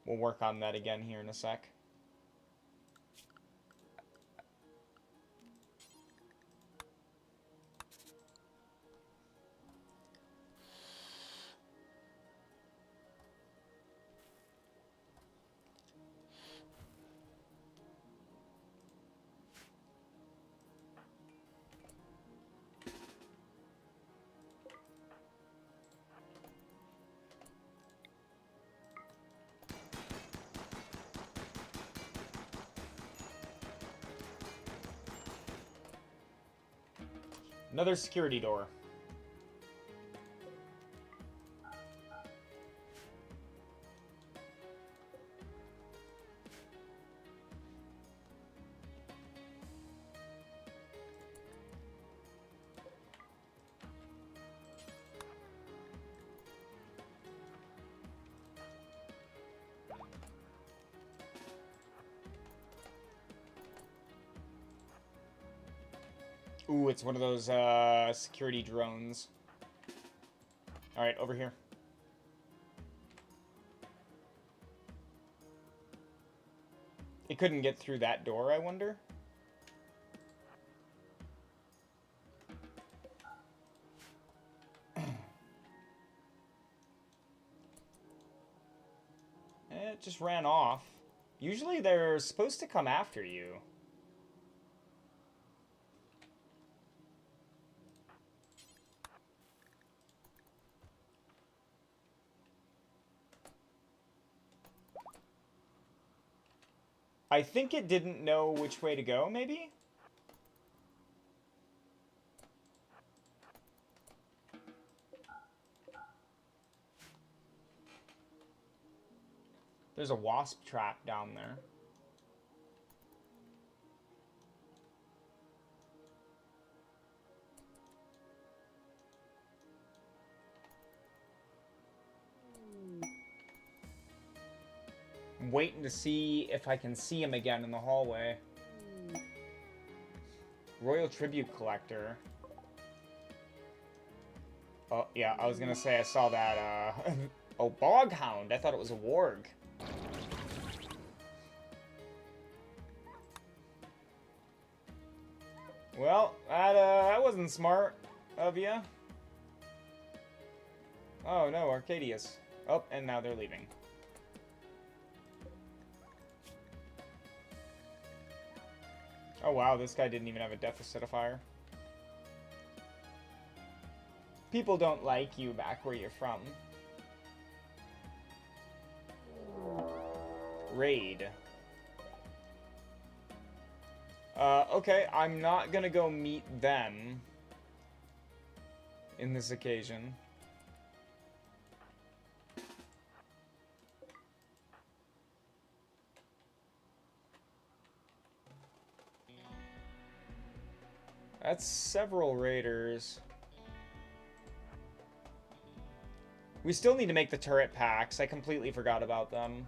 We'll work on that again here in a sec. Another security door. Ooh, it's one of those security drones. Alright, over here. It couldn't get through that door, I wonder? It just ran off. Usually they're supposed to come after you. I think it didn't know which way to go, maybe? There's a wasp trap down there. I'm waiting to see if I can see him again in the hallway. Royal Tribute Collector. Oh, yeah, I was gonna say I saw that, oh, Boghound. I thought it was a warg. Well, that wasn't smart of you. Oh, no, Arcadius. Oh, and now they're leaving. Oh, wow, this guy didn't even have a deficitifier. People don't like you back where you're from. Raid. Okay, I'm not gonna go meet them in this occasion. That's several raiders. We still need to make the turret packs. I completely forgot about them.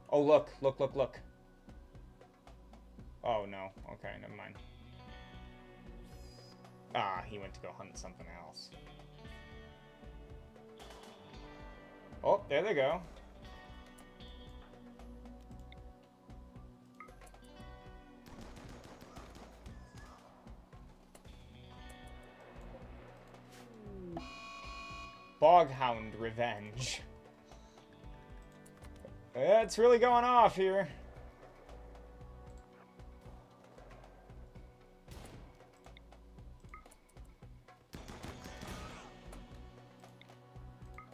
Oh, look. Look, look, look. Oh, no. Okay, never mind. Ah, he went to go hunt something else. Oh, there they go. Boghound revenge. It's really going off here.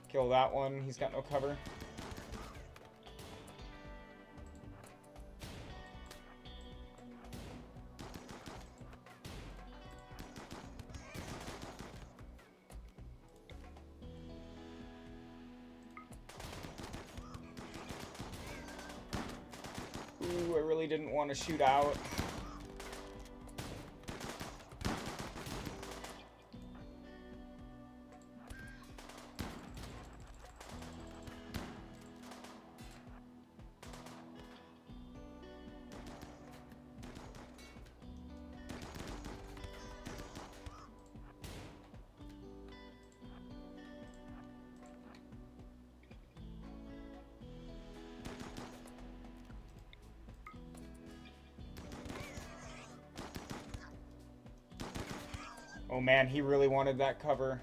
Kill that one. He's got no cover. Ooh, I really didn't want to shoot out. Oh man, he really wanted that cover.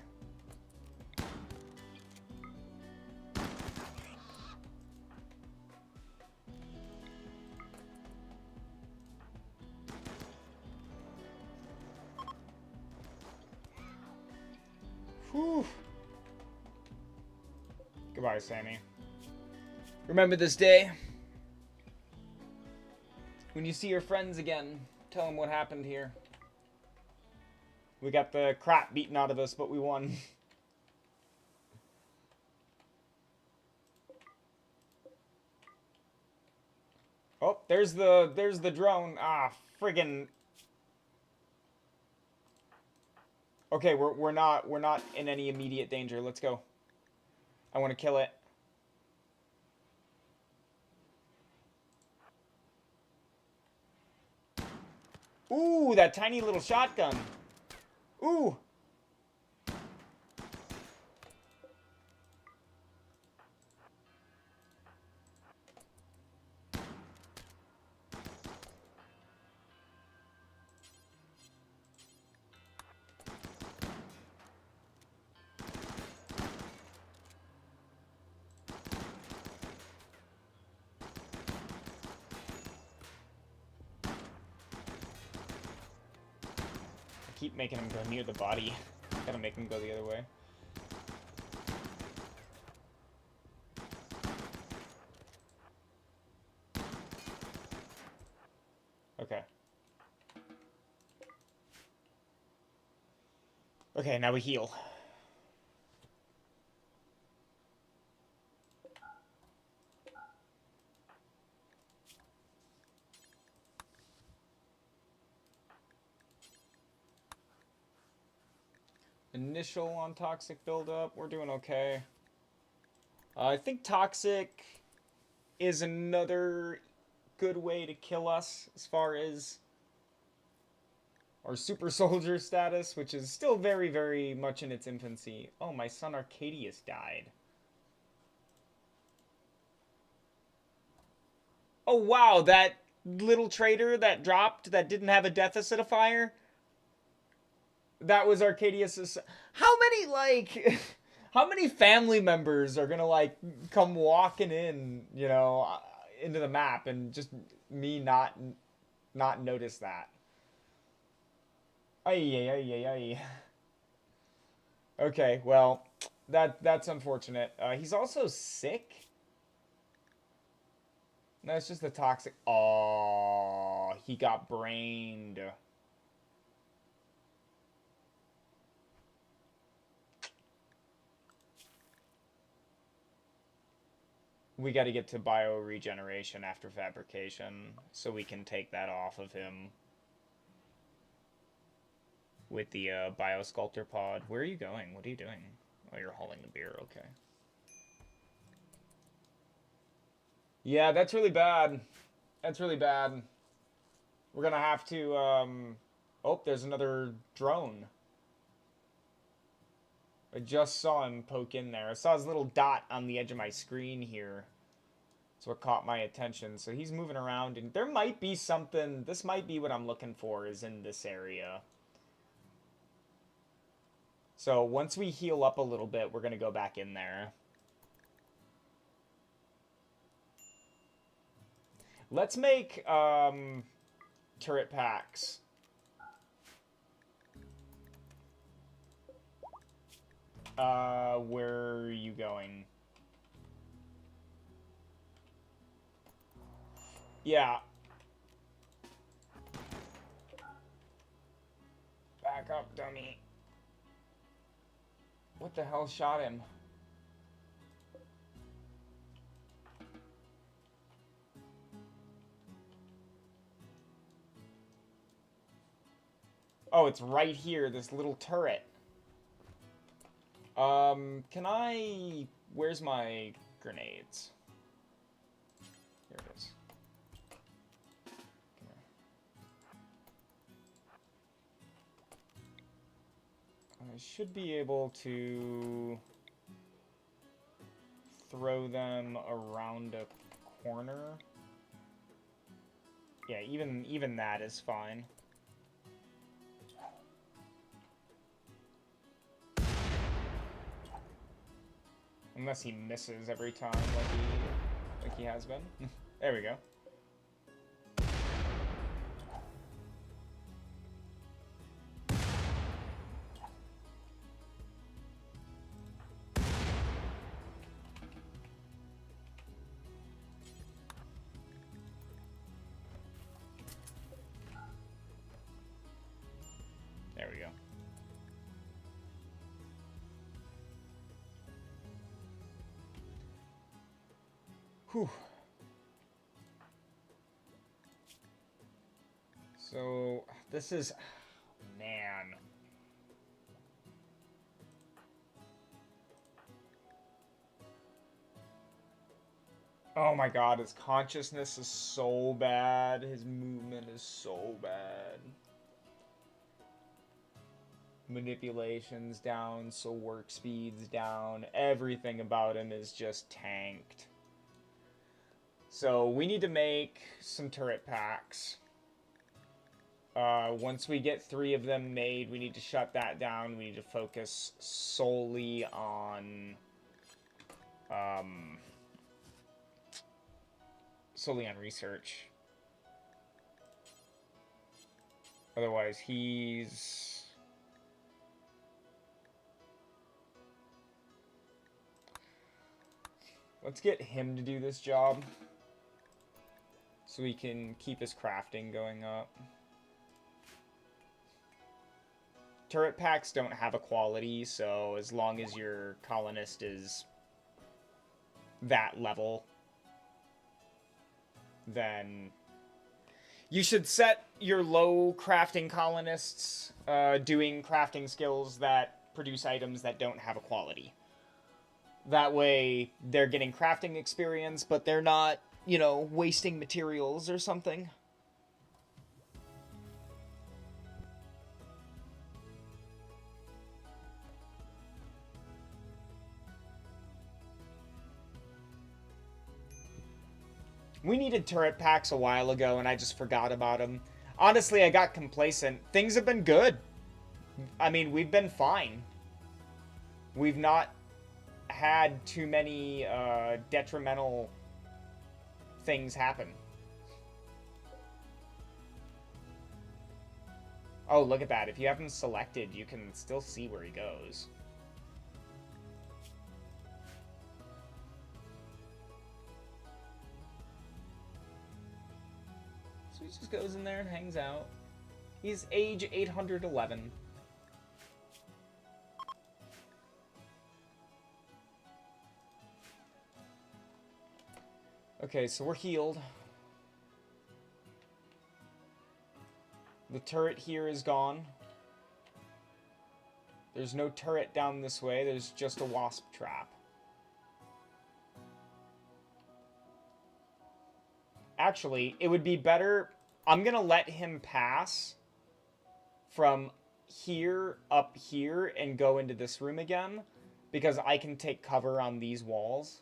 Whew. Goodbye, Sammy. Remember this day. When you see your friends again, tell them what happened here. We got the crap beaten out of us, but we won. Oh, there's the drone. Ah, friggin'. Okay, we're not in any immediate danger. Let's go. I want to kill it. Ooh, that tiny little shotgun. Ooh. Keep making him go near the body. Gotta make him go the other way. Okay. Okay, now we heal. Initial on toxic buildup. We're doing okay. I think toxic is another good way to kill us as far as our super soldier status, which is still very, very much in its infancy. Oh, my son Arcadius died. Oh, wow, that little traitor that dropped that didn't have a death acidifier? That was Arcadius's. How many, like, how many family members are gonna, like, come walking in, you know, into the map and just me not notice that? Ay, ay, ay, ay, ay. Okay, well, that's unfortunate. He's also sick. No, it's just the toxic. Oh, he got brained. We got to get to bioregeneration after fabrication so we can take that off of him. with the biosculptor pod. Where are you going? What are you doing? Oh, you're hauling the beer. Okay. Yeah, that's really bad. That's really bad. We're gonna have to, Oh, there's another drone. I just saw him poke in there. I saw his little dot on the edge of my screen here. That's what caught my attention. So he's moving around, and there might be something. This might be what I'm looking for, is in this area. So once we heal up a little bit, we're gonna go back in there. Let's make, turret packs. Where are you going? Yeah. Back up, dummy. What the hell shot him? Oh, it's right here, this little turret. Can I... Where's my grenades? Here it is. I should be able to throw them around a corner. Yeah, even that is fine. Unless he misses every time like he has been. There we go. There we go. Whew. So, this is... Man. Oh my god, his consciousness is so bad. His movement is so bad. Manipulation's down, so work speed's down. Everything about him is just tanked. So we need to make some turret packs. Once we get 3 of them made, we need to shut that down. We need to focus solely on... solely on research. Otherwise, he's... Let's get him to do this job, so we can keep his crafting going up. Turret packs don't have a quality, so as long as your colonist is that level, then you should set your low crafting colonists doing crafting skills that produce items that don't have a quality. That way, they're getting crafting experience, but they're not, you know, wasting materials or something. We needed turret packs a while ago, and I just forgot about them. Honestly, I got complacent. Things have been good. I mean, we've been fine. We've not had too many detrimental things happen. Oh, look at that. If you have him selected, you can still see where he goes. So he just goes in there and hangs out. He's age 811. Okay, so we're healed. The turret here is gone. There's no turret down this way. There's just a wasp trap. Actually, it would be better... I'm going to let him pass from here up here and go into this room again, because I can take cover on these walls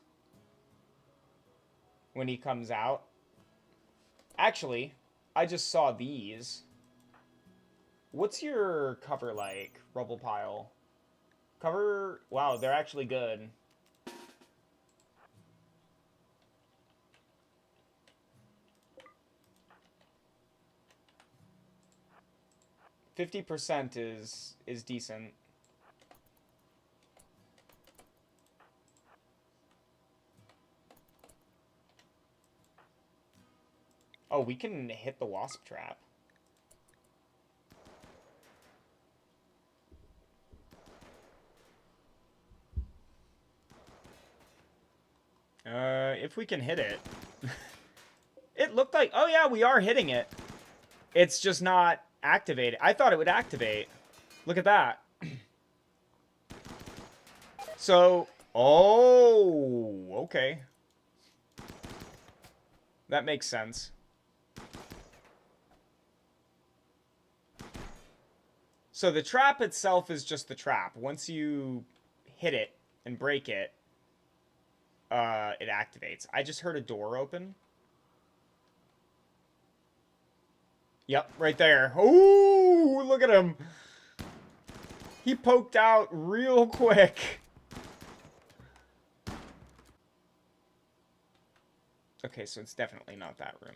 when he comes out. Actually, I just saw these. What's your cover like, Rubble Pile? Cover... Wow, they're actually good. %50 is decent. Oh, we can hit the wasp trap. If we can hit it. It looked like... Oh, yeah, we are hitting it. It's just not activated. I thought it would activate. Look at that. So... Oh, okay. That makes sense. So the trap itself is just the trap. Once you hit it and break it, it activates. I just heard a door open. Yep, right there. Ooh, look at him. He poked out real quick. Okay, so it's definitely not that room.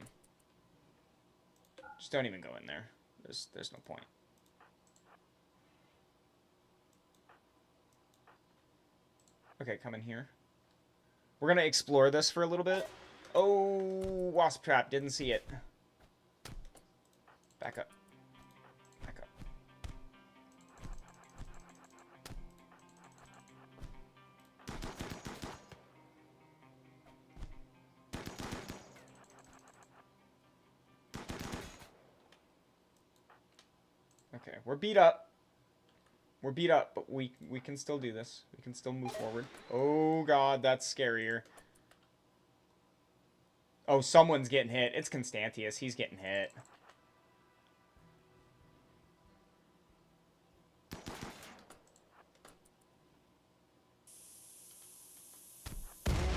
Just don't even go in there. There's no point. Okay, come in here. We're gonna explore this for a little bit. Oh, wasp trap. Didn't see it. Back up. Back up. Okay, we're beat up. We're beat up, but we can still do this. We can still move forward. Oh, God, that's scarier. Oh, someone's getting hit. It's Constantius. He's getting hit.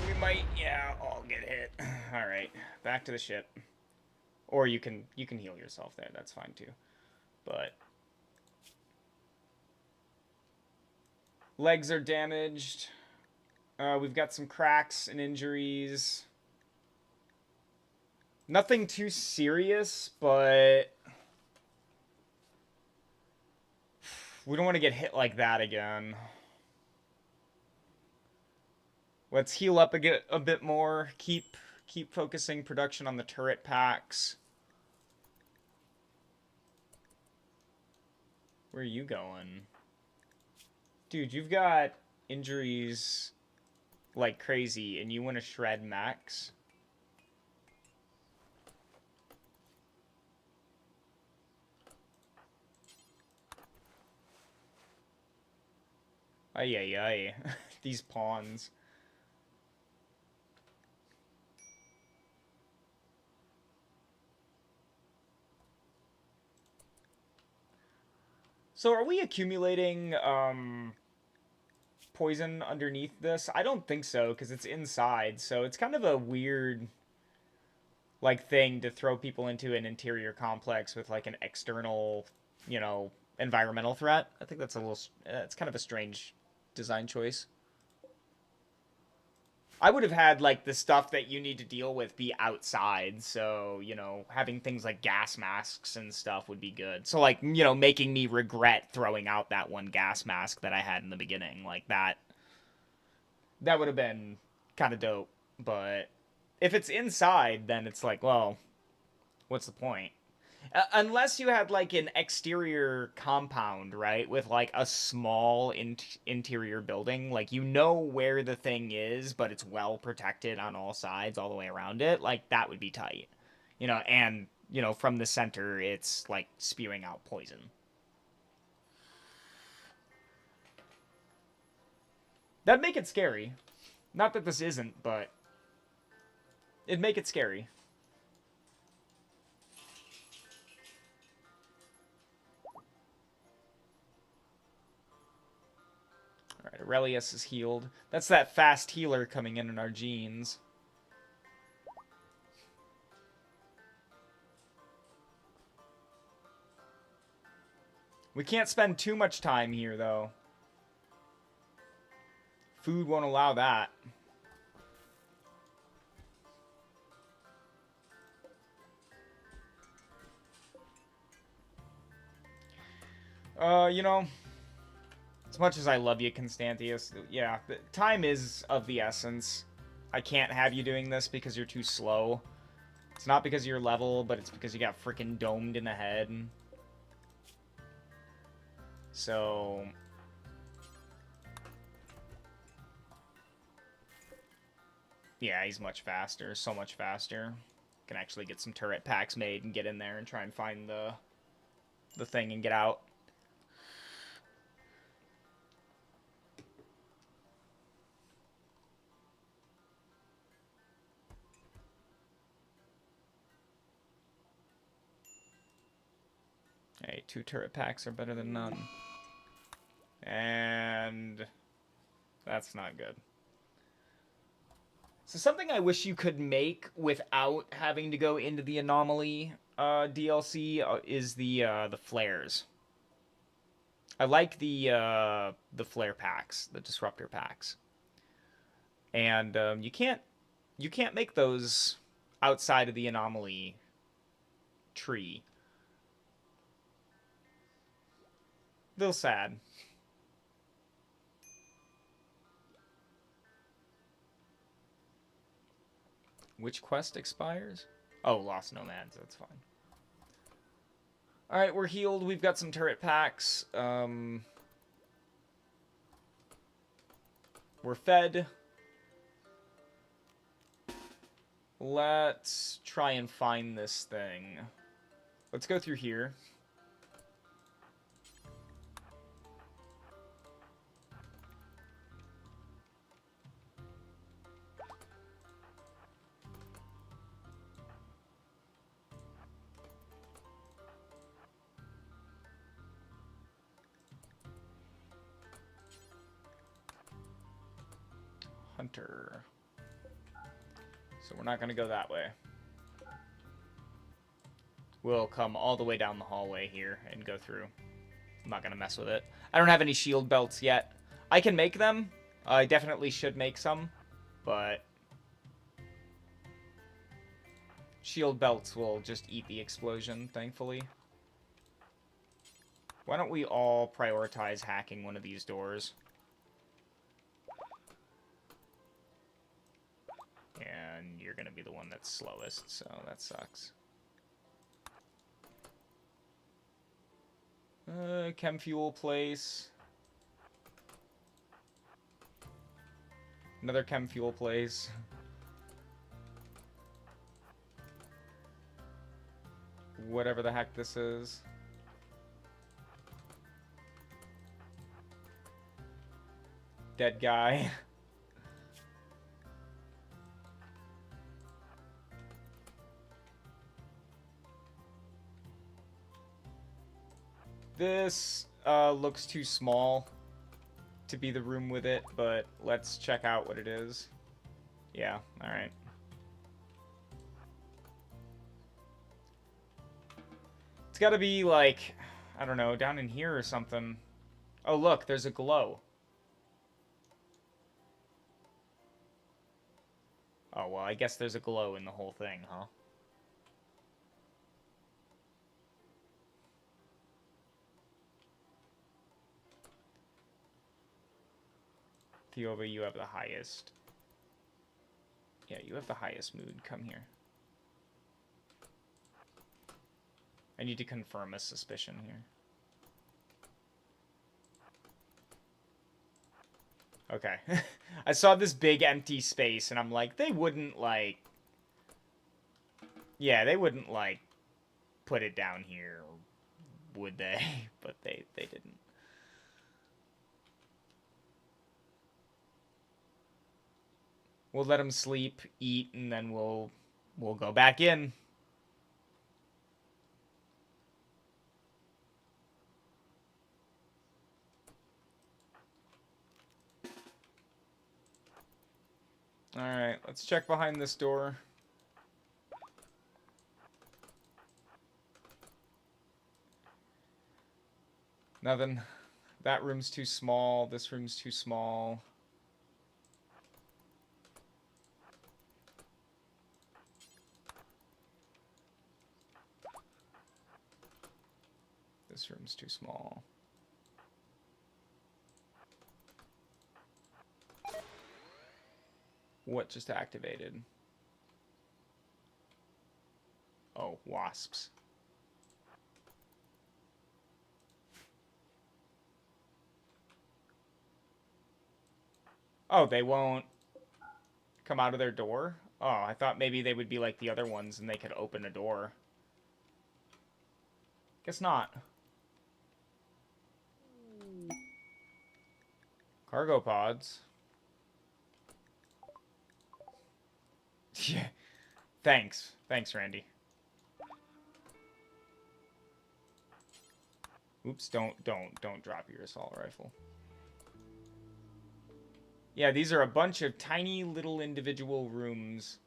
We might, yeah, all get hit. All right, back to the ship. Or you can heal yourself there. That's fine, too. But... legs are damaged. We've got some cracks and injuries. Nothing too serious, but... we don't want to get hit like that again. Let's heal up a bit more. Keep focusing production on the turret packs. Where are you going? Dude, you've got injuries like crazy, and you want to shred Max? Ay, ay, ay. These pawns. So are we accumulating, poison underneath this? I don't think so, because it's inside, so it's kind of a weird, like, thing to throw people into an interior complex with, like, an external, you know, environmental threat. I think that's a little, it's kind of a strange design choice. I would have had, like, the stuff that you need to deal with be outside, so, you know, having things like gas masks and stuff would be good. So, like, you know, making me regret throwing out that one gas mask that I had in the beginning. Like, that would have been kind of dope. But if it's inside, then it's like, well, what's the point? Unless you had, like, an exterior compound, right? With, like, a small interior building. Like, you know where the thing is, but it's well protected on all sides, all the way around it. Like, that would be tight. You know, and, you know, from the center, it's, like, spewing out poison. That'd make it scary. Not that this isn't, but it'd make it scary. Alright, Aurelius is healed. That's that fast healer coming in our genes. We can't spend too much time here, though. Food won't allow that. You know, as much as I love you, Constantius, yeah, time is of the essence. I can't have you doing this because you're too slow. It's not because of your level, but it's because you got freaking domed in the head. So... yeah, he's much faster. So much faster. Can actually get some turret packs made and get in there and try and find the thing and get out. Hey, 2 turret packs are better than none. And that's not good. So something I wish you could make without having to go into the Anomaly DLC is the flares. I like the flare packs, the disruptor packs, and you can't make those outside of the Anomaly tree. A little sad. Which quest expires? Oh, Lost Nomads. That's fine. Alright, we're healed. We've got some turret packs. We're fed. Let's try and find this thing. Let's go through here. Hunter. So we're not going to go that way. We'll come all the way down the hallway here and go through. I'm not going to mess with it. I don't have any shield belts yet. I can make them. I definitely should make some, but shield belts will just eat the explosion, thankfully. Why don't we all prioritize hacking one of these doors? And you're going to be the one that's slowest, so that sucks. Chem fuel place. Another chem fuel place. Whatever the heck this is. Dead guy. This looks too small to be the room with it, but let's check out what it is. Yeah, alright. It's gotta be, like, I don't know, down in here or something. Oh, look, there's a glow. Oh, well, I guess there's a glow in the whole thing, huh? Theova, you have the highest. Yeah, you have the highest mood. Come here. I need to confirm a suspicion here. Okay. I saw this big empty space, and I'm like, they wouldn't, like... yeah, they wouldn't, like, put it down here, would they? But they didn't. We'll let him sleep, eat, and then we'll go back in. Alright, let's check behind this door. Nothing. That room's too small. This room's too small. This room's too small. What just activated? Oh, wasps. Oh, they won't come out of their door? Oh, I thought maybe they would be like the other ones and they could open a door. Guess not. Cargo pods. Yeah. Thanks. Thanks, Randy. Oops, don't drop your assault rifle. Yeah, these are a bunch of tiny little individual rooms.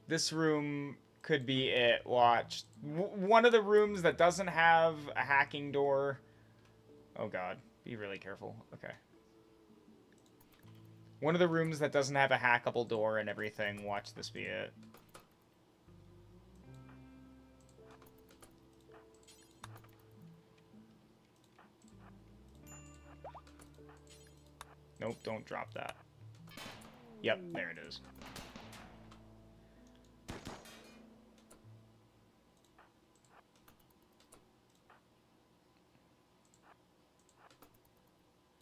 This room could be it. Watch. One of the rooms that doesn't have a hacking door. Oh god, be really careful. Okay. One of the rooms that doesn't have a hackable door and everything. Watch this be it. Nope, don't drop that. Yep, there it is.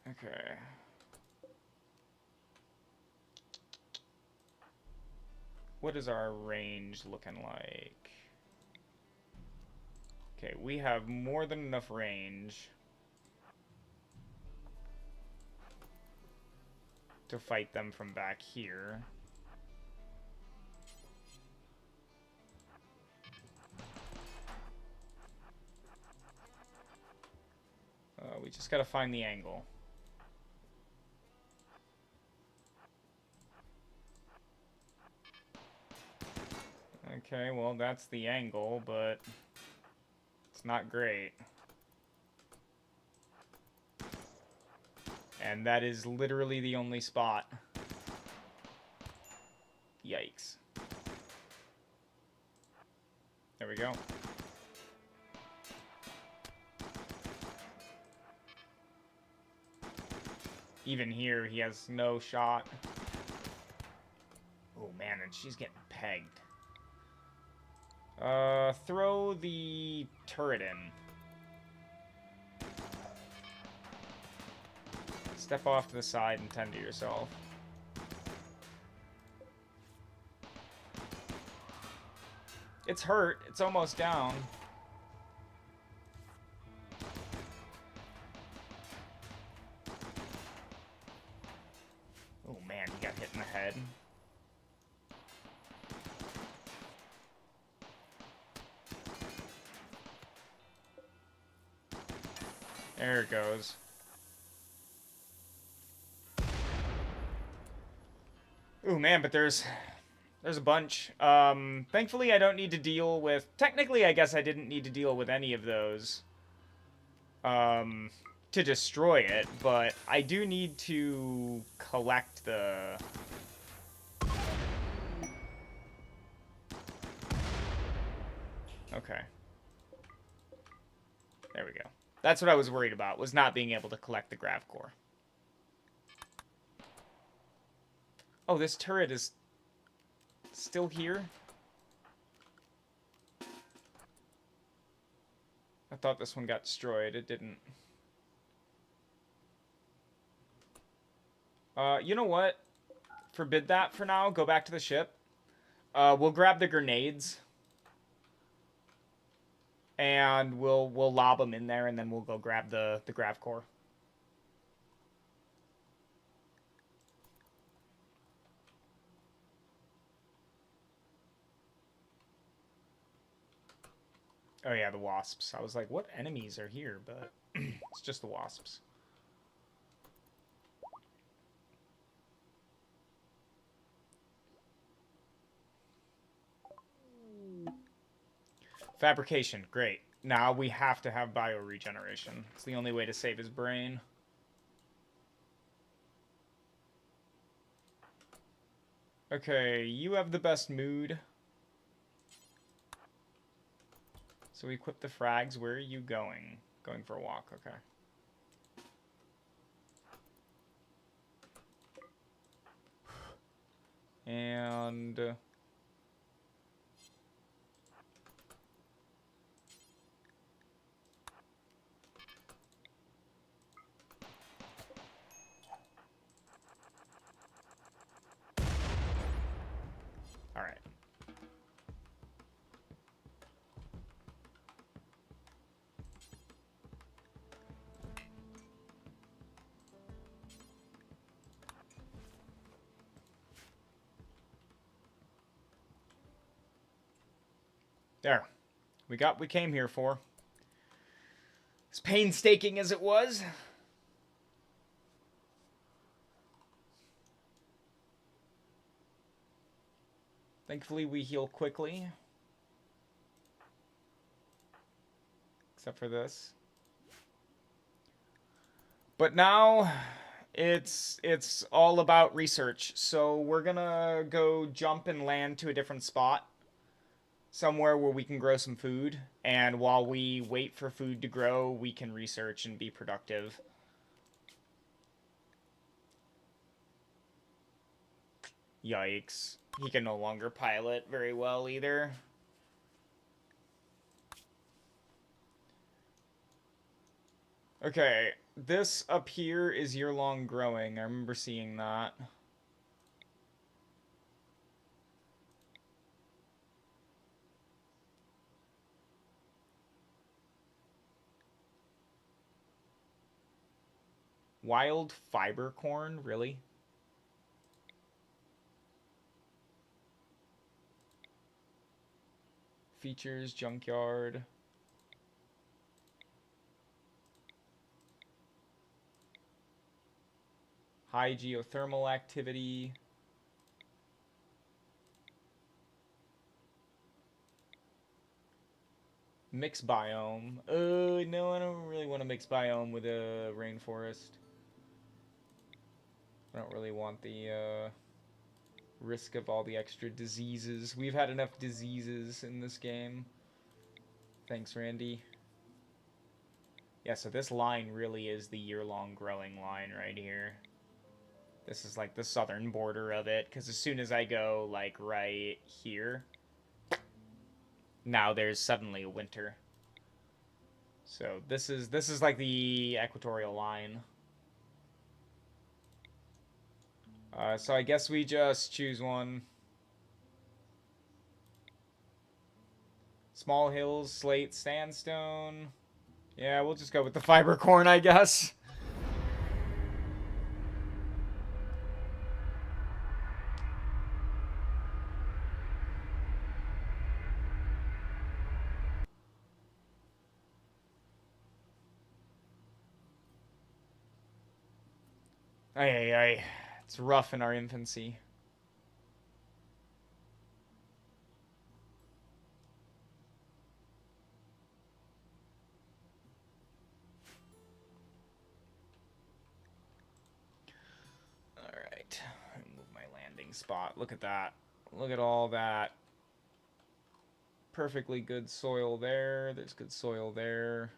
Okay. What is our range looking like? Okay, we have more than enough range to fight them from back here. We just gotta find the angle. Okay, well, that's the angle, but it's not great. And that is literally the only spot. Yikes. There we go. Even here, he has no shot. Oh, man, and she's getting pegged. Throw the turret in. Step off to the side and tend to yourself. It's hurt. It's almost down. Oh man, he got hit in the head. There it goes. Ooh, man, but there's a bunch. Thankfully, I don't need to deal with... Technically, I guess I didn't need to deal with any of those to destroy it, but I do need to collect the... Okay. There we go. That's what I was worried about, was not being able to collect the grav core. Oh, this turret is still here? I thought this one got destroyed. It didn't. You know what? Forbid that for now. Go back to the ship. We'll grab the grenades. And we'll lob them in there, and then we'll go grab the grav core. Oh yeah, the wasps. I was like, what enemies are here? But it's just the wasps. Fabrication, great. Now we have to have bioregeneration. It's the only way to save his brain. Okay, you have the best mood. So we equip the frags. Where are you going? Going for a walk, okay. And... Alright. There. We got what we came here for. As painstaking as it was. Thankfully, we heal quickly. Except for this. But now, it's all about research. So we're gonna go jump and land to a different spot. Somewhere where we can grow some food. And while we wait for food to grow, we can research and be productive. Yikes. He can no longer pilot very well either. Okay, this up here is year-long growing. I remember seeing that. Wild fiber corn? Really? Features, junkyard. High geothermal activity. Mixed biome. No, I don't really want to mix biome with a rainforest. I don't really want the risk of all the extra diseases. We've had enough diseases in this game. Thanks, Randy. Yeah, so this line really is the year-long growing line right here. This is like the southern border of it, because as soon as I go like right here, now there's suddenly a winter. So this is like the equatorial line. So I guess we just choose one. Small hills, slate, sandstone. Yeah, we'll just go with the fiber corn, I guess. Ay, ay, ay. It's rough in our infancy. Alright. Move my landing spot. Look at that. Look at all that. Perfectly good soil there. There's good soil there.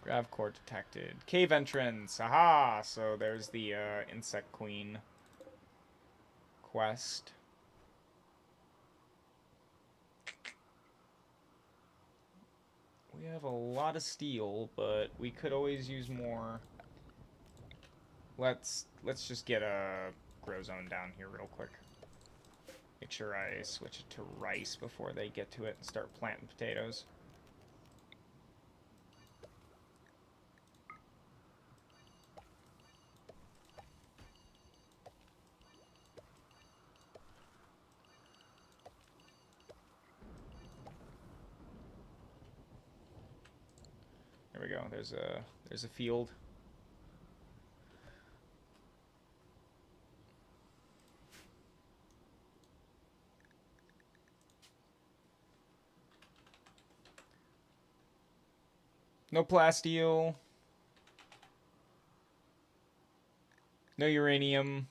Grav core detected. Cave entrance. Aha! So there's the insect queen quest. We have a lot of steel, but we could always use more. Let's just get a grow zone down here real quick. Make sure I switch it to rice before they get to it and start planting potatoes. There we go. There's a field. No plasteel. No uranium.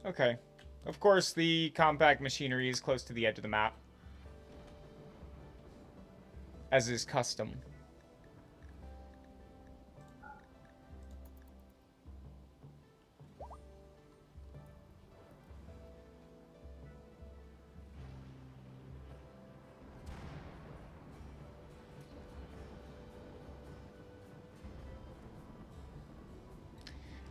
Okay. Of course, the compact machinery is close to the edge of the map, as is custom.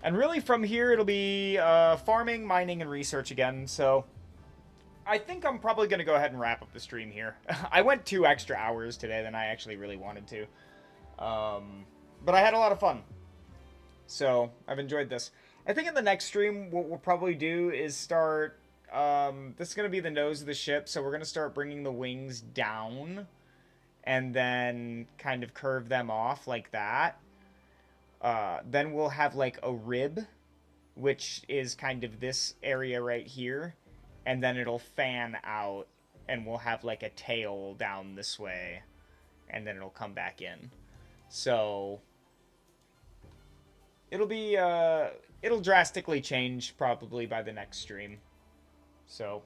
And really from here, it'll be farming, mining, and research again, so I think I'm probably going to go ahead and wrap up the stream here. I went 2 extra hours today than I actually really wanted to. But I had a lot of fun. So, I've enjoyed this. I think in the next stream, what we'll probably do is start... this is going to be the nose of the ship, so we're going to start bringing the wings down. And then kind of curve them off like that. Then we'll have like a rib, which is kind of this area right here. And then it'll fan out, and we'll have like a tail down this way. And then it'll come back in. So... it'll be, it'll drastically change probably by the next stream. So,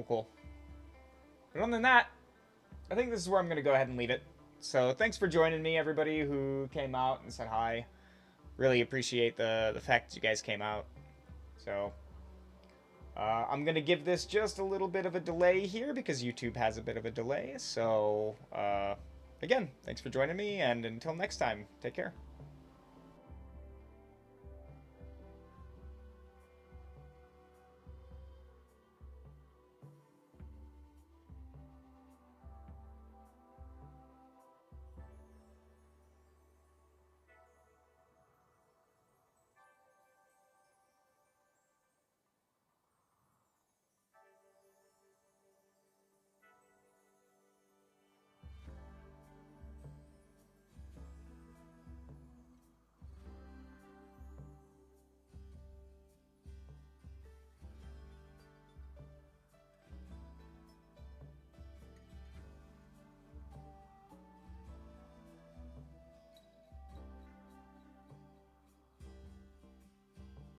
cool. But other than that, I think this is where I'm going to go ahead and leave it. So, thanks for joining me, everybody who came out and said hi. Really appreciate the fact that you guys came out. So, I'm going to give this just a little bit of a delay here because YouTube has a bit of a delay. So, again, thanks for joining me, and until next time, take care.